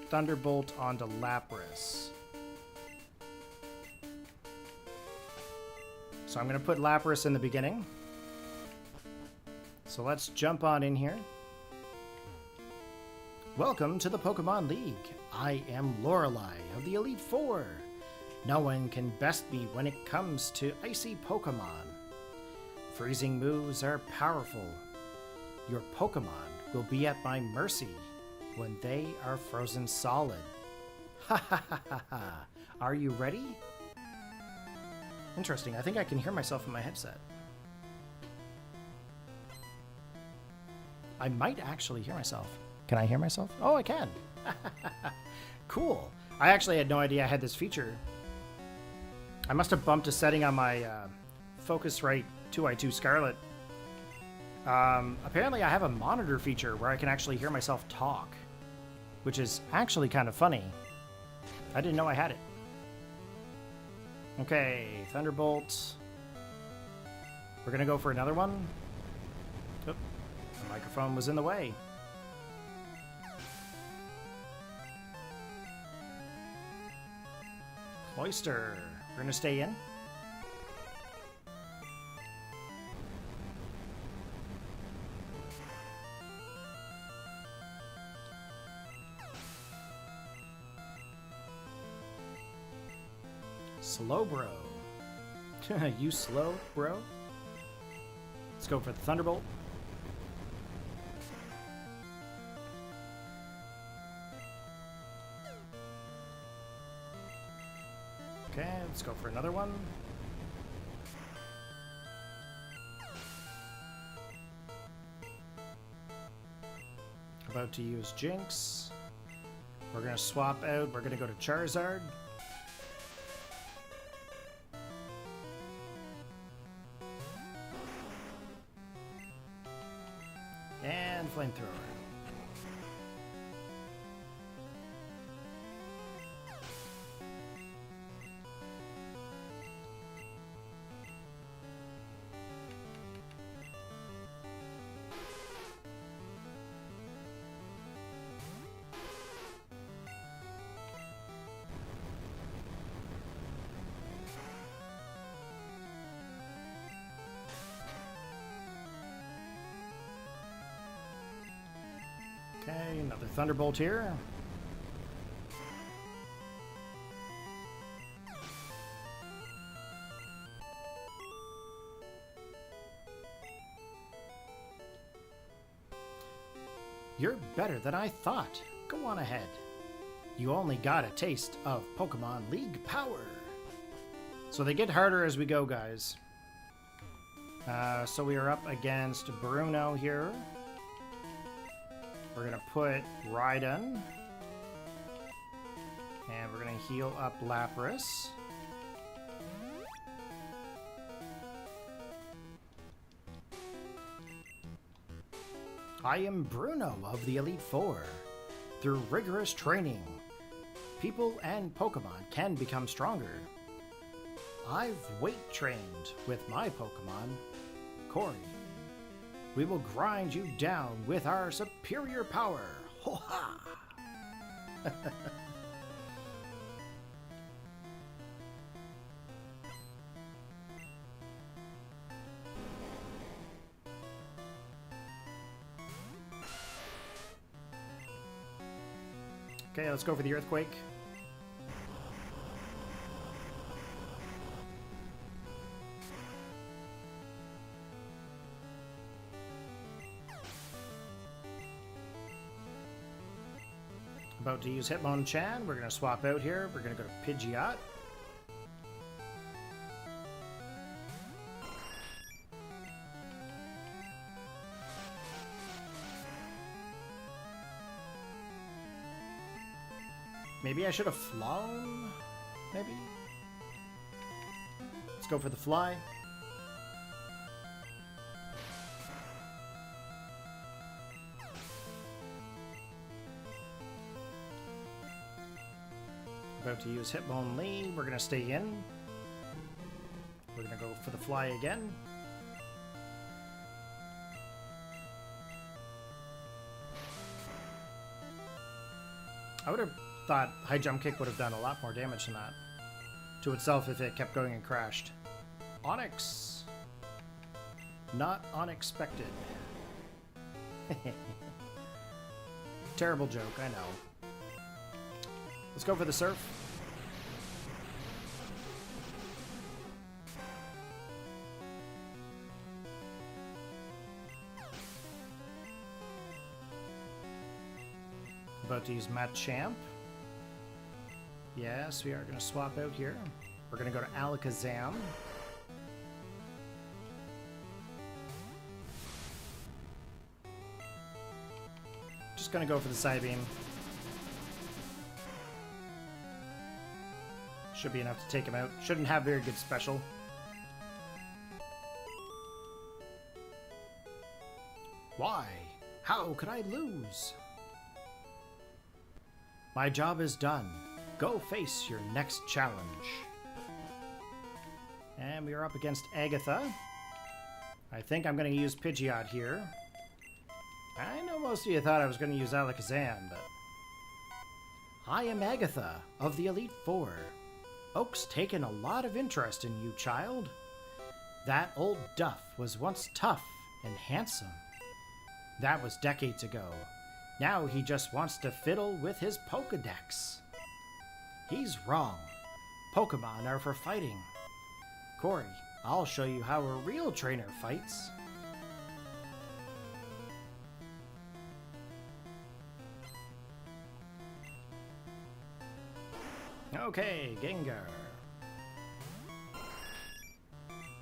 Thunderbolt onto Lapras. So I'm going to put Lapras in the beginning. So let's jump on in here. Welcome to the Pokemon League. I am Lorelei of the Elite Four. No one can best me when it comes to icy Pokemon. Freezing moves are powerful. Your Pokemon will be at my mercy when they are frozen solid. Ha ha ha ha ha. Are you ready? Interesting. I think I can hear myself in my headset. I might actually hear myself. Can I hear myself? Oh, I can. Cool. I actually had no idea I had this feature. I must have bumped a setting on my Focusrite 2i2 Scarlet. Apparently I have a monitor feature where I can actually hear myself talk, which is actually kind of funny. I didn't know I had it. Okay, Thunderbolt. We're gonna go for another one. Oh, the microphone was in the way. Cloyster. We're gonna stay in. Slow bro. You slow bro? Let's go for the Thunderbolt. Okay, let's go for another one. About to use Jinx. We're gonna swap out. We're gonna go to Charizard. And Flamethrower. Okay, another Thunderbolt here. You're better than I thought. Go on ahead. You only got a taste of Pokemon League power. So they get harder as we go, guys. So we are up against Bruno here. We're going to put Rhydon. And we're going to heal up Lapras. I am Bruno of the Elite Four. Through rigorous training, people and Pokemon can become stronger. I've weight trained with my Pokemon, Corey. We will grind you down with our superior power. Ho-ha! Okay, let's go for the Earthquake. About to use Hitmonchan. We're going to swap out here. We're going to go to Pidgeot. Maybe I should have flown? Maybe? Let's go for the fly. About to use Hitmonlee. We're going to stay in. We're going to go for the fly again. I would have thought High Jump Kick would have done a lot more damage than that to itself if it kept going and crashed. Onyx. Not unexpected. Terrible joke, I know. Let's go for the Surf. About to use Machamp. Yes, we are going to swap out here. We're going to go to Alakazam. Just going to go for the Psybeam. Should be enough to take him out. Shouldn't have very good special. Why? How could I lose? My job is done. Go face your next challenge. And we are up against Agatha. I think I'm going to use Pidgeot here. I know most of you thought I was going to use Alakazam, but... I am Agatha of the Elite Four. Oak's taken a lot of interest in you, child. That old Duff was once tough and handsome. That was decades ago. Now he just wants to fiddle with his Pokédex. He's wrong. Pokemon are for fighting. Corey, I'll show you how a real trainer fights. Okay, Gengar.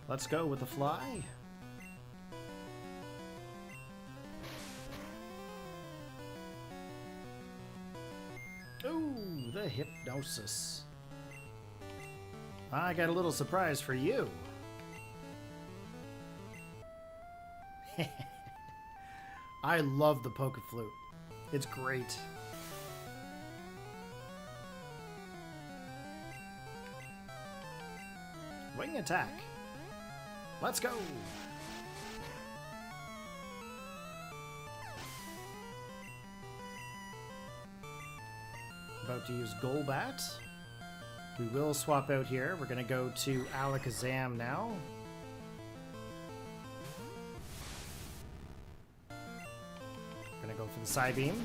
Let's go with the fly. Ooh, the Hypnosis. I got a little surprise for you. I love the Poké Flute. It's great. Wing attack. Let's go. About to use Golbat. We will swap out here. We're going to go to Alakazam now. Going to go for the Psybeam.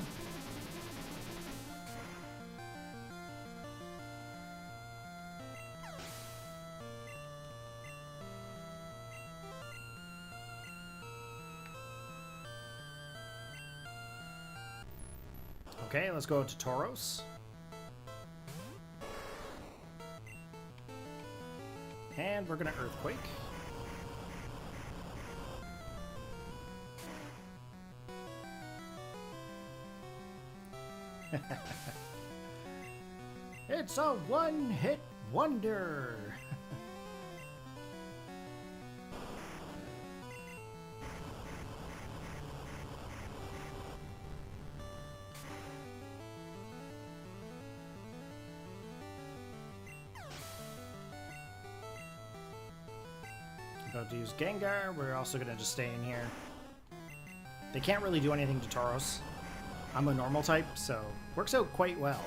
Okay, let's go to Tauros. And we're gonna Earthquake. It's a one-hit wonder! About to use Gengar. We're also going to just stay in here. They can't really do anything to Tauros. I'm a normal type, so works out quite well.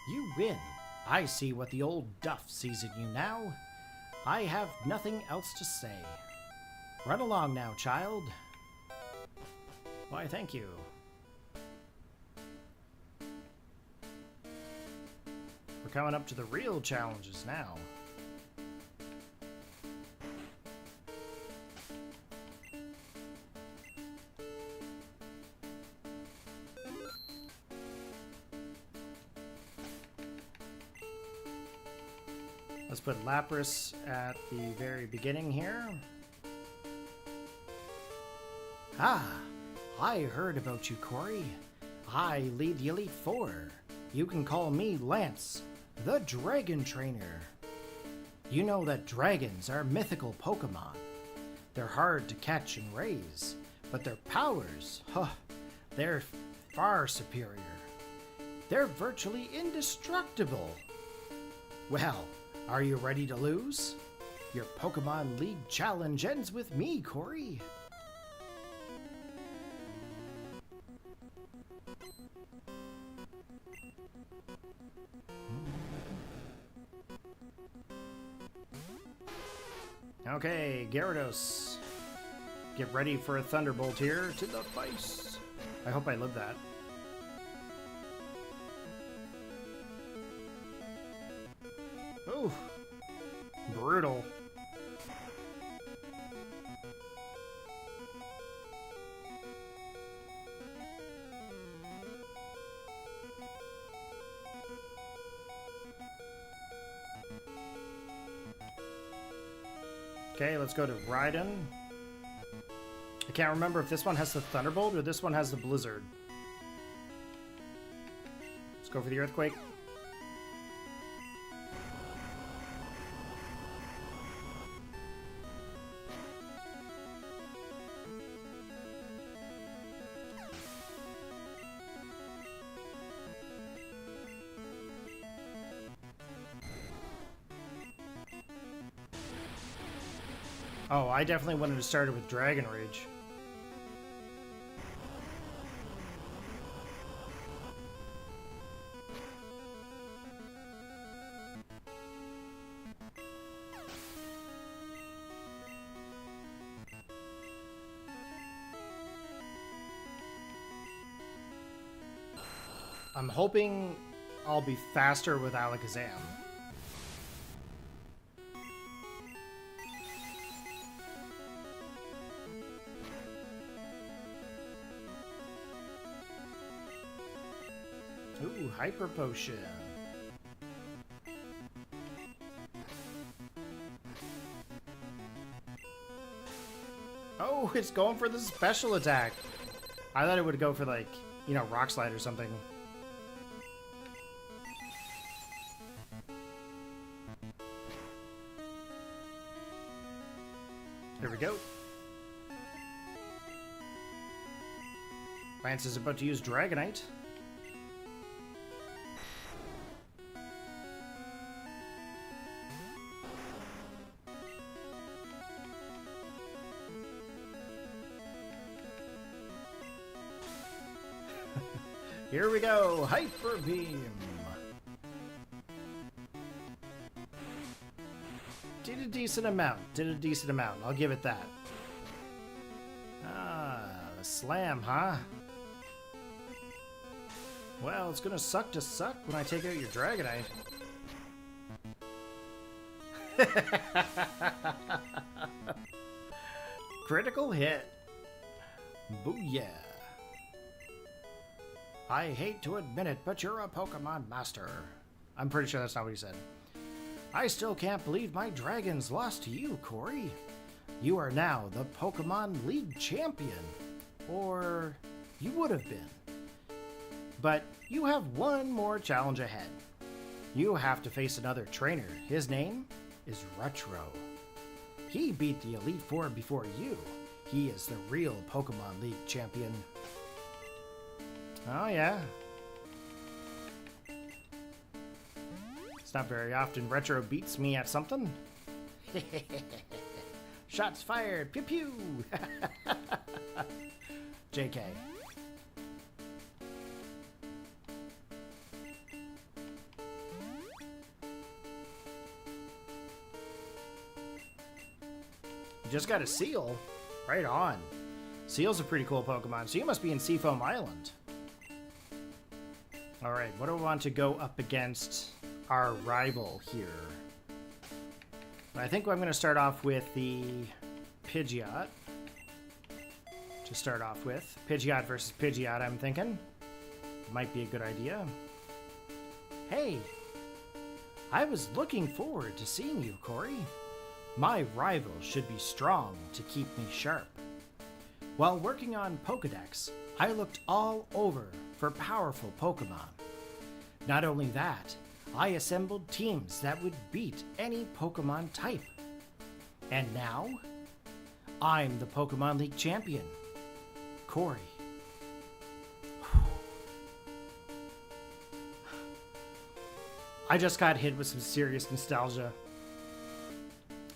You win. I see what the old Duff sees in you now. I have nothing else to say. Run along now, child. Why, thank you. We're coming up to the real challenges now. Let's put Lapras at the very beginning here. Ah, I heard about you, Corey. I lead the Elite Four. You can call me Lance, the Dragon Trainer. You know that dragons are mythical Pokemon. They're hard to catch and raise, but their powers, they're far superior. They're virtually indestructible. Well, are you ready to lose? Your Pokemon League challenge ends with me, Corey. Okay, Gyarados. Get ready for a Thunderbolt here to the face. I hope I live that. Ooh, brutal. Okay, let's go to Raiden. I can't remember if this one has the Thunderbolt or this one has the Blizzard. Let's go for the Earthquake. Oh, I definitely wanted to start it with Dragon Rage. I'm hoping I'll be faster with Alakazam. Ooh, Hyper Potion. Oh, it's going for the special attack. I thought it would go for, like, you know, Rock Slide or something. Here we go. Lance is about to use Dragonite. Here we go, Hyper Beam. Did a decent amount, I'll give it that. Ah, the Slam, huh? Well, it's gonna suck to suck when I take out your Dragonite. Critical hit. Booyah. I hate to admit it, but you're a Pokemon master. I'm pretty sure that's not what he said. I still can't believe my dragons lost to you, Corey. You are now the Pokemon League champion. Or you would have been. But you have one more challenge ahead. You have to face another trainer. His name is Retro. He beat the Elite Four before you. He is the real Pokemon League champion. Oh yeah. It's not very often Retro beats me at something. Shots fired. Pew pew. JK. You just got a Seal. Right on. Seal's a pretty cool Pokemon, so you must be in Seafoam Island. Alright, what do we want to go up against our rival here? I think I'm going to start off with the Pidgeot. To start off with. Pidgeot versus Pidgeot, I'm thinking. Might be a good idea. Hey! I was looking forward to seeing you, Corey. My rival should be strong to keep me sharp. While working on Pokédex, I looked all over for powerful Pokemon. Not only that, I assembled teams that would beat any Pokemon type. And now, I'm the Pokemon League champion, Corey. I just got hit with some serious nostalgia.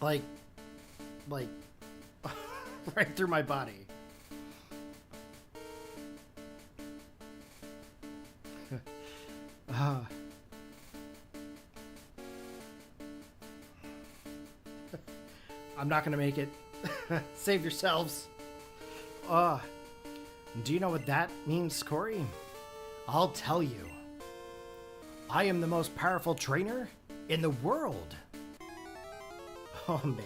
Like right through my body. I'm not gonna make it. Save yourselves. Do you know what that means, Corey? I'll tell you. I am the most powerful trainer in the world. Oh, man.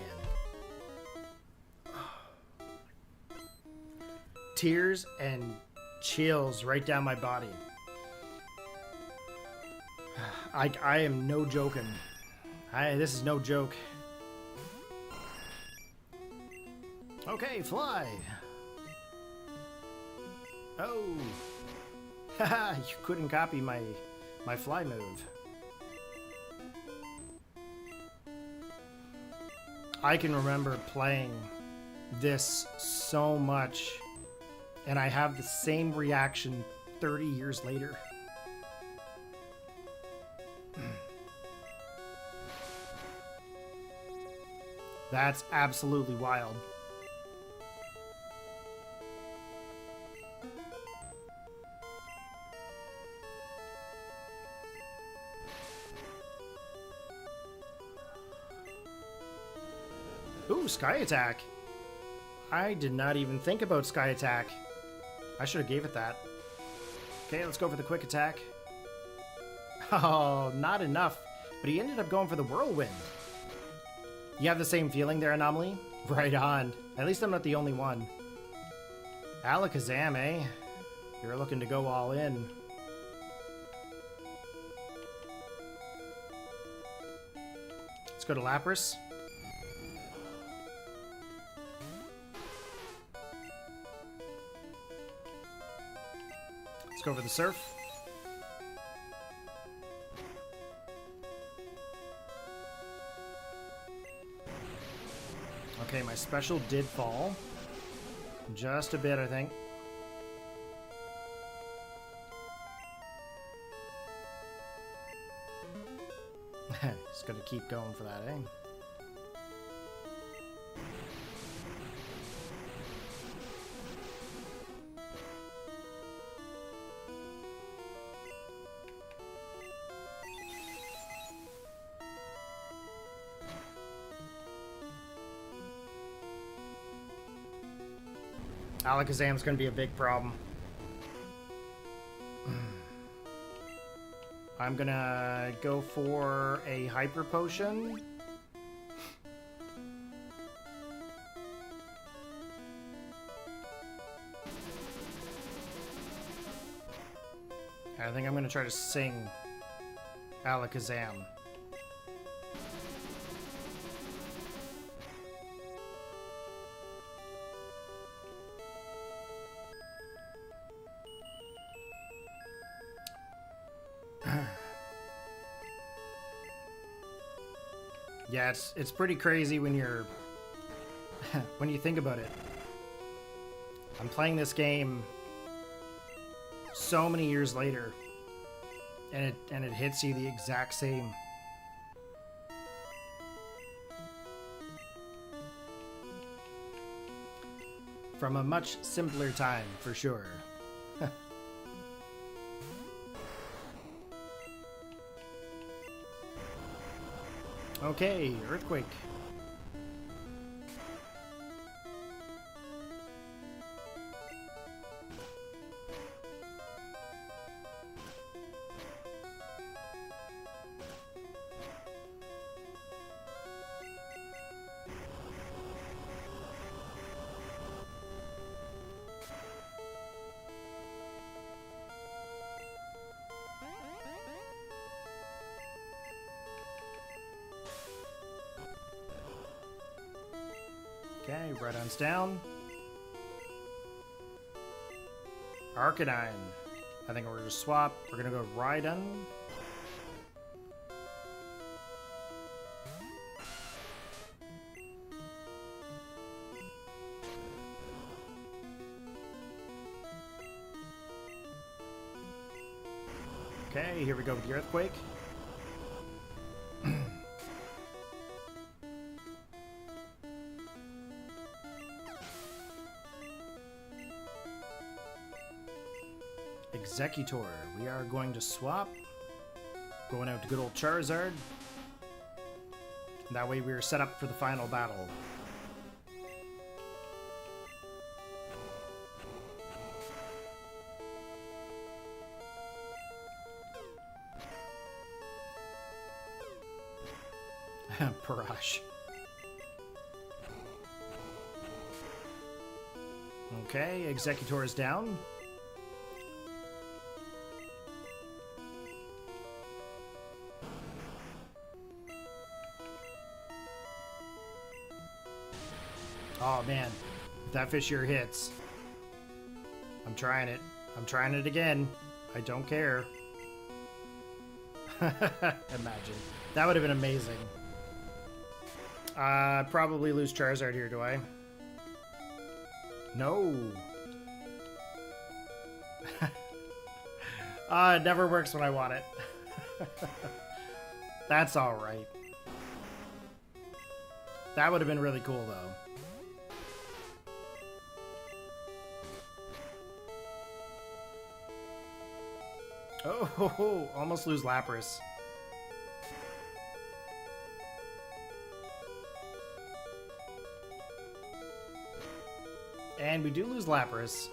Tears and chills right down my body. I am no joking. This is no joke. Okay, fly. Oh. Haha, you couldn't copy my fly move. I can remember playing this so much, and I have the same reaction 30 years later. That's absolutely wild. Ooh, Sky Attack. I did not even think about Sky Attack. I should have gave it that. Okay, let's go for the Quick Attack. Oh, not enough. But he ended up going for the Whirlwind. You have the same feeling there, Anomaly? Right on. At least I'm not the only one. Alakazam, eh? You're looking to go all in. Let's go to Lapras. Let's go for the Surf. Okay, my special did fall. Just a bit, I think. Just gonna keep going for that, eh? Alakazam's gonna be a big problem. I'm gonna go for a Hyper Potion. I think I'm going to try to sing Alakazam. Yeah, it's pretty crazy when you're when you think about it. I'm playing this game so many years later, and it hits you the exact same. From a much simpler time, for sure. Okay, earthquake. Okay, Redon's down. Arcanine. I think we're going to swap. We're going to go Rhydon. Okay, here we go with the Earthquake. Executor. We are going to swap. Going out to good old Charizard. That way we're set up for the final battle. Parash. Okay, Executor is down. Oh man, if that Fissure hits. I'm trying it. I'm trying it again. I don't care. Imagine. That would have been amazing. Probably lose Charizard here, do I? No. It never works when I want it. That's alright. That would have been really cool, though. Oh, almost lose Lapras. And we do lose Lapras.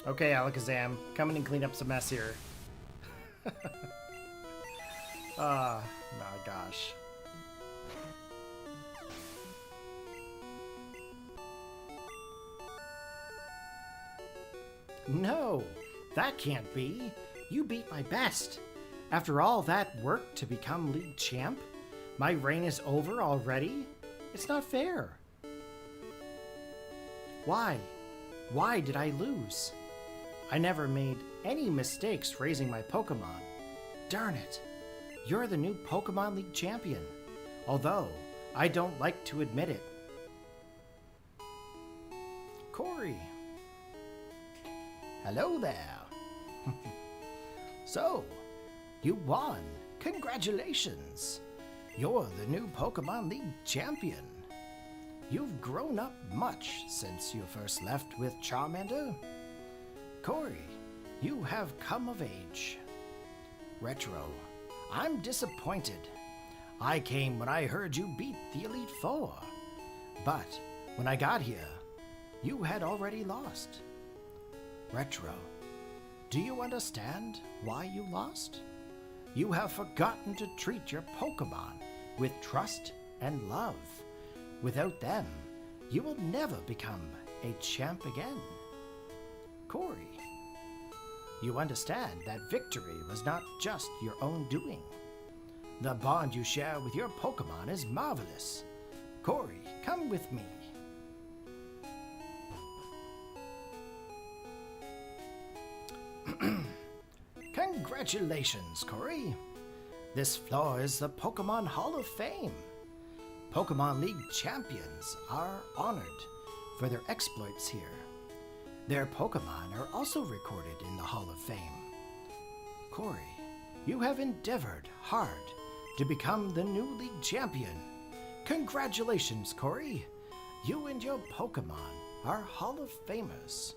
Okay, Alakazam, come in and clean up some mess here. Ah, my gosh. No, that can't be. You beat my best. After all that work to become league champ, my reign is over already? It's not fair. Why? Why did I lose? I never made any mistakes raising my Pokemon. Darn it. You're the new Pokemon League champion, although I don't like to admit it. Corey. Hello there. So, you won. Congratulations. You're the new Pokemon League champion. You've grown up much since you first left with Charmander. Corey, you have come of age. Retro, I'm disappointed. I came when I heard you beat the Elite Four. But when I got here, you had already lost. Retro, do you understand why you lost? You have forgotten to treat your Pokemon with trust and love. Without them, you will never become a champ again. Corey, you understand that victory was not just your own doing. The bond you share with your Pokemon is marvelous. Corey, come with me. Congratulations, Corey. This floor is the Pokemon Hall of Fame. Pokemon League champions are honored for their exploits here. Their Pokemon are also recorded in the Hall of Fame. Corey, you have endeavored hard to become the new league champion. Congratulations, Corey. You and your Pokemon are Hall of Famers.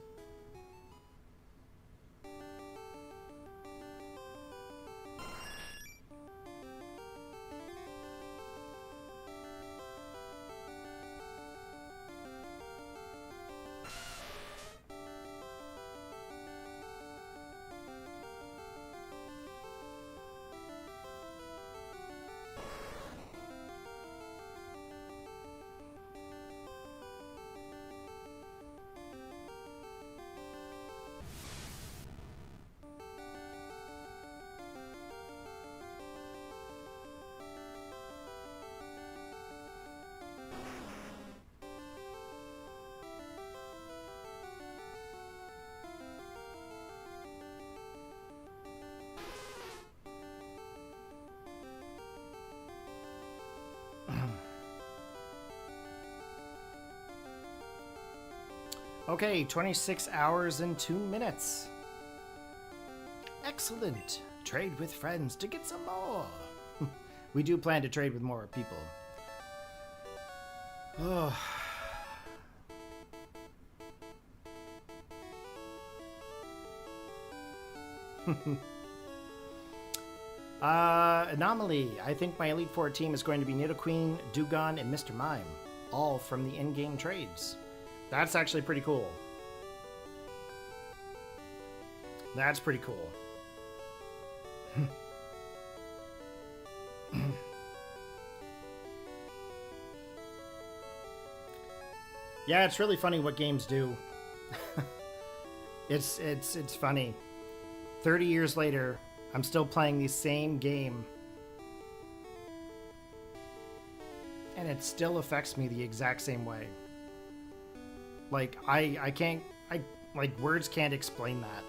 Okay, 26 hours and 2 minutes. Excellent. Trade with friends to get some more. We do plan to trade with more people. Oh. Anomaly. I think my Elite Four team is going to be Nidoqueen, Dewgong, and Mr. Mime. All from the in-game trades. That's actually pretty cool. That's pretty cool. Yeah, it's really funny what games do. It's funny. 30 years later, I'm still playing the same game. And it still affects me the exact same way. Like, I can't, like, words can't explain that.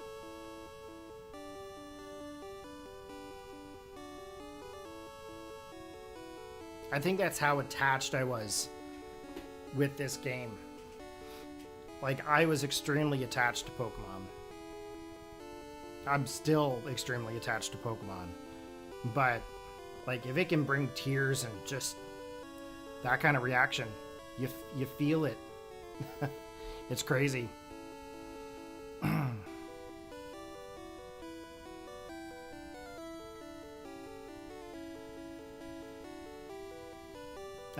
I think that's how attached I was with this game. Like, I was extremely attached to Pokemon. I'm still extremely attached to Pokemon. But, like, if it can bring tears and just that kind of reaction, you feel it. It's crazy. And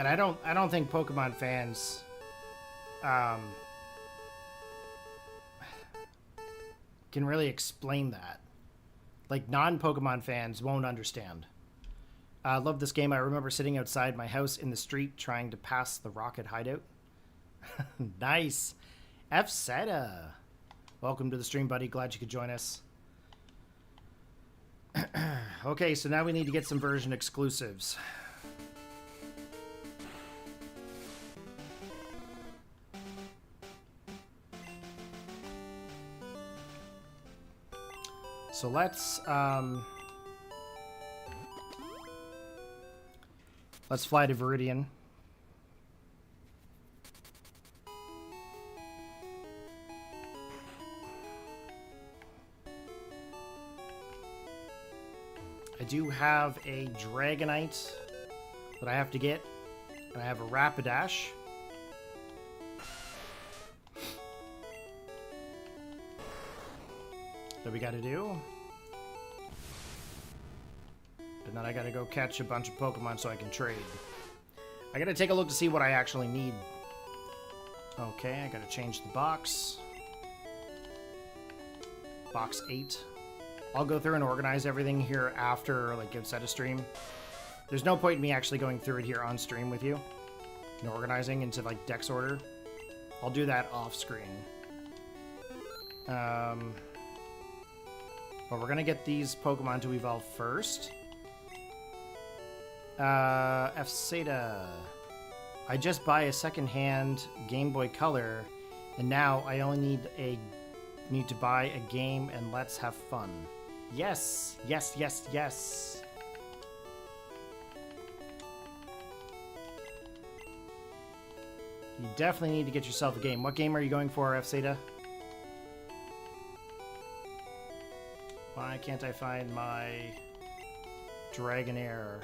I don't think Pokemon fans can really explain that. Like, non-Pokemon fans won't understand. I love this game. I remember sitting outside my house in the street trying to pass the rocket hideout. Nice. F. Seta. Welcome to the stream, buddy. Glad you could join us. Okay, so now we need to get some version exclusives. So let's fly to Viridian. I do have a Dragonite that I have to get, and I have a Rapidash. That we gotta do. And then I gotta go catch a bunch of Pokemon so I can trade. I gotta take a look to see what I actually need. Okay, I gotta change the box. Box 8. I'll go through and organize everything here after, like, give set a stream. There's no point in me actually going through it here on stream with you and organizing into, like, dex order. I'll do that off screen. But we're gonna get these Pokemon to evolve first. F-Zeta. I just buy a second-hand Game Boy Color, and now I only need to buy a game, and let's have fun. Yes, yes, yes, yes. You definitely need to get yourself a game. What game are you going for, F-Zeta? Why can't I find my Dragonair?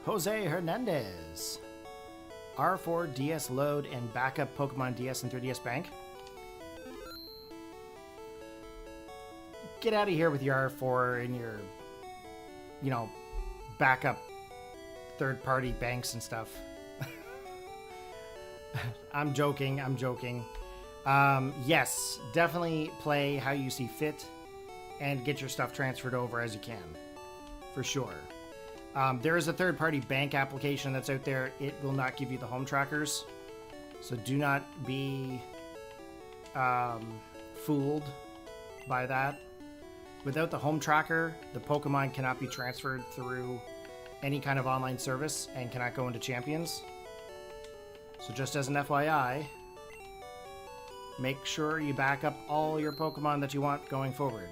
Jose Hernandez. R4 DS load and backup Pokemon DS and 3DS Bank. Get out of here with your R4 and your, you know, backup third-party banks and stuff. I'm joking. I'm joking. Yes, definitely play how you see fit and get your stuff transferred over as you can. For sure. There is a third-party bank application that's out there. It will not give you the home trackers. So do not be fooled by that. Without the home tracker, the Pokemon cannot be transferred through any kind of online service and cannot go into Champions. So just as an FYI, make sure you back up all your Pokemon that you want going forward.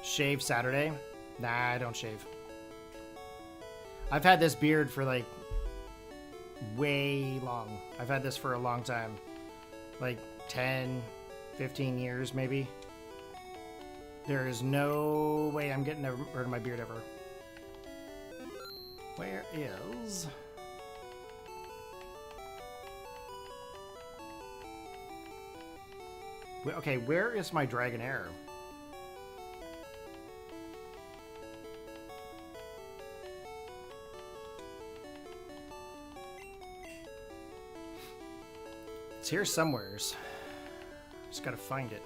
Shave Saturday? Nah, I don't shave. I've had this beard for like way long. I've had this for a long time. Like 10, 15 years maybe. There is no way I'm getting rid of my beard ever. Where is... Okay, where is my Dragonair? It's here somewheres. Just gotta find it.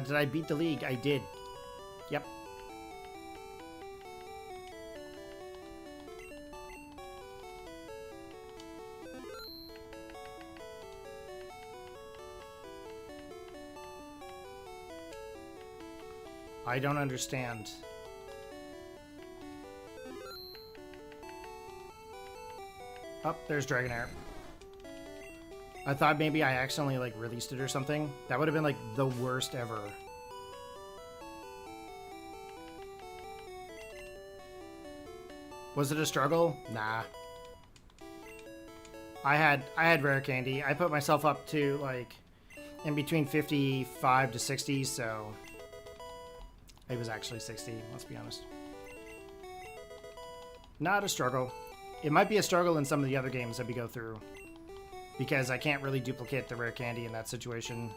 Did I beat the league? I did. Yep. I don't understand. Oh, there's Dragonair. I thought maybe I accidentally like released it or something. That would have been like the worst ever. Was it a struggle? Nah. I had rare candy. I put myself up to like in between 55 to 60, so it was actually 60, let's be honest. Not a struggle. It might be a struggle in some of the other games that we go through, because I can't really duplicate the rare candy in that situation.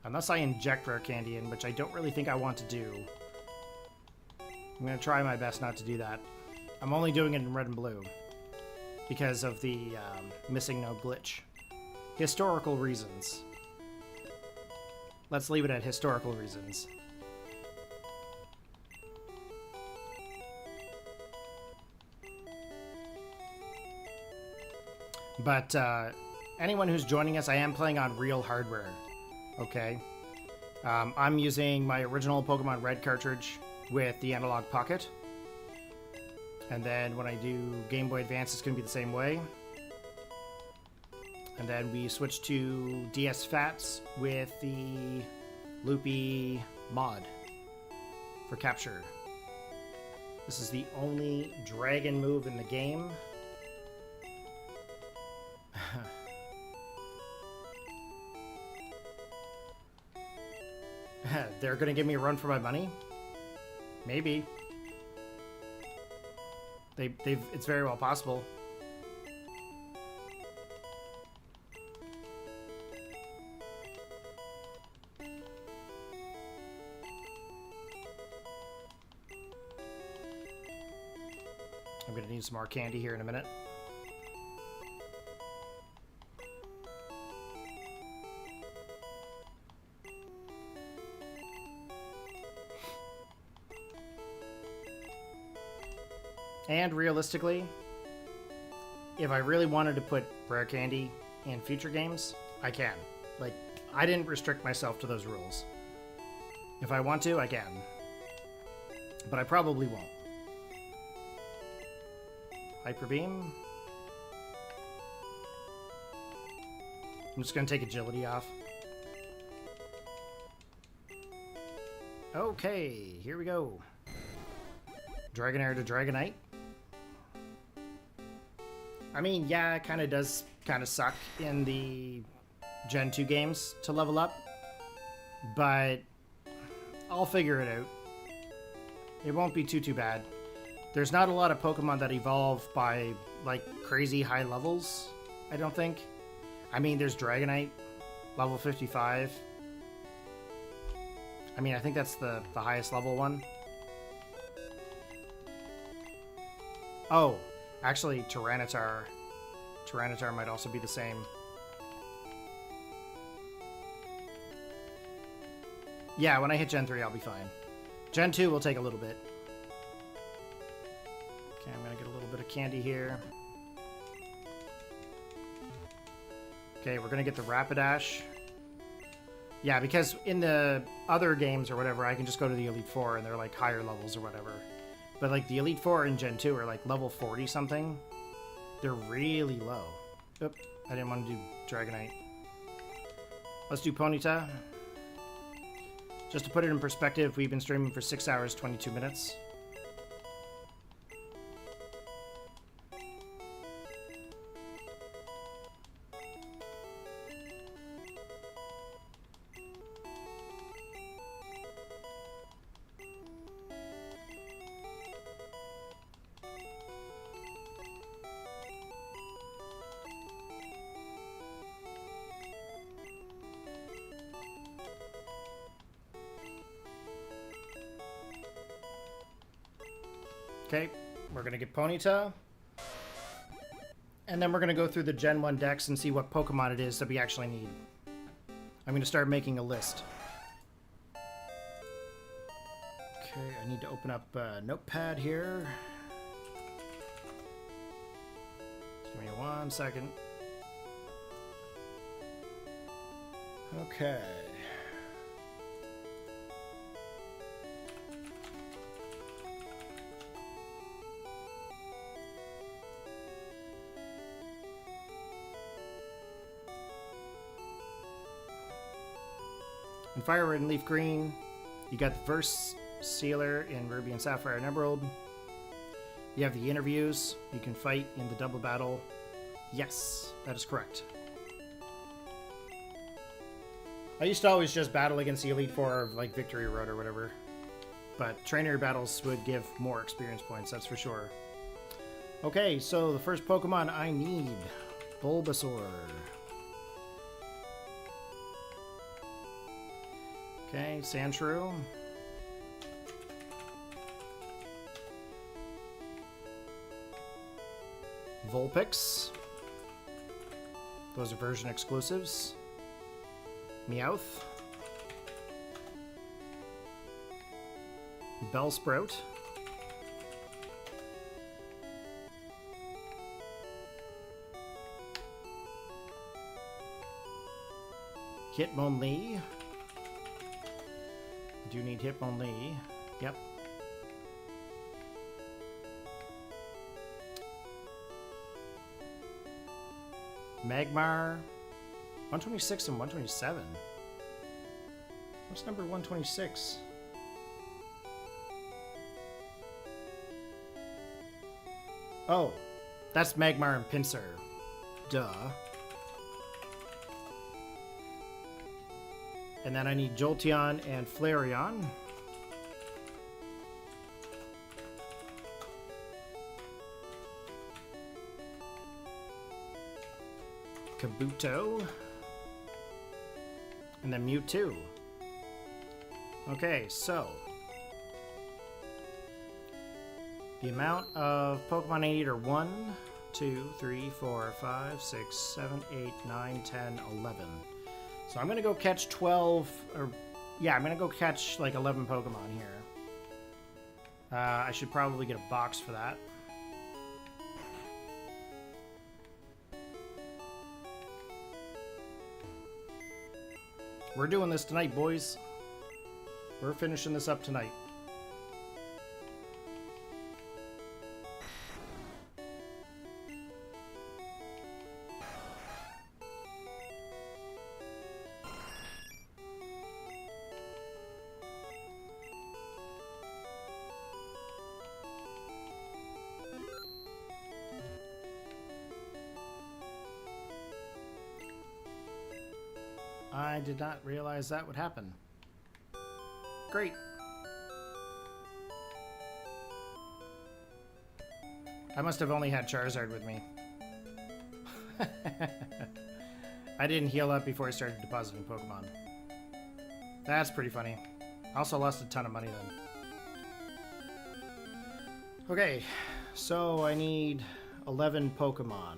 Unless I inject rare candy in, which I don't really think I want to do. I'm going to try my best not to do that. I'm only doing it in red and blue because of the missing no glitch. Historical reasons. Let's leave it at historical reasons. But anyone who's joining us, I am playing on real hardware. Okay. I'm using my original Pokemon Red cartridge with the analog pocket. And then when I do Game Boy Advance, it's going to be the same way. And then we switch to DS Fats with the Loopy mod for capture. This is the only dragon move in the game. They're gonna give me a run for my money? Maybe. It's very well possible. I'm gonna need some more candy here in a minute. And realistically, if I really wanted to put rare candy in future games, I can. Like, I didn't restrict myself to those rules. If I want to, I can. But I probably won't. Hyper Beam. I'm just going to take agility off. Okay, here we go. Dragonair to Dragonite. I mean, yeah, it kind of does kind of suck in the Gen 2 games to level up, but I'll figure it out. It won't be too bad. There's not a lot of Pokemon that evolve by, like, crazy high levels, I don't think. I mean, there's Dragonite, level 55. I mean, I think that's the highest level one. Oh, actually, Tyranitar. Tyranitar might also be the same. Yeah, when I hit Gen 3, I'll be fine. Gen 2 will take a little bit. Okay, I'm going to get a little bit of candy here. Okay, we're going to get the Rapidash. Yeah, because in the other games or whatever, I can just go to the Elite Four and they're like higher levels or whatever. But like the Elite Four in Gen 2 are like level 40 something. They're really low. Oop, I didn't want to do Dragonite. Let's do Ponyta. Just to put it in perspective, we've been streaming for 6 hours, 22 minutes. Okay, we're going to get Ponyta. And then we're going to go through the Gen 1 decks and see what Pokemon it is that we actually need. I'm going to start making a list. Okay, I need to open up a notepad here. Just give me 1 second. Okay. In Fire Red and Leaf Green, you got the Verse Sealer in Ruby and Sapphire and Emerald. You have the interviews. You can fight in the double battle. Yes, that is correct. I used to always just battle against the Elite Four of like Victory Road or whatever. But trainer battles would give more experience points, that's for sure. Okay, so the first Pokemon I need, Bulbasaur. Okay, Sandshrew. Vulpix. Those are version exclusives. Meowth. Bellsprout. Hitmonlee. I do need Hitmonlee. Yep. Magmar. 126 and 127. What's number 126? Oh, that's Magmar and Pinsir. Duh. And then I need Jolteon and Flareon. Kabuto. And then Mewtwo. Okay, so the amount of Pokemon I need are 1, 2, 3, 4, 5, 6, 7, 8, 9, 10, 11. So I'm going to go catch 12, or yeah, I'm going to go catch like 11 Pokemon here. I should probably get a box for that. We're doing this tonight, boys. We're finishing this up tonight. I did not realize that would happen. Great. I must have only had Charizard with me. I didn't heal up before I started depositing Pokemon. That's pretty funny. I also lost a ton of money then. Okay, so I need 11 Pokemon.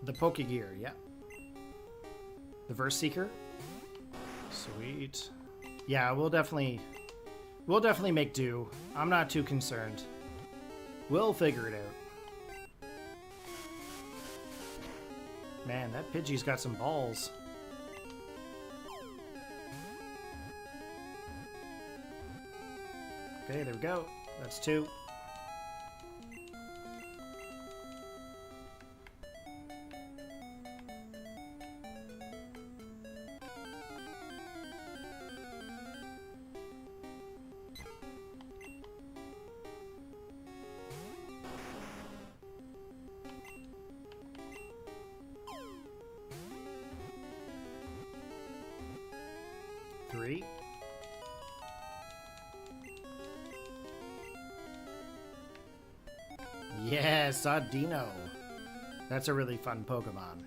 The Pokegear, yeah. The Verse Seeker. Sweet. Yeah, we'll definitely make do. I'm not too concerned. We'll figure it out. Man, that Pidgey's got some balls. Okay, there we go. That's 2. Yes, Audino. That's a really fun Pokemon.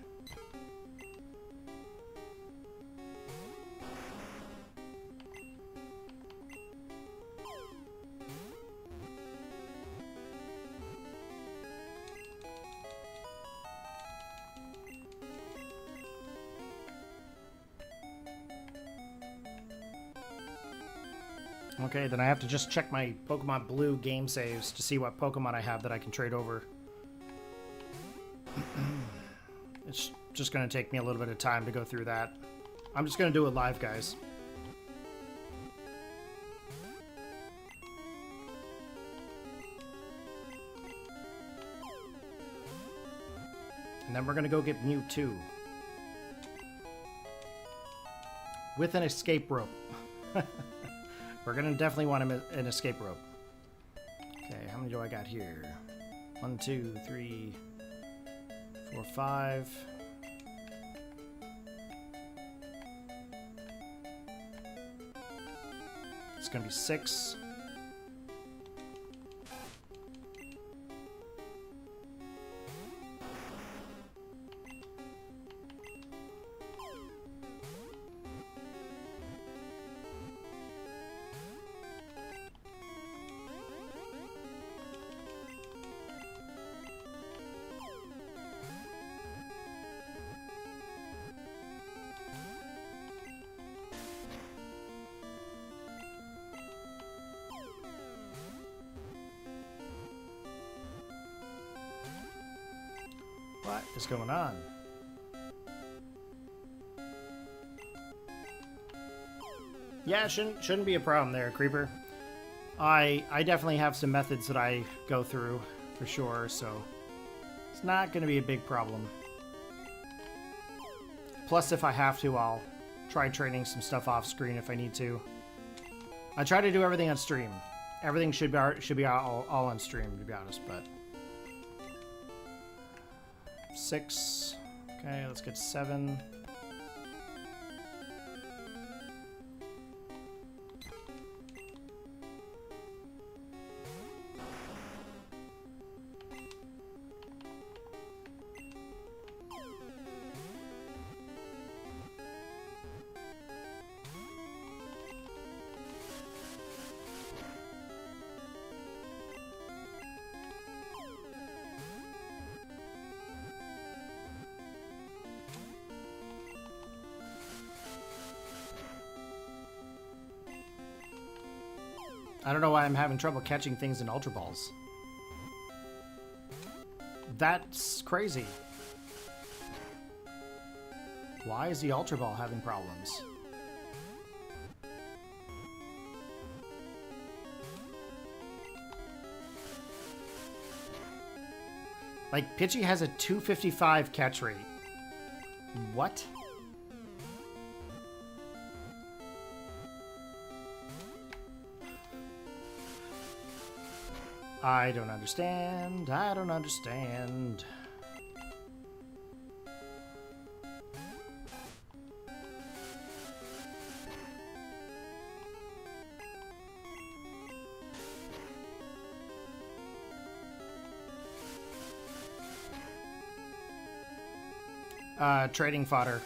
Okay, then I have to just check my Pokemon Blue game saves to see what Pokemon I have that I can trade over. It's just going to take me a little bit of time to go through that. I'm just going to do it live, guys. And then we're going to go get Mewtwo. With an escape rope. We're going to definitely want an escape rope. Okay, how many do I got here? 1, 2, 3, 4, 5. It's going to be 6. What is going on? Yeah, shouldn't be a problem there, Creeper. I definitely have some methods that I go through for sure, so it's not going to be a big problem. Plus, if I have to, I'll try trading some stuff off screen if I need to. I try to do everything on stream. Everything should be all on stream, to be honest, but 6. Okay, let's get 7. I don't know why I'm having trouble catching things in Ultra Balls. That's crazy. Why is the Ultra Ball having problems? Like, Pidgey has a 255 catch rate. What? I don't understand. I don't understand. Trading fodder.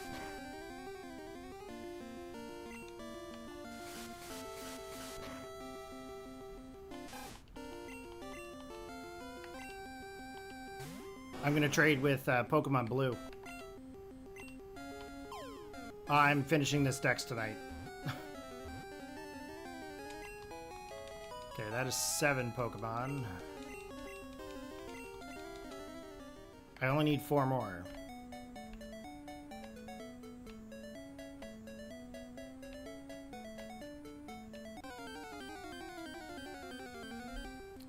I'm going to trade with Pokemon Blue. I'm finishing this dex tonight. Okay, that is 7 Pokemon. I only need 4 more.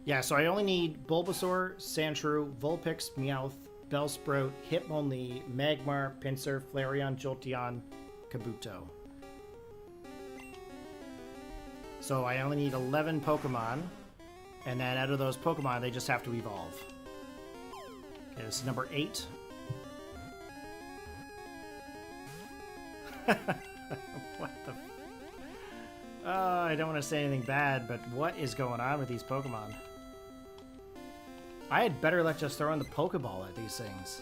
Yeah, so I only need Bulbasaur, Sandshrew, Vulpix, Meowth, Bellsprout, Hitmonlee, Magmar, Pinsir, Flareon, Jolteon, Kabuto. So I only need 11 Pokemon, and then out of those Pokemon, they just have to evolve. Okay, this is number 8. What the... I don't want to say anything bad, but what is going on with these Pokemon? I had better luck just throwing the Pokeball at these things.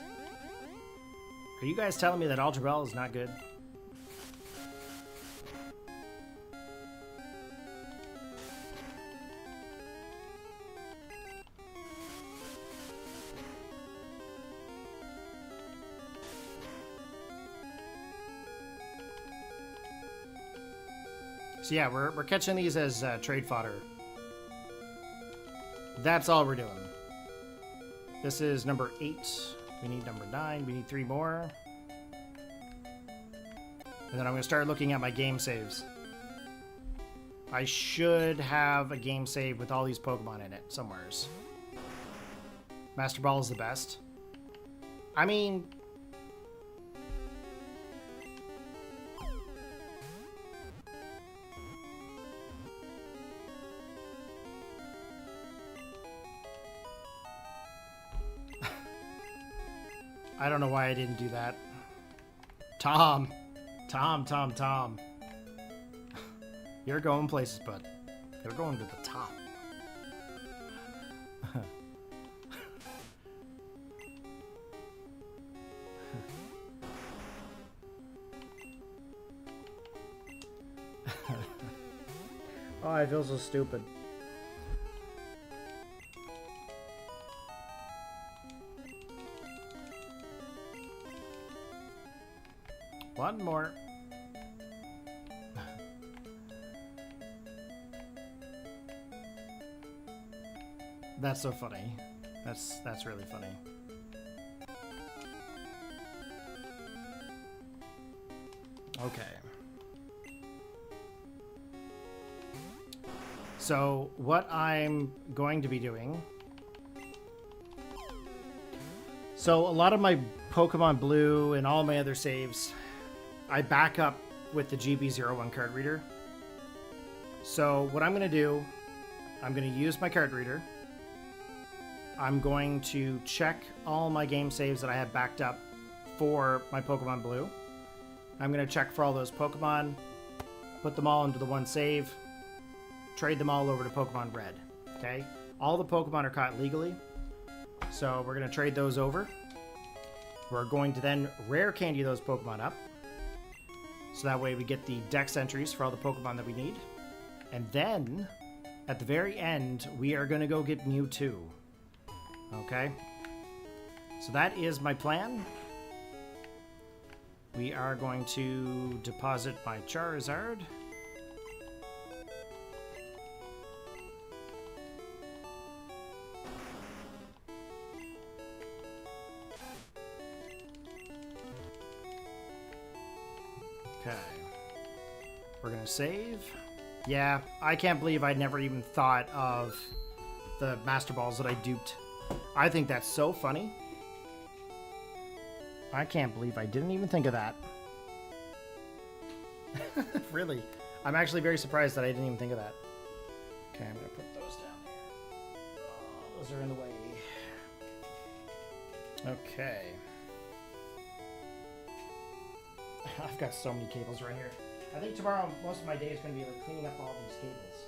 Are you guys telling me that Ultra Ball is not good? So yeah, we're catching these as trade fodder. That's all we're doing. This is number 8. We need number 9. We need 3 more. And then I'm going to start looking at my game saves. I should have a game save with all these Pokemon in it somewheres. Master Ball is the best. I mean... I don't know why I didn't do that. Tom. You're going places, bud. You're going to the top. Oh, I feel so stupid. One more. That's so funny. That's really funny. Okay. So what I'm going to be doing... So a lot of my Pokemon Blue and all my other saves, I back up with the GB01 card reader. So what I'm going to do, I'm going to use my card reader. I'm going to check all my game saves that I have backed up for my Pokemon Blue. I'm going to check for all those Pokemon, put them all into the one save, trade them all over to Pokemon Red. Okay? All the Pokemon are caught legally, so we're going to trade those over. We're going to then rare candy those Pokemon up, so that way we get the dex entries for all the Pokemon that we need. And then, at the very end, we are going to go get Mewtwo. Okay? So that is my plan. We are going to deposit my Charizard. Okay. We're gonna save. Yeah, I can't believe I never even thought of the Master Balls that I duped. I think that's so funny. I can't believe I didn't even think of that. Really. I'm actually very surprised that I didn't even think of that. Okay, I'm gonna put those down here. Oh, those are in the way. Okay. I've got so many cables right here. I think tomorrow most of my day is going to be like cleaning up all these cables.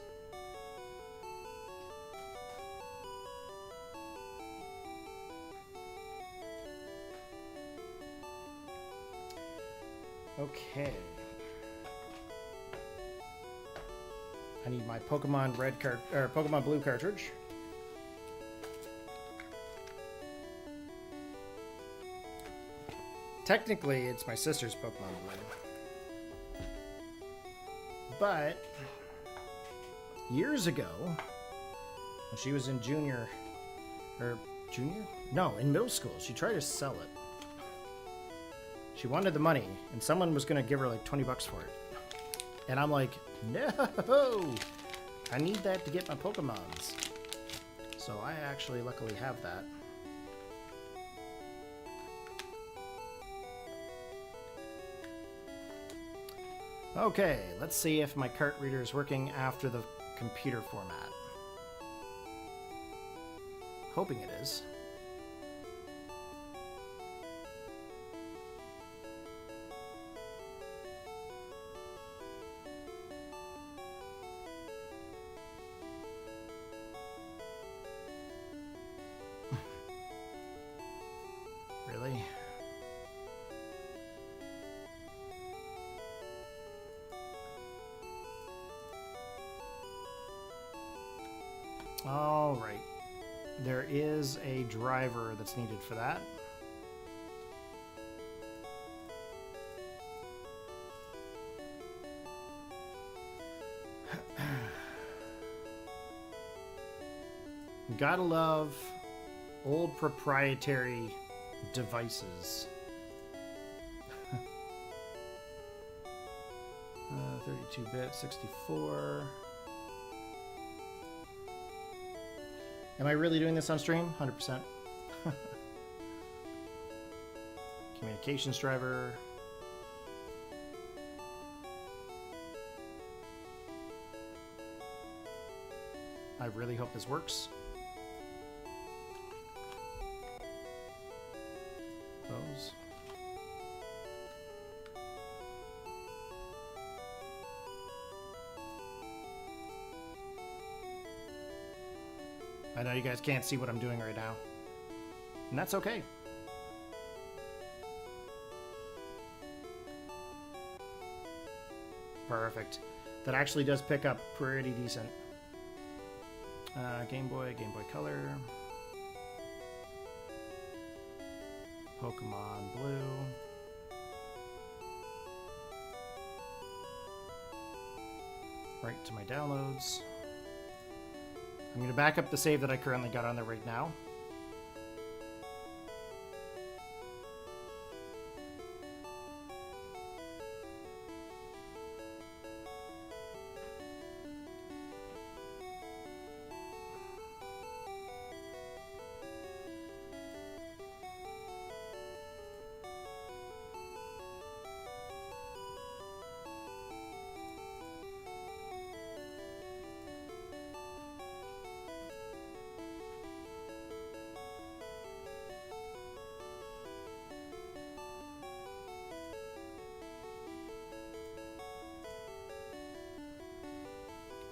Okay. I need my Pokemon Red or Pokemon Blue cartridge. Technically, it's my sister's Pokemon Blue. But years ago, when she was in in middle school, she tried to sell it. She wanted the money, and someone was going to give her like 20 bucks for it. And I'm like, no! I need that to get my Pokemons. So I actually luckily have that. Okay, let's see if my cart reader is working after the computer format. Hoping it is. Really? All right. There is a driver that's needed for that. Gotta love old proprietary devices. 32-bit, 64. Am I really doing this on stream? 100%. Communications driver. I really hope this works. Those. I know you guys can't see what I'm doing right now, and that's okay. Perfect. That actually does pick up pretty decent. Game Boy Color. Pokemon Blue. Right to my downloads. I'm going to back up the save that I currently got on there right now.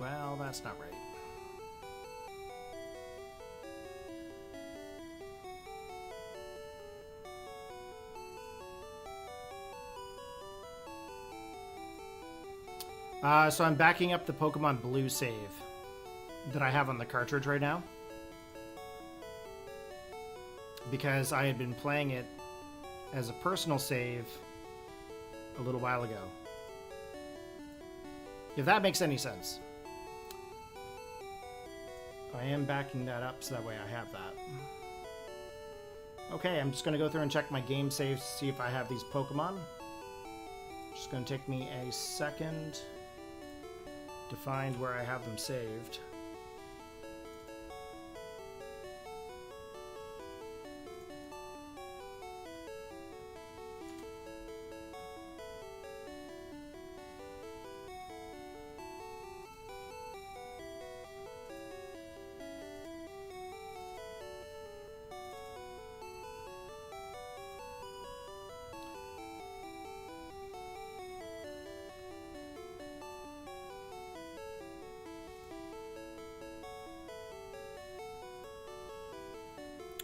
Well, that's not right. So I'm backing up the Pokemon Blue save that I have on the cartridge right now, because I had been playing it as a personal save a little while ago. If that makes any sense. I am backing that up so that way I have that. Okay, I'm just going to go through and check my game saves to see if I have these Pokemon. Just going to take me a second to find where I have them saved.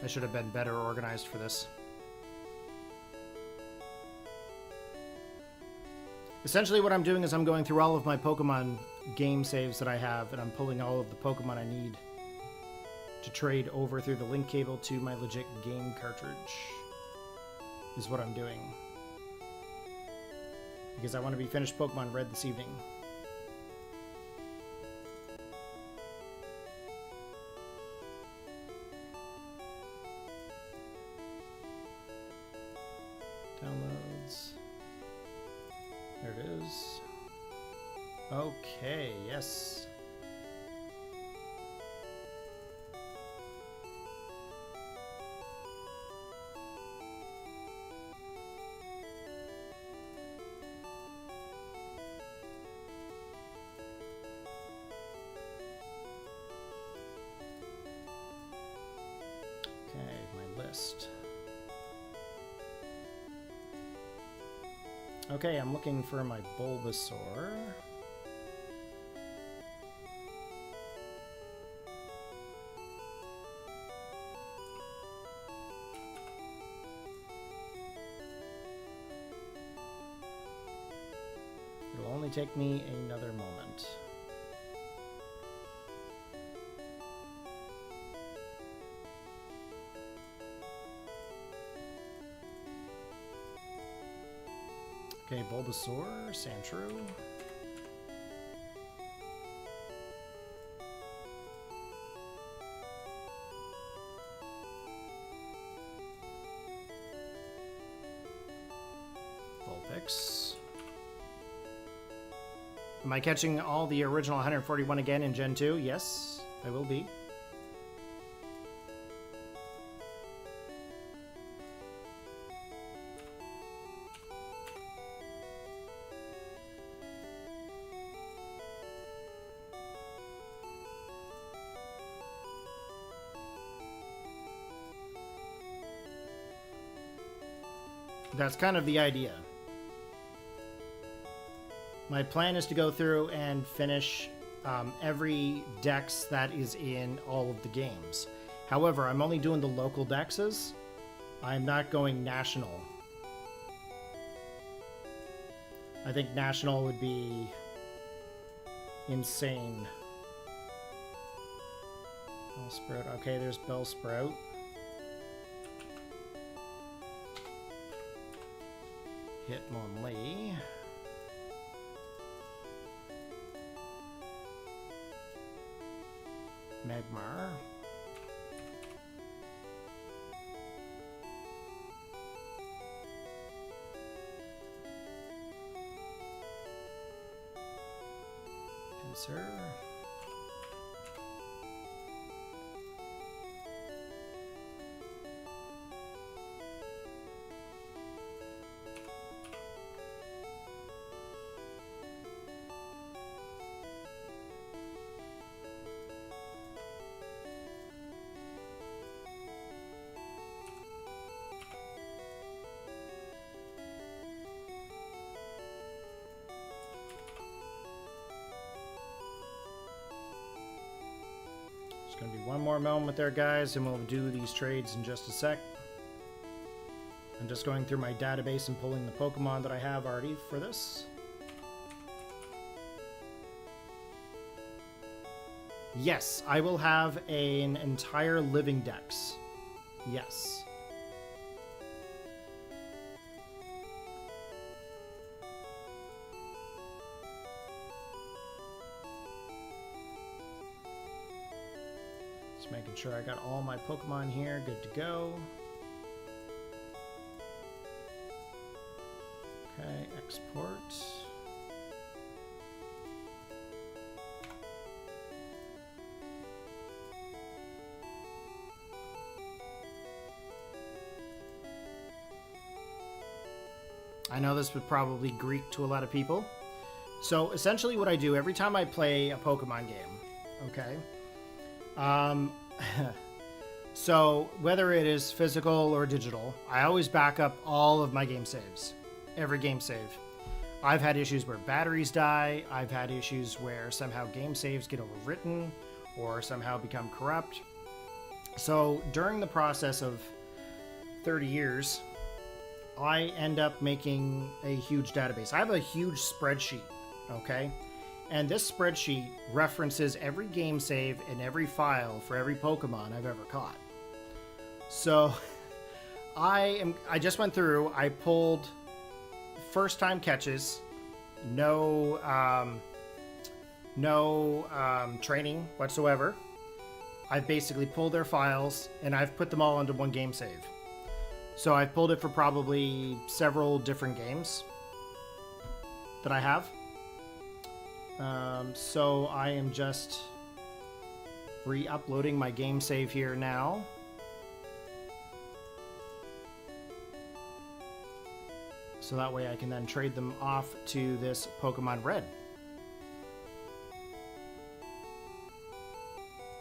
I should have been better organized for this. Essentially what I'm doing is I'm going through all of my Pokemon game saves that I have, and I'm pulling all of the Pokemon I need to trade over through the link cable to my legit game cartridge, is what I'm doing. Because I want to be finished Pokemon Red this evening. Downloads. There it is. Okay, yes. Okay, my list. Okay, I'm looking for my Bulbasaur. It'll only take me another moment. Okay, Bulbasaur, Sandshrew. Vulpix. Am I catching all the original 141 again in Gen 2? Yes, I will be. That's kind of the idea. My plan is to go through and finish every dex that is in all of the games. However, I'm only doing the local dexes. I'm not going national. I think national would be insane. Bellsprout. Okay, there's Bellsprout. Hitmonlee. Magmar. Pinsir. Gonna be one more moment there, guys, and we'll do these trades in just a sec. I'm just going through my database and pulling the Pokemon that I have already for this. Yes, I will have an entire living dex. Yes. Making sure I got all my Pokemon here, good to go. Okay, export. I know this would probably Greek to a lot of people. So essentially what I do every time I play a Pokemon game, okay? So whether it is physical or digital, I always back up all of my game saves. Every game save. I've had issues where batteries die. I've had issues where somehow game saves get overwritten or somehow become corrupt. So during the process of 30 years, I end up making a huge database. I have a huge spreadsheet, okay? And this spreadsheet references every game save and every file for every Pokemon I've ever caught. So I just went through, I pulled first time catches, no training whatsoever. I've basically pulled their files and I've put them all into one game save. So I've pulled it for probably several different games that I have. So I am just re-uploading my game save here now. So that way I can then trade them off to this Pokémon Red.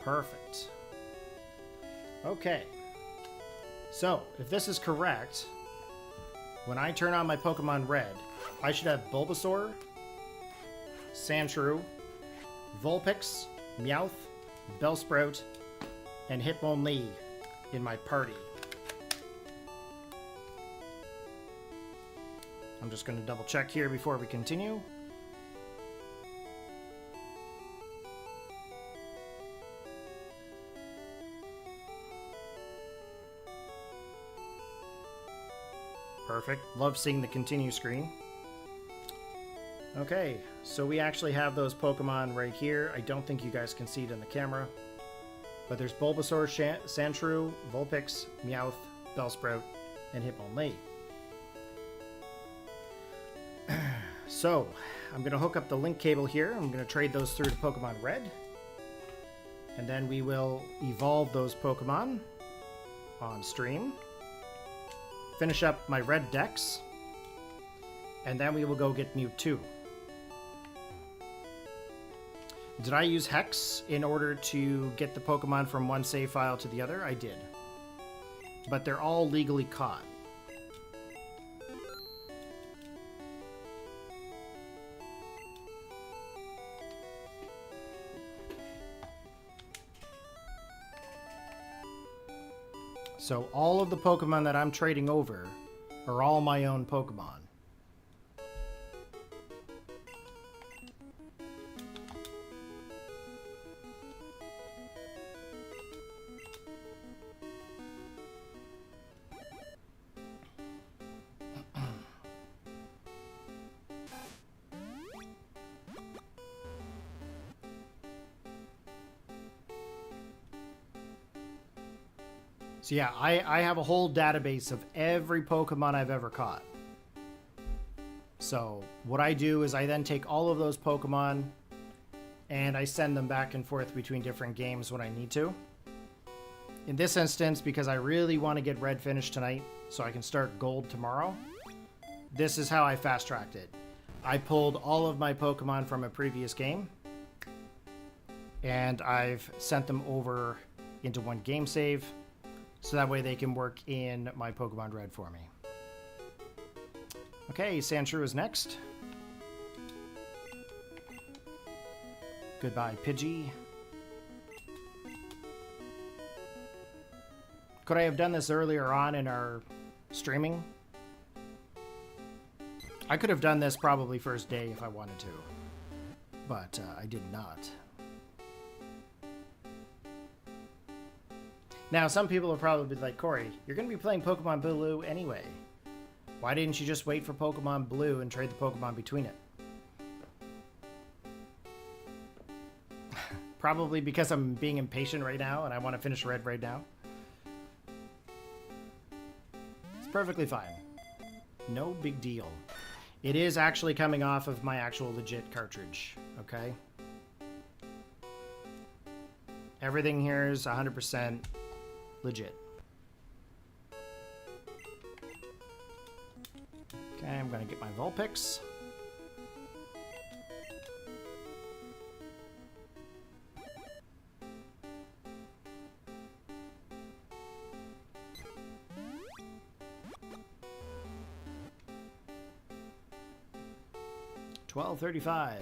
Perfect. Okay. So, if this is correct, when I turn on my Pokémon Red, I should have Bulbasaur, Sandshrew, Vulpix, Meowth, Bellsprout, and Hitmonlee in my party. I'm just going to double check here before we continue. Perfect. Love seeing the continue screen. Okay, so we actually have those Pokemon right here. I don't think you guys can see it in the camera. But there's Bulbasaur, Sandshrew, Vulpix, Meowth, Bellsprout, and Hitmonlee. So, I'm going to hook up the link cable here. I'm going to trade those through to Pokemon Red. And then we will evolve those Pokemon on stream. Finish up my Red Dex. And then we will go get Mewtwo. Did I use Hex in order to get the Pokemon from one save file to the other? I did. But they're all legally caught. So all of the Pokemon that I'm trading over are all my own Pokemon. So yeah, I have a whole database of every Pokemon I've ever caught. So what I do is I then take all of those Pokemon and I send them back and forth between different games when I need to. In this instance, because I really want to get Red finished tonight so I can start Gold tomorrow, this is how I fast-tracked it. I pulled all of my Pokemon from a previous game and I've sent them over into one game save. So that way they can work in my Pokemon Red for me. Okay, Sandshrew is next. Goodbye, Pidgey. Could I have done this earlier on in our streaming? I could have done this probably first day if I wanted to, but I did not. Now, some people will probably be like, Corey, you're going to be playing Pokemon Blue anyway. Why didn't you just wait for Pokemon Blue and trade the Pokemon between it? Probably because I'm being impatient right now and I want to finish Red right now. It's perfectly fine. No big deal. It is actually coming off of my actual legit cartridge, okay? Everything here is 100% legit. Okay, I'm gonna get my Vulpix. $12:35.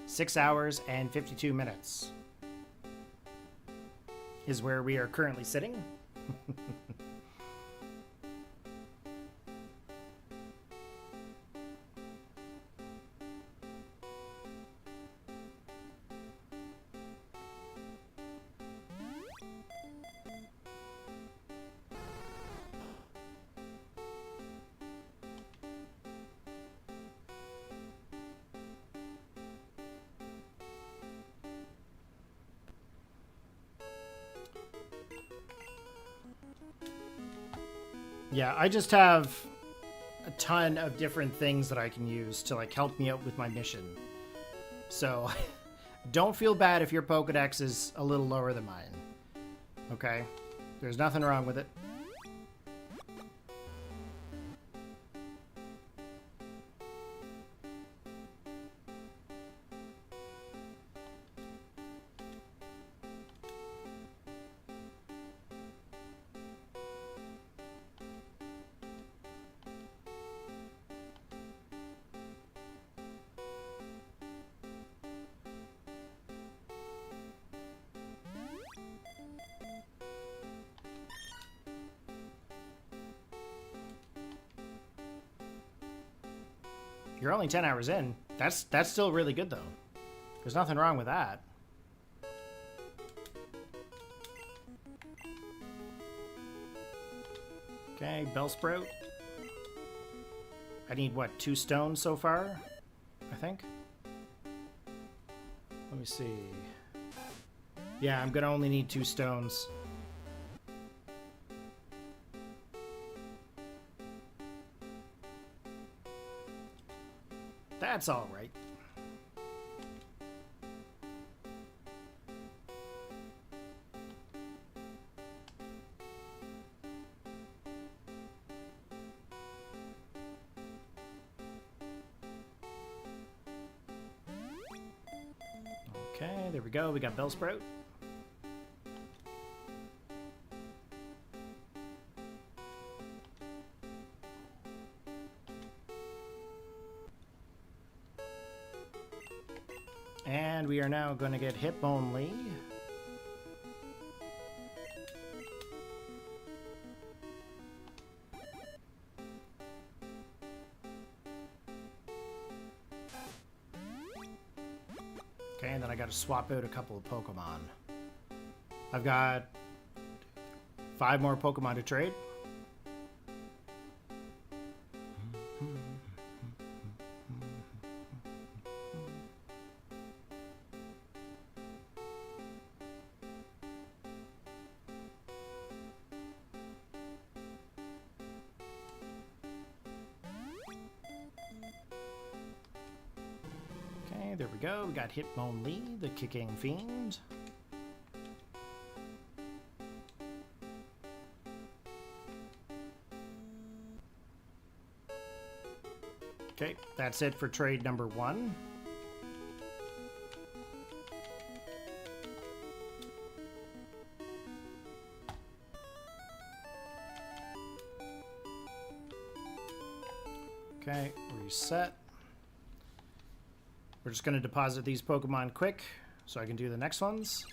6 hours and 52 minutes is where we are currently sitting. Yeah, I just have a ton of different things that I can use to like help me out with my mission. So don't feel bad if your Pokédex is a little lower than mine. Okay? There's nothing wrong with it. You're only 10 hours in. That's still really good, though. There's nothing wrong with that. Okay, Bellsprout. I need, what, 2 stones so far? I think. Let me see. Yeah, I'm gonna only need 2 stones. That's all right. Okay, there we go. We got Bellsprout. And we are now going to get Hitmonlee. Okay, and then I got to swap out a couple of Pokemon. I've got 5 more Pokemon to trade. There we go. We got Hitmonlee, the Kicking Fiend. Okay, that's it for trade number 1. Okay, reset. We're just going to deposit these Pokemon quick so I can do the next ones.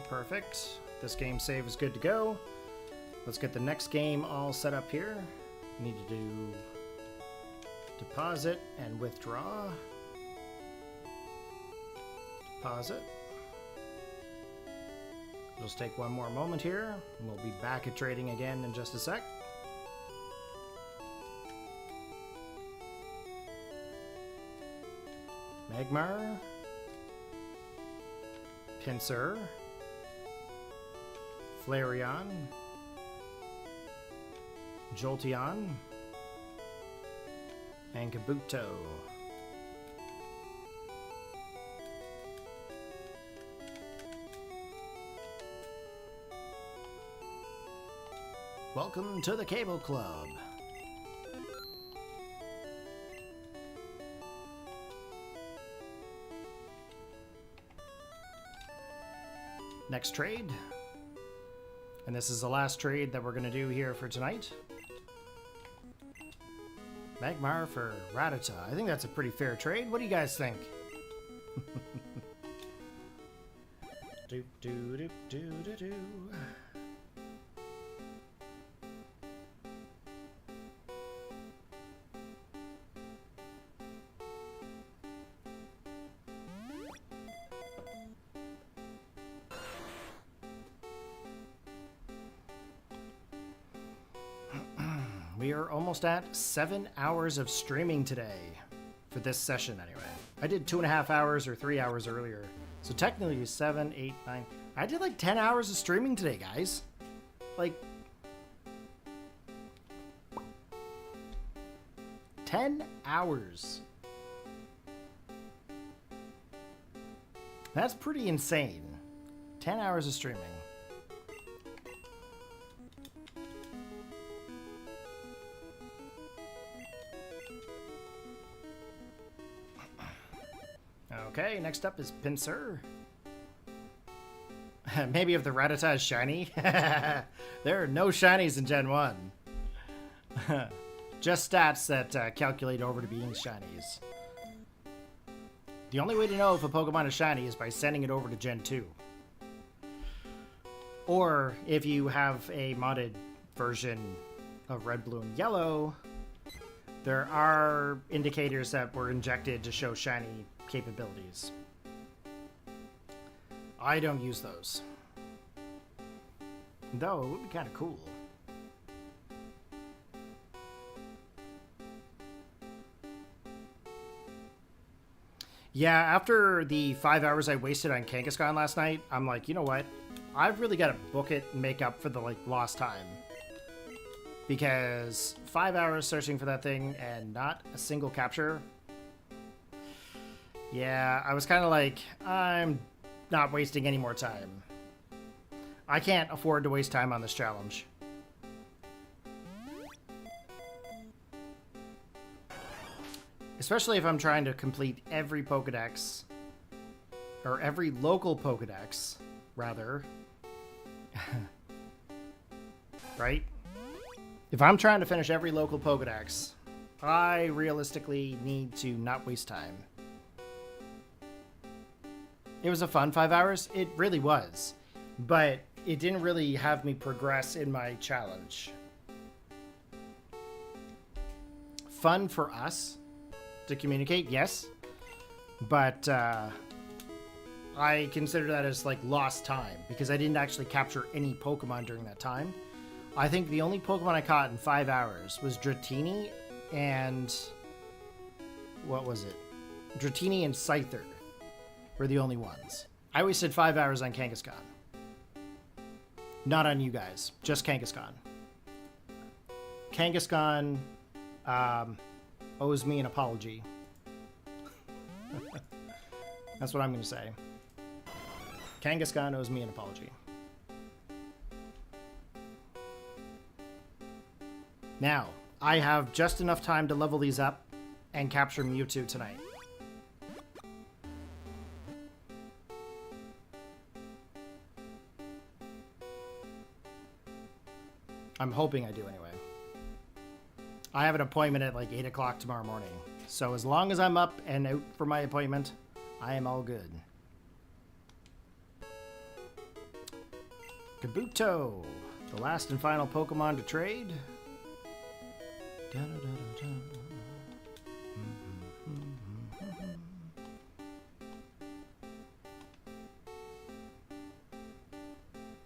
perfect. This game save is good to go. Let's get the next game all set up here. We need to do deposit and withdraw. Deposit. Just take one more moment here, and we'll be back at trading again in just a sec. Magmar, Pinsir, Flareon, Jolteon, and Kabuto. Welcome to the Cable Club. Next trade. And this is the last trade that we're going to do here for tonight. Magmar for Rattata. I think that's a pretty fair trade. What do you guys think? do do do do do do. We are almost at 7 hours of streaming today for this session anyway. I did 2.5 hours or 3 hours earlier. So technically 7, 8, 9. I did like 10 hours of streaming today, guys. Like 10 hours. That's pretty insane. 10 hours of streaming. Okay, next up is Pinsir. Maybe if the Rattata is shiny. There are no shinies in Gen 1. Just stats that calculate over to being shinies. The only way to know if a Pokemon is shiny is by sending it over to Gen 2. Or if you have a modded version of Red, Blue, and Yellow, there are indicators that were injected to show shiny capabilities. I don't use those. Though, it would be kind of cool. Yeah, after the 5 hours I wasted on Kangaskhan last night, I'm like, you know what? I've really got to book it and make up for the lost time. Because 5 hours searching for that thing and not a single capture. Yeah, I was kind of like, I'm not wasting any more time. I can't afford to waste time on this challenge. Especially if I'm trying to complete every Pokédex, or every local Pokédex, rather. Right? If I'm trying to finish every local Pokédex, I realistically need to not waste time. It was a fun 5 hours. It really was. But it didn't really have me progress in my challenge. Fun for us to communicate, yes. But I consider that as like lost time because I didn't actually capture any Pokemon during that time. I think the only Pokemon I caught in 5 hours was Dratini and... what was it? Dratini and Scyther were the only ones. I wasted 5 hours on Kangaskhan. Not on you guys, just Kangaskhan. Kangaskhan owes me an apology. That's what I'm going to say. Kangaskhan owes me an apology. Now, I have just enough time to level these up and capture Mewtwo tonight. I'm hoping I do anyway. I have an appointment at like 8 o'clock tomorrow morning. So as long as I'm up and out for my appointment, I am all good. Kabuto, the last and final Pokemon to trade.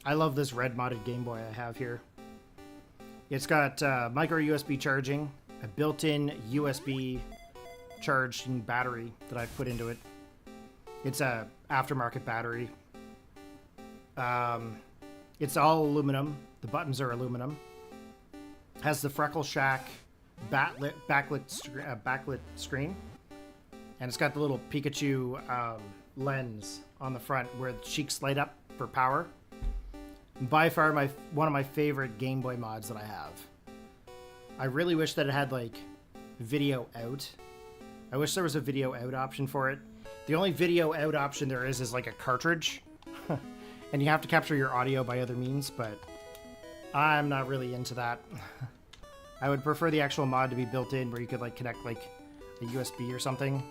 I love this red modded Game Boy I have here. It's got micro USB charging, a built-in USB charging battery that I've put into it. It's a aftermarket battery. It's all aluminum. The buttons are aluminum. Has the Freckle Shack backlit screen, and it's got the little Pikachu lens on the front where the cheeks light up for power. By far one of my favorite Game Boy mods that I have. I really wish that it had like video out. I wish there was a video out option for it. The only video out option there is like a cartridge. And you have to capture your audio by other means, but I'm not really into that. I would prefer the actual mod to be built in where you could like connect like a USB or something.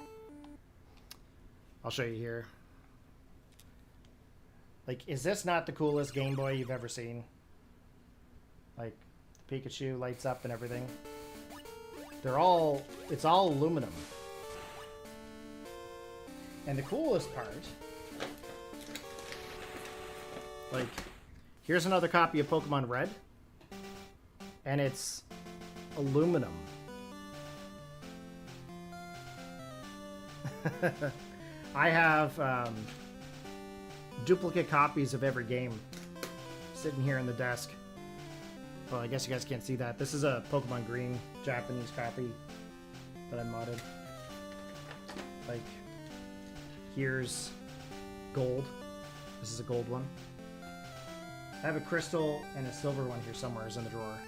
I'll show you here. Like, is this not the coolest Game Boy you've ever seen? Like, Pikachu lights up and everything. It's all aluminum. And the coolest part, like, here's another copy of Pokemon Red. And it's aluminum. I have duplicate copies of every game sitting here in the desk. Well, I guess you guys can't see that. This is a Pokemon Green Japanese copy that I modded. Like, here's gold. This is a gold one. I have a crystal and a silver one here somewhere in the drawer.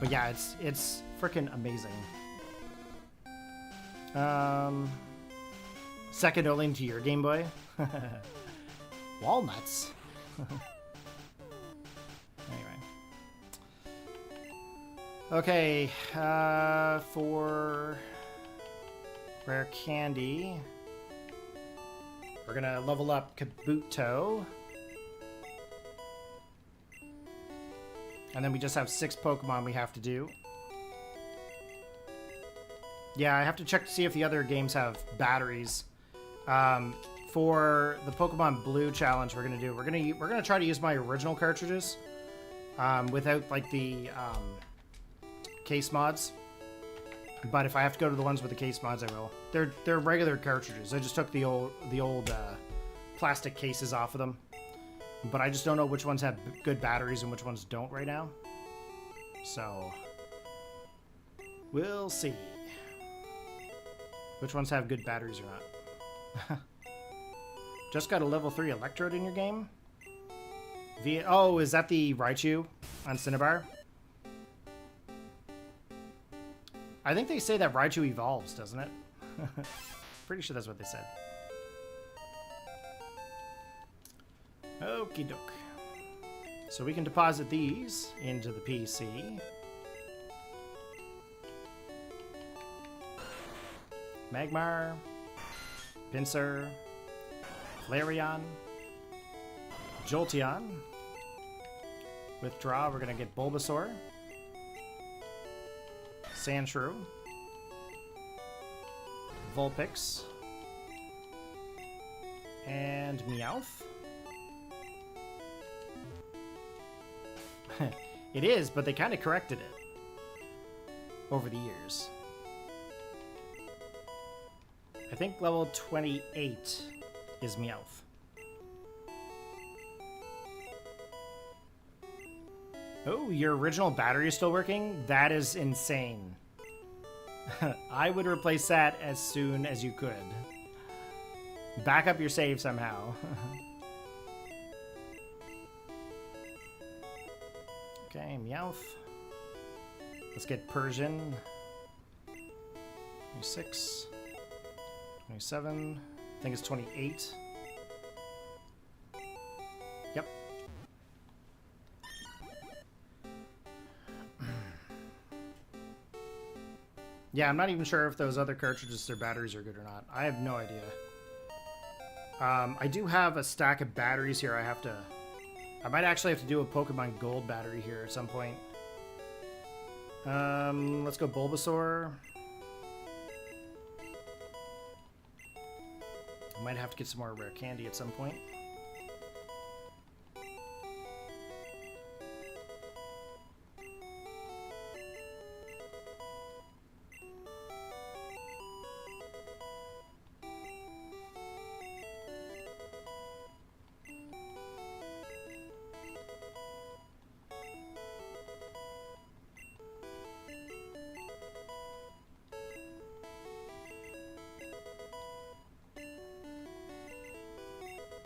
But yeah, it's freaking amazing. Second only to your Game Boy. Walnuts. Anyway. Okay, for rare candy, we're gonna level up Kabuto. And then we just have 6 Pokemon we have to do. Yeah, I have to check to see if the other games have batteries. For the Pokemon Blue challenge we're gonna try to use my original cartridges without like the case mods. But if I have to go to the ones with the case mods, I will. They're regular cartridges. I just took the old plastic cases off of them. But I just don't know which ones have good batteries and which ones don't right now. So we'll see which ones have good batteries or not. Just got a level 3 Electrode in your game? Oh, is that the Raichu on Cinnabar? I think they say that Raichu evolves, doesn't it? Pretty sure that's what they said. Okie doke. So we can deposit these into the PC. Magmar, Pinsir, Flareon, Jolteon. Withdraw, we're gonna get Bulbasaur, Sandshrew, Vulpix, and Meowth. It is, but they kind of corrected it over the years. I think level 28 is Meowth. Oh, your original battery is still working? That is insane. I would replace that as soon as you could. Back up your save somehow. Okay, Meowth. Let's get Persian. 26. 27. I think it's 28. Yep. Yeah, I'm not even sure if those other cartridges, their batteries are good or not. I have no idea. I do have a stack of batteries here I have to I might actually have to do a Pokemon Gold battery here at some point. Let's go Bulbasaur. I might have to get some more rare candy at some point.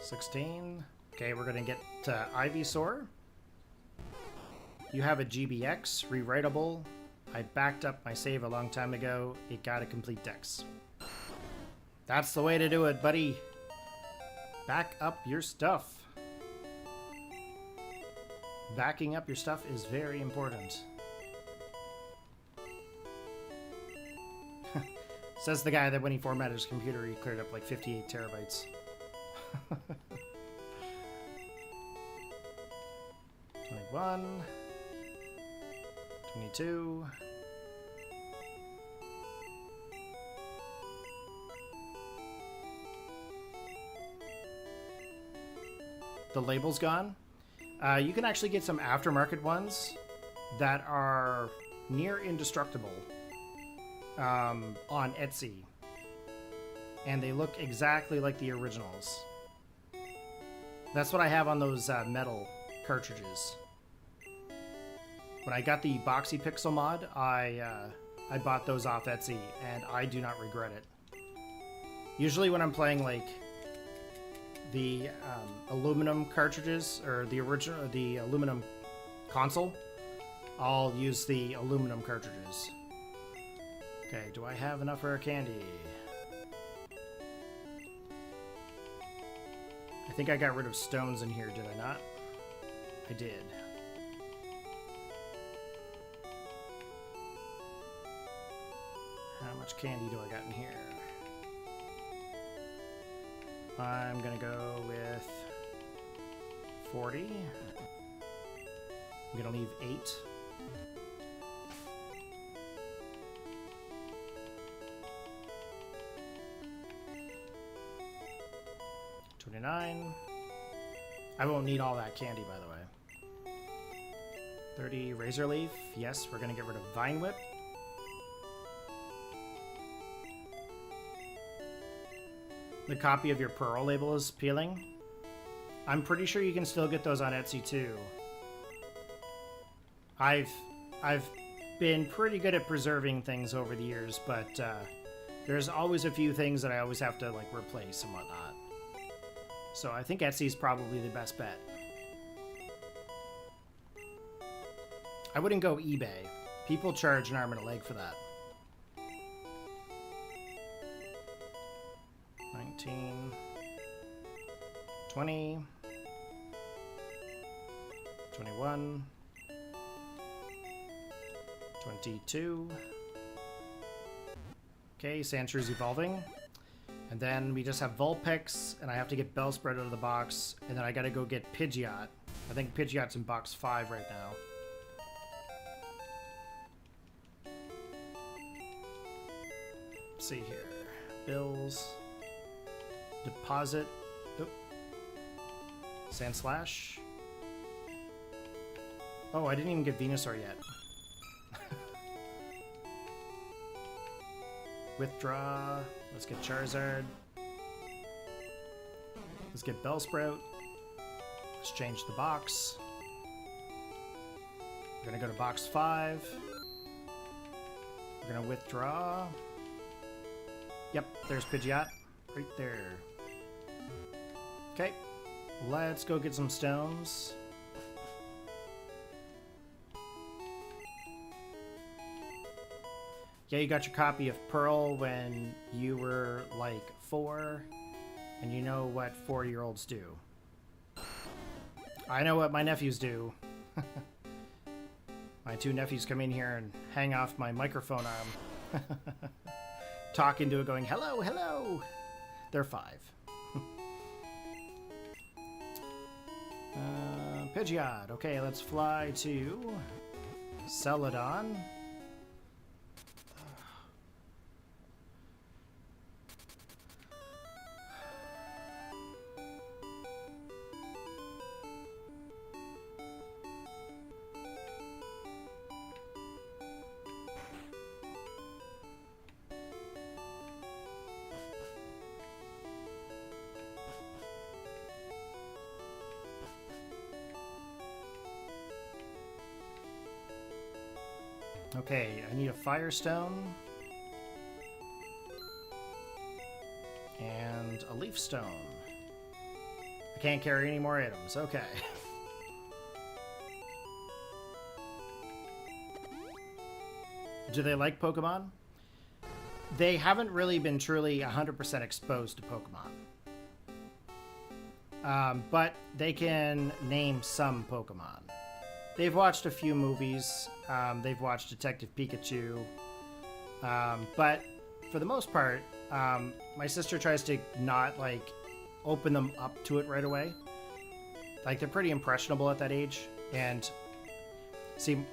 $16. Okay, we're gonna get Ivysaur. You have a GBX, rewritable. I backed up my save a long time ago. It got a complete dex. That's the way to do it, buddy. Back up your stuff. Backing up your stuff is very important. Says the guy that when he formatted his computer, he cleared up like 58 terabytes. 21, 22. The label's gone. You can actually get some aftermarket ones that are near indestructible on Etsy. And they look exactly like the originals. That's what I have on those metal cartridges. When I got the Boxy Pixel mod, I bought those off Etsy, and I do not regret it. Usually when I'm playing like the aluminum cartridges, or the aluminum console, I'll use the aluminum cartridges. Okay, do I have enough rare candy? I think I got rid of stones in here, did I not? I did. How much candy do I got in here? I'm gonna go with 40. I'm gonna leave 8. $29. I won't need all that candy, by the way. 30 Razor Leaf. Yes, we're gonna get rid of Vine Whip. The copy of your Pearl label is peeling. I'm pretty sure you can still get those on Etsy too. I've been pretty good at preserving things over the years, but there's always a few things that I always have to like replace and whatnot. So I think Etsy's probably the best bet. I wouldn't go eBay. People charge an arm and a leg for that. 19, 20, 21, 22. Okay, Sandshrews evolving. And then we just have Vulpix, and I have to get Bellsprout out of the box, and then I gotta go get Pidgeot. I think Pidgeot's in box 5 right now. Let's see here. Bills. Deposit. Oop. Sandslash. Oh, I didn't even get Venusaur yet. Withdraw. Let's get Charizard. Let's get Bellsprout. Let's change the box. We're gonna go to box 5. We're gonna withdraw. Yep, there's Pidgeot. Right there. Okay. Let's go get some stones. Yeah, you got your copy of Pearl when you were like 4, and you know what 4-year-olds do. I know what my nephews do. My 2 nephews come in here and hang off my microphone arm. Talk into it going, hello, hello! They're 5. Pidgeot. Okay, let's fly to Celadon. Okay, I need a Firestone and a Leaf Stone. I can't carry any more items. Okay. Do they like Pokemon? They haven't really been truly 100% exposed to Pokemon. But they can name some Pokemon. They've watched a few movies. They've watched Detective Pikachu. But for the most part, my sister tries to not, like, open them up to it right away. Like, they're pretty impressionable at that age. And, see,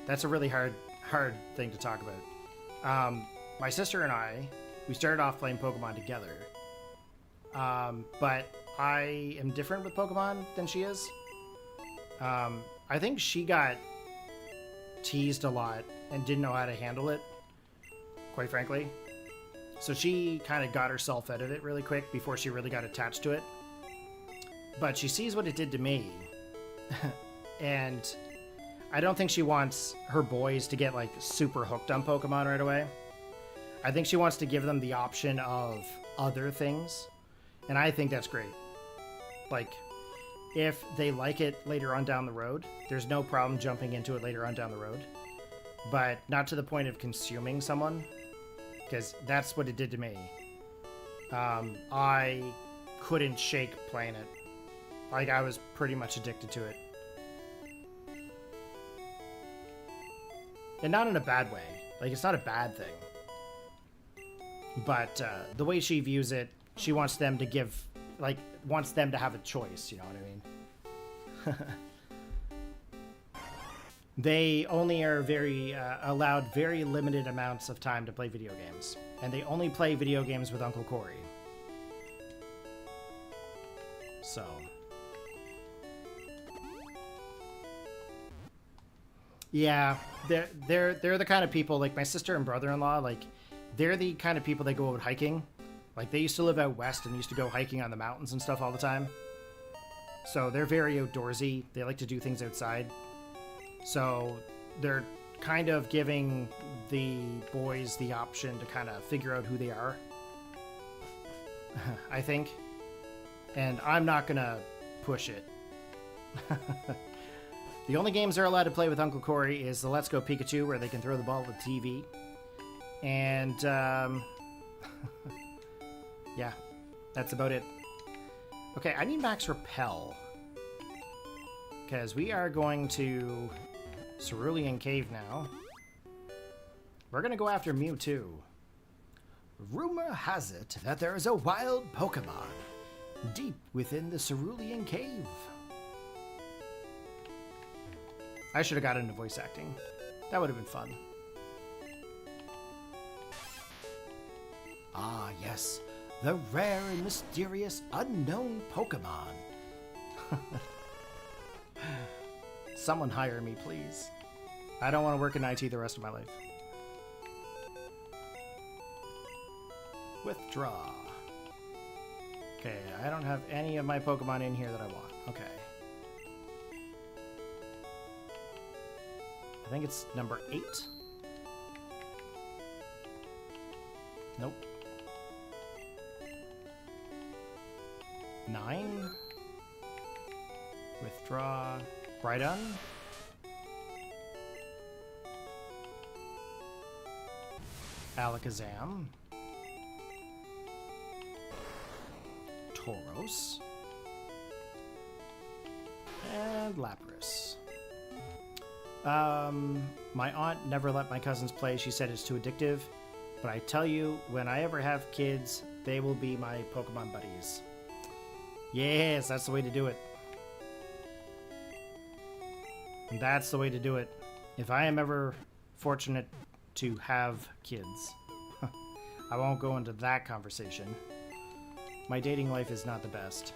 that's a really hard thing to talk about. My sister and I, we started off playing Pokemon together. But I am different with Pokemon than she is. I think she got teased a lot and didn't know how to handle it, quite frankly. So she kind of got herself out of it really quick before she really got attached to it. But she sees what it did to me. And I don't think she wants her boys to get, like, super hooked on Pokemon right away. I think she wants to give them the option of other things. And I think that's great. Like, if they like it later on down the road, there's no problem jumping into it later on down the road. But not to the point of consuming someone, because that's what it did to me. I couldn't shake playing it. Like, I was pretty much addicted to it. And not in a bad way. Like, it's not a bad thing. But the way she views it, she wants them to give, like, wants them to have a choice, you know what I mean? They only are allowed very limited amounts of time to play video games. And they only play video games with Uncle Corey. So. Yeah, they're the kind of people, like my sister and brother-in-law, like, they're the kind of people that go out hiking. Like, they used to live out west and used to go hiking on the mountains and stuff all the time. So they're very outdoorsy. They like to do things outside. So they're kind of giving the boys the option to kind of figure out who they are, I think. And I'm not going to push it. The only games they're allowed to play with Uncle Corey is the Let's Go Pikachu, where they can throw the ball at the TV. And, yeah, that's about it. Okay, I need Max Repel. Because we are going to Cerulean Cave now. We're going to go after Mewtwo. Rumor has it that there is a wild Pokemon deep within the Cerulean Cave. I should have got into voice acting. That would have been fun. Ah, yes. The rare and mysterious unknown Pokemon. Someone hire me, please. I don't want to work in IT the rest of my life. Withdraw. Okay, I don't have any of my Pokemon in here that I want. Okay. I think it's number 8. Nope. 9. Withdraw. Brydon. Alakazam. Tauros. And Lapras. My aunt never let my cousins play. She said it's too addictive. But I tell you, when I ever have kids, they will be my Pokemon buddies. Yes, that's the way to do it. And that's the way to do it. If I am ever fortunate to have kids, I won't go into that conversation. My dating life is not the best.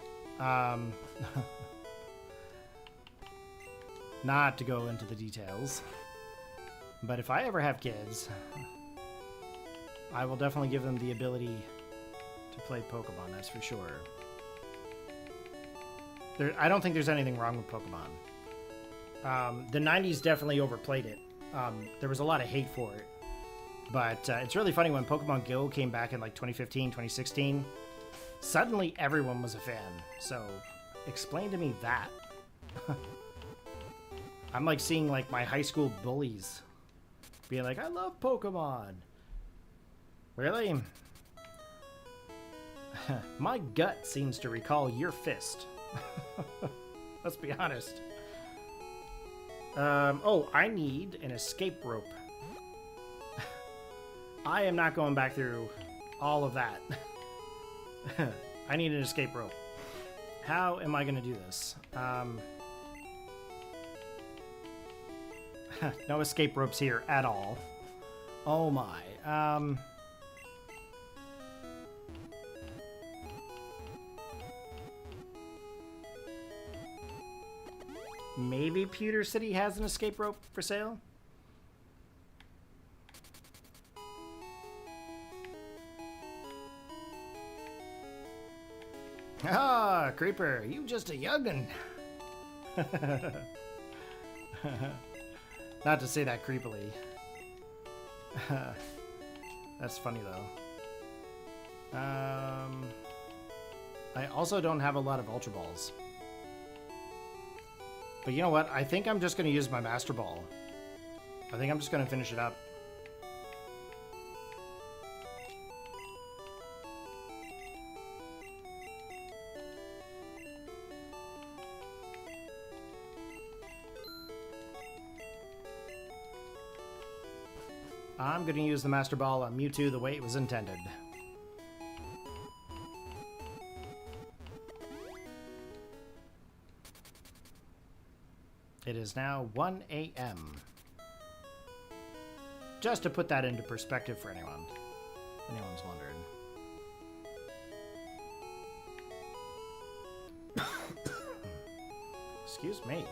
Not to go into the details. But if I ever have kids, I will definitely give them the ability to play Pokemon, that's for sure. I don't think there's anything wrong with Pokemon. The 90s definitely overplayed it. There was a lot of hate for it. But it's really funny when Pokemon Go came back in like 2015, 2016, suddenly everyone was a fan. So explain to me that. I'm like seeing like my high school bullies being like, I love Pokemon. Really? My gut seems to recall your fist. Let's be honest. Oh, I need an escape rope. I am not going back through all of that. I need an escape rope. How am I going to do this? No escape ropes here at all. Oh my. Maybe Pewter City has an escape rope for sale? Ah, Creeper, you just a young'un. Not to say that creepily. That's funny though. I also don't have a lot of Ultra Balls. But you know what? I think I'm just going to use my Master Ball. I think I'm just going to finish it up. I'm going to use the Master Ball on Mewtwo the way it was intended. It is now 1 a.m. Just to put that into perspective for anyone. If anyone's wondering. Excuse me.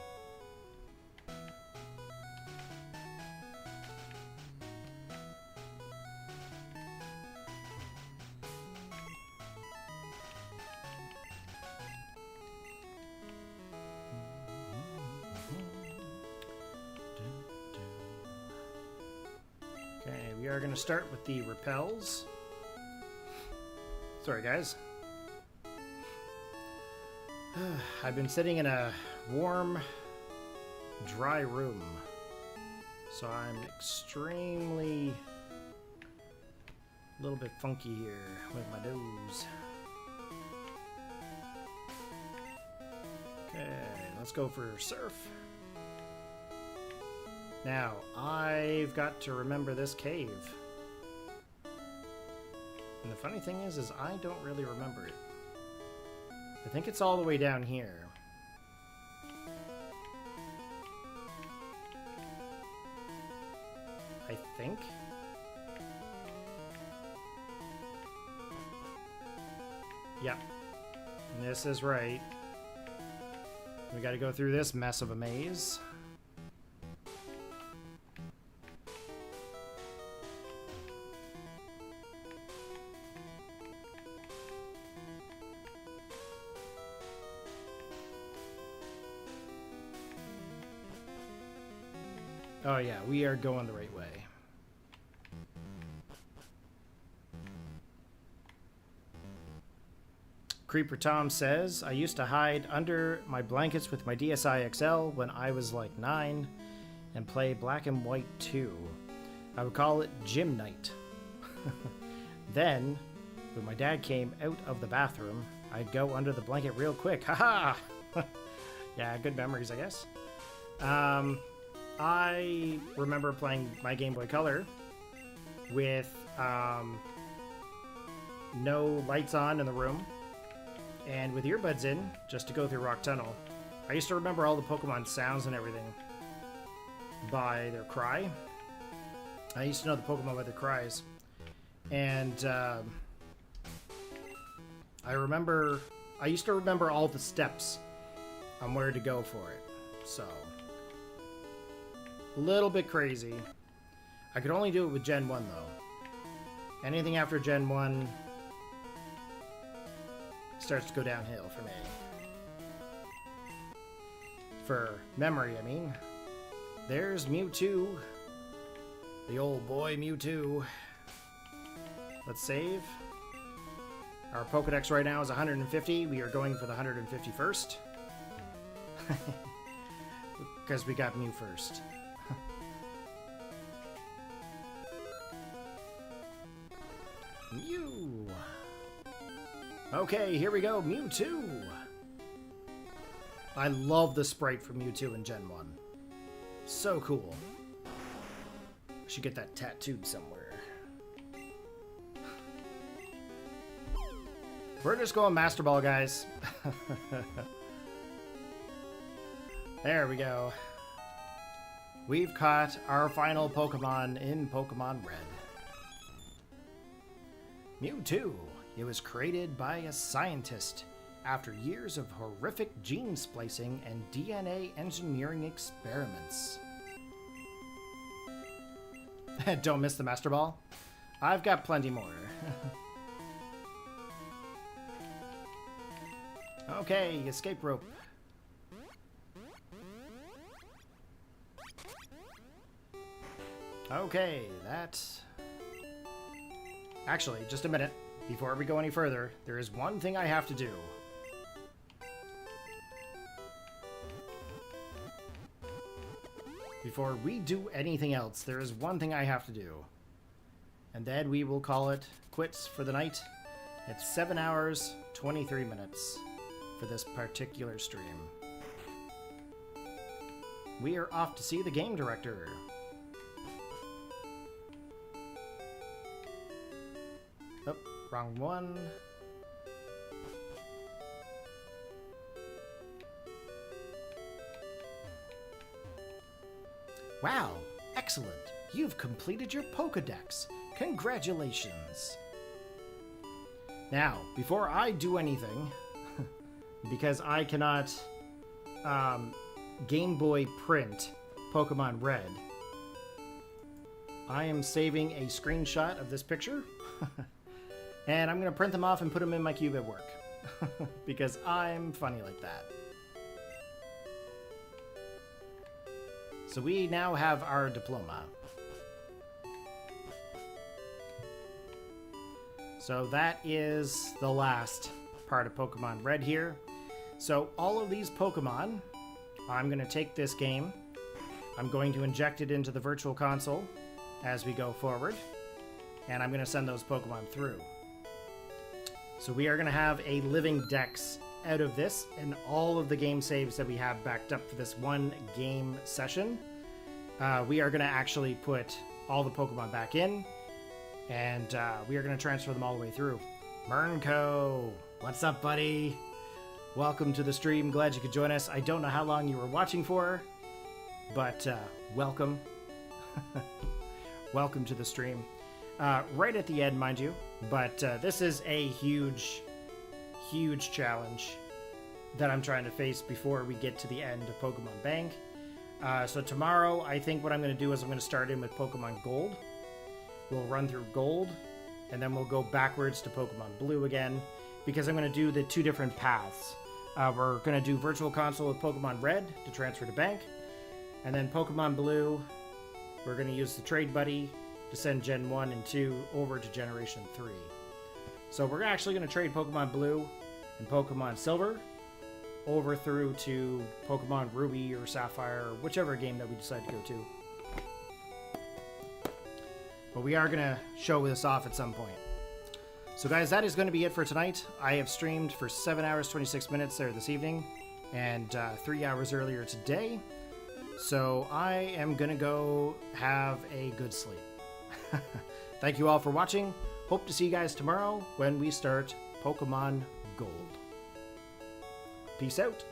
We are going to start with the repels. Sorry, guys. I've been sitting in a warm, dry room, so I'm extremely a little bit funky here with my nose. Okay, let's go for Surf. Now, I've got to remember this cave. And the funny thing is I don't really remember it. I think it's all the way down here. I think. Yep. This is right. We gotta go through this mess of a maze. Oh yeah, we are going the right way. Creeper Tom says, I used to hide under my blankets with my DSi XL when I was like 9 and play Black and White 2. I would call it gym night. Then, when my dad came out of the bathroom, I'd go under the blanket real quick. Haha! Yeah, good memories, I guess. I remember playing my Game Boy Color with no lights on in the room and with earbuds in just to go through Rock Tunnel. I used to remember all the Pokemon sounds and everything. by their cry. I used to know the Pokemon by their cries. And I used to remember all the steps on where to go for it. So, a little bit crazy. I could only do it with Gen 1 though. Anything after Gen 1 starts to go downhill for me. For memory, I mean. There's Mewtwo. The old boy Mewtwo. Let's save. Our Pokédex right now is 150. We are going for the 151st. Because we got Mew first. Mew! Okay, here we go, Mewtwo! I love the sprite for Mewtwo in Gen 1. So cool. Should get that tattooed somewhere. We're just going Master Ball, guys. There we go. We've caught our final Pokemon in Pokemon Red. Mewtwo. It was created by a scientist after years of horrific gene splicing and DNA engineering experiments. Don't miss the Master Ball. I've got plenty more. Okay, escape rope. Okay, that's... Actually, just a minute. Before we go any further, there is one thing I have to do. Before we do anything else, there is one thing I have to do. And then we will call it quits for the night. It's 7 hours, 23 minutes for this particular stream. We are off to see the game director. Oh, wrong one. Wow, excellent. You've completed your Pokédex. Congratulations. Now, before I do anything, because I cannot Game Boy print Pokemon Red, I am saving a screenshot of this picture. And I'm going to print them off and put them in my cube at work. Because I'm funny like that. So we now have our diploma. So that is the last part of Pokemon Red here. So all of these Pokemon, I'm going to take this game. I'm going to inject it into the Virtual Console as we go forward. And I'm going to send those Pokemon through. So we are going to have a living dex out of this and all of the game saves that we have backed up for this one game session. We are going to actually put all the Pokemon back in, and we are going to transfer them all the way through. Mernco, what's up, buddy? Welcome to the stream. Glad you could join us. I don't know how long you were watching for, but welcome. Welcome to the stream. Right at the end, mind you, but this is a huge, huge challenge that I'm trying to face before we get to the end of Pokémon Bank. So tomorrow, I think what I'm going to do is I'm going to start in with Pokemon Gold. We'll run through Gold, and then we'll go backwards to Pokemon Blue again, because I'm going to do the two different paths. We're going to do Virtual Console with Pokemon Red to transfer to Bank, and then Pokemon Blue, we're going to use the Trade Buddy to send Gen 1 and 2 over to Generation 3. So we're actually going to trade Pokemon Blue and Pokemon Silver over through to Pokemon Ruby or Sapphire, or whichever game that we decide to go to. But we are going to show this off at some point. So guys, that is going to be it for tonight. I have streamed for 7 hours, 26 minutes there this evening, and 3 hours earlier today. So I am going to go have a good sleep. Thank you all for watching. Hope to see you guys tomorrow when we start Pokemon Gold. Peace out.